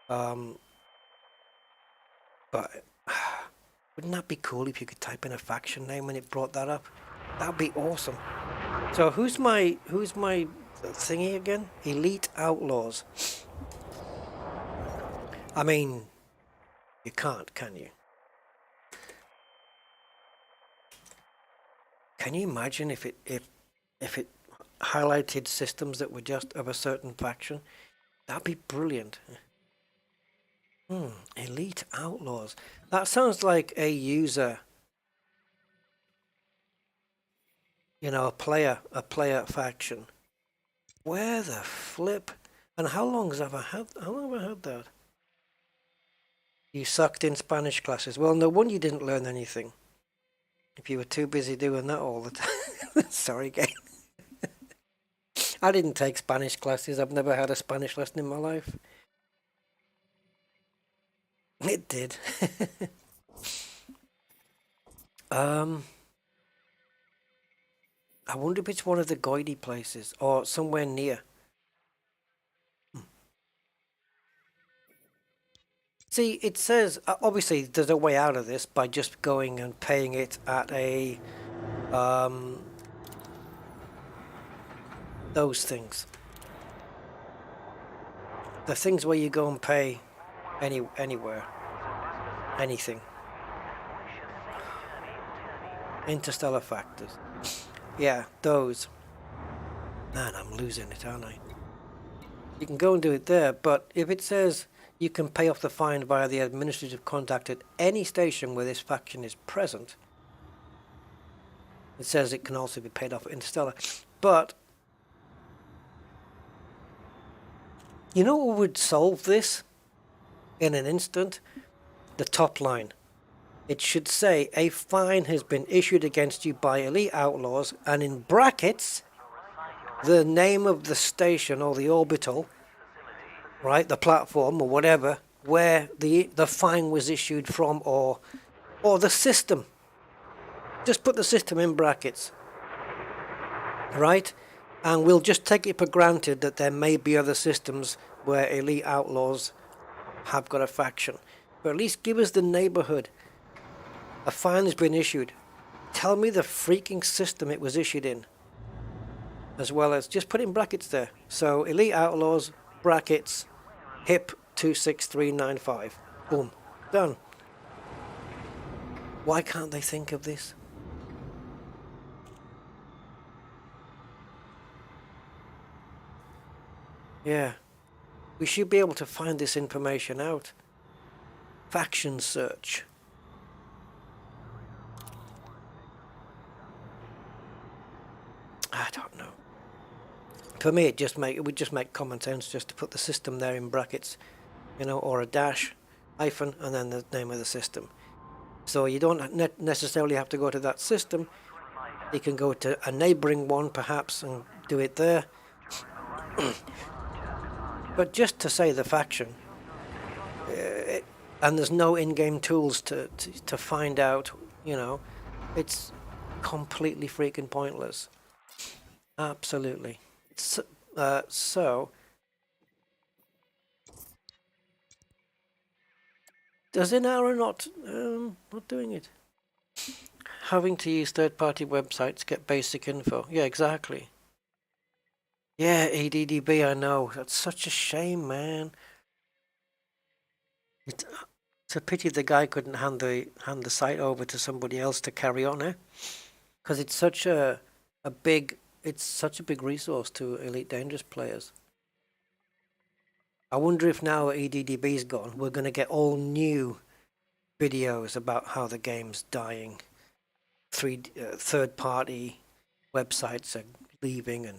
But wouldn't that be cool if you could type in a faction name when it brought that up? That'd be awesome. So who's my thingy again? Elite Outlaws. I mean, you can't, can you? Can you imagine if it highlighted systems that were just of a certain faction? That'd be brilliant. Elite Outlaws. That sounds like a user. You know, a player faction. Where the flip? And how long have I had that? You sucked in Spanish classes. Well, no wonder you didn't learn anything. If you were too busy doing that all the time. Sorry, game. I didn't take Spanish classes. I've never had a Spanish lesson in my life. It did. I wonder if it's one of the Goidy places or somewhere near. See, it says, obviously there's a way out of this by just going and paying it at a, those things. The things where you go and pay anywhere, anything. Interstellar factors. Yeah, those. Man, I'm losing it, aren't I? You can go and do it there, but if it says you can pay off the fine via the administrative contact at any station where this faction is present, it says it can also be paid off at Interstellar. But you know what would solve this in an instant? The top line. It should say a fine has been issued against you by Elite Outlaws, and in brackets the name of the station or the orbital, right, the platform or whatever, where the fine was issued from, or the system. Just put the system in brackets, right? And we'll just take it for granted that there may be other systems where Elite Outlaws have got a faction. But at least give us the neighborhood. A fine has been issued. Tell me the freaking system it was issued in. As well as, just put it in brackets there. So, Elite Outlaws, brackets, HIP 26395. Boom. Done. Why can't they think of this? Yeah. We should be able to find this information out. Faction search. I don't know. For me, it would just make common sense just to put the system there in brackets, you know, or a dash, hyphen, and then the name of the system. So you don't necessarily have to go to that system. You can go to a neighboring one, perhaps, and do it there. But just to say the faction, and there's no in-game tools to find out, you know, it's completely freaking pointless. Absolutely. So, does Inara not doing it? Having to use third-party websites to get basic info. Yeah, exactly. Yeah, ADDB, I know. That's such a shame, man. It's a pity the guy couldn't hand the site over to somebody else to carry on, eh? Because it's such a big resource to Elite Dangerous players. I wonder if now EDDB's gone, we're going to get all new videos about how the game's dying. Third-party websites are leaving, and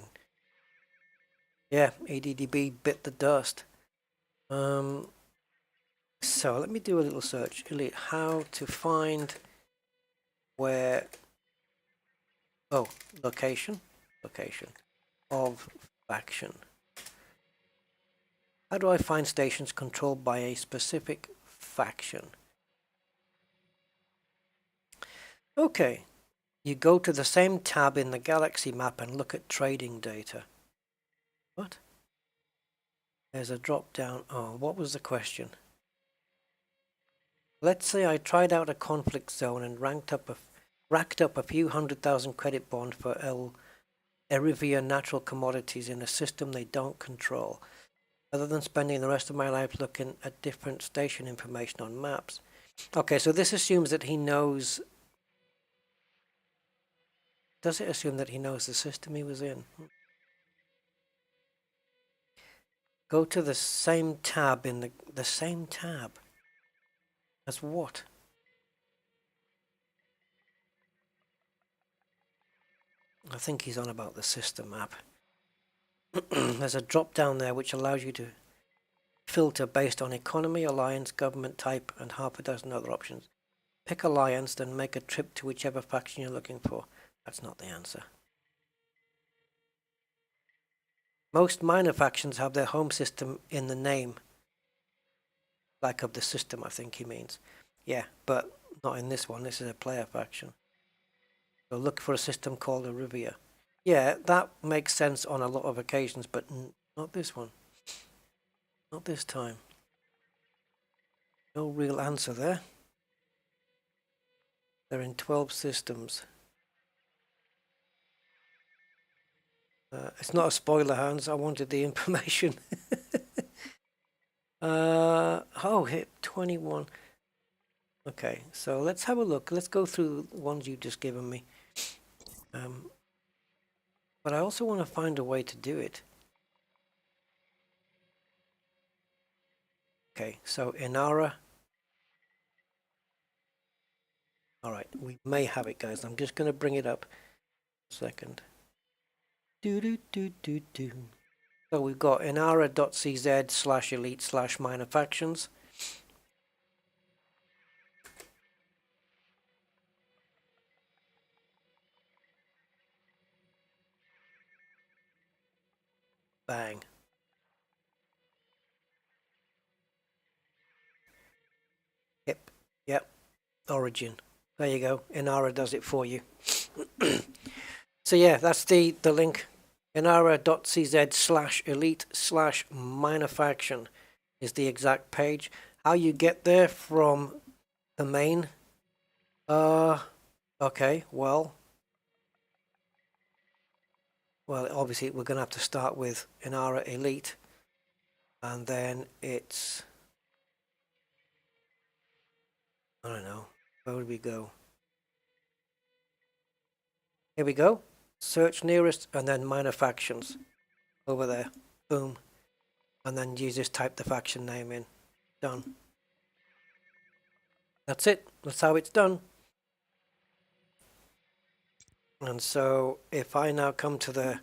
yeah, EDDB bit the dust. So let me do a little search. Elite, how to find where... Oh, location of faction. How do I find stations controlled by a specific faction? Okay, you go to the same tab in the Galaxy map and look at trading data. What? There's a drop down. Oh, what was the question? Let's say I tried out a conflict zone and racked up a few 100,000 credit bond for Erivia natural commodities in a system they don't control. Other than spending the rest of my life looking at different station information on maps. Okay, so this assumes that he knows. Does it assume that he knows the system he was in? Go to the same tab in the same tab. As what? I think he's on about the system map. There's a drop down there which allows you to filter based on economy, alliance, government type, and half a dozen other options. Pick alliance, then make a trip to whichever faction you're looking for. That's not the answer. Most minor factions have their home system in the name. Like of the system, I think he means. Yeah, but not in this one. This is a player faction. So look for a system called Erivia. Yeah, that makes sense on a lot of occasions, but not this one. Not this time. No real answer there. They're in 12 systems. It's not a spoiler, Hans. I wanted the information. Hit 21. Okay, so let's have a look. Let's go through the ones you've just given me. But I also want to find a way to do it. Okay, so Inara. Alright, we may have it, guys. I'm just going to bring it up. A second. So we've got inara.cz/elite/minor factions. Bang. Yep. Origin. There you go. Inara does it for you. So yeah, that's the link. Inara.cz/elite/minor faction is the exact page. How you get there from the main? Okay, well, obviously we're going to have to start with Inara Elite, and then it's, I don't know, where would we go? Here we go. Search nearest and then minor factions. Over there. Boom. And then you just type the faction name in. Done. That's it. That's how it's done. And so if I now come to the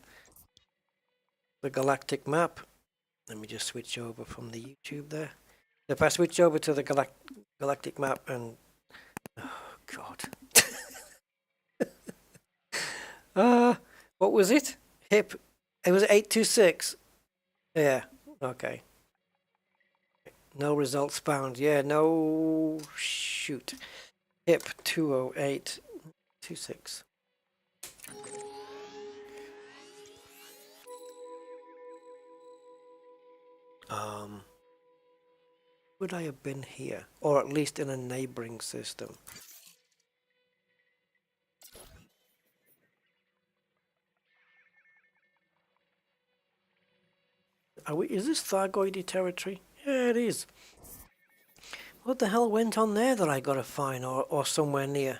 galactic map, let me just switch over from the YouTube there. If I switch over to the galactic map and, oh God. What was it? Hip. It was 826. Yeah. Okay. No results found. Yeah. No. Shoot. Hip 20826. Would I have been here, or at least in a neighboring system? Is this Thargoidy territory? Yeah, it is. What the hell went on there that I got to find, or somewhere near?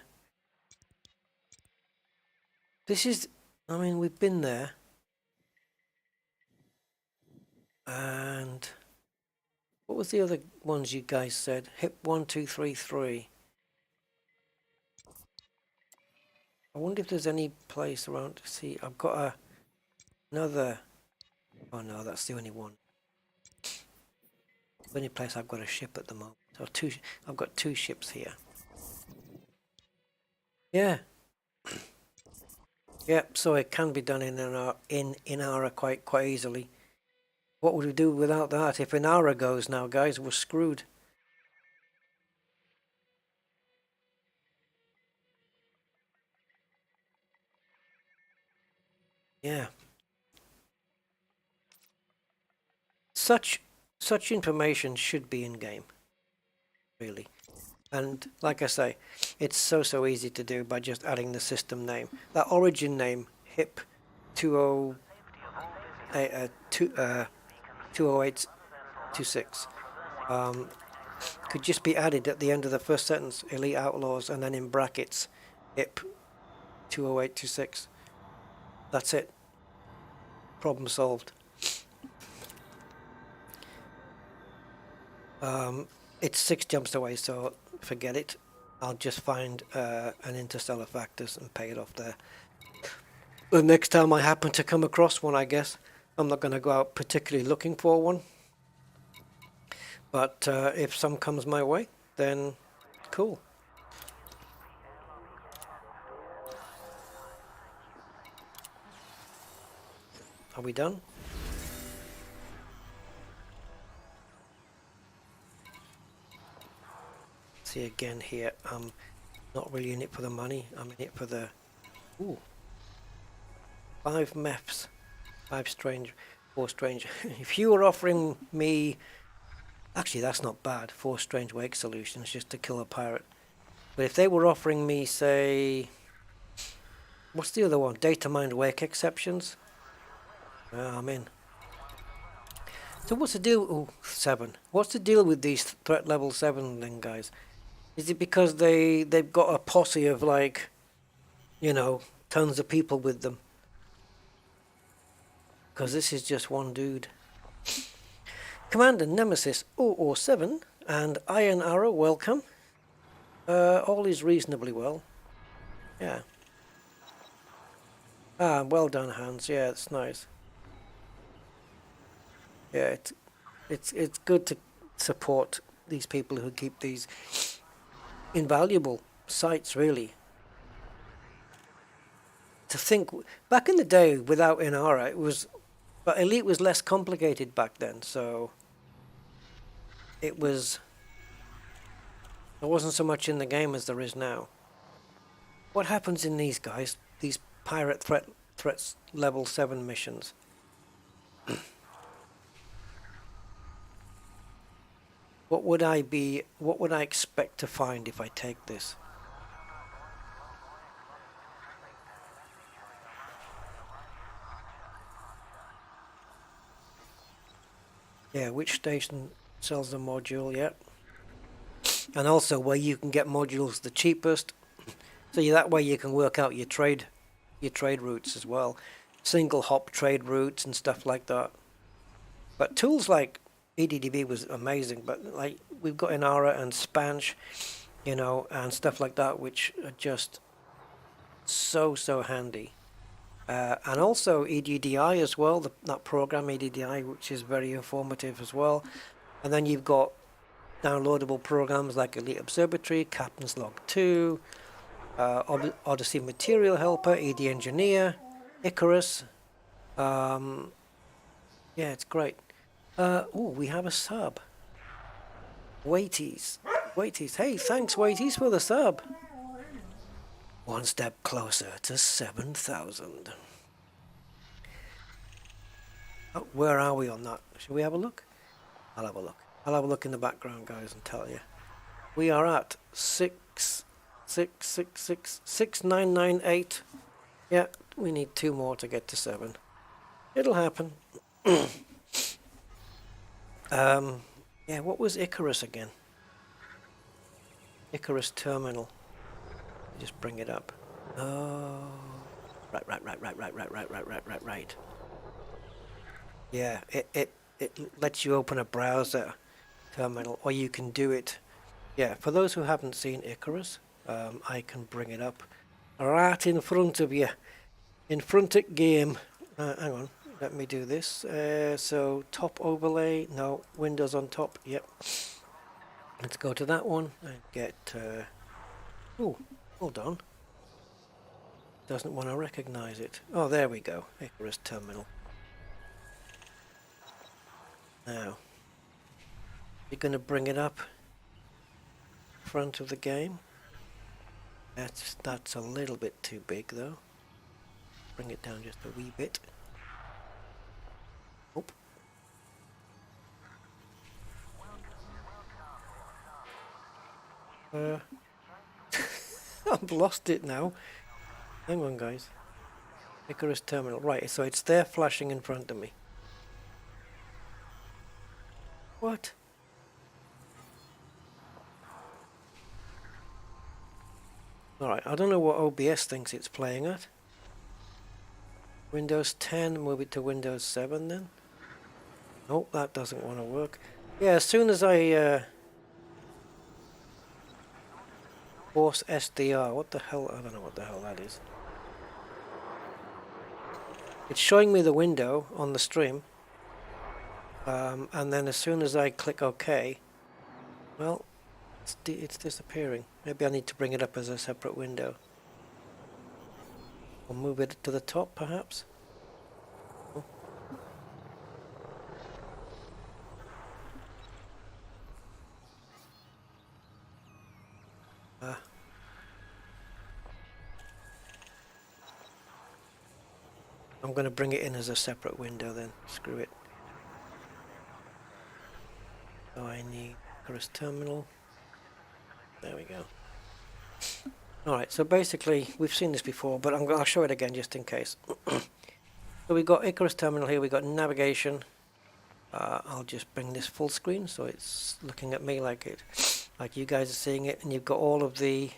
This is, I mean, we've been there. And what was the other ones you guys said? Hip 1233. I wonder if there's any place around to see. I've got another. Oh no, that's the only one. The only place I've got a ship at the moment. So I've got 2 ships here. Yeah. Yep. So it can be done in Inara quite easily. What would we do without that? If Inara goes now, guys, we're screwed. Yeah. Such information should be in game, really. And like I say, it's so easy to do by just adding the system name. That origin name, HIP 20826, could just be added at the end of the first sentence, Elite Outlaws, and then in brackets, HIP 20826. That's it. Problem solved. It's 6 jumps away, so forget it. I'll just find an interstellar factors and pay it off there. The next time I happen to come across one, I guess. I'm not going to go out particularly looking for one. But if some comes my way, then cool. Are we done? See again here, I'm not really in it for the money, I'm in it for the... Ooh. 5 MEFs. 4 strange. If you were offering me... Actually, that's not bad. 4 strange wake solutions just to kill a pirate. But if they were offering me, say... What's the other one? Data mined wake exceptions? I'm in. So what's the deal? Ooh, 7. What's the deal with these threat level 7 then, guys? Is it because they've got a posse of, like, you know, tons of people with them? Because this is just one dude. Commander Nemesis 007 and Iron Arrow, welcome. All is reasonably well. Yeah. Ah, well done, Hans. Yeah, it's nice. Yeah, it's good to support these people who keep these invaluable sites, really. To think, back in the day without Inara, it was, but Elite was less complicated back then, so it was, there wasn't so much in the game as there is now. What happens in these guys, these pirate threats level 7 missions? What would I expect to find if I take this? Yeah, which station sells the module, yeah. And also where you can get modules the cheapest. So that way you can work out your trade routes as well. Single hop trade routes and stuff like that. But tools like EDDV was amazing, but like we've got Inara and Spanch, you know, and stuff like that, which are just so handy. And also EDDI as well, that program EDDI, which is very informative as well. And then you've got downloadable programs like Elite Observatory, Captain's Log 2, Odyssey Material Helper, ED Engineer, Icarus. Yeah, it's great. We have a sub. Waities. Hey, thanks Waities for the sub. One step closer to 7,000. Oh, where are we on that? Shall we have a look? I'll have a look. I'll have a look in the background, guys, and tell you. We are at 6,998. Yeah, we need 2 more to get to 7. It'll happen. Yeah, what was Icarus again? Icarus Terminal. Just bring it up. Oh, right. Yeah, it lets you open a browser terminal, or you can do it. Yeah, for those who haven't seen Icarus, I can bring it up right in front of you, in front of game. Hang on, let me do this. So top overlay, no, Windows on top. Yep. Let's go to that one and get. Oh, hold on. Doesn't want to recognize it. Oh, there we go. Icarus terminal. Now, you're going to bring it up front of the game. That's a little bit too big though. bring it down just a wee bit. Oh. I've lost it now. Hang on, guys. Icarus terminal. Right, so it's there flashing in front of me. What? Alright, I don't know what OBS thinks it's playing at. Windows 10, move it to Windows 7 then. Nope, that doesn't want to work. Yeah, as soon as I force SDR, what the hell, I don't know what the hell that is. It's showing me the window on the stream, and then as soon as I click OK, well, it's disappearing. Maybe I need to bring it up as a separate window. Or move it to the top, perhaps? Oh. I'm going to bring it in as a separate window then. Screw it. So I need Icarus terminal. There we go. Alright, so basically, we've seen this before, but I'll show it again just in case. So we've got Icarus terminal here, we've got navigation. I'll just bring this full screen so it's looking at me like you guys are seeing it, and you've got all of the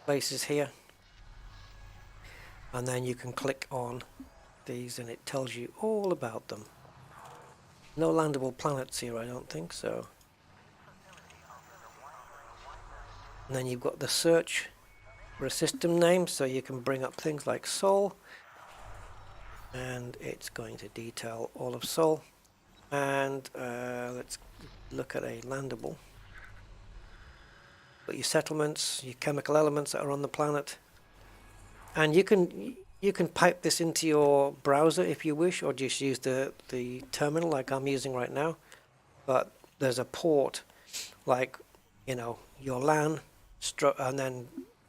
places here. And then you can click on these and it tells you all about them. No landable planets here, I don't think so. And then you've got the search for a system name, so you can bring up things like Sol, and it's going to detail all of Sol. And let's look at a landable. Got your settlements, your chemical elements that are on the planet, and you can pipe this into your browser if you wish, or just use the terminal like I'm using right now. But there's a port, like, you know, your LAN, and then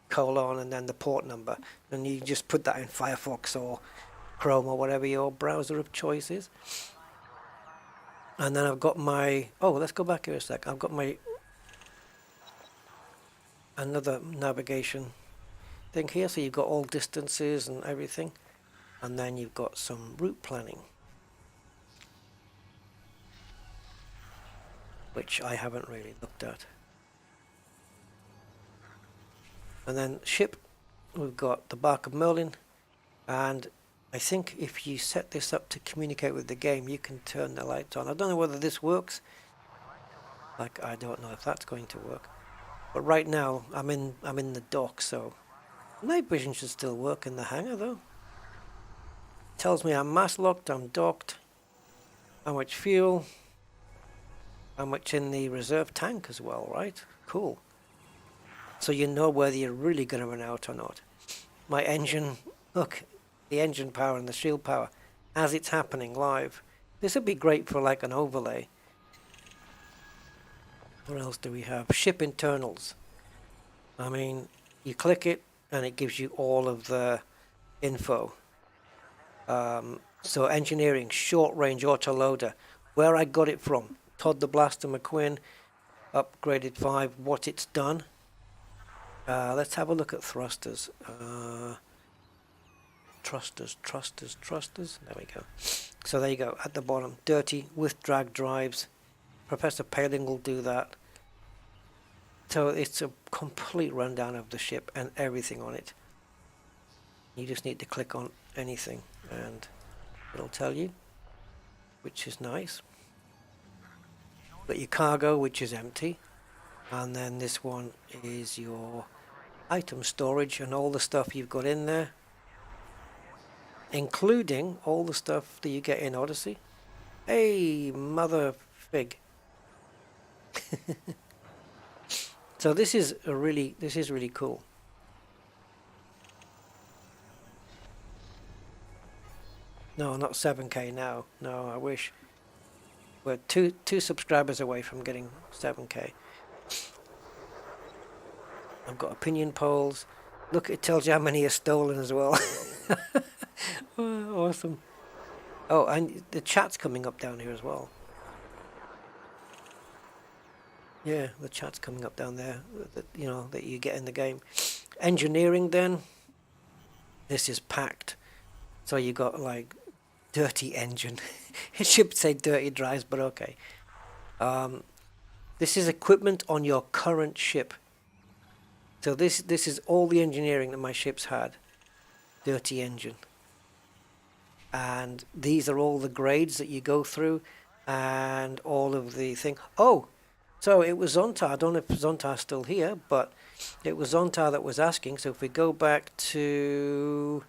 colon, and then the port number, and you just put that in Firefox or Chrome or whatever your browser of choice is. And then I've got my, let's go back here a sec. I've got my another navigation thing here, so you've got all distances and everything, and then you've got some route planning, which I haven't really looked at. And then ship, we've got the Bark of Merlin, and I think if you set this up to communicate with the game, you can turn the lights on. I don't know whether this works. Like, I don't know if that's going to work. But right now, I'm in the dock, so night vision should still work in the hangar though. Tells me I'm mass locked, I'm docked, how much fuel, how much in the reserve tank as well, right? Cool. So you know whether you're really going to run out or not. My engine, look, the engine power and the shield power as it's happening live. This would be great for like an overlay. What else do we have? Ship internals. I mean, you click it and it gives you all of the info. So engineering, short range autoloader, where I got it from, Todd the Blaster McQuinn, upgraded 5, what it's done. Let's have a look at thrusters. Thrusters. There we go. So there you go, at the bottom. Dirty, with drag drives. Professor Paling will do that. So it's a complete rundown of the ship and everything on it. You just need to click on anything and it'll tell you, which is nice. Got your cargo, which is empty. And then this one is your item storage and all the stuff you've got in there, including all the stuff that you get in Odyssey. Hey, mother fig. So this is really cool. No, not 7K now. No, I wish. We're two subscribers away from getting 7K. I've got opinion polls. Look, it tells you how many are stolen as well. Oh, awesome. Oh, and the chat's coming up down here as well. Yeah, the chat's coming up down there, that, you know, that you get in the game. Engineering then, this is packed. So you got like dirty engine. It should say dirty drives, but okay. This is equipment on your current ship. So this is all the engineering that my ship's had. Dirty engine. And these are all the grades that you go through, and all of the thing. Oh, so it was Zontar. I don't know if Zontar's still here, but it was Zontar that was asking. So if we go back to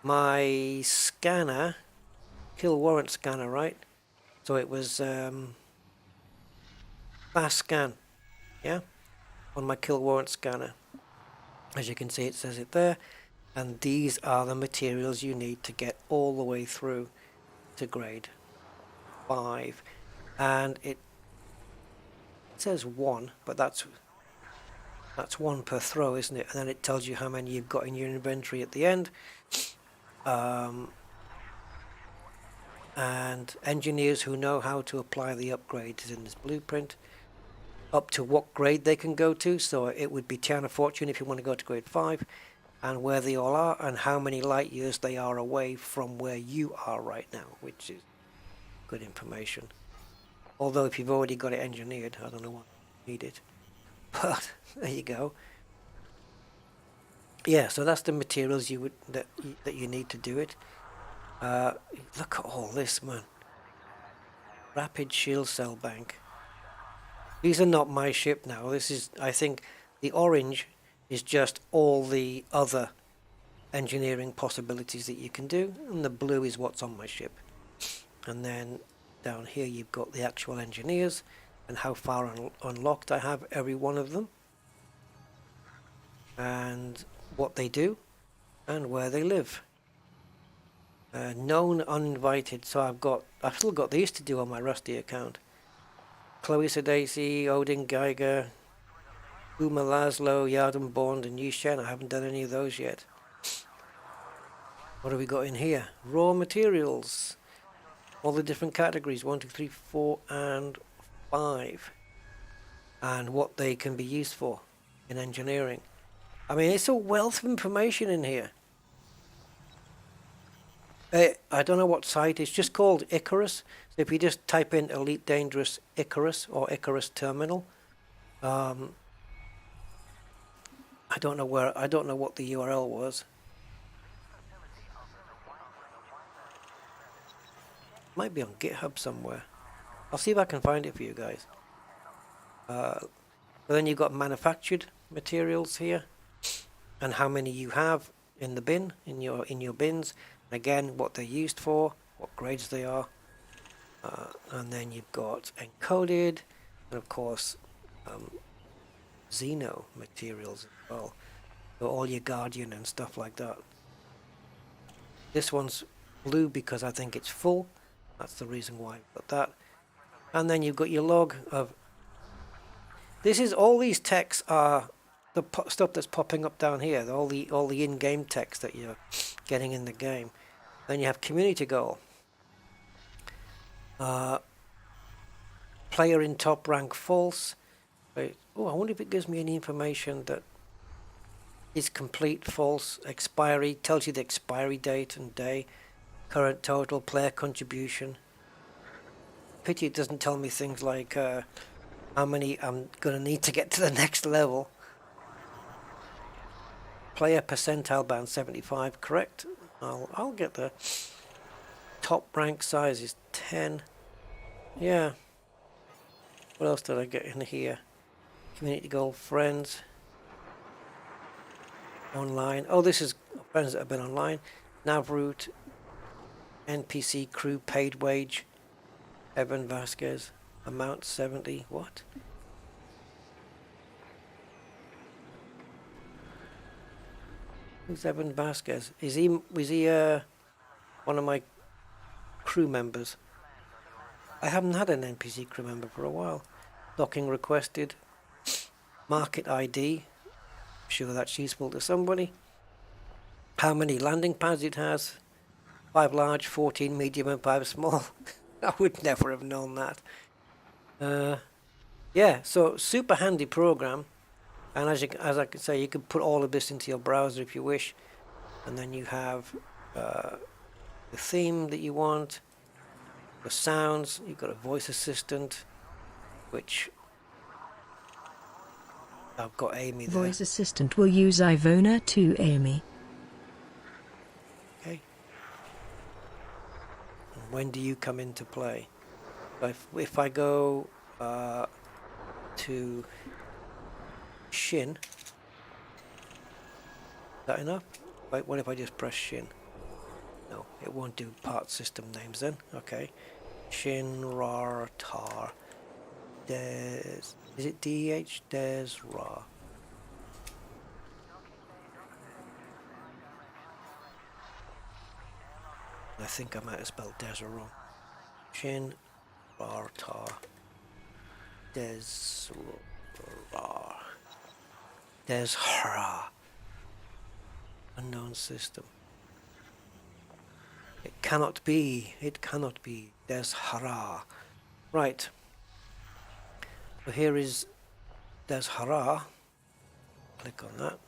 my scanner, kill warrant scanner, right? So it was fast scan, yeah, on my kill warrant scanner. As you can see, it says it there. And these are the materials you need to get all the way through to grade 5. And it says 1, but that's 1 per throw, isn't it? And then it tells you how many you've got in your inventory at the end. And engineers who know how to apply the upgrades in this blueprint, up to what grade they can go to. So it would be Tiana Fortune if you want to go to grade 5. And where they all are, and how many light years they are away from where you are right now, which is good information. Although if you've already got it engineered, I don't know why you need it. But there you go. Yeah, so that's the materials you would that you need to do it. Look at all this, man. Rapid shield cell bank. These are not my ship now. This is, I think, the orange is just all the other engineering possibilities that you can do, and the blue is what's on my ship. And then down here you've got the actual engineers and how far unlocked I have every one of them, and what they do and where they live. Known uninvited, so I've still got these to do on my Rusty account. Chloe Sedaci, Odin Geiger, Uma Laszlo, Yarden Bond, and Yushen. I haven't done any of those yet. What have we got in here? Raw materials. All the different categories. 1, 2, 3, 4, and 5. And what they can be used for in engineering. I mean, it's a wealth of information in here. I don't know what site. It's just called Icarus. So if you just type in Elite Dangerous Icarus or Icarus Terminal, I don't know what the URL was. Might be on GitHub somewhere. I'll see if I can find it for you guys. But then you've got manufactured materials here, and how many you have in the bin, in your bins. And again, what they're used for, what grades they are, and then you've got encoded, and of course. Xeno materials as well, so all your Guardian and stuff like that. This one's blue because I think it's full. That's the reason why I've got that. And then you've got your log of. This is all these texts are the stuff that's popping up down here. All the in-game text that you're getting in the game. Then you have community goal. Player in top rank false. Oh, I wonder if it gives me any information that is complete, false, expiry, tells you the expiry date and day, current total, player contribution. Pity it doesn't tell me things like how many I'm going to need to get to the next level. Player percentile band 75, correct. I'll get the top rank size is 10. Yeah. What else did I get in here? Community goal, friends, online. Oh, this is friends that have been online. Nav route, NPC crew paid wage. Evan Vasquez, amount 70. What? Who's Evan Vasquez? Was he one of my crew members? I haven't had an NPC crew member for a while. Docking requested. Market ID, I'm sure that's useful to somebody. How many landing pads it has, 5 large, 14 medium, and 5 small. I would never have known that. Yeah, so super handy program. And as I can say, you can put all of this into your browser if you wish. And then you have the theme that you want, the sounds, you've got a voice assistant, which I've got Amy there. Voice assistant will use Ivona to Amy. Okay. And when do you come into play? If I go to Shin, is that enough? Wait, what if I just press Shin? No, it won't do part system names then. Okay. Shin, Rar, Tar, Des... Is it DH? Des, Ra. I think I might have spelled Des wrong. Shin, Rar, Tar, Des, Ra. Des, Ra. Unknown system. It cannot be. Des Hara. Right. So here is Des Hara. Click on that.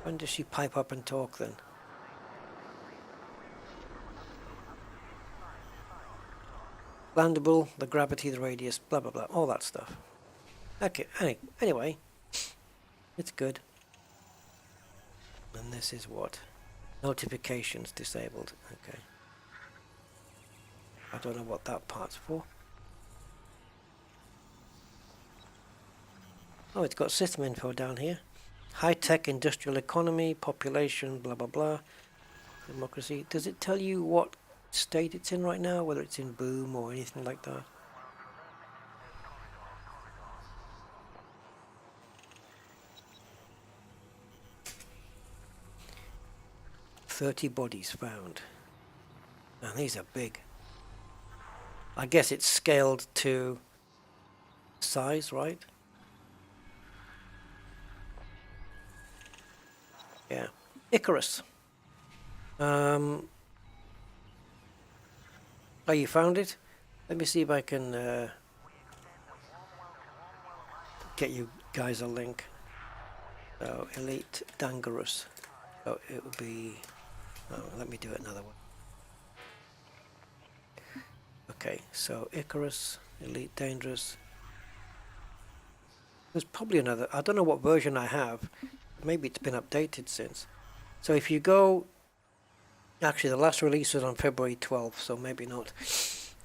When does she pipe up and talk then? Landable, the gravity, the radius, blah blah blah, all that stuff. Okay, anyway, it's good. And this is what? Notifications disabled. Okay. I don't know what that part's for. Oh, it's got system info down here. High-tech industrial economy, population, blah blah blah. Democracy. Does it tell you what state it's in right now, whether it's in boom or anything like that? "30 bodies found." And these are big. I guess it's scaled to size, right? Yeah. Icarus. Oh, you found it? Let me see if I can get you guys a link. So, Elite Dangerous. So it will be... Oh, let me do it another one. Okay, so Icarus, Elite Dangerous. There's probably another... I don't know what version I have. Maybe it's been updated since. So if you go... Actually, the last release was on February 12th, so maybe not.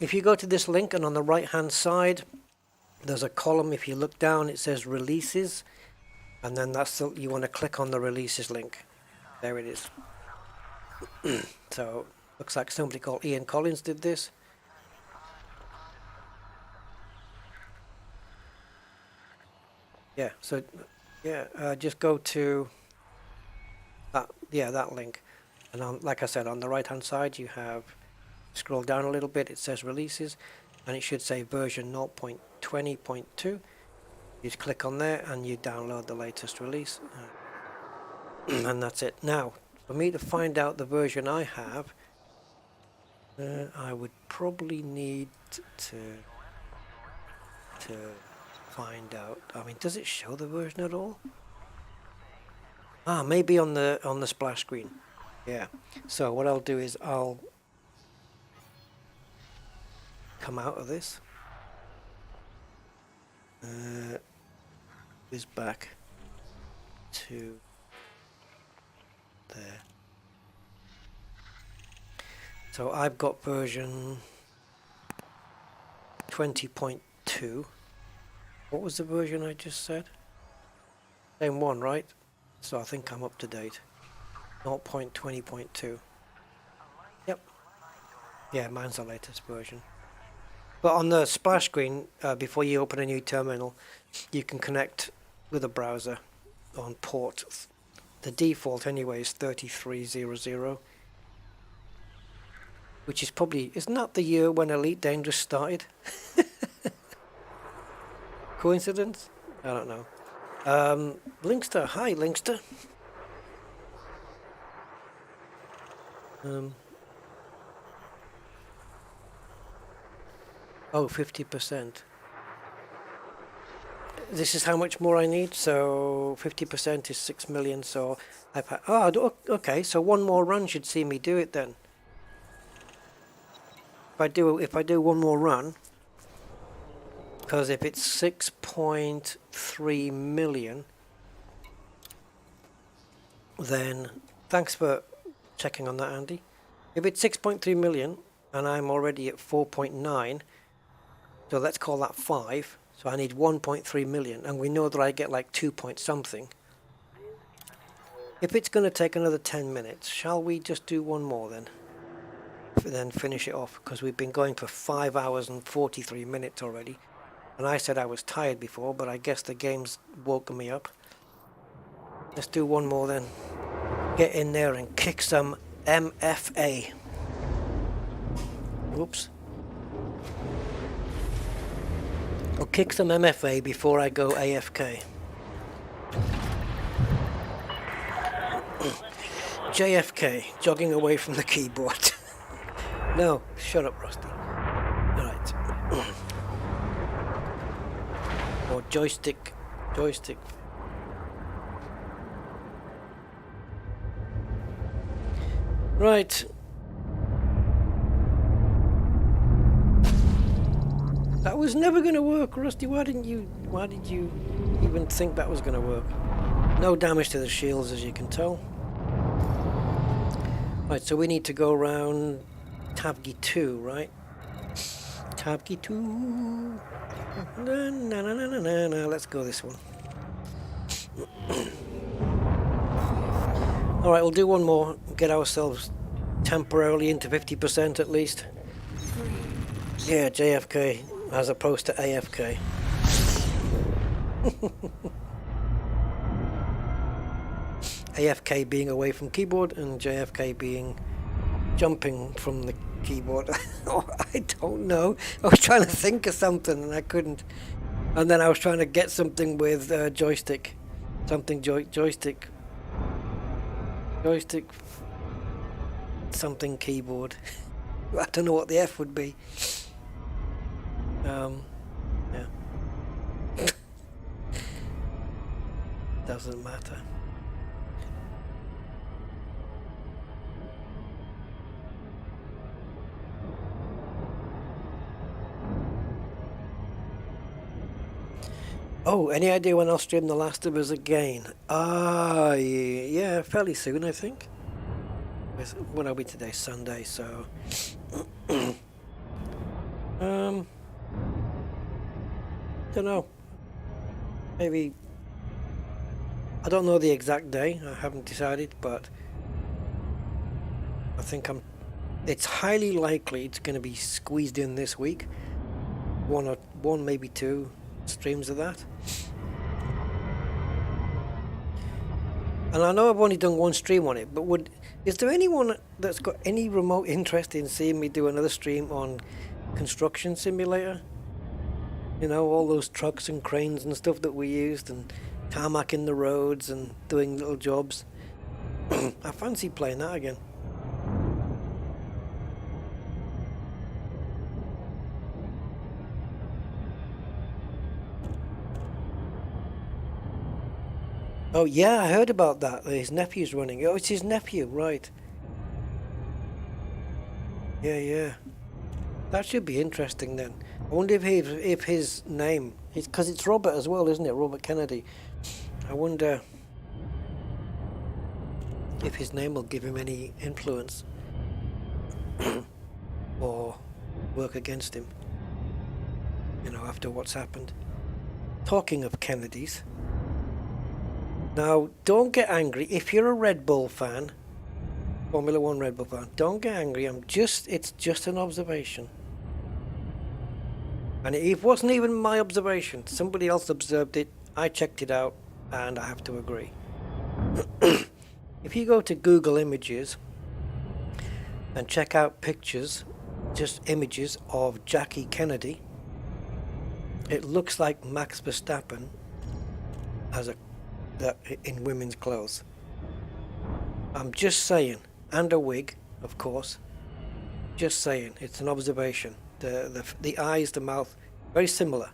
If you go to this link, and on the right-hand side, there's a column. If you look down, it says Releases. And then that's the, you want to click on the Releases link. There it is. So, looks like somebody called Ian Collins did this. Yeah, so, yeah, just go to that, that link. And on, like I said, on the right-hand side, you have, scroll down a little bit, it says Releases, and it should say version 0.20.2. You just click on there, and you download the latest release. And that's it. Now, for me to find out the version I have, I would probably need to find out. I mean, does it show the version at all? Ah, maybe on the splash screen. Yeah. So what I'll do is I'll come out of this. Is back to there. So I've got version 20.2. What was the version I just said? Same one, right? So I think I'm up to date. 0.20.2. Yep. Yeah, mine's the latest version. But on the splash screen, before you open a new terminal, you can connect with a browser on port. The default anyway is 3300, which is probably, isn't that the year when Elite Dangerous started? Coincidence? I don't know. Linkster, hi Linkster. Oh, 50%. This is how much more I need, so 50% is 6 million, so I've had, okay, so one more run should see me do it then. If I do one more run, because if it's 6.3 million, then thanks for checking on that, Andy. If it's 6.3 million and I'm already at 4.9, so let's call that 5. So I need 1.3 million, and we know that I get like 2 point something. If it's going to take another 10 minutes, shall we just do one more then? Then finish it off, because we've been going for 5 hours and 43 minutes already. And I said I was tired before, but I guess the game's woken me up. Let's do one more then. Get in there and kick some MFA. Whoops. I'll kick some MFA before I go AFK. JFK, jogging away from the keyboard. No, shut up, Rusty. Alright. Or joystick. Right. That was never going to work, Rusty. Why did you even think that was going to work? No damage to the shields, as you can tell. Right, so we need to go around Tabgi 2, right? Tabgi 2. No. Let's go this one. Alright, we'll do one more. Get ourselves temporarily into 50% at least. Yeah, JFK as opposed to AFK. AFK being away from keyboard and JFK being jumping from the keyboard. I don't know. I was trying to think of something and I couldn't. And then I was trying to get something with joystick. Something joystick. Joystick. Something keyboard. I don't know what the F would be. Yeah. Doesn't matter. Oh, any idea when I'll stream The Last of Us again? Yeah, fairly soon, I think. What are we today? Sunday, so... don't know. Maybe... I don't know the exact day. I haven't decided, but... I think it's highly likely it's going to be squeezed in this week. One, maybe two streams of that. And I know I've only done one stream on it, but is there anyone that's got any remote interest in seeing me do another stream on Construction Simulator? You know, all those trucks and cranes and stuff that we used, and tarmacking the roads and doing little jobs. I fancy playing that again. Oh yeah, I heard about that. His nephew's running. Oh, it's his nephew, right. Yeah. That should be interesting then. I wonder if his name... Because it's Robert as well, isn't it? Robert Kennedy. I wonder if his name will give him any influence. Or work against him. You know, after what's happened. Talking of Kennedys... Now, don't get angry. If you're a Red Bull fan, Formula 1 Red Bull fan, don't get angry. It's just an observation. And it wasn't even my observation. Somebody else observed it. I checked it out, and I have to agree. If you go to Google Images and check out pictures, just images of Jackie Kennedy, it looks like Max Verstappen as in women's clothes. I'm just saying, and a wig, of course. Just saying, it's an observation. The eyes, the mouth, very similar.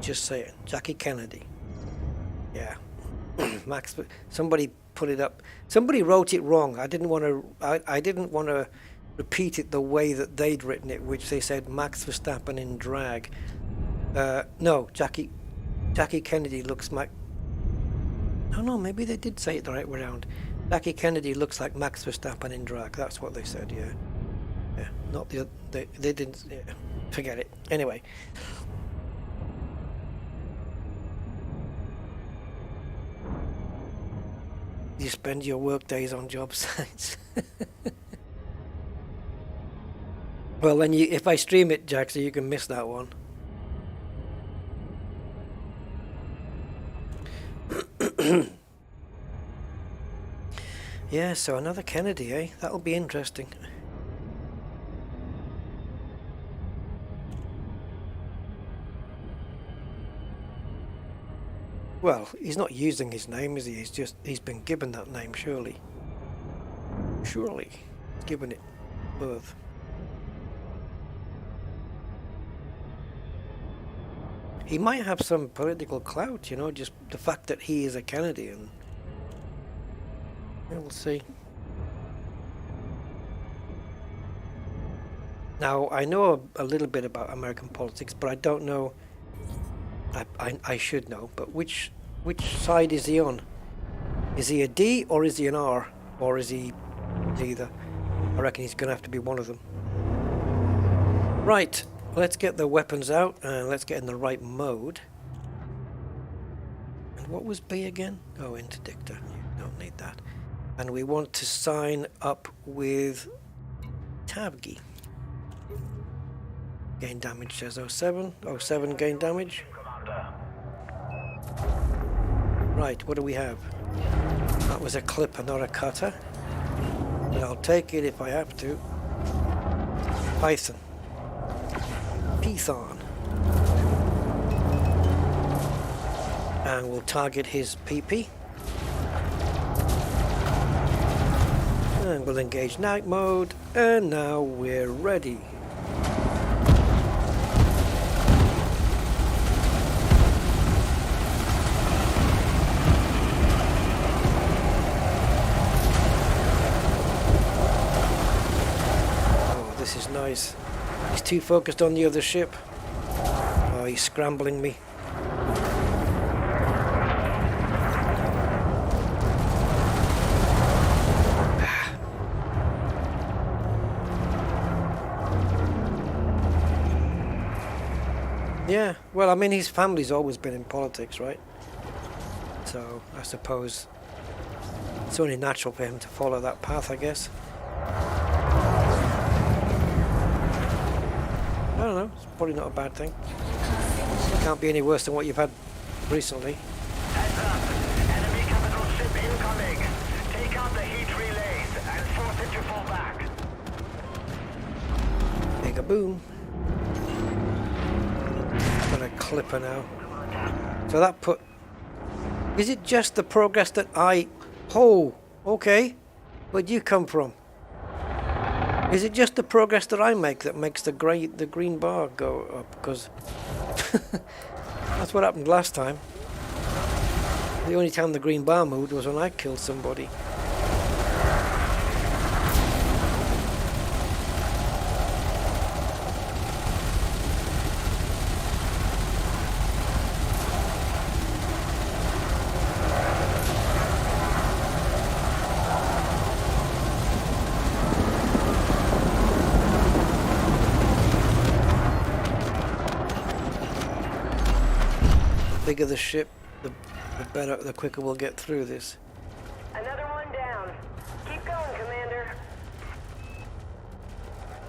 Just saying. Jackie Kennedy. Yeah. Max. Somebody put it up. Somebody wrote it wrong. I didn't want to repeat it the way that they'd written it, which they said Max Verstappen in drag. No, Jackie Kennedy looks like. No, maybe they did say it the right way around. Jackie Kennedy looks like Max Verstappen in drag. That's what they said. Yeah. Yeah. Not the. They didn't. Yeah. Forget it. Anyway. You spend your work days on job sites. Well, then if I stream it, Jack, so you can miss that one. Yeah, so another Kennedy, eh? That'll be interesting. Well, he's not using his name, is he? He's been given that name, surely. Surely. He's given it birth. He might have some political clout, you know, just the fact that he is a Kennedy, and we'll see. Now, I know a little bit about American politics, but I don't know. I should know, but which side is he on? Is he a D or is he an R? Or is he neither? I reckon he's going to have to be one of them. Right, let's get the weapons out and let's get in the right mode. And what was B again? Oh, interdictor. You don't need that. And we want to sign up with Tavgi. Gain damage says 07. 07 gain damage. Right, what do we have? That was a clipper, not a cutter. But I'll take it if I have to. Python. Python. And we'll target his PP. And we'll engage night mode. And now we're ready. Nice. He's too focused on the other ship. Oh, he's scrambling me. Yeah, well, I mean, his family's always been in politics, right? So, I suppose it's only natural for him to follow that path, I guess. I don't know, it's probably not a bad thing. It can't be any worse than what you've had recently. Heads up! Enemy capital ship incoming! Take out the heat relays and force it to fall back! Big a boom. Got a clipper now. So that put... Is it just the progress that I... Oh, okay. Where'd you come from? Is it just the progress that I make that makes the green bar go up? Because that's what happened last time. The only time the green bar moved was when I killed somebody. The bigger the ship, the better, the quicker we'll get through this. Another one down. Keep going, Commander.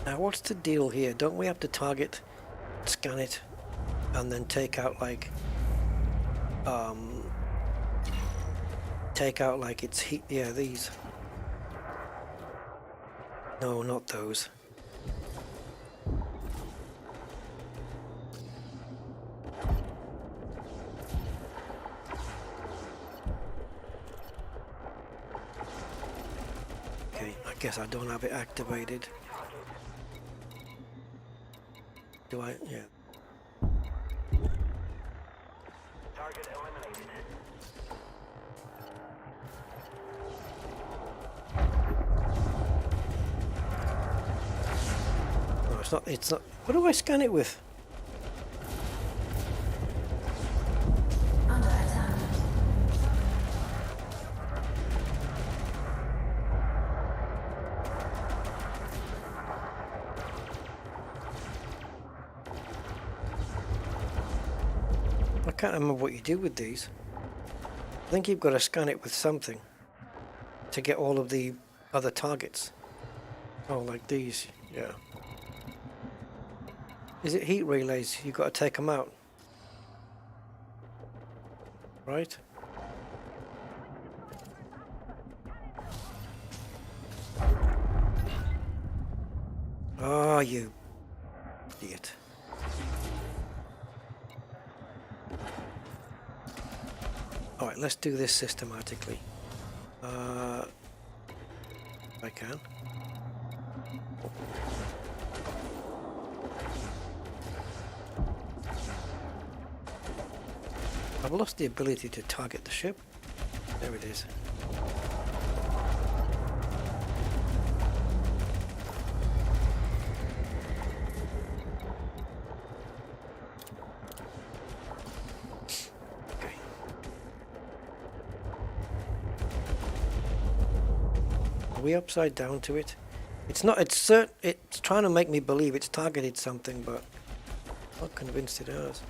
Now, what's the deal here? Don't we have to target, scan it, and then take out like its heat? Yeah, these. No, not those. guess I don't have it activated. Do I? Yeah. Target eliminated. No, it's not. It's not. What do I scan it with? Under attack. I can't remember what you do with these. I think you've got to scan it with something to get all of the other targets. Oh, like these, yeah. Is it heat relays? You've got to take them out. Right? Oh, you idiot. Alright, let's do this systematically. If I can. I've lost the ability to target the ship. There it is. Okay. Are we upside down to it? It's not. It's trying to make me believe it's targeted something, but I'm not convinced it has.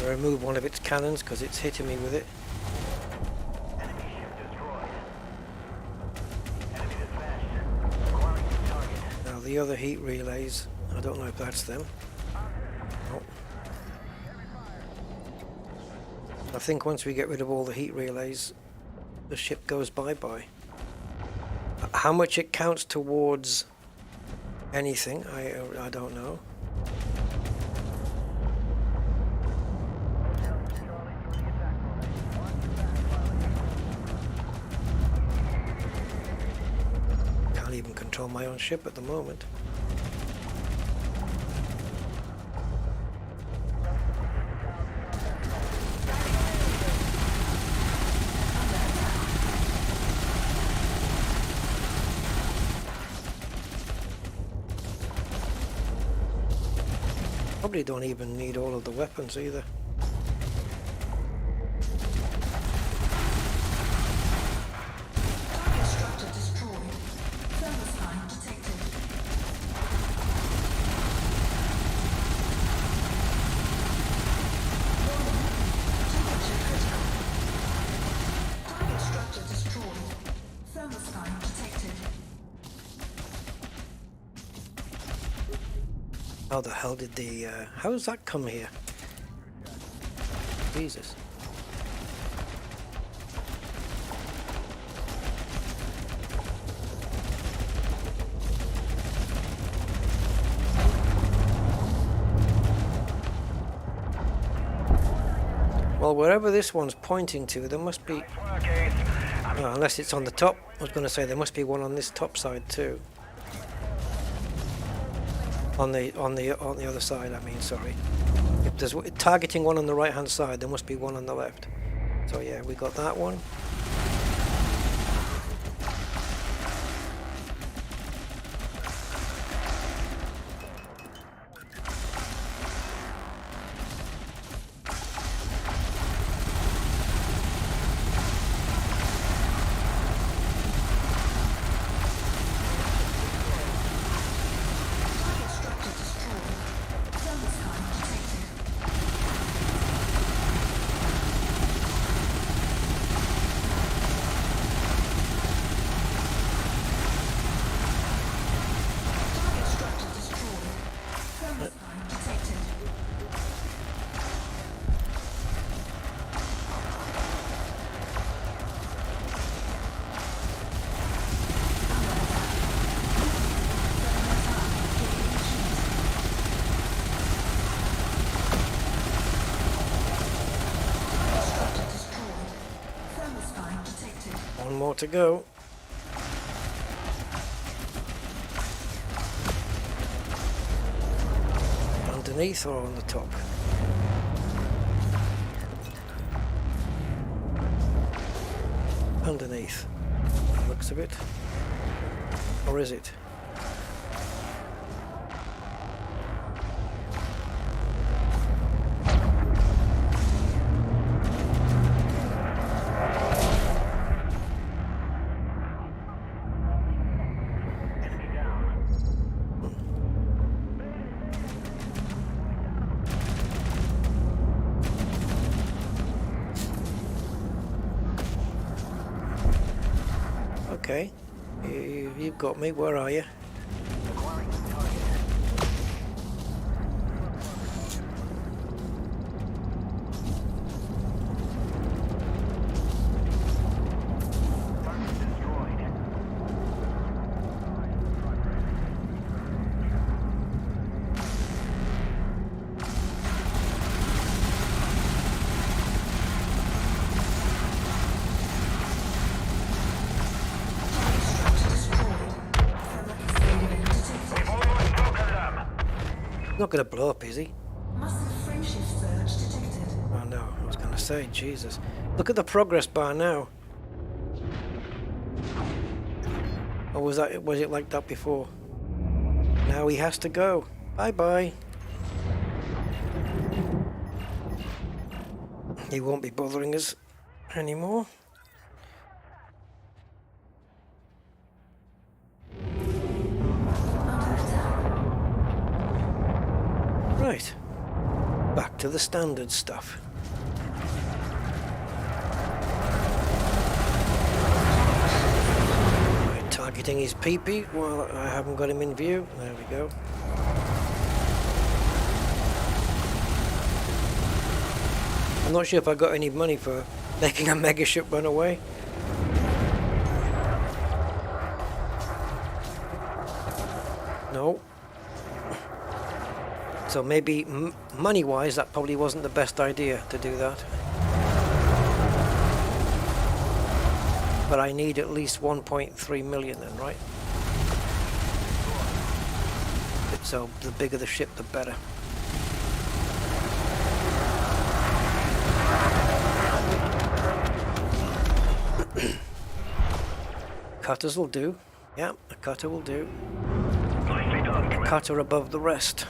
Remove one of its cannons because it's hitting me with it. Enemy ship destroyed. Enemy dispatched. Acquiring new target. Now the other heat relays, I don't know if that's them. No. I think once we get rid of all the heat relays, the ship goes bye-bye. How much it counts towards anything, I don't know. Can't even control my own ship at the moment. Probably don't even need all of the weapons either. Target structure destroyed. Thermostat detected. Temperature critical. Target structure destroyed. Thermostat detected. How the hell did the, how does that come here? Jesus. Well, wherever this one's pointing to, there must be, unless it's on the top, I was going to say there must be one on this top side too. On the other side, I mean, sorry. If there's targeting one on the right hand side, there must be one on the left. So yeah, we got that one. One more to go. Underneath or on the top? Underneath. Looks of it. Or is it? Okay, you've got me. Where are you? Not going to blow up, is he? Massive frameshift surge detected. Oh no, I was going to say, Jesus. Look at the progress bar now. Or was it like that before? Now he has to go. Bye-bye. He won't be bothering us anymore. Right, back to the standard stuff. Right, targeting his pee-pee while I haven't got him in view. There we go. I'm not sure if I got any money for making a mega ship run away. No. So maybe money-wise, that probably wasn't the best idea to do that. But I need at least 1.3 million then, right? So the bigger the ship, the better. Cutters will do. Yeah, a cutter will do. A cutter above the rest.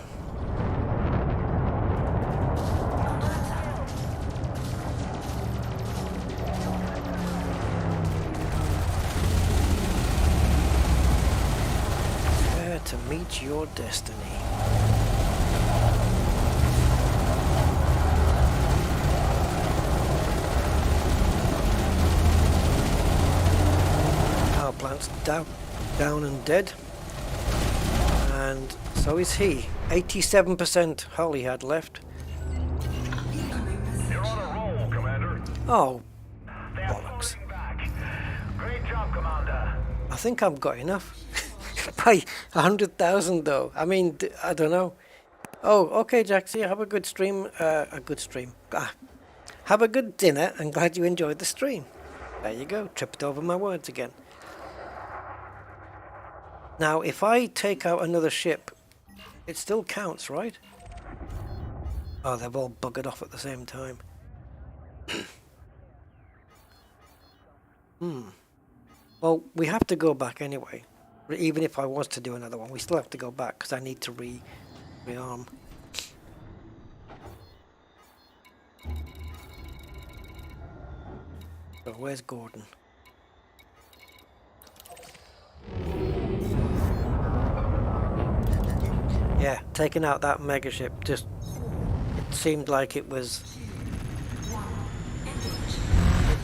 To meet your destiny. Power plant's down and dead. And so is he. 87% hull he had left. You're on a roll, Commander. Oh, They're bollocks. falling back. Great job, Commander. I think I've got enough. By 100,000 though. I mean, I don't know. Oh, okay, Jaxie. Have a good stream. Have a good dinner. I'm glad you enjoyed the stream. There you go. Tripped over my words again. Now, if I take out another ship, it still counts, right? Oh, they've all buggered off at the same time. Well, we have to go back anyway. Even if I was to do another one, we still have to go back because I need to rearm. So where's Gordon? Yeah, taking out that mega ship just, it seemed like it was,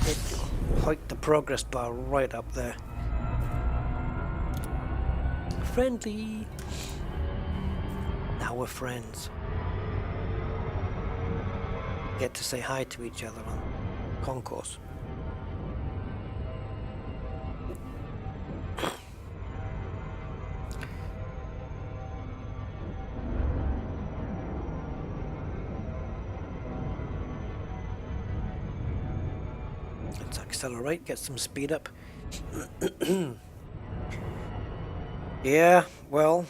it hiked the progress bar right up there. Friendly. Now we're friends. Get to say hi to each other on concourse. Let's accelerate, get some speed up. Yeah, well,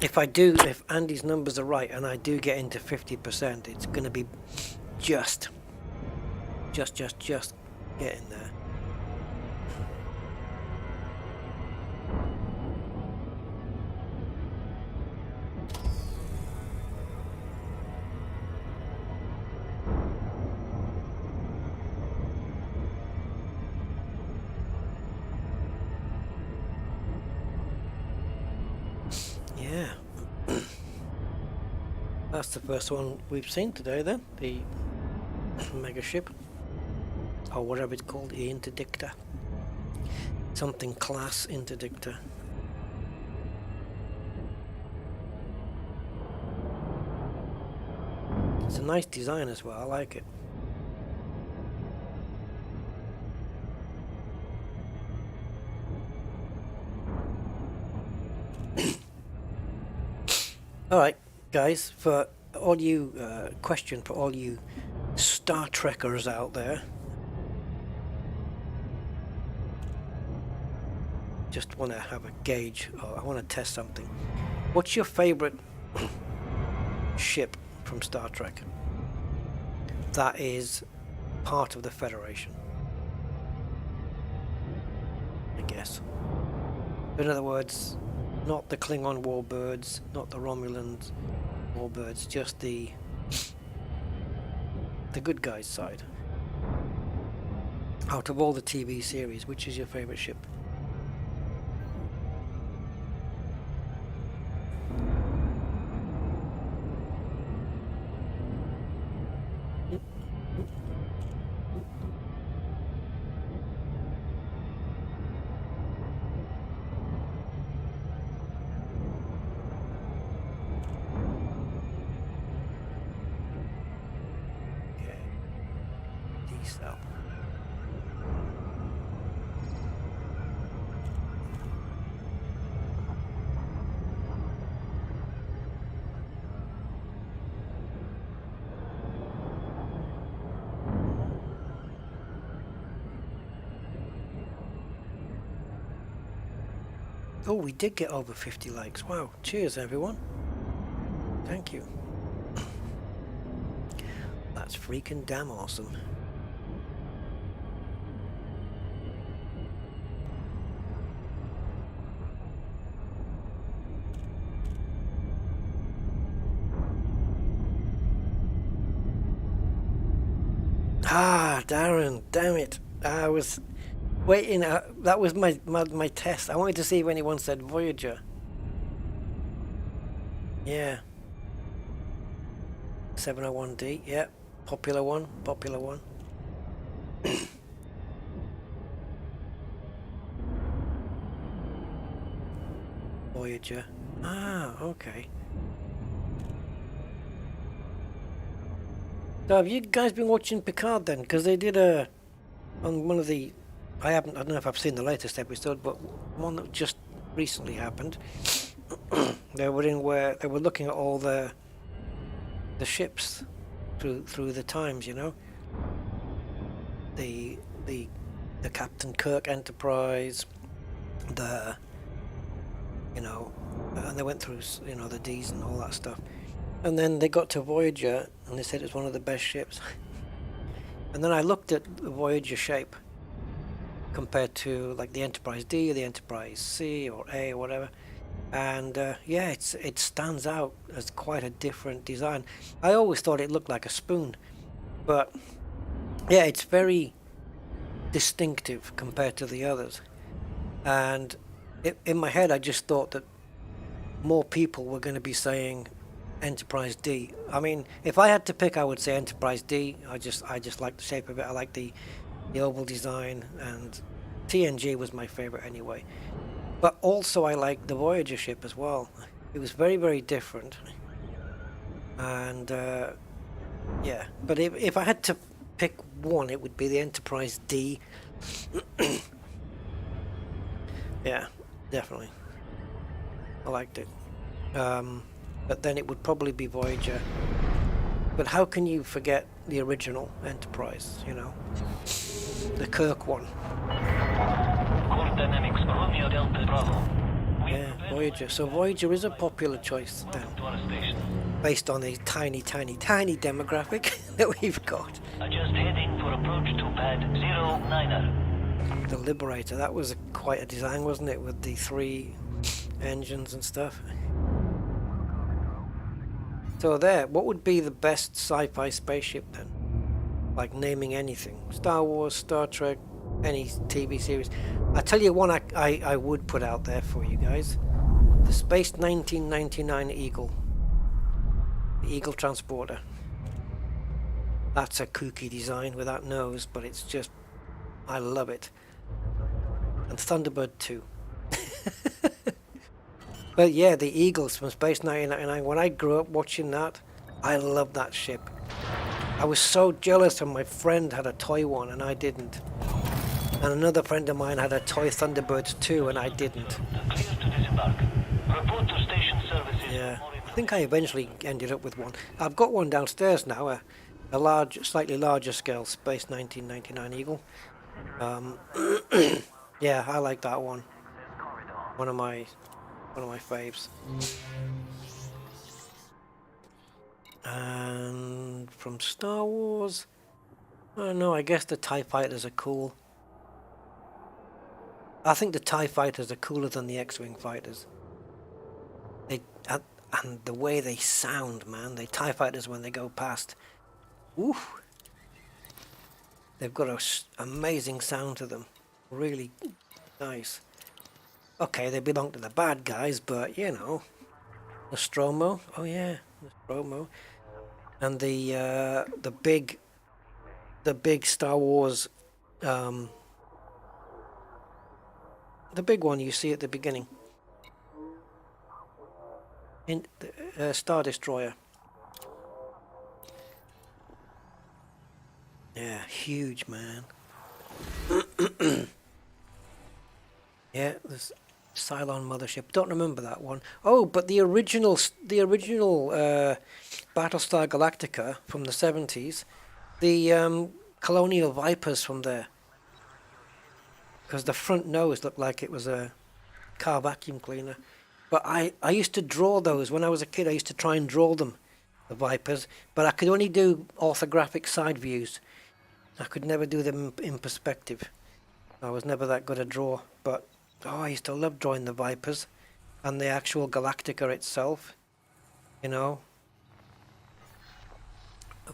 if Andy's numbers are right and I do get into 50%, it's going to be just getting there. Yeah. That's the first one we've seen today then, the mega ship, or whatever it's called, the interdictor. Something class interdictor. It's a nice design as well, I like it. Alright guys, for all you question for all you Star Trekkers out there, just want to have a gauge, or I want to test something. What's your favorite ship from Star Trek that is part of the Federation? I guess. In other words, not the Klingon warbirds, not the Romulan warbirds, just the good guys side. Out of all the TV series, which is your favorite ship? So. Oh, we did get over 50 likes. Wow. Cheers, everyone. Thank you. That's freaking damn awesome. Ah, Darren, damn it. I was waiting. That was my test. I wanted to see if anyone said Voyager. Yeah. 701D, yeah. Popular one. Voyager. Ah, okay. So have you guys been watching Picard then? Because they did on one of the, I don't know if I've seen the latest episode, but one that just recently happened. They were looking at all the ships through the times, you know. The Captain Kirk Enterprise, and they went through, the D's and all that stuff. And then they got to Voyager, and they said it's one of the best ships. And then I looked at the Voyager shape compared to like the Enterprise D or the Enterprise C or A or whatever. And yeah, it stands out as quite a different design. I always thought it looked like a spoon, but yeah, it's very distinctive compared to the others. And in my head, I just thought that more people were going to be saying Enterprise D. I mean, if I had to pick, I would say Enterprise D. I just like the shape of it. I like the oval design, and TNG was my favorite anyway. But also I like the Voyager ship as well. It was very, very different. And yeah, but if I had to pick one, it would be the Enterprise D. Yeah, definitely. I liked it. But then it would probably be Voyager. But how can you forget the original Enterprise, you know? The Kirk one. Core Dynamics Romeo Delta Bravo. Yeah, Voyager. So Voyager is a popular choice then, To our station. based on the tiny demographic that we've got. Just heading for approach to pad 09er. The Liberator, that was quite a design, wasn't it, with the 3 engines and stuff. So there, what would be the best sci-fi spaceship then? Like naming anything. Star Wars, Star Trek, any TV series. I tell you one I would put out there for you guys. The Space 1999 Eagle. The Eagle Transporter. That's a kooky design with that nose, but it's just, I love it. And Thunderbird 2. But yeah, the Eagles from Space 1999, when I grew up watching that, I loved that ship. I was so jealous when my friend had a toy one and I didn't. And another friend of mine had a toy Thunderbird 2 and I didn't. Clear to disembark. Report to station services. Yeah, I think I eventually ended up with one. I've got one downstairs now, a large, slightly larger scale Space 1999 Eagle. Yeah, I like that one. One of my faves. And from Star Wars, I don't know, I guess the TIE Fighters are cool. I think the TIE Fighters are cooler than the X-Wing fighters. And the way they sound, man, the TIE Fighters when they go past, oof, they've got an amazing sound to them. Really nice. Okay, they belong to the bad guys, but you know, Nostromo. Oh yeah, Nostromo, and the big Star Wars, the big one you see at the beginning, in the Star Destroyer. Yeah, huge, man. Yeah, this Cylon mothership. Don't remember that one. Oh, but the original Battlestar Galactica from the 70s, the Colonial Vipers from there. Because the front nose looked like it was a car vacuum cleaner. But I used to draw those when I was a kid. I used to try and draw them, the Vipers, but I could only do orthographic side views. I could never do them in perspective. I was never that good a draw, but oh, I used to love drawing the Vipers and the actual Galactica itself, you know.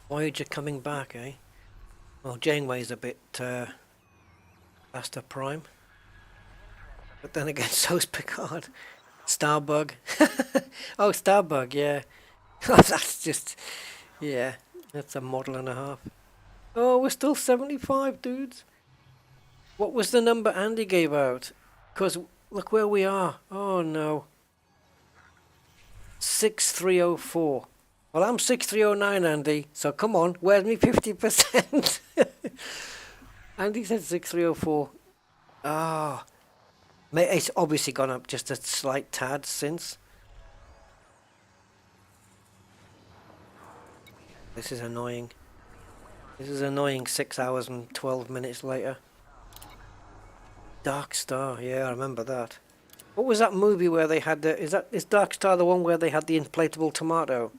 Voyager coming back, eh? Well, Janeway's a bit past her prime. But then again, so's Picard. Starbug. Oh, Starbug, yeah. That's just, yeah, that's a model and a half. Oh, we're still 75, dudes. What was the number Andy gave out? Because look where we are. Oh, no. 6304. Well, I'm 6309, Andy. So come on, where's me 50%? Andy said 6304. Ah. It's obviously gone up just a slight tad since. This is annoying. This is annoying 6 hours and 12 minutes later. Dark Star, yeah, I remember that. What was that movie where they had the... Is Dark Star the one where they had the inflatable tomato?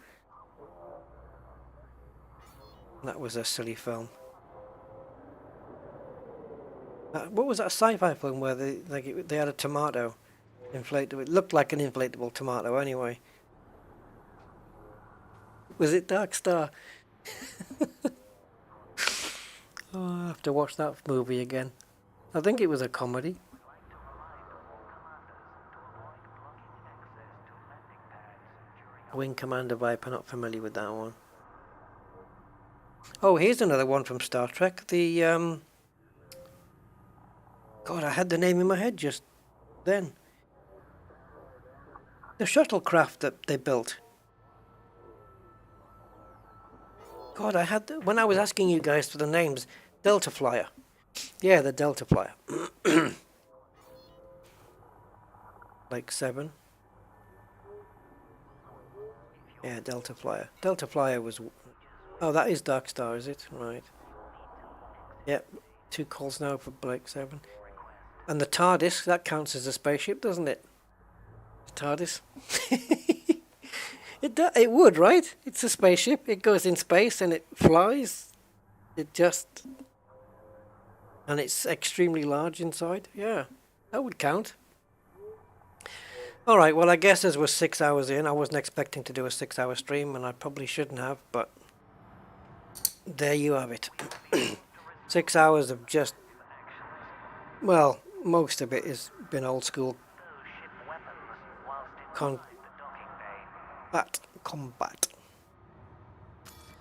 That was a silly film. What was that sci-fi film where they had a tomato inflatable? It looked like an inflatable tomato anyway. Was it Dark Star? Oh, I have to watch that movie again. I think it was a comedy. Wing Commander Viper, not familiar with that one. Oh, here's another one from Star Trek. The God, I had the name in my head just then. The shuttlecraft that they built. God, I had when I was asking you guys for the names, Delta Flyer. Yeah, the Delta Flyer. Like 7. Yeah, Delta Flyer. Delta Flyer was Oh, that is Dark Star, is it? Right. Yep. 2 calls now for Blake 7. And the TARDIS, that counts as a spaceship, doesn't it? The TARDIS. It would, right? It's a spaceship. It goes in space and it flies. It just... And it's extremely large inside. Yeah, that would count. Alright, well I guess as we're 6 hours in, I wasn't expecting to do a 6-hour stream and I probably shouldn't have, but there you have it. 6 hours of just... Well, most of it has been old school combat.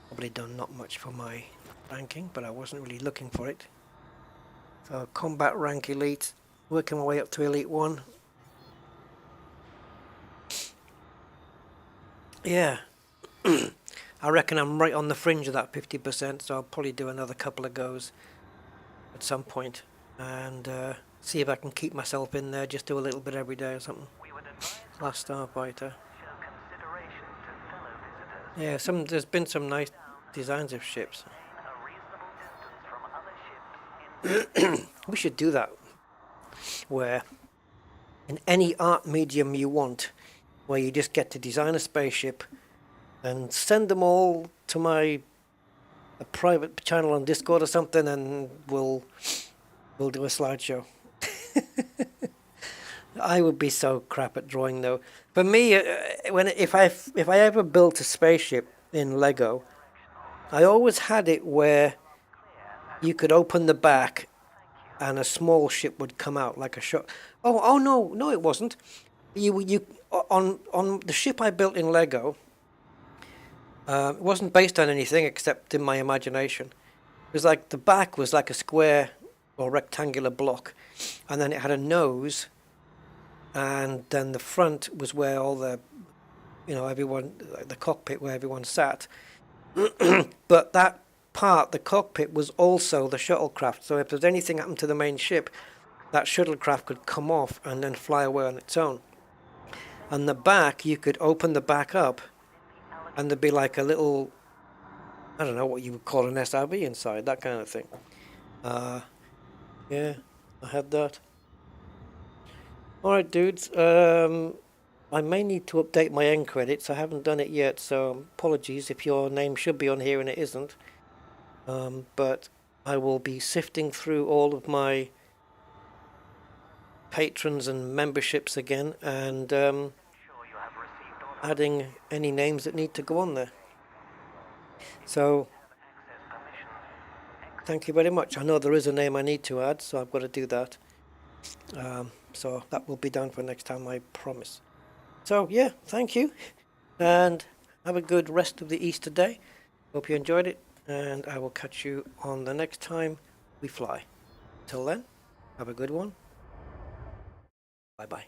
Probably done not much for my ranking, but I wasn't really looking for it. So combat rank elite, working my way up to elite 1. Yeah, I reckon I'm right on the fringe of that 50%, so I'll probably do another couple of goes at some point and see if I can keep myself in there, just do a little bit every day or something. Last Starfighter. Yeah, there's been some nice designs of ships. We should do that, where in any art medium you want, where you just get to design a spaceship and send them all to a private channel on Discord or something, and we'll do a slideshow. I would be so crap at drawing though. For me, if I ever built a spaceship in Lego, I always had it where you could open the back and a small ship would come out like a shot. Oh no, it wasn't. You on the ship I built in Lego. It wasn't based on anything except in my imagination. It was like the back was like a square or rectangular block, and then it had a nose, and then the front was where all the, everyone, like the cockpit where everyone sat. But that part, the cockpit, was also the shuttlecraft. So if there's anything happened to the main ship, that shuttlecraft could come off and then fly away on its own. And the back, you could open the back up, and there'd be like a little, I don't know what you would call an SRB inside, that kind of thing. Yeah, I had that. Alright dudes, I may need to update my end credits. I haven't done it yet, so apologies if your name should be on here and it isn't. But I will be sifting through all of my patrons and memberships again, and adding any names that need to go on there. So thank you very much. I know there is a name I need to add, so I've got to do that. So that will be done for next time, I promise. So yeah, thank you, and have a good rest of the Easter day. Hope you enjoyed it, and I will catch you on the next time we fly. Till then, have a good one. Bye bye.